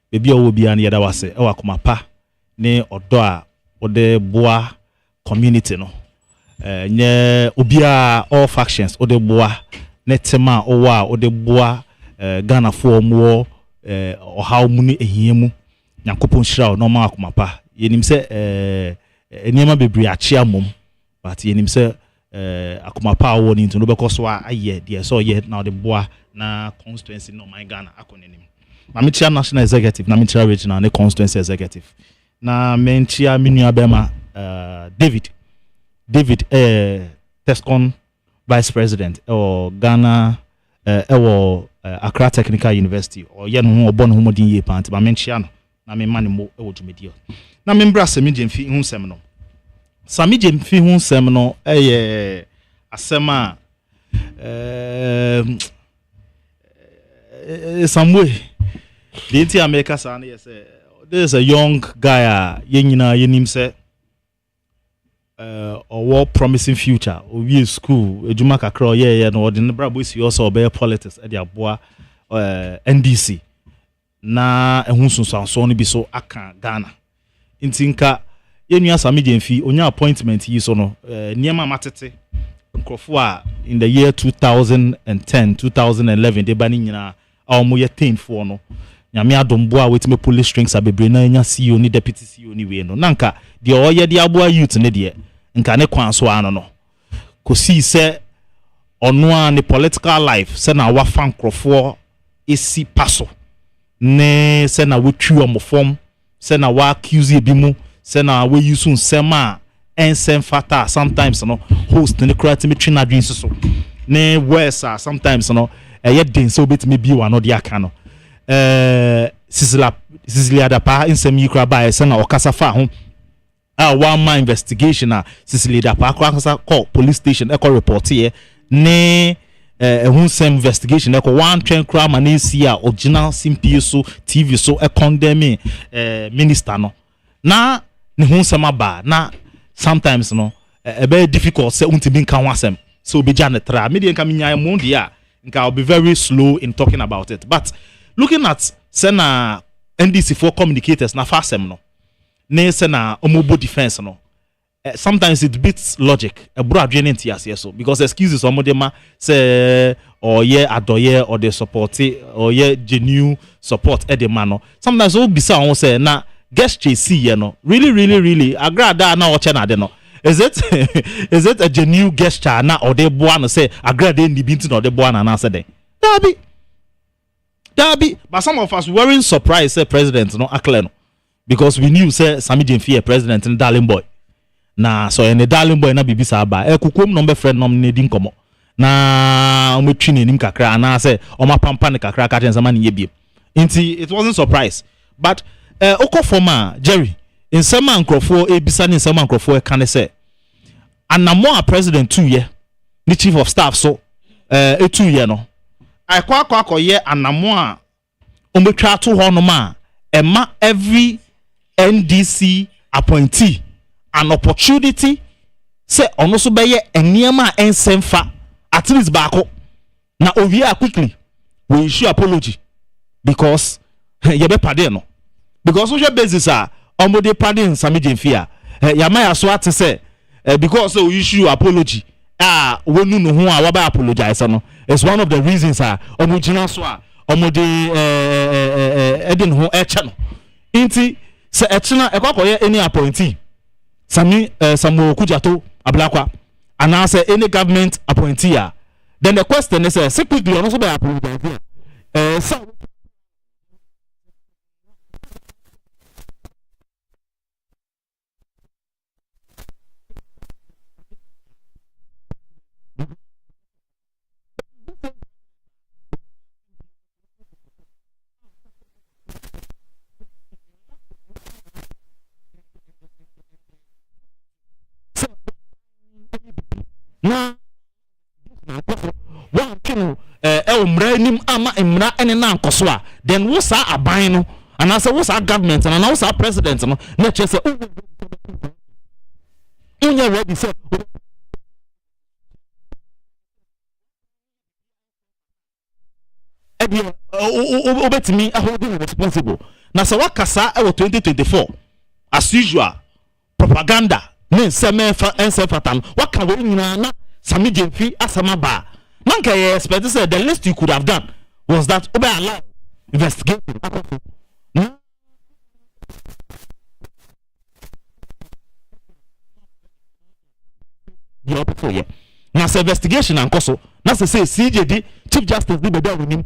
baby will be an yada wase ewa kumapa ne odoa ode boa community no. Nye obia all factions ode boa netema owa ode boa Ghana for more or how muni ehiemu Nyankopon shira no ma akomapa yenim se enema bebre achia mom but yenim se akomapa woni into no because wa aye there so ye now the boa na constituency no my Ghana akonenim na metia national executive na metia regional na constituency executive na mentia minua bema David Tescon Vice President or Ghana or Accra Technical University or yen who born who modin ye pant ba menchia no na me mane mo e wo dwumedio na me mbra sami jemfi hu sem no sami jemfi hu sem no asema some way the anti America san yes there's a young guy yenyina yenim se or promising future or we school ejuma kakra ye no the brabo si also obey politics e dia boa NDC na ehun sunsanso no bi so aka Ghana intinka yenua sami jemfi onya appointment yi so no niema matete nkrofo a in the year 2010 2011 de bani nyina awmo ye 10 for no nyame adombo a wetime police strings abebre na nya CEO ni deputy CEO ni we no nanka de oye de aboa youth ne de nka ne kwan so ano no kosi se ono a ne political life se na wa fan krofo esi paso ne se na wotwi omofom se na wa accuse bi mu se na we use nsema ensem fata sometimes no host ne create me twina dreams so ne worse sometimes no ye den so betime bi wa no de aka no Sicilia da pa nsem yi kra ba se na okasa fa ho one man investigation Sicilia da pa akasa call police station e call report here ne ehun investigation e call one train crime and original CMP so TV so e condemn minister no na ne hun sem aba na sometimes no very difficult say untimi nka ho asem so be ja ne tra me de nka minya mo dia nka I'll be very slow in talking about it but looking at sena NDC for communicators na fasem no ne sena omobo defense no sometimes it beats logic. A broad yes, so because excuses somebody ma say or adoye or the support or genuine support at the man. Sometimes we be say say na guest see really agrada na o chena de no. Is it a genuine gesture na or de boa no say agrada ni binti no de boa na say den. Dabi, but some of us weren't surprised say president no akle no because we knew say Sami Jemfie president in darling boy. Na so any darling boy na bibi sa ba kukom no be friend no ne din komo na o metwi nim kakra na say o ma pampa ne kakra ka tensa ma ne yebie nti it wasn't surprise but okofoma Jerry in some ankrofo ebisa ne some ankrofo ka ne say anamo a president 2 year the chief of staff so 2 year no akwa ye anamo a o metwa to ho no ma ema every NDC appointee an opportunity say ono so beye eniema ensemfa at least baako na ovia quickly we issue apology because ye be pardon no because social basis omo dey pardon Sami Jemfie yamaya so ate say because we issue apology wonu no ho wa ba apologize no it's one of the reasons omo gina so omo dey edin ho eche no inti se echena ekokoye any appointee Sami Samuel Kujato Ablakwa and now say any government appointee then the question is quickly also by apologize so nim ama emra ene na nkoso a then wo sa aban no and asa wo sa government and na wo sa president no na che say unya ready say obetimi holding responsible na sa wakasa e 2024 as usual propaganda ne semefa ensefatan waka we nyina na Sami Jemfie asama ba Manka expect to say the least you could have done was that obey allow investigation. Now investigation and koso. Now say CJD Chief Justice di beda with him.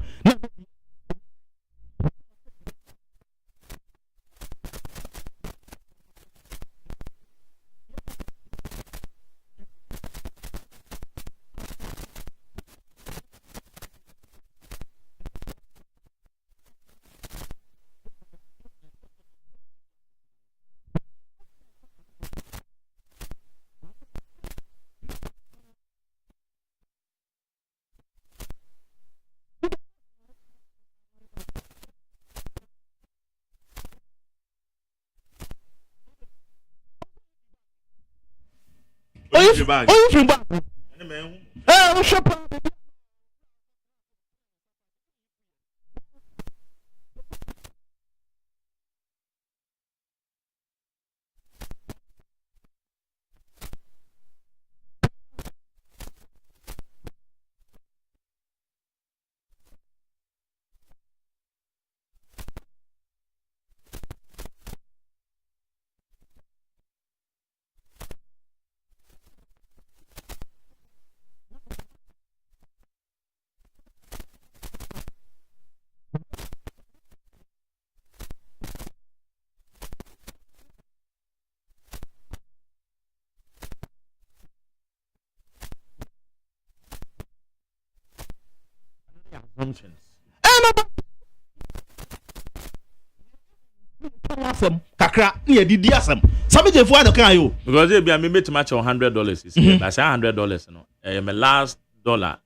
Kakra near the DSM. Sami Jemfie no can you because they be me to match $100 is I say $100 no my last dollar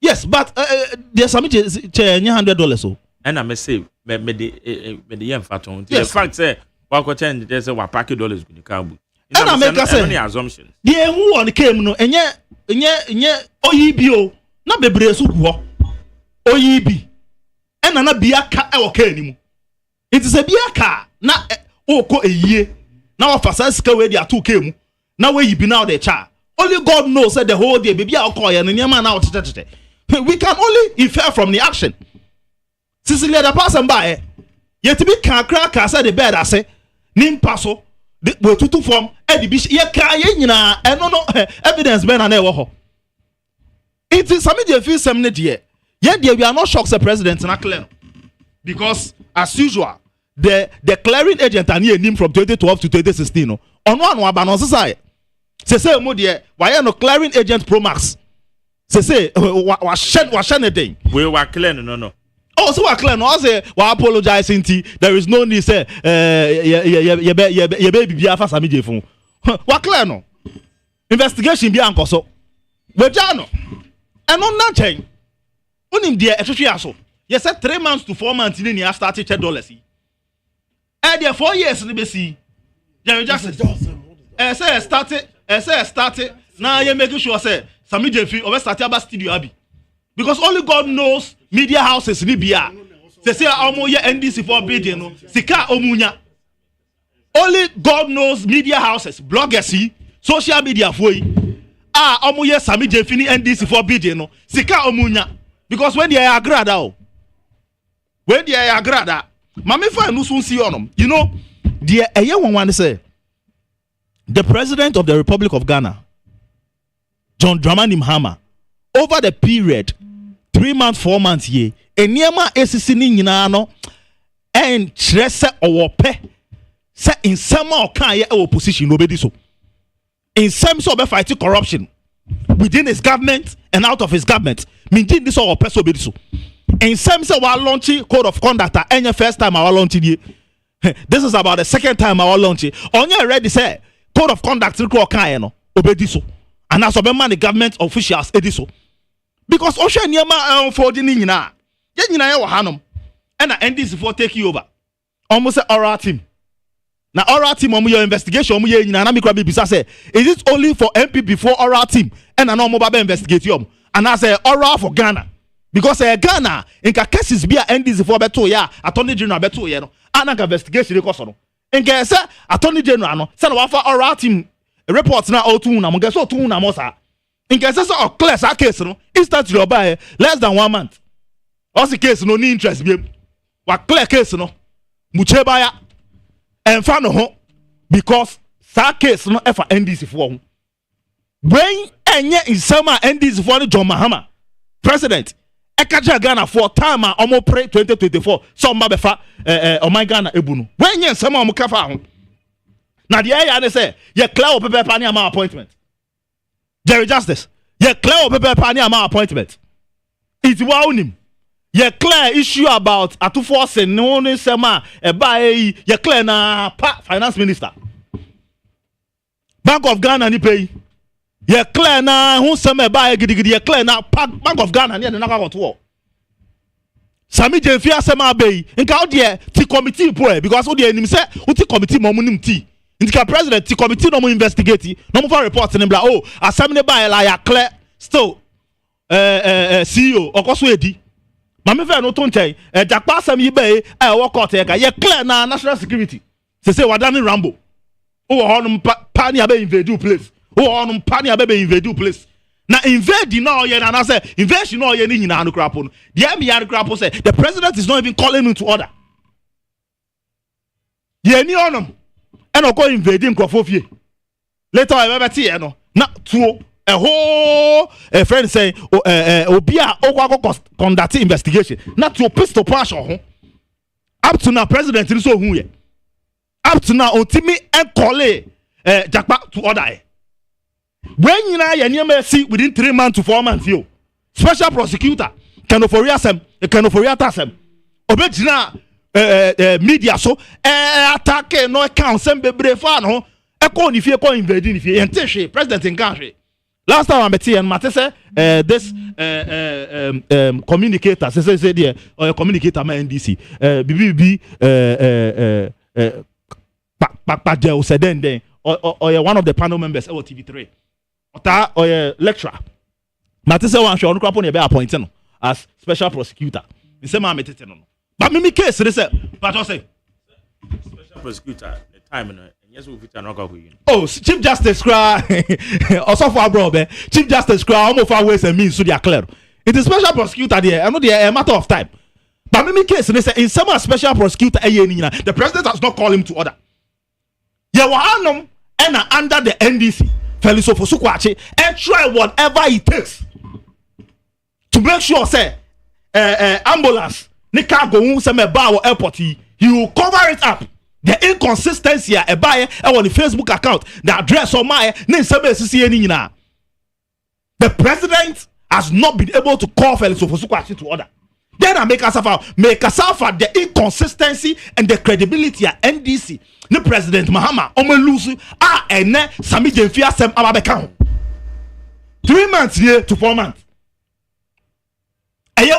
yes but there's Sami $100 so and I may say me the yen faton the fact say wa ko change they say wa pack dollars go car book and I make any assumptions the who on came no enye oyibio na bebre so ku ho oyibi na bia ka e wo ka animu it is a bia ka na oko eyie Now for Saska where they are 2K. Now where you be now the child. Only God knows that the whole day baby I'll call you and your man out. We can only infer from the action. Cecilia the person by yet to be can crack as the bed I say nim paso the to form Eddie Bish ye can and no evidence ben and ever. It is something you feel some yet we are not shocked the president in a claim because as usual the clearing agent and him from 2012 to 2016 on one ban on society. Say mo dear why no clearing agent Pro Max. Say wa shen anything. We were clear no. Oh, so clear no say we apologize there is no need say baby bia fa sami je fun. Wa clear no. Investigation bia ankoso. We ja no. And on na chen. Onim dear ehwehwe aso. You said 3 months to 4 months ni na start $10. There 4 years ni be see. You just say started. Now you make sure say Sami Jefi over start about studio abi. Because only God knows media houses ni bia. Say omo ye NDC for bidding no. Sika omunya. Only God knows media houses, bloggers, social media for omo ye Sami Jefi ni NDC for bidding no. Sika omunya. Because when they are grada when they are grada, mama fa no sun see onom. You know, the eye one say the president of the Republic of Ghana, John Dramani Mahama, over the period 3 months, 4 months ye, eniema esisi ni nyina no en trese owope se in some okan ye opposition no be so. In some so be fighting corruption within his government and out of his government. Meaning this or person be so. In some say we launching code of conduct any first time I launching this is about the second time I launching. On you already say code of conduct ko kan no obedi so. And as the government officials ediso. Because Osha Niama for the Nina. Yenina wa hanom. And NDC for take you over. Almost a oral team. Now oral team your investigation ye na na mikra bisa say is it only for MP before oral team and an normal investigate you. And I say oral for Ghana. Because Ghana in cases be NDC for beto ya attorney general beto ye no. Ana investigation because no. In case attorney general no say no for oral team reports na otu na mo get so tu na mo sa. In case so clear sa case no instantly oba less than 1 month. Also case no ni interest bi. Wa clear case no. Mucheba ya enfa no ho because sa case no efa NDC for ho. When enye insama NDC for John Mahama president ekaja Ghana for time omo pre 2024 so mba befa my Ghana ebunu. When enye insama omo kafa ho. Na the area they say ye clear op paper pani ama appointment. Jerry Justice ye clear op paper pani ama appointment. It wa unim. Ye clear issue about atufo se no ne sema ye clear na finance minister. Bank of Ghana ni pay. Ye clear na hu sema gidigidi ye clear na Bank of Ghana ni na kwa to. Sami Jefi asema bay. Nka odie ti committee po because odie nim se uti committee mo nim ti. Nka president ti committee no mo investigate no mo for report ni bla assembly by la ya clear still CEO okoso edi. Mame fe no to nchen jakpa asem yi be work out e ka ye clear na national security say wadani rambo wo honum pa ni abe invade place wo honum pa ni abe invade place na invade na oye na say invasion na oye ni nyina no krapo no the MR krapo say the president is not even calling him to order ye ni honum e no ko invade nkrofo fie later I be tie no na tuo a whole friend saying obia okwa conduct investigation not to pistol pass up to now president is so who up to now otimi and call jakpa to order when you na your see within 3 months to 4 months you special prosecutor can for reasem can for reatasem obejina media so attack no account sem bebre fa no e ko ni fie ko invade ni fie ente hwe president in country. Last time I met and Mate say this communicator say there or communicator my NDC BBB Pakpajel said then or one of the panel members of TV3 or lecturer Mate say one show on crap on be appointed as special prosecutor. The same I met it no. But me case they say but I say special prosecutor the time Yes, we fit anoka ko yi. Oh, Chief Justice Kra also for bro be. Chief Justice Kra almost for ways and means so they are clear. It is special prosecutor there. I know they a matter of time. But me case they say in some special prosecutor the president has not called him to order. Yeah, wa and under the NDC, Felix Ofosukwache, and try whatever it takes to make sure say ambulance ni car go some bar or airport he will cover it up. The inconsistency a buyer on the Facebook account, the address on my name the president has not been able to call Felix Ofosukwache to order. Then I make us suffer the inconsistency and the credibility at NDC. The president Mahama Omelusu ene Sami Jemfia Sem Ababeka. 3 months here to 4 months. Eye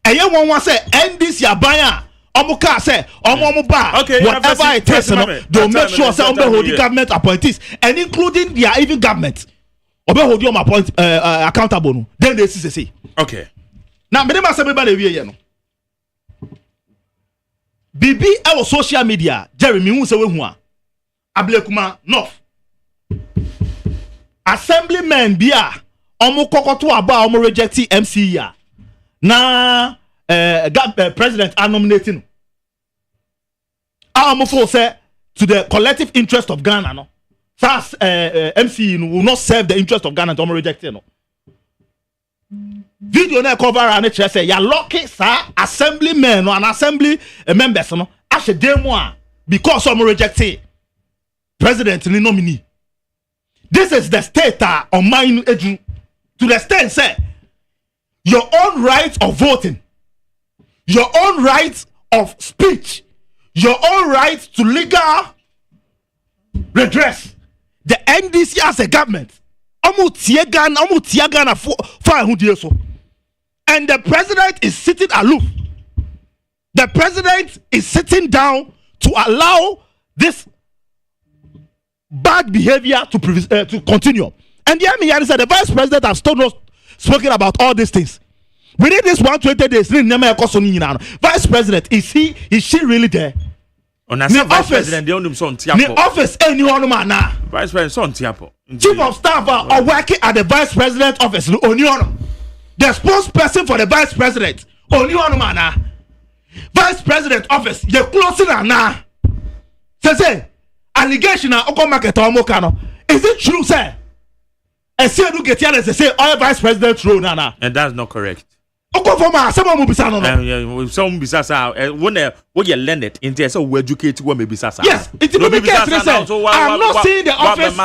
one say NDC abaya omuka say omo ba whatever it takes they'll make sure say hold the government appointees and including their even government hold you accountable. Then they say okay. Now me dem say everybody we here no. Bibi our social media Jeremy hu say we hu a Ablekuma North assemblymen bia omo kokoto aba omo reject MC ya na president are nominating omo for say to the collective interest of Ghana no SAS MC will not serve the interest of Ghana to omo reject no video na cover and it say ya lucky sir assemblymen or an assembly members no as a demo because some reject president ni nominee. This is the state on mine to the extent say your own right of voting, your own right of speech, your own right to legal redress. The NDC as a government and the president is sitting aloof. The president is sitting down to allow this bad behavior to continue. And the Army said the vice president has still not spoken about all these things. Within this 120 days, vice president, is she really there? On a vice president, the office anyone man vice president chief of staff are working at the vice president office the spokesperson for the vice president man vice president office you closing na say allegation na oko market omokano. Is it true sir? And say do get here say all vice president role na and that's not correct. Oko for ma some mo bisa no some bisa sa when you learn it into so we educate we me bisa sa. Yes, it will be case I'm not seeing the office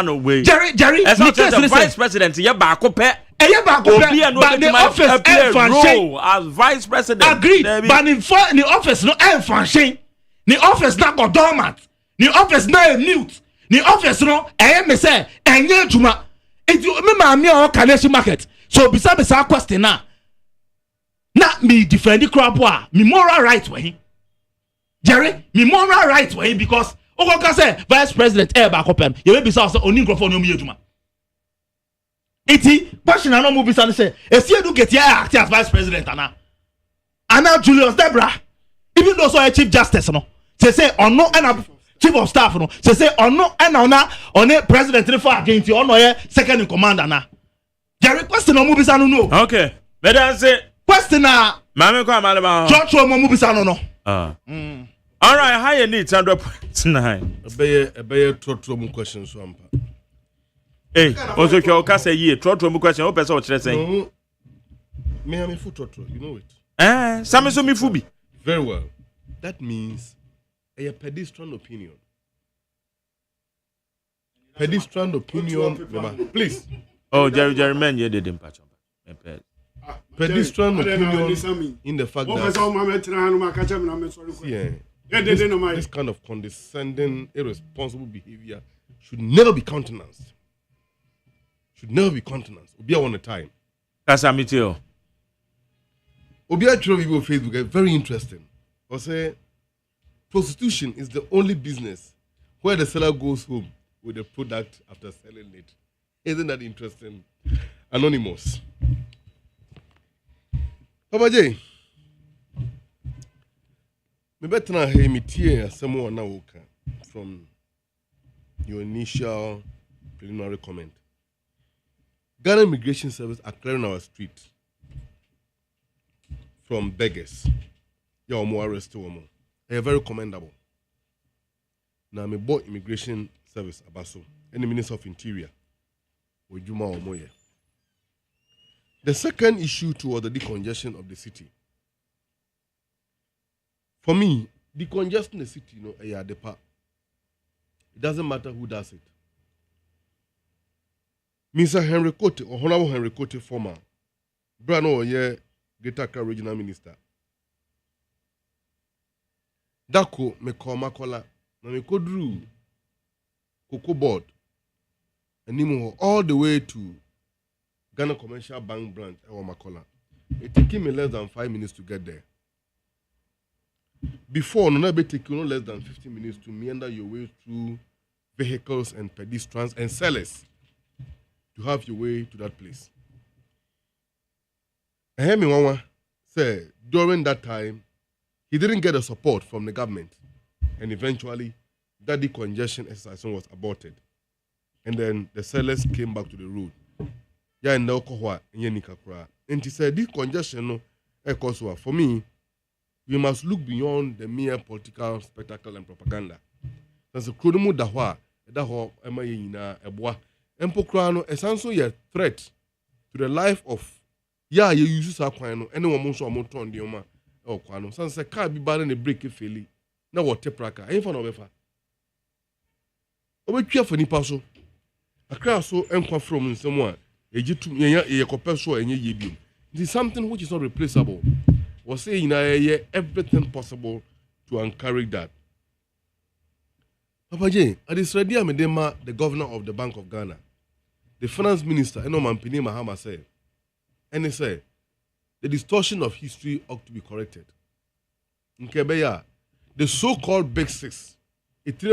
Jerry as the vice president ye ba ko pe but the office and function as vice president agreed but the office no and function the office not got dormant the office now mute the office no me say enye juma it me ma me o Kaneshie market so bisa question na me defend the crap me moral right way Jerry me moral right way because ogo say vice president ba ko pen you be say oni microphone no me juma iti question na no move bisa say esi do get here act as vice president ana Julius Debra even though so a chief justice no say ono and chief of staff no say ono and on a president for against ono second in command ana Jerry question no move bisa no okay better say question na mame ko amaleba George mo move bisa no all right how you need 100.9 Obey trotro mu question so ampa. Hey, also you can say ye trotro mu question o person o kire say. Me am fu trotro, you know it. Same so me fu bi. Very well. That means a pedestrian opinion. Pedestrian opinion, please. Oh, Jerry man you did patch. Pedestrian opinion in the fact that this kind of condescending, irresponsible behavior should never be countenanced. Should never be countenanced. Obia one a time. That's a meteor. Obia True people Facebook are very interesting. Or say prostitution is the only business where the seller goes home with the product after selling it. Isn't that interesting? Anonymous. Papa J. Me better na hey me tie asemo na woka from your initial preliminary comment. Ghana Immigration Service are clearing our street from beggars. They are more arrested. They are very commendable. Now, me bought Immigration Service abaso and the Minister of Interior. The second issue toward the decongestion of the city. For me, decongesting the city, the part. It doesn't matter who does it. Mr. Henry Kote, or Honorable Henry Kote, former, Brano, Greater Accra Regional Minister. Dako, me call Makola, na me kodru Cocoa Board, and all the way to Ghana Commercial Bank branch, Makola. It took me less than 5 minutes to get there. Before, no take you no less than 15 minutes to meander your way through vehicles and pedestrians and sellers to have your way to that place. I hear me one say during that time he didn't get the support from the government, and eventually that decongestion exercise was aborted, and then the sellers came back to the road. Yeah, and and he said decongestion no, for me. We must look beyond the mere political spectacle and propaganda. That's a chronomo dahwa, daho emayina eboa. Empokrano esanso ye threat to the life of you use sakwano anyone monso amonton dioma e kwano. Sanse car bi ba na break feli na wote praka. Enfa na obefa. Obetwa for nipa so. Akra so enkwa from nsemo a egitum ye kopeso enye yebium. It is something which is not replaceable. Was saying everything possible to encourage that. Papa J, at this ready, the governor of the Bank of Ghana, the finance minister, MONTIE Mahama said, and he said, the distortion of history ought to be corrected. In Kebeya, the so-called Big Six, they should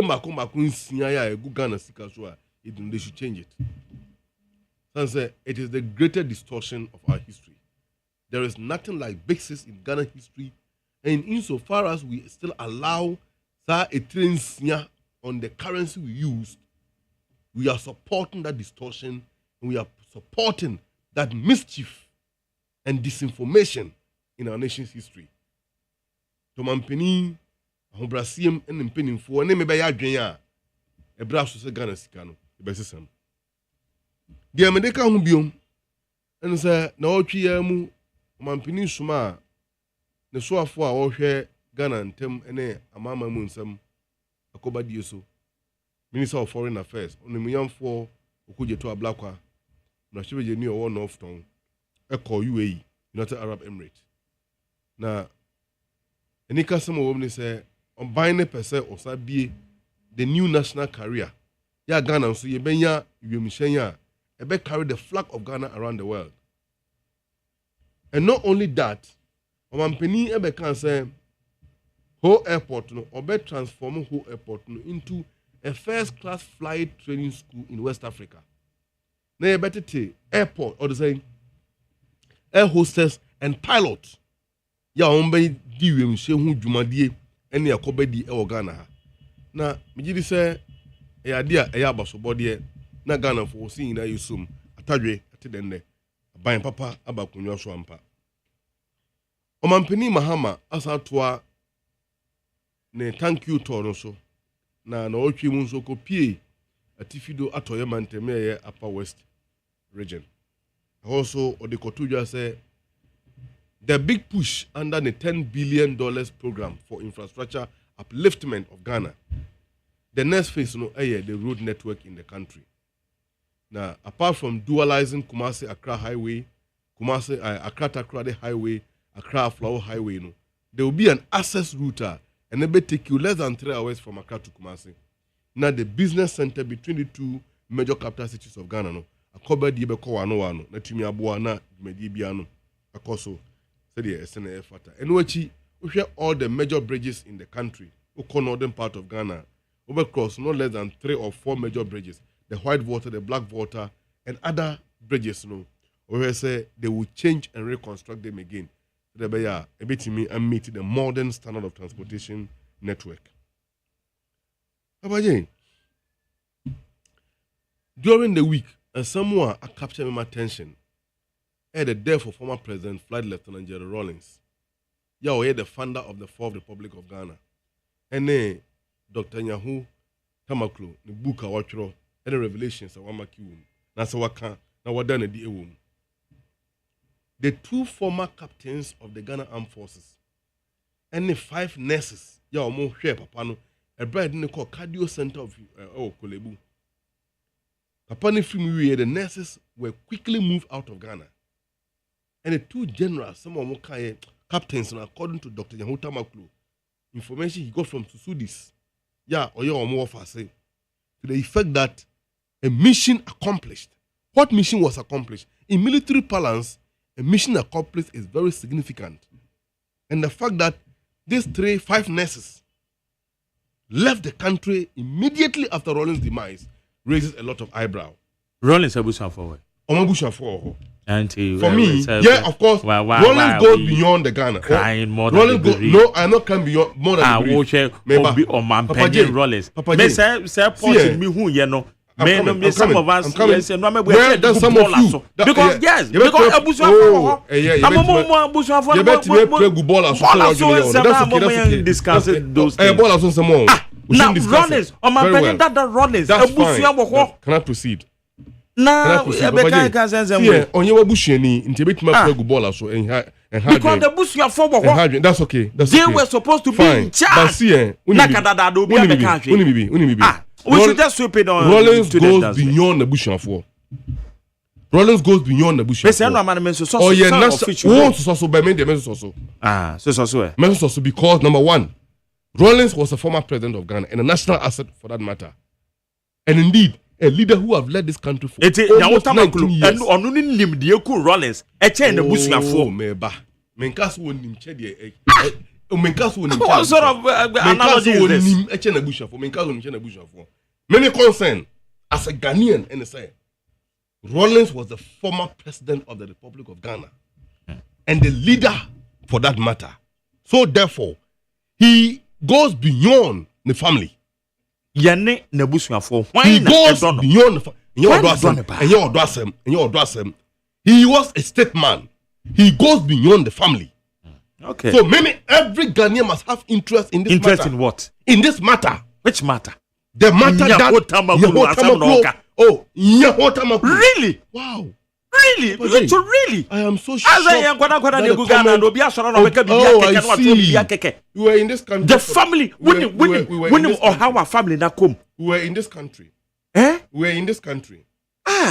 change it. So it is the greater distortion of our history. There is nothing like Big Six in Ghana history, and insofar as we still allow that a train on the currency we used, we are supporting that distortion, and we are supporting that mischief and disinformation in our nation's history. To mampeni, ahobrasiem and mpenimfo, ne mebe ya adwenya, ebra so se Ghana sika no, ebesesam. Dia medeka ho biom, and say na otwi ya mu mampini suma ne soafo a wohwe Ghana ntem ene amama mu nsam akobadie so Minister of Foreign Affairs onimuyamfo okujeto ablakwa na shibeje ni owo Northton eko UAE, United Arab Emirates. Na enika some wo ni say on buying percent osabie the new national career ya Ghana so ye benya wiemhyen a ebe carry the flag of Ghana around the world. And not only that, Omampeni ebe can say whole airport no obe transform whole airport no into a first-class flight training school in West Africa. Na ebetete airport or the saying air hostess and pilot. Ya ombe di wemhye hu dwumadie ene yakobedi e Ghana ha. Na mejidi say e ade a e abasobode na Ghana for seeing na yusum atadwe atedenne. Bayan papa abakunyo so ampa. Omampeni Mahama asatoa ne thank you to no so na otwi mu so kopie atifido atoye mantemeye Upper West region. Also odekotudwa say the big push under the $10 billion program for infrastructure upliftment of Ghana. The next phase the road network in the country. Now, apart from dualizing Kumasi Accra Highway, Kumasi Accra Takrade Highway, Accra Flower Highway, there will be an access route and it will take you less than 3 hours from Accra to Kumasi. Now, the business center between the two major capital cities of Ghana, Akoba Diebeko Wano, Natimi Abuana, Medibiano, Akoso, Sedia, SNF Fata. And we have all the major bridges in the country, the northern part of Ghana, overcross no less than 3 or 4 major bridges. The white water, the black water, and other bridges, where say they will change and reconstruct them again. They be a bit me and meet the modern standard of transportation network. Papa Jane, during the week, someone captured my attention. The death of former President Flight Lieutenant Jerry Rawlings. Yeah, the founder of the Fourth Republic of Ghana. And then Dr. Nyahu Tamaklo, the book I watch, and the revelations of Wamakiwum. That's what can now what done the womb. The 2 former captains of the Ghana Armed Forces and the 5 nurses, yeah, more share Papano, a bride in the cardio center of Kolebu. Papani Fimi, the nurses were quickly moved out of Ghana. And the 2 generals, some of them captains, and according to Dr. Nyahu Tamaklo, information he got from Susudis, yeah, or your more say, to the effect that a mission accomplished. What mission was accomplished? In military parlance, a mission accomplished is very significant. And the fact that these 5 nurses left the country immediately after Rawlings' demise raises a lot of eyebrow. Rawlings Abushan forward. Omabushan forward. For me, yeah, of course, Rawlings goes beyond the Ghana. Crying more than Rawlings goes, no, I not crying beyond more than the grief. Papa Jane Rawlings. Papa Jane. Say point me who you know. Some of us, yes, and no, where does some of you? Because yes, because Abushan for I'm discuss those things. Now, Rawlings, on my penny that Rawlings, can I proceed? Now, on your busheni, intimate my ball so and because the bush you are for that's okay. They were supposed to be in charge. We should just sweep it on. Rawlings goes beyond the bush of war. Rawlings goes beyond the bush of war. Oh yeah, national. So by me the message also. Message also because number 1, Rawlings was a former president of Ghana and a national asset for that matter, and indeed a leader who have led this country for almost 19 years. And on Rawlings, a chain the bush of war. Menkas won him chedi. What sort of analogy is this? Many concern as a Ghanaian and say Rawlings was the former president of the Republic of Ghana and the leader for that matter. So therefore, he goes beyond the family. He goes beyond the he was a statesman. He goes beyond the family. Okay. So maybe every Ghanaian must have interest in this matter. Interest in what? In this matter. Which matter? The matter Really? Wow. Really? Really? I am so shocked. I see. We were in this country. The family. When or how our family now come? We were in this country. Eh? We were in this country.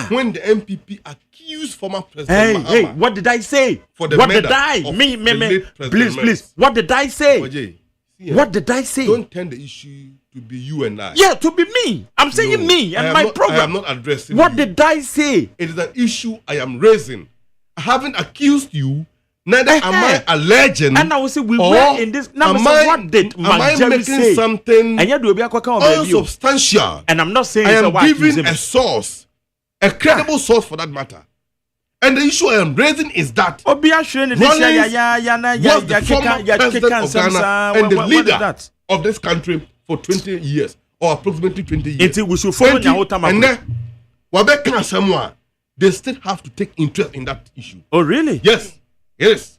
When the MPP accused former President Mahama, hey, what did I say? For the what did I? Please. What did I say? What did I say? Don't turn the issue to be you and I. Yeah, to be me. I'm saying me and my program. I am not addressing what you. Did I say? It is an issue I am raising. I haven't accused you. Neither am I alleging. And I will say we were in this. Now, what did I making say? Something unsubstantial? And I'm not saying I am giving a source. A credible source for that matter. And the issue I am raising is that Rawlings was the former president of Ghana and the leader of this country for 20 years or approximately 20 years. We should follow and then, they still have to take interest in that issue. Oh, really? Yes. Yes.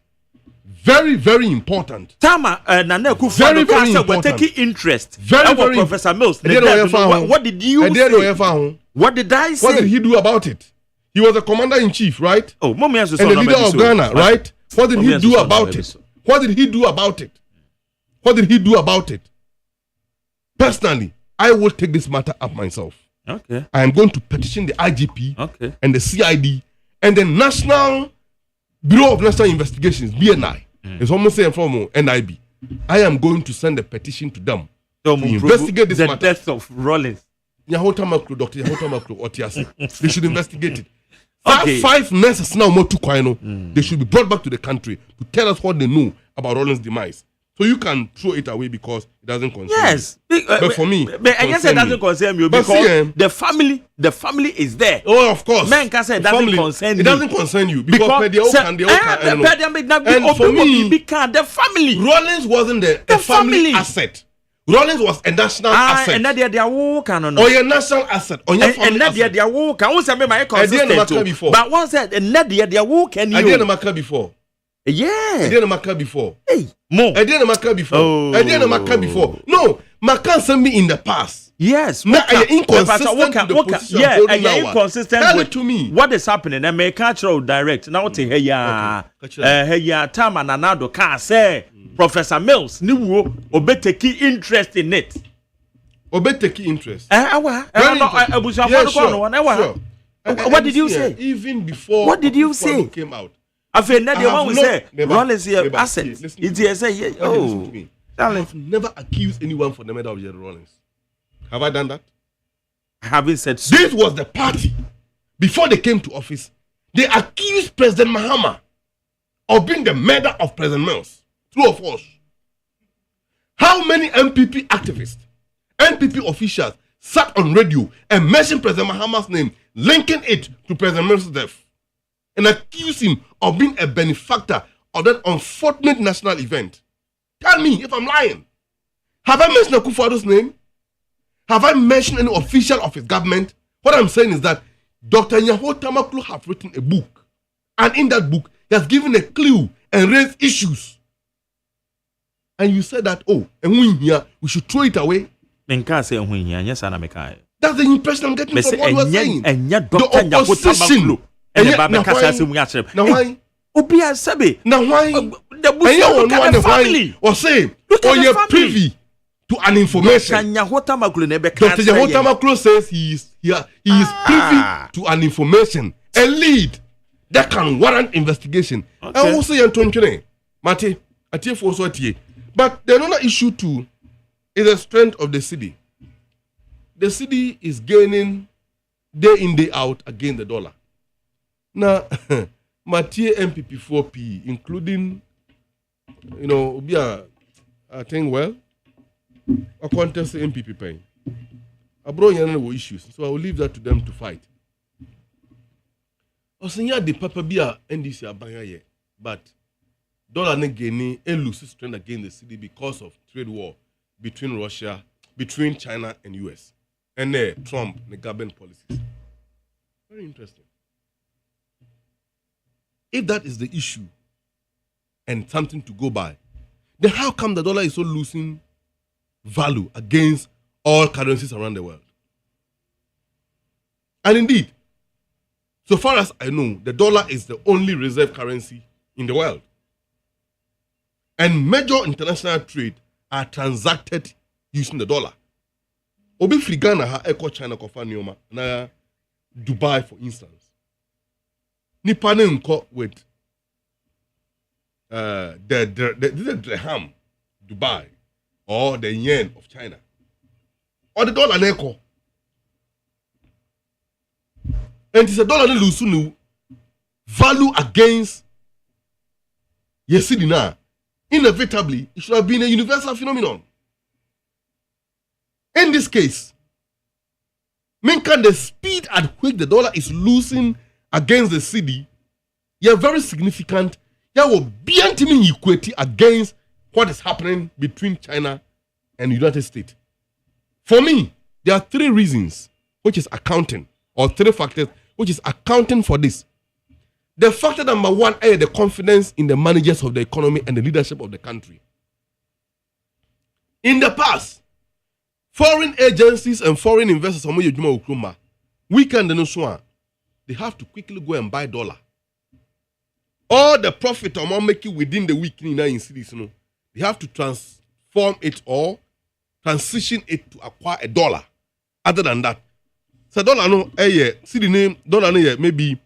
Very, very important. Tama, very, very important. We're taking interest. Very, very Professor Mills. What did you say? What did I say? What did he do about it? He was a commander-in-chief, right? Oh, Mommy has and the leader of Ghana, right? What did he do about it? What did he do about it? What did he do about it? Personally, I will take this matter up myself. Okay. I am going to petition the IGP and the CID and the National Bureau of National Investigations, BNI. It's almost saying from NIB. I am going to send a petition to them to investigate this matter. The death of Rawlings. Dr. Yahotamaklu, Otiase. They should investigate it. Okay. 5 nurses now more to Kwano. They should be brought back to the country to tell us what they know about Rawlings' demise. So you can throw it away because it doesn't concern you. But for me, I guess it doesn't concern you because the family is there. Oh, of course. Men can say it doesn't concern you. It doesn't concern you because and for me, the family. Rawlings wasn't the family asset. Rollins was a national asset. And that they are walk and or your national asset. On your and that they are walk. I was my consistent before. But once said and that they are walk and you. I didn't make before. Yeah. I didn't make before. Hey, more. I didn't make before. Oh. I didn't make before. No, Macan sent me in the past. Yes. Now I am inconsistent to the position. Yeah, I am inconsistent. Tell it to me. What is happening? And may cultural direct. Now to hey ya time and another car say Professor Mills ni wo obete key interest in it. Obete key interest. What did you say? Even before. What did you say? Came out. I feel that the one we say Rollins here assets. It's say oh. I have never accused anyone for the murder of Jerry Rollins. Have I done that? I haven't said so. This was the party. Before they came to office, they accused President Mahama of being the murder of President Mills. True or false? How many MPP activists, MPP officials sat on radio and mentioned President Mahama's name, linking it to President Mills' death, and accused him of being a benefactor of that unfortunate national event? Tell me if I'm lying. Have I mentioned Akufo-Addo's name? Have I mentioned any official of his government? What I'm saying is that Dr. Nyaho Tamaklo have written a book. And in that book, he has given a clue and raised issues. And you said that, oh, and we should throw it away. That's the impression I'm getting from what you are saying. The opposition. Now why? Now why? The family or say, or you're privy to an information. Dr. Yahotamaklo says he is privy to an information, a lead that can warrant investigation. Okay. I also say, Mate, but the another issue too is the strength of the city. The city is gaining day in, day out against the dollar. Now, Mathieu MPP4P, including, I think, well, a contest MPP paying. I brought you issues, so I will leave that to them to fight. Osenya the papa bia NDC abanya, but dollar ne gaining and loses strength against the city because of trade war between Russia, between China and US, and Trump the government policies. Very interesting. If that is the issue and something to go by, then how come the dollar is so losing value against all currencies around the world? And indeed, so far as I know, the dollar is the only reserve currency in the world. And major international trade are transacted using the dollar. Obi Frigana ha eko China kofa nioma na Dubai, for instance. Nipane nko with the dirham Dubai or the yen of China or the dollar neko. And it's a dollar lose value against Yesidina. Inevitably, it should have been a universal phenomenon. In this case, the speed at which the dollar is losing against the cedi, you are very significant. You will be equity against what is happening between China and the United States. For me, there are three reasons which is accounting, or three factors which is accounting for this. The factor number one is the confidence in the managers of the economy and the leadership of the country. In the past, foreign agencies and foreign investors, weekend they have to quickly go and buy dollar. All the profit I'm making within the week in cities, they have to transform it or transition it to acquire a dollar. Other than that, so dollar no city name dollar no maybe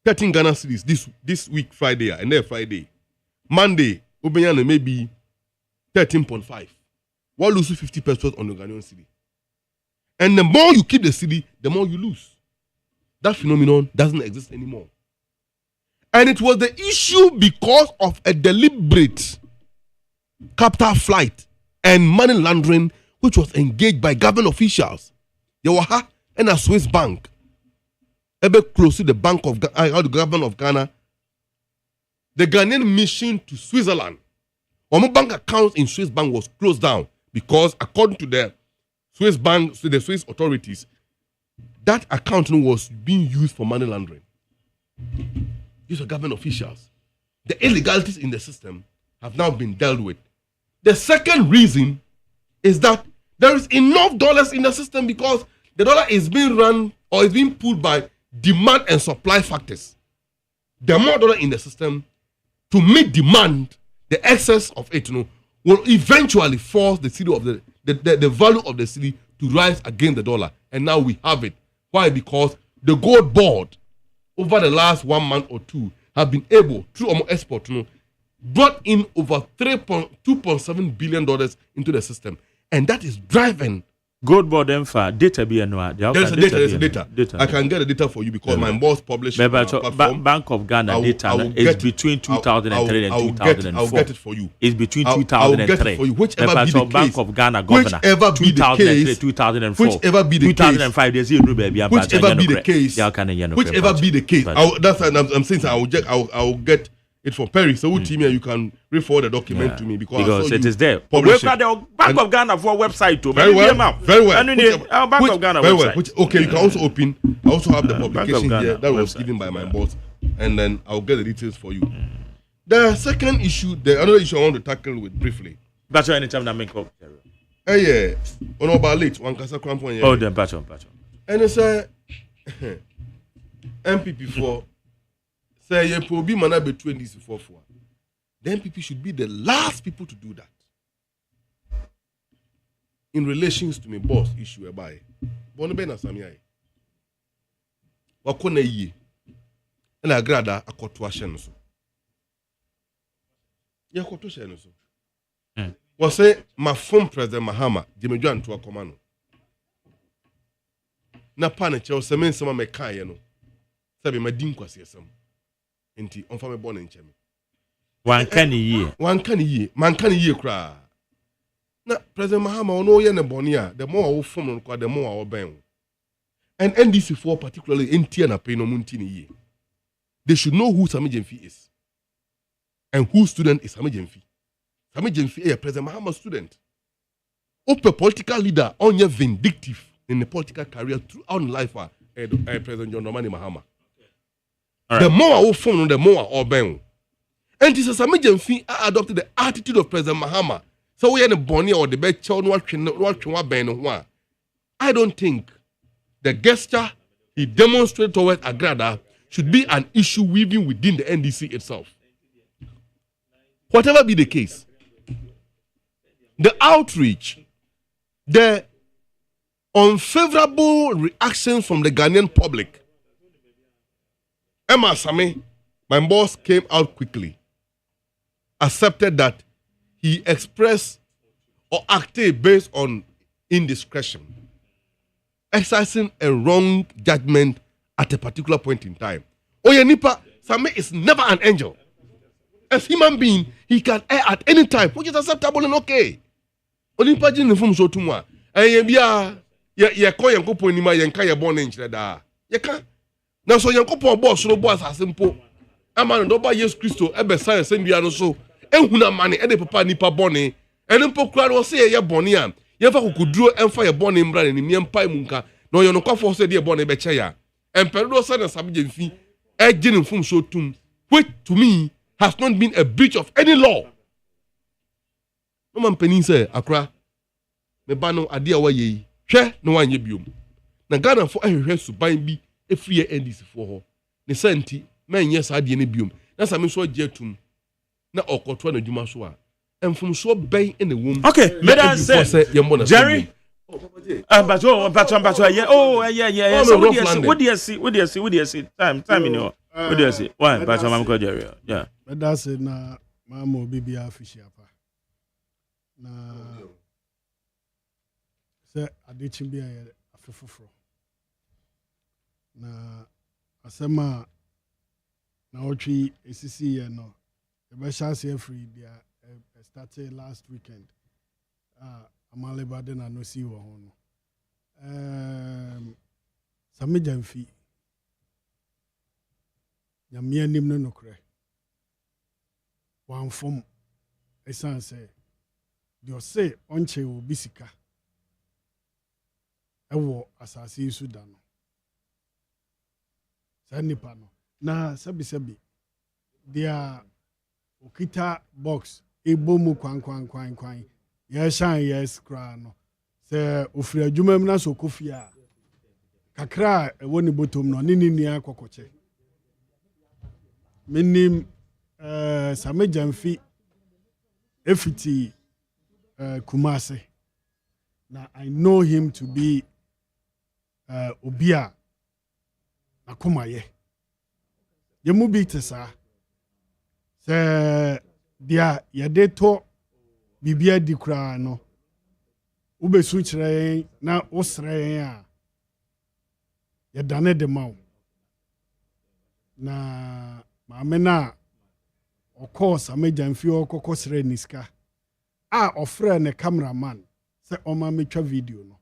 13 Ghana cedis this week Friday and then Friday. Monday, Obeyana maybe 13.5. What lose 50 pesos on the Ghanaian cedi? And the more you keep the cedi, the more you lose. That phenomenon doesn't exist anymore. And it was the issue because of a deliberate capital flight and money laundering which was engaged by government officials. Yawaha and a Swiss bank. Ebe close to the the government of Ghana. The Ghanaian mission to Switzerland. Our bank account in Swiss bank was closed down because according to the Swiss bank, so the Swiss authorities, that account was being used for money laundering. These are government officials. The illegalities in the system have now been dealt with. The second reason is that there is enough dollars in the system because the dollar is being run or is being pulled by demand and supply factors. The more dollar in the system, to meet demand, the excess of it, will eventually force the city of the value of the city to rise against the dollar. And now we have it. Why? Because the gold board over the last 1 month or two have been able, through export, brought in over $2.7 billion into the system. And that is driving. Gold board data be there's a data. I can get the data for you because my boss published on our platform. Bank of Ghana data is between 2003 and 2004. I'll get it for you. It's between 2003. I'll get it for you. Whichever be the case. Bank of Ghana governor. Whichever be the case. 2004. Whichever be the case. 2005. There's no baby. Whichever be the case. Whichever be the case. That's what I'm saying. I'll get it for Perry. So you can refer the document to me because it is there. Publish We've got the Bank of Ghana for website too. Very well. Very well. Bank of Ghana very website. Well. Okay, you can also open. I also have the publication here that was given by my boss, and then I'll get the details for you. The second issue, another issue I want to tackle with briefly. That's why anytime that make up. Yeah. On about late one kasa crampon. Oh, then patch. And it's a MPP for. Say you probably man between these four. The MPP should be the last people to do that. In relations to my boss issue about Bonne na Samia. Wakona ye. And I grada a cotuation so. Ya cotuation so. Was say my former President Mahama, Jimmy John to a command. Na panic, or some some me kayano. Sabi my dinkwasi some. Inti on me born in Chemi. One can year. Man can ye cry. Na President Mahama ono ye ne bonia, the more our form on the more our ben. And NDC4 particularly in Tia na pay no Montini ye. They should know who Sami Jemfi is. And whose student is Sami Jemfi. Sami Jemfi is a President Mahama student. Ope political leader on your vindictive in the political career throughout life President John Dramani Mahama. Right. The more our phone, the more our ben. And this is a major thing. I adopted the attitude of President Mahama. So we are the bonnie or the best child. I don't think the gesture he demonstrated towards Agrada should be an issue even within the NDC itself. Whatever be the case, the outreach, the unfavorable reactions from the Ghanaian public. Emma Same, my boss, came out quickly, accepted that he expressed or acted based on indiscretion, exercising a wrong judgment at a particular point in time. Oyenipa, Same is never an angel. As human being, he can err at any time, which is acceptable and okay. Onipa jini fum so tumwa. Bia ye ko yankopo nima yenka ye born nchire da. Ye kan. Na so yankopo boss no boss asempo. Ama no ba Yesu Kristo ebe science ndua no so. Ehuna mane e de papa nipa born. Ene mpo kura no se ye born a. Ye fa kokuduro emfa ye born mbra ne ni mpa mu nka. Na yo no kwafo se de born be che ya. Empedo se na sabje mfi e jini fum so tum. Which to me has not been a breach of any law. No man penin say akra me ba no ade a waye hwe no wanye biom na Ghana for ahwehwe suban bi efie NDC for ho ne santi menye sa ade ne biom na same so agetum na okoto na dwuma so a emfum so ben ene wom. Okay, me dan say Jerry but yeah. Oh yeah. So what do you see time in your what do you see why but I'm go Jerry yeah but that's it na mama bibi official pa na say adichim bia afefoforo na asema na otwi esisi ye no e be chance free dia started last weekend amaleba de na no si wo ho no sameja mfi nyame anim no nokre wan fom esan say de ɔse ɔnkyɛ obi sika ɛwɔ asase yi so da no saa nipa no na sɛbi dia okita box ebo mu kwan yɛhyɛn yes kra no sɛ ofiri adwuma mu na so kofia kakra ɛwɔ ne bottom no ne nua kokɔkyɛ menim same jamfi efiti Kumase. Now I know him to be Obia Nakumaye. Yemubi tesa. Se dia yadeto bibia dikra no. Ube suchre na osre ya. Yadane de mau. Na mamena oko same jamfi okoko sre niska. Ofre ne cameraman se oma metwa video no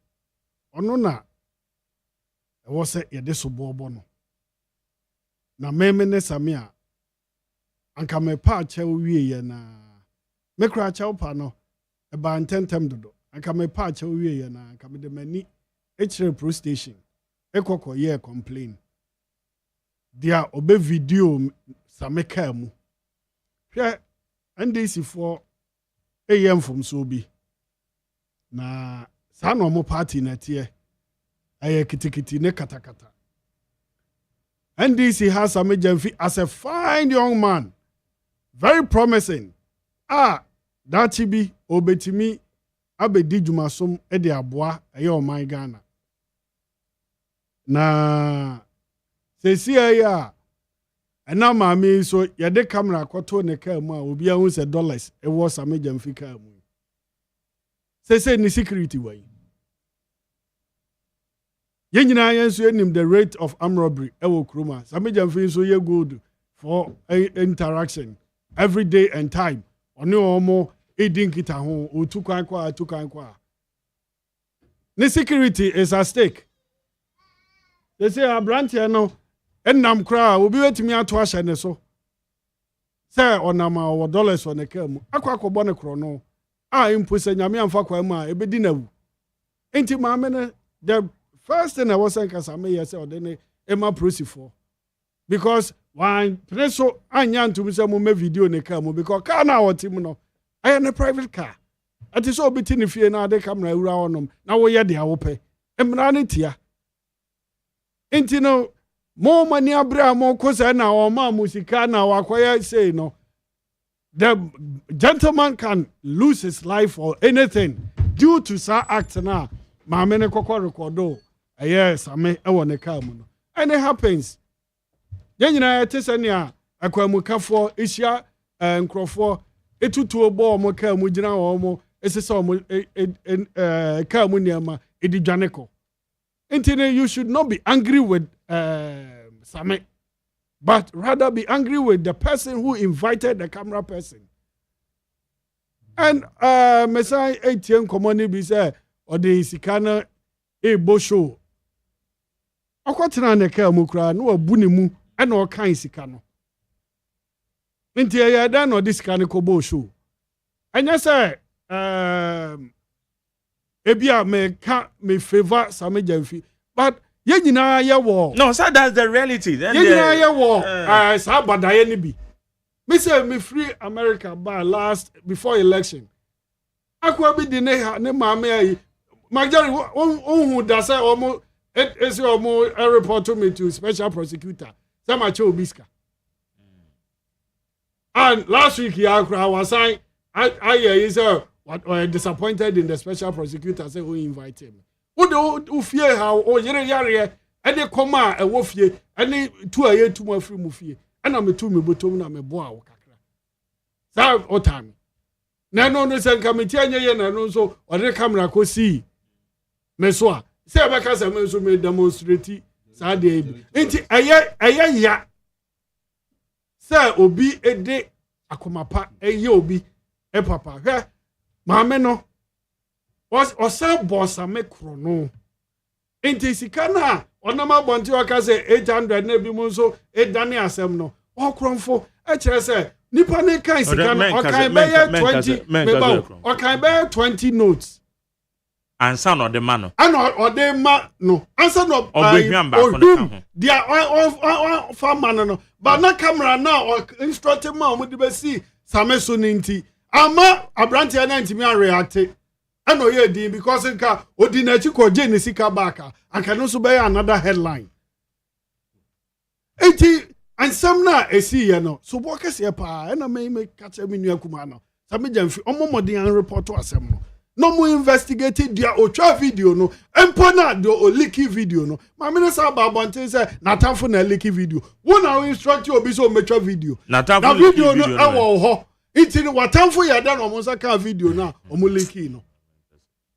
ono na ewo se yede so bobo no na meme ne same a anka me pa ache wie ye na me kra ache pa no e ba ntentem dodo anka me pa ache wie ye na anka me de mani echire pro station ekoko ye complain dia obe video same ka mu hwe ndc for eyem from so bi na saa na omo party na tie aye kitikiti ne katakata NDC has a Jamfi as a fine young man, very promising. That be obetimi abedi jumasum ede aboa aye my Ghana na sesi ya na maami so yede camera kwato ne ka mu a obi ahun se dollars e wo same Jamfi ka mu sese ni security way yenyina yenso enim the rate of armed robbery e wo kroma same Jamfi so ye good for interaction every day and time oni omo edin kita ho otukwan kwa the security is at stake. They say Abrantia no enam kra obi wetimi ato ahye ne so say onama o dollars on the kam akwa ne kro no imposa nyame amfa kwa mu a ebedi nawu enti maame ne the first thing I was saying kasame yes or then ema prosifo because one preso anya ntum se mo me video ne kam because car na wotim no I am a private car ati so obi ti ne fie na de camera wura wonom na wo ye de awope emra ne tia enti no mo mani abra mo kosa na o ma musika na wakoya say no the gentleman can lose his life or anything due to sa act na ma me ne kokko recordo yes ame e won ka mu no and it happens yenyina tesania akwamukafo ehia nkrofo etutu obo mo ka mu gina wo mo esese o mo ka mu niama edidwaneko intine you should not be angry with Same, but rather be angry with the person who invited the camera person. And Messiah ATM commoni be say or the sikana e bosho. Akwatena ne ka mu kra no abuni mu e na o kan sikano. Nti ya da no this sikane ko bosho. Anya say ebia me favor Same Jamfi, but yenyina ye wo no sir, that's the reality then yenyina ye wo sa badaye ni bi me say me free America by last before election akwa bi di ne maame ayi majari ohun da say omo esi omo report to me to special prosecutor say ma che obiska and last week he akra was I is what disappointed in the special prosecutor say who invite him. Who fear how or yere any comma a wofie any 2 a year 2 more free mufie and I'm a 2 me bottom na me boa kakra sa otam na no say committee anya na no so or the camera ko see me so a say abaka say me so me demonstrate sa dey enti aya ya say obi ede akomapa eye obi e papa hwe maame no was osa bossa me krono enti sika na onama bonti waka say 800 na bi mu so edane asem no okronfo e kire say nipa ne kan sika no okan be 20 meba okan be 20 notes ansa no de ma no ana ode ma no ansa no odum dia on farmer no ba na camera na instructing ma omo de be see sameso ninti ama abrante na ntimi areate ana oye din because nka odi na chi ko je ne sika back aka no so be another headline enti ansam na esi ye no so bo kese pa na me catch me nua kuma no same jamfi omomodin an report to asem no no mo investigate dia otwa video no empo na do leaky video no ma me say ba bonten say na tamfo na leaky video who na instruct you obi so metwa video na video no ewo ho iti ni watamfo ya da no mo say ka video na omo leaky no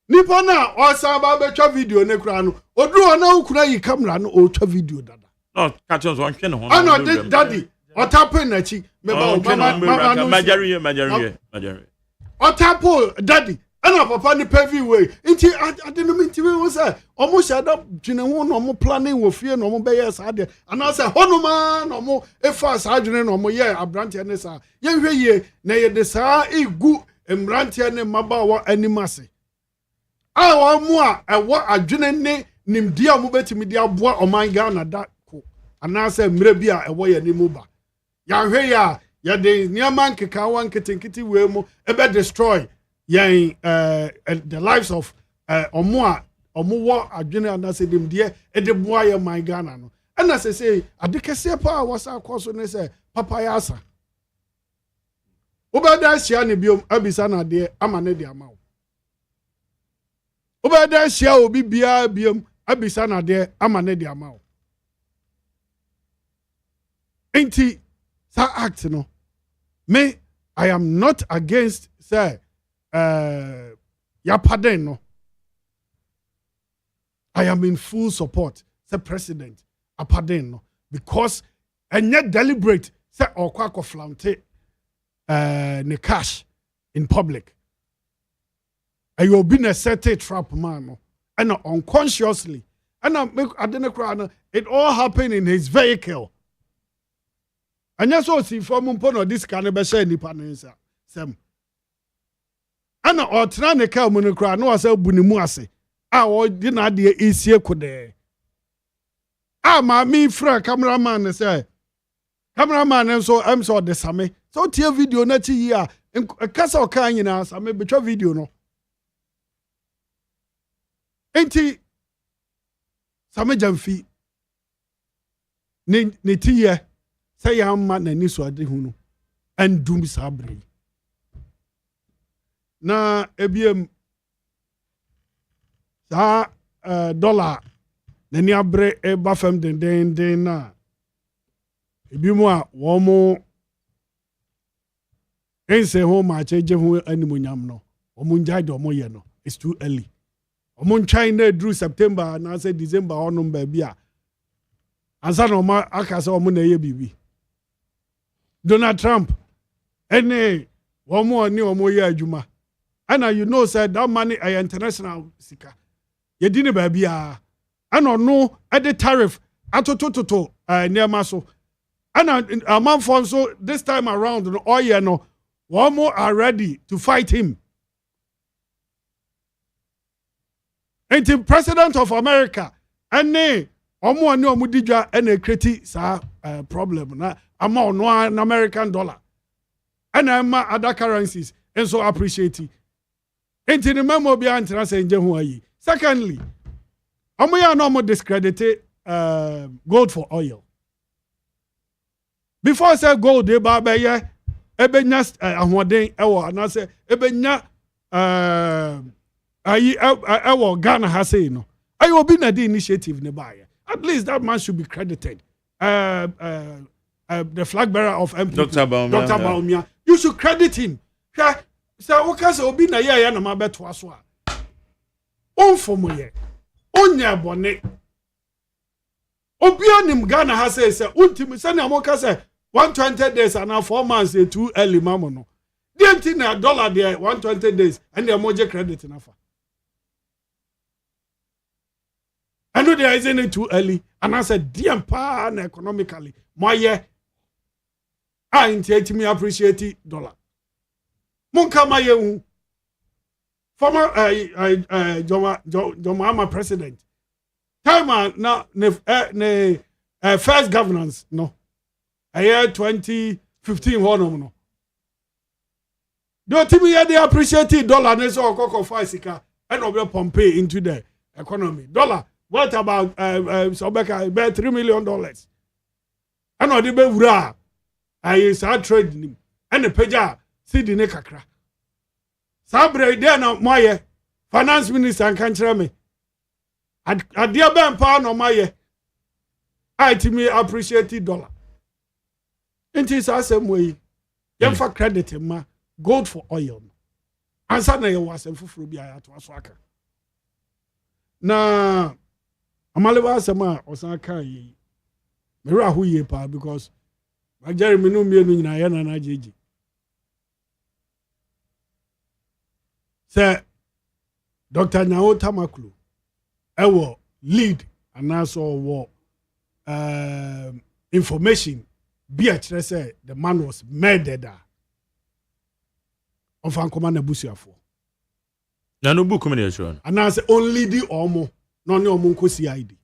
nipa na o say ba betwa video ne kura no oduro na ukura yi camera no o twa video dada no catch us one no I know daddy otapo na chi me ba mama majari otapo daddy ana papa ni pavy way nti adeno minti we wo say omo shada dwene ho no omo planning wo fie no omo be yes ade ana say honoma no omo efa sa dwene no omo ye abrante ne sa ye hwe ye na ye de sa egu emrante ne mabawa animase awo mu a ewo adwene ne nimdi a mo betimi dia boa oman Ghana da ko ana say mre bi a ewo ye ni mu ba ya hwe ya ya de niaman nkeka wan kitinkiti we mu ebe destroy the lives of omo wo adwene anase dem de ede boa ye man Ghana no na say adekese pa wasa akoso ne say papa ya asa obada hia ne biom abisa na de ama ne de ama wo obada hia obi bia biom abisa na de ama ne de ama wo enti sa act no me I am not against say ya pardon no I am in full support say president a pardon no because and yet deliberate say okwa flaunt ne cash in public and you been a set trap man no and unconsciously and it all happened in his vehicle and yes so see for mumpo this can be share nipa no sem ana otra ne ka mu ne kra no asa bu ne mu ase a wo di na de esie kode a ma mi fra cameraman ne say cameraman nso am so de same so tie video na chi yi a kasa o kan nyina same betwa video no enti same jamfi ne tie say ya ma na ni so ade hu no andum sabre na ebiem sa dollar na ni abre e ba fam den na ebimu a wo mo ense ho ma cheje ho animonyam no wo mo njai do mo ye no it's too early wo mo ntwai na dru September na say December ono ba bia ansa no ma aka say wo mo na ye bibi Donald Trump ene wo mo ni wo mo ye adwuma and you know said that money ay international sika ye di ne ba bia and no at the tariff atotototo near maso and a month for so this time around no oil no one more are ready to fight him. And the president of America and ne omo ani omo dijwa and a create sa problem na ama no an American dollar and ama other currencies and so appreciate it. Enti ne memo bia antena se nje ho ayi. Secondly, omo ya no mo discredit gold for oil. Before I say gold e ba be ye ebenya ahoden ewo na say ebenya ayi ewo Ghana ha say no. Ayi obi na the initiative ne ba ye. At least that man should be credited. The flag bearer of MP Dr. Baumia. You should credit him. Say okay say obi na ye na ma beto aso a. Onfomo ye. Onya bone. Obi onim Ghana ha say untimi say na mo ka say 120 days and now 4 months too early mamo no. The empty na dollar there 120 days and the emoji credit na fa. I know there isn't too early and I said DM pa na economically my year. nti me appreciate dollar mon kama ye former Joma president time na ne first governance no year 2015 hono no do timi ye dey appreciate dollar ne so okoko fa sika and obe pump into the economy dollar what about so about $3 million and odi be wura ayi sa trade nim and peja cedi ne kakra sabre dey na moye finance minister kan kire me adia ben pa no moye I timi appreciate dollar nti sa asem we yem fa credit ma gold for oil ansa na ye wasem fufuru bi ayato aso aka na amalewa asem a osan kan yi mera ho ye pa because majari minu mienu nyina ye na jeje se Dr. Nyawo Tamaklu ewo lead anaso wo information be a say the man was murdered of Ankoma Nabusiafo. Na no book me sure. And I say only the omo no omo ko CID.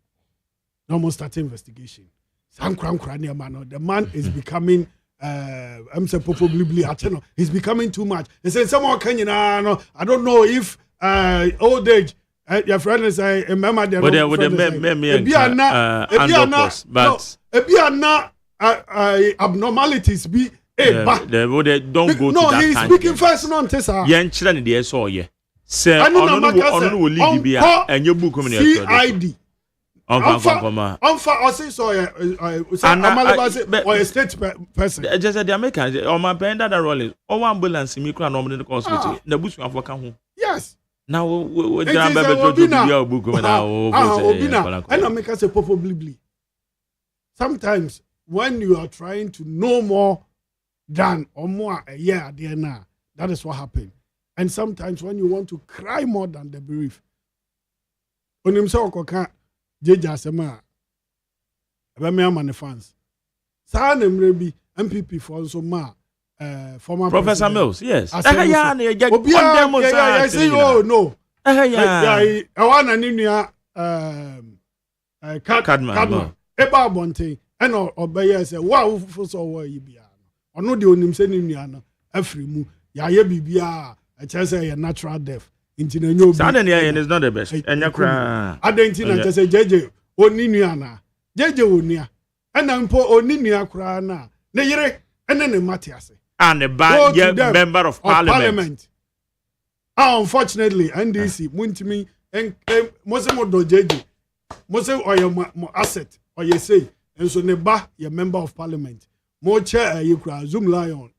No more start investigation. Sam kran man. The man is becoming I'm saying probably he's becoming too much. He said someone can no I don't know if old age your friend is remember the abnormalities be they don't go no, to that he's speaking first on Tessa. Yen children the so yeah. Say on no lead be and your book CID. Unfa say so or a state person. Just the American or my band that role or ambulance me cry no the hospital. The bush for can yes. Now we don't have book now. And I make us a probably. Sometimes when you are trying to know more than or more a year there now, that is what happened. And sometimes when you want to cry more than the brief, when you say okay, Jeja Sema, Abamiamane fans, Sanem Rebi, MPP for also ma, former Professor President. Mills, yes. I say, oh no. I want an India Cadman. Eba Bonte, and Obey say, wow, for so were you be. Or no, the onim sending Niana, every move, Yaya Bibia, a chance a natural death. Into the new Saturday is not the best. And you cry. I don't think I say, JJ, or Niniana, JJ Unia, and I'm poor or Ninia Crana, Neyere, and then the Matthias. And a bad member of parliament. Unfortunately, NDC, Muntimi, and Mosemo do JJ, Mose or your asset, or you say, and so Neba, your member of parliament. More chair, you cry, Zoom Lion,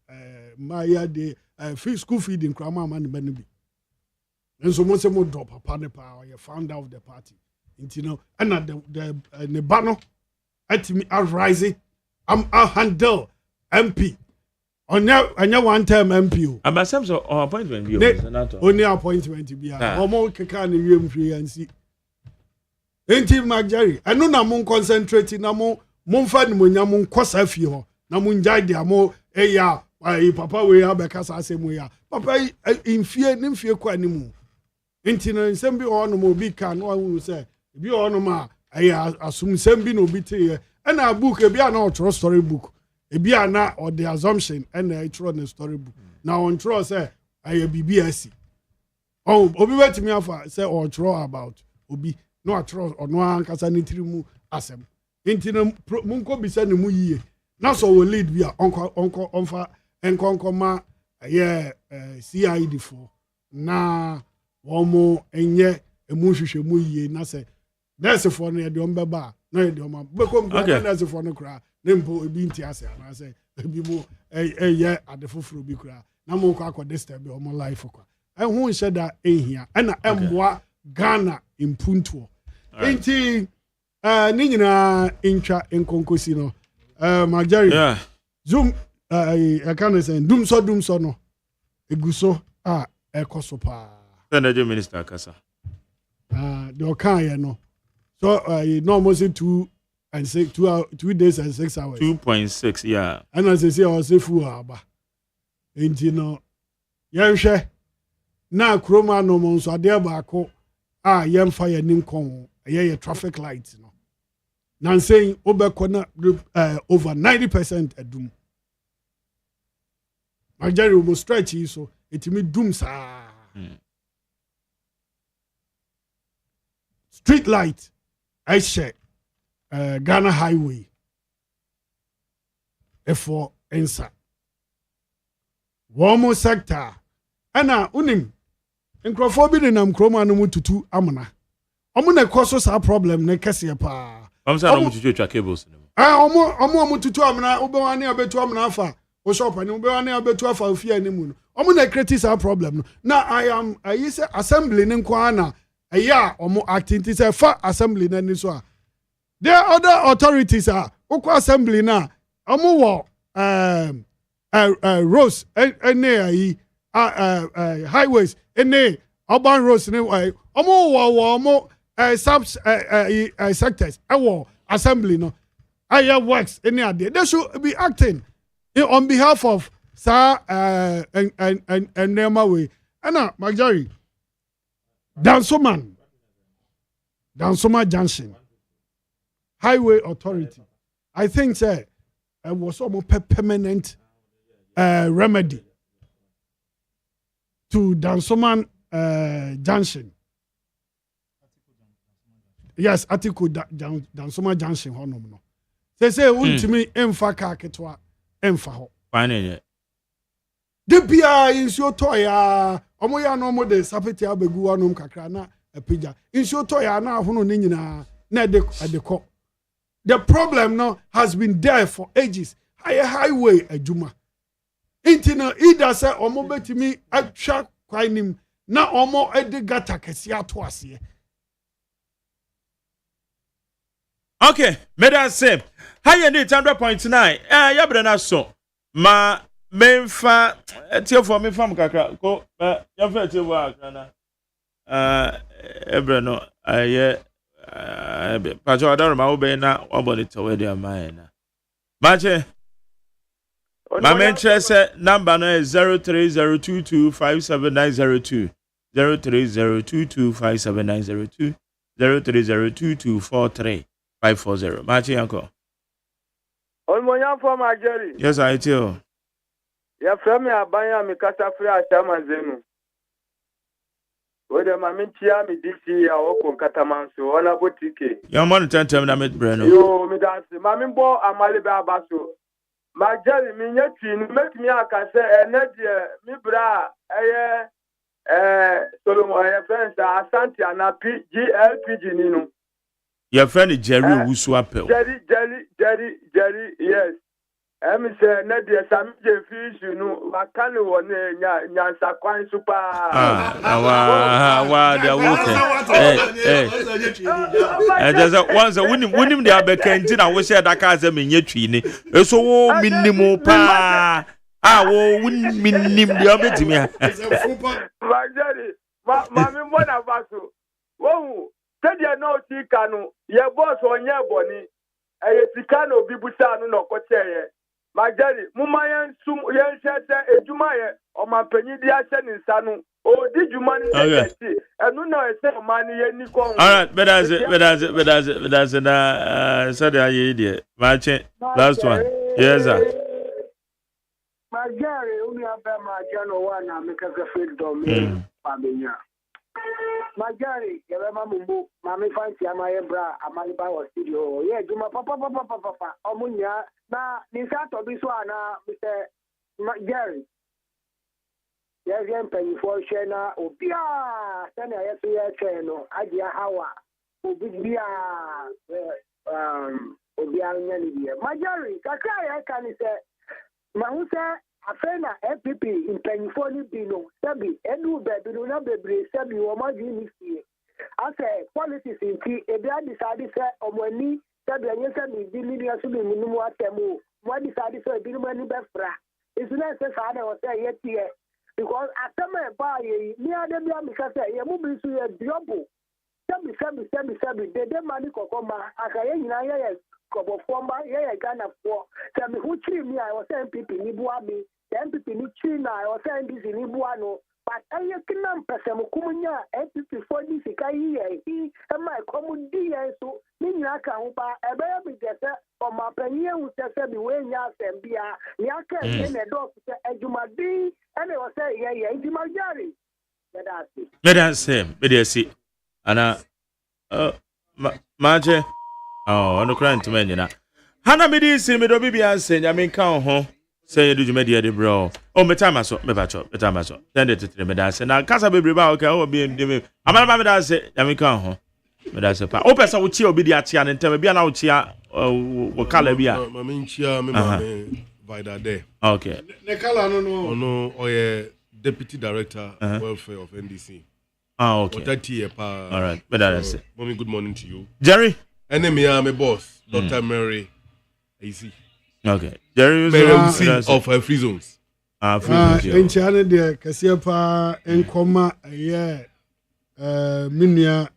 Maya de free school feeding, Krama Man Benabi. And so Mosemo drop upon the power, you founder of the party. And at the banner, at me, I'm rising, I'll handle MP. On your one term MP. About some sort of appointment, only appointment to be a more can you free and see. Ain't it, Marjorie? I know na mon concentrating na mon fan mon kosa fi ho. Na mon jade amo eya papa we abeka asem we ya. Papa in fear nim fear kwa nimu. Enti no nsem bi ho no mo bi ka no hu say bi ho no ma eya asum nsem bi no bi te e na book e bi na otro story book. E bi na or the assumption and e tro na story book. Now on tro say aye BBSC. Oh, obi wetimi afa say or tro about obi no atro or no ankasa ni tirimu asem. Enti no munko bisa ne mu yie. Na so we lead bi a onko onfa enkonko ma CID for na womo enye emu hwehwe mu yie na say nurse for no ye de ombeba na ye de oma bekom nurse for no kra na mpo ebi nti ase na say ebi mo ye adefoforo bi kra na mo kwa disturb bi omo life kwa ehun hye da ehia na emboa Ghana impuntuo enti ni nyina intwa enkonkosi no Marjorie zoom I can say dum so no eguso ekoso pa Energy Minister Kasa the okan ye no so no almost 2 and 2 days and 6 hours. 2.6, yeah. And as I say, I was say full hour. And you know, yeah, now chroma no mon so there baako yam fire nim kon yeah traffic lights no. Now saying over 90% adum. My Jerry will stretch you so it me doom sa. Street light, I check Ghana Highway. F4 Ensa. Womo sector. Ana unim. Nkrofo bi nam kroma no mututu amana. Omo na koso sa problem na kese pa. Say no mututu twa cables no. Omo mututu amana obewane abetu amana afa. O shop ani obewane abetu afa ofia ni mu no. Omo na create sa problem no. Na I say assembly ni nkwa na aya omo activity say fa assembly na ni so a. There are other authorities okwa assembly na omo wo roads highways urban roads omo sub sectors assembly no works they should be acting on behalf of and Nema way Majari Dansoma Junction Highway Authority I think say was almost permanent remedy to Dansoman Junction. Yes, article Dansoman Junction. No. They say ultimately emfa car ketwa emfa ho. Fine. The bia insure toya omo ya no mo de sapeti abegu anom kakra na apija. Insure toya na hono ni nyina na de The problem now has been there for ages. Highway adwuma. Intina either say omo betimi atwa kwanim na omo edegata kese ato ase. Okay, meda say high need 100.9. Ya brana so. Ma memfa tie for me fam kakra. Ko ya fa tie wa akra na. Ebrano aye Pacho adaro ma obe na obodi to we dia man na. Mache my mention say number no is 03022579002 03022579002 0302243 Mache yanko. Olmonya for my Jerry. Yes, I tell. Ya from me abanya mi kasa free ashama zenu. Wede mamintia mi disi ya woko katamanso wala botike. Your money 10 time na met breno. Yo mi dance mamimbo amale ba abaso. Majali mi nyeti ni make me aka say enedie mi bra Solomon friends Asante na GLPG ninu. Your friend Jerry Wusu apel. Jerry yes. Emi say enedie sami je fish no wakani woni nyansa kwan super. Wa dia wote. There's once winning the abekenti na we say that ka say me nyetwi ni. Eso wo minimum pa. Wo minim the obetimi. Majari mami mbona baso. Wo tedia no tika no ye boss onye boni. Eye tika no bibusa no no kocheye. Majari mumayen sum yen sese ejumaye o mampanyi di ase ni nsa no o di juma ni sese enu na ese mani ye ni ko. All right, but that's na said aye die. Mache last one. Yes sir. Majari umi abe majano wana mekase freedom pamenya. Majari yebe mamumbu mami fancy amaye bra amaliba wa studio ye juma papa omunya na nisato biso ana Mr. Jerry yes penny for shena obia tani ayeso ye cheno agia hawa obia obia nyani die Majari kakra ya kan se mahuse afena FPP in penifoni bino sabi edu bedu na bebre sabi wo magi ni fie ase policies in ti ebi decide say omani sabi anya sabi bili ya subi minimu atemu mo decide say ebi mani be fra isu na say fa na o say yetie because atema ba ye ni ade bia mi ka say ye mu bi su ye diobo sabi de mani kokoma akaye nyina ye Kobo former, yeah, Ghana for. Tell me who treat me, I was saying people Nibuami, the MPP Nichina, I was saying this in Nibuano. But I can person Kumunya, MPP for this, he and my common dear, so Ninaka, a baby just for my penny who says me when Yas and Bia, Yaka, and a dog, Ejumadi, and I was saying, yeah, Ejumajari. Medasi. Ana Maje. Oh, no crying to men, Hana Medisi, Medobia, saying, I mean, count home. Say you do media de bro. Oh, me time aso, me bacho, me time aso. Send it to me dance. Na kasa bebre ba okay, o be me. Amana me dance, ya me kan ho. Me dance pa. O pesa wo chia obi di atia ne ntem bia na wo chia wo kala bia. Ma me chia me ma me vida there. Okay. Ne kala no. No, oye deputy director welfare of NDC. Ah, okay. All right. But that's it. Mommy, good morning to you. Jerry? Enemy, my boss, Dr. Mary. AC. Okay. Jerry is of free zones. Free zones. In China, there, Kasiapa, Nkoma, Minia,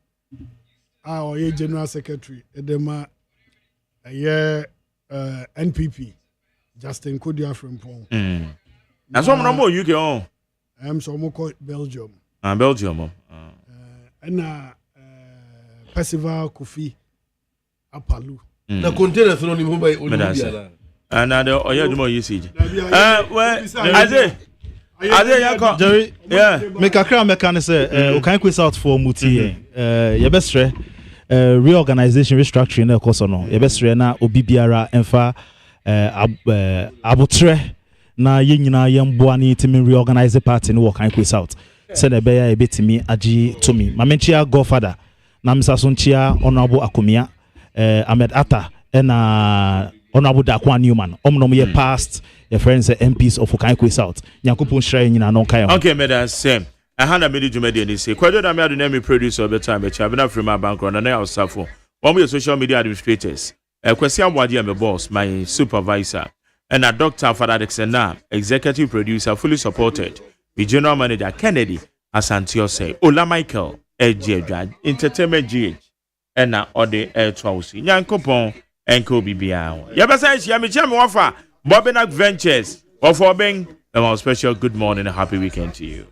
our general secretary, Edema, NPP, Justin Kodia from Pong. And some number UK on. I'm some called Belgium. Belgium. And Percival Kofi Apalu. The container thrown in Mumbai. And now, you do more usage. Jerry, yeah. Make a crown mechanic say, can quiz out for MONTIE. Your best reorganization, restructuring, of course, or no. Your best na Obibiara, Enfa, Abutre, na yina yambuani to me reorganize the party, no can quiz out. Send a bear a bit to me, Aji to me. Mamenchia Godfather, Namsa Sunchia, Honorable Akumia, Ahmed Atta, and Honorable Dakwan Newman, Omnom past your friends MPs of Okaikwe South. Yankupon Shrine in Anokai. Okay, madam, same. I had a minute to median say, quite a man name producer of the time, but I'm not from my background and I was suffer. One of social media administrators, a question what I'm a boss, my supervisor, and a doctor for that extent, executive producer, fully supported, the general manager Kennedy, Asantio say, Ola Michael, Edge, Entertainment GH, and now all the air trousi, Yankupon. And Kobe Biao. Yabasa, Yamicham Wafa, Bobenak Ventures, or for being a special good morning and happy weekend to you.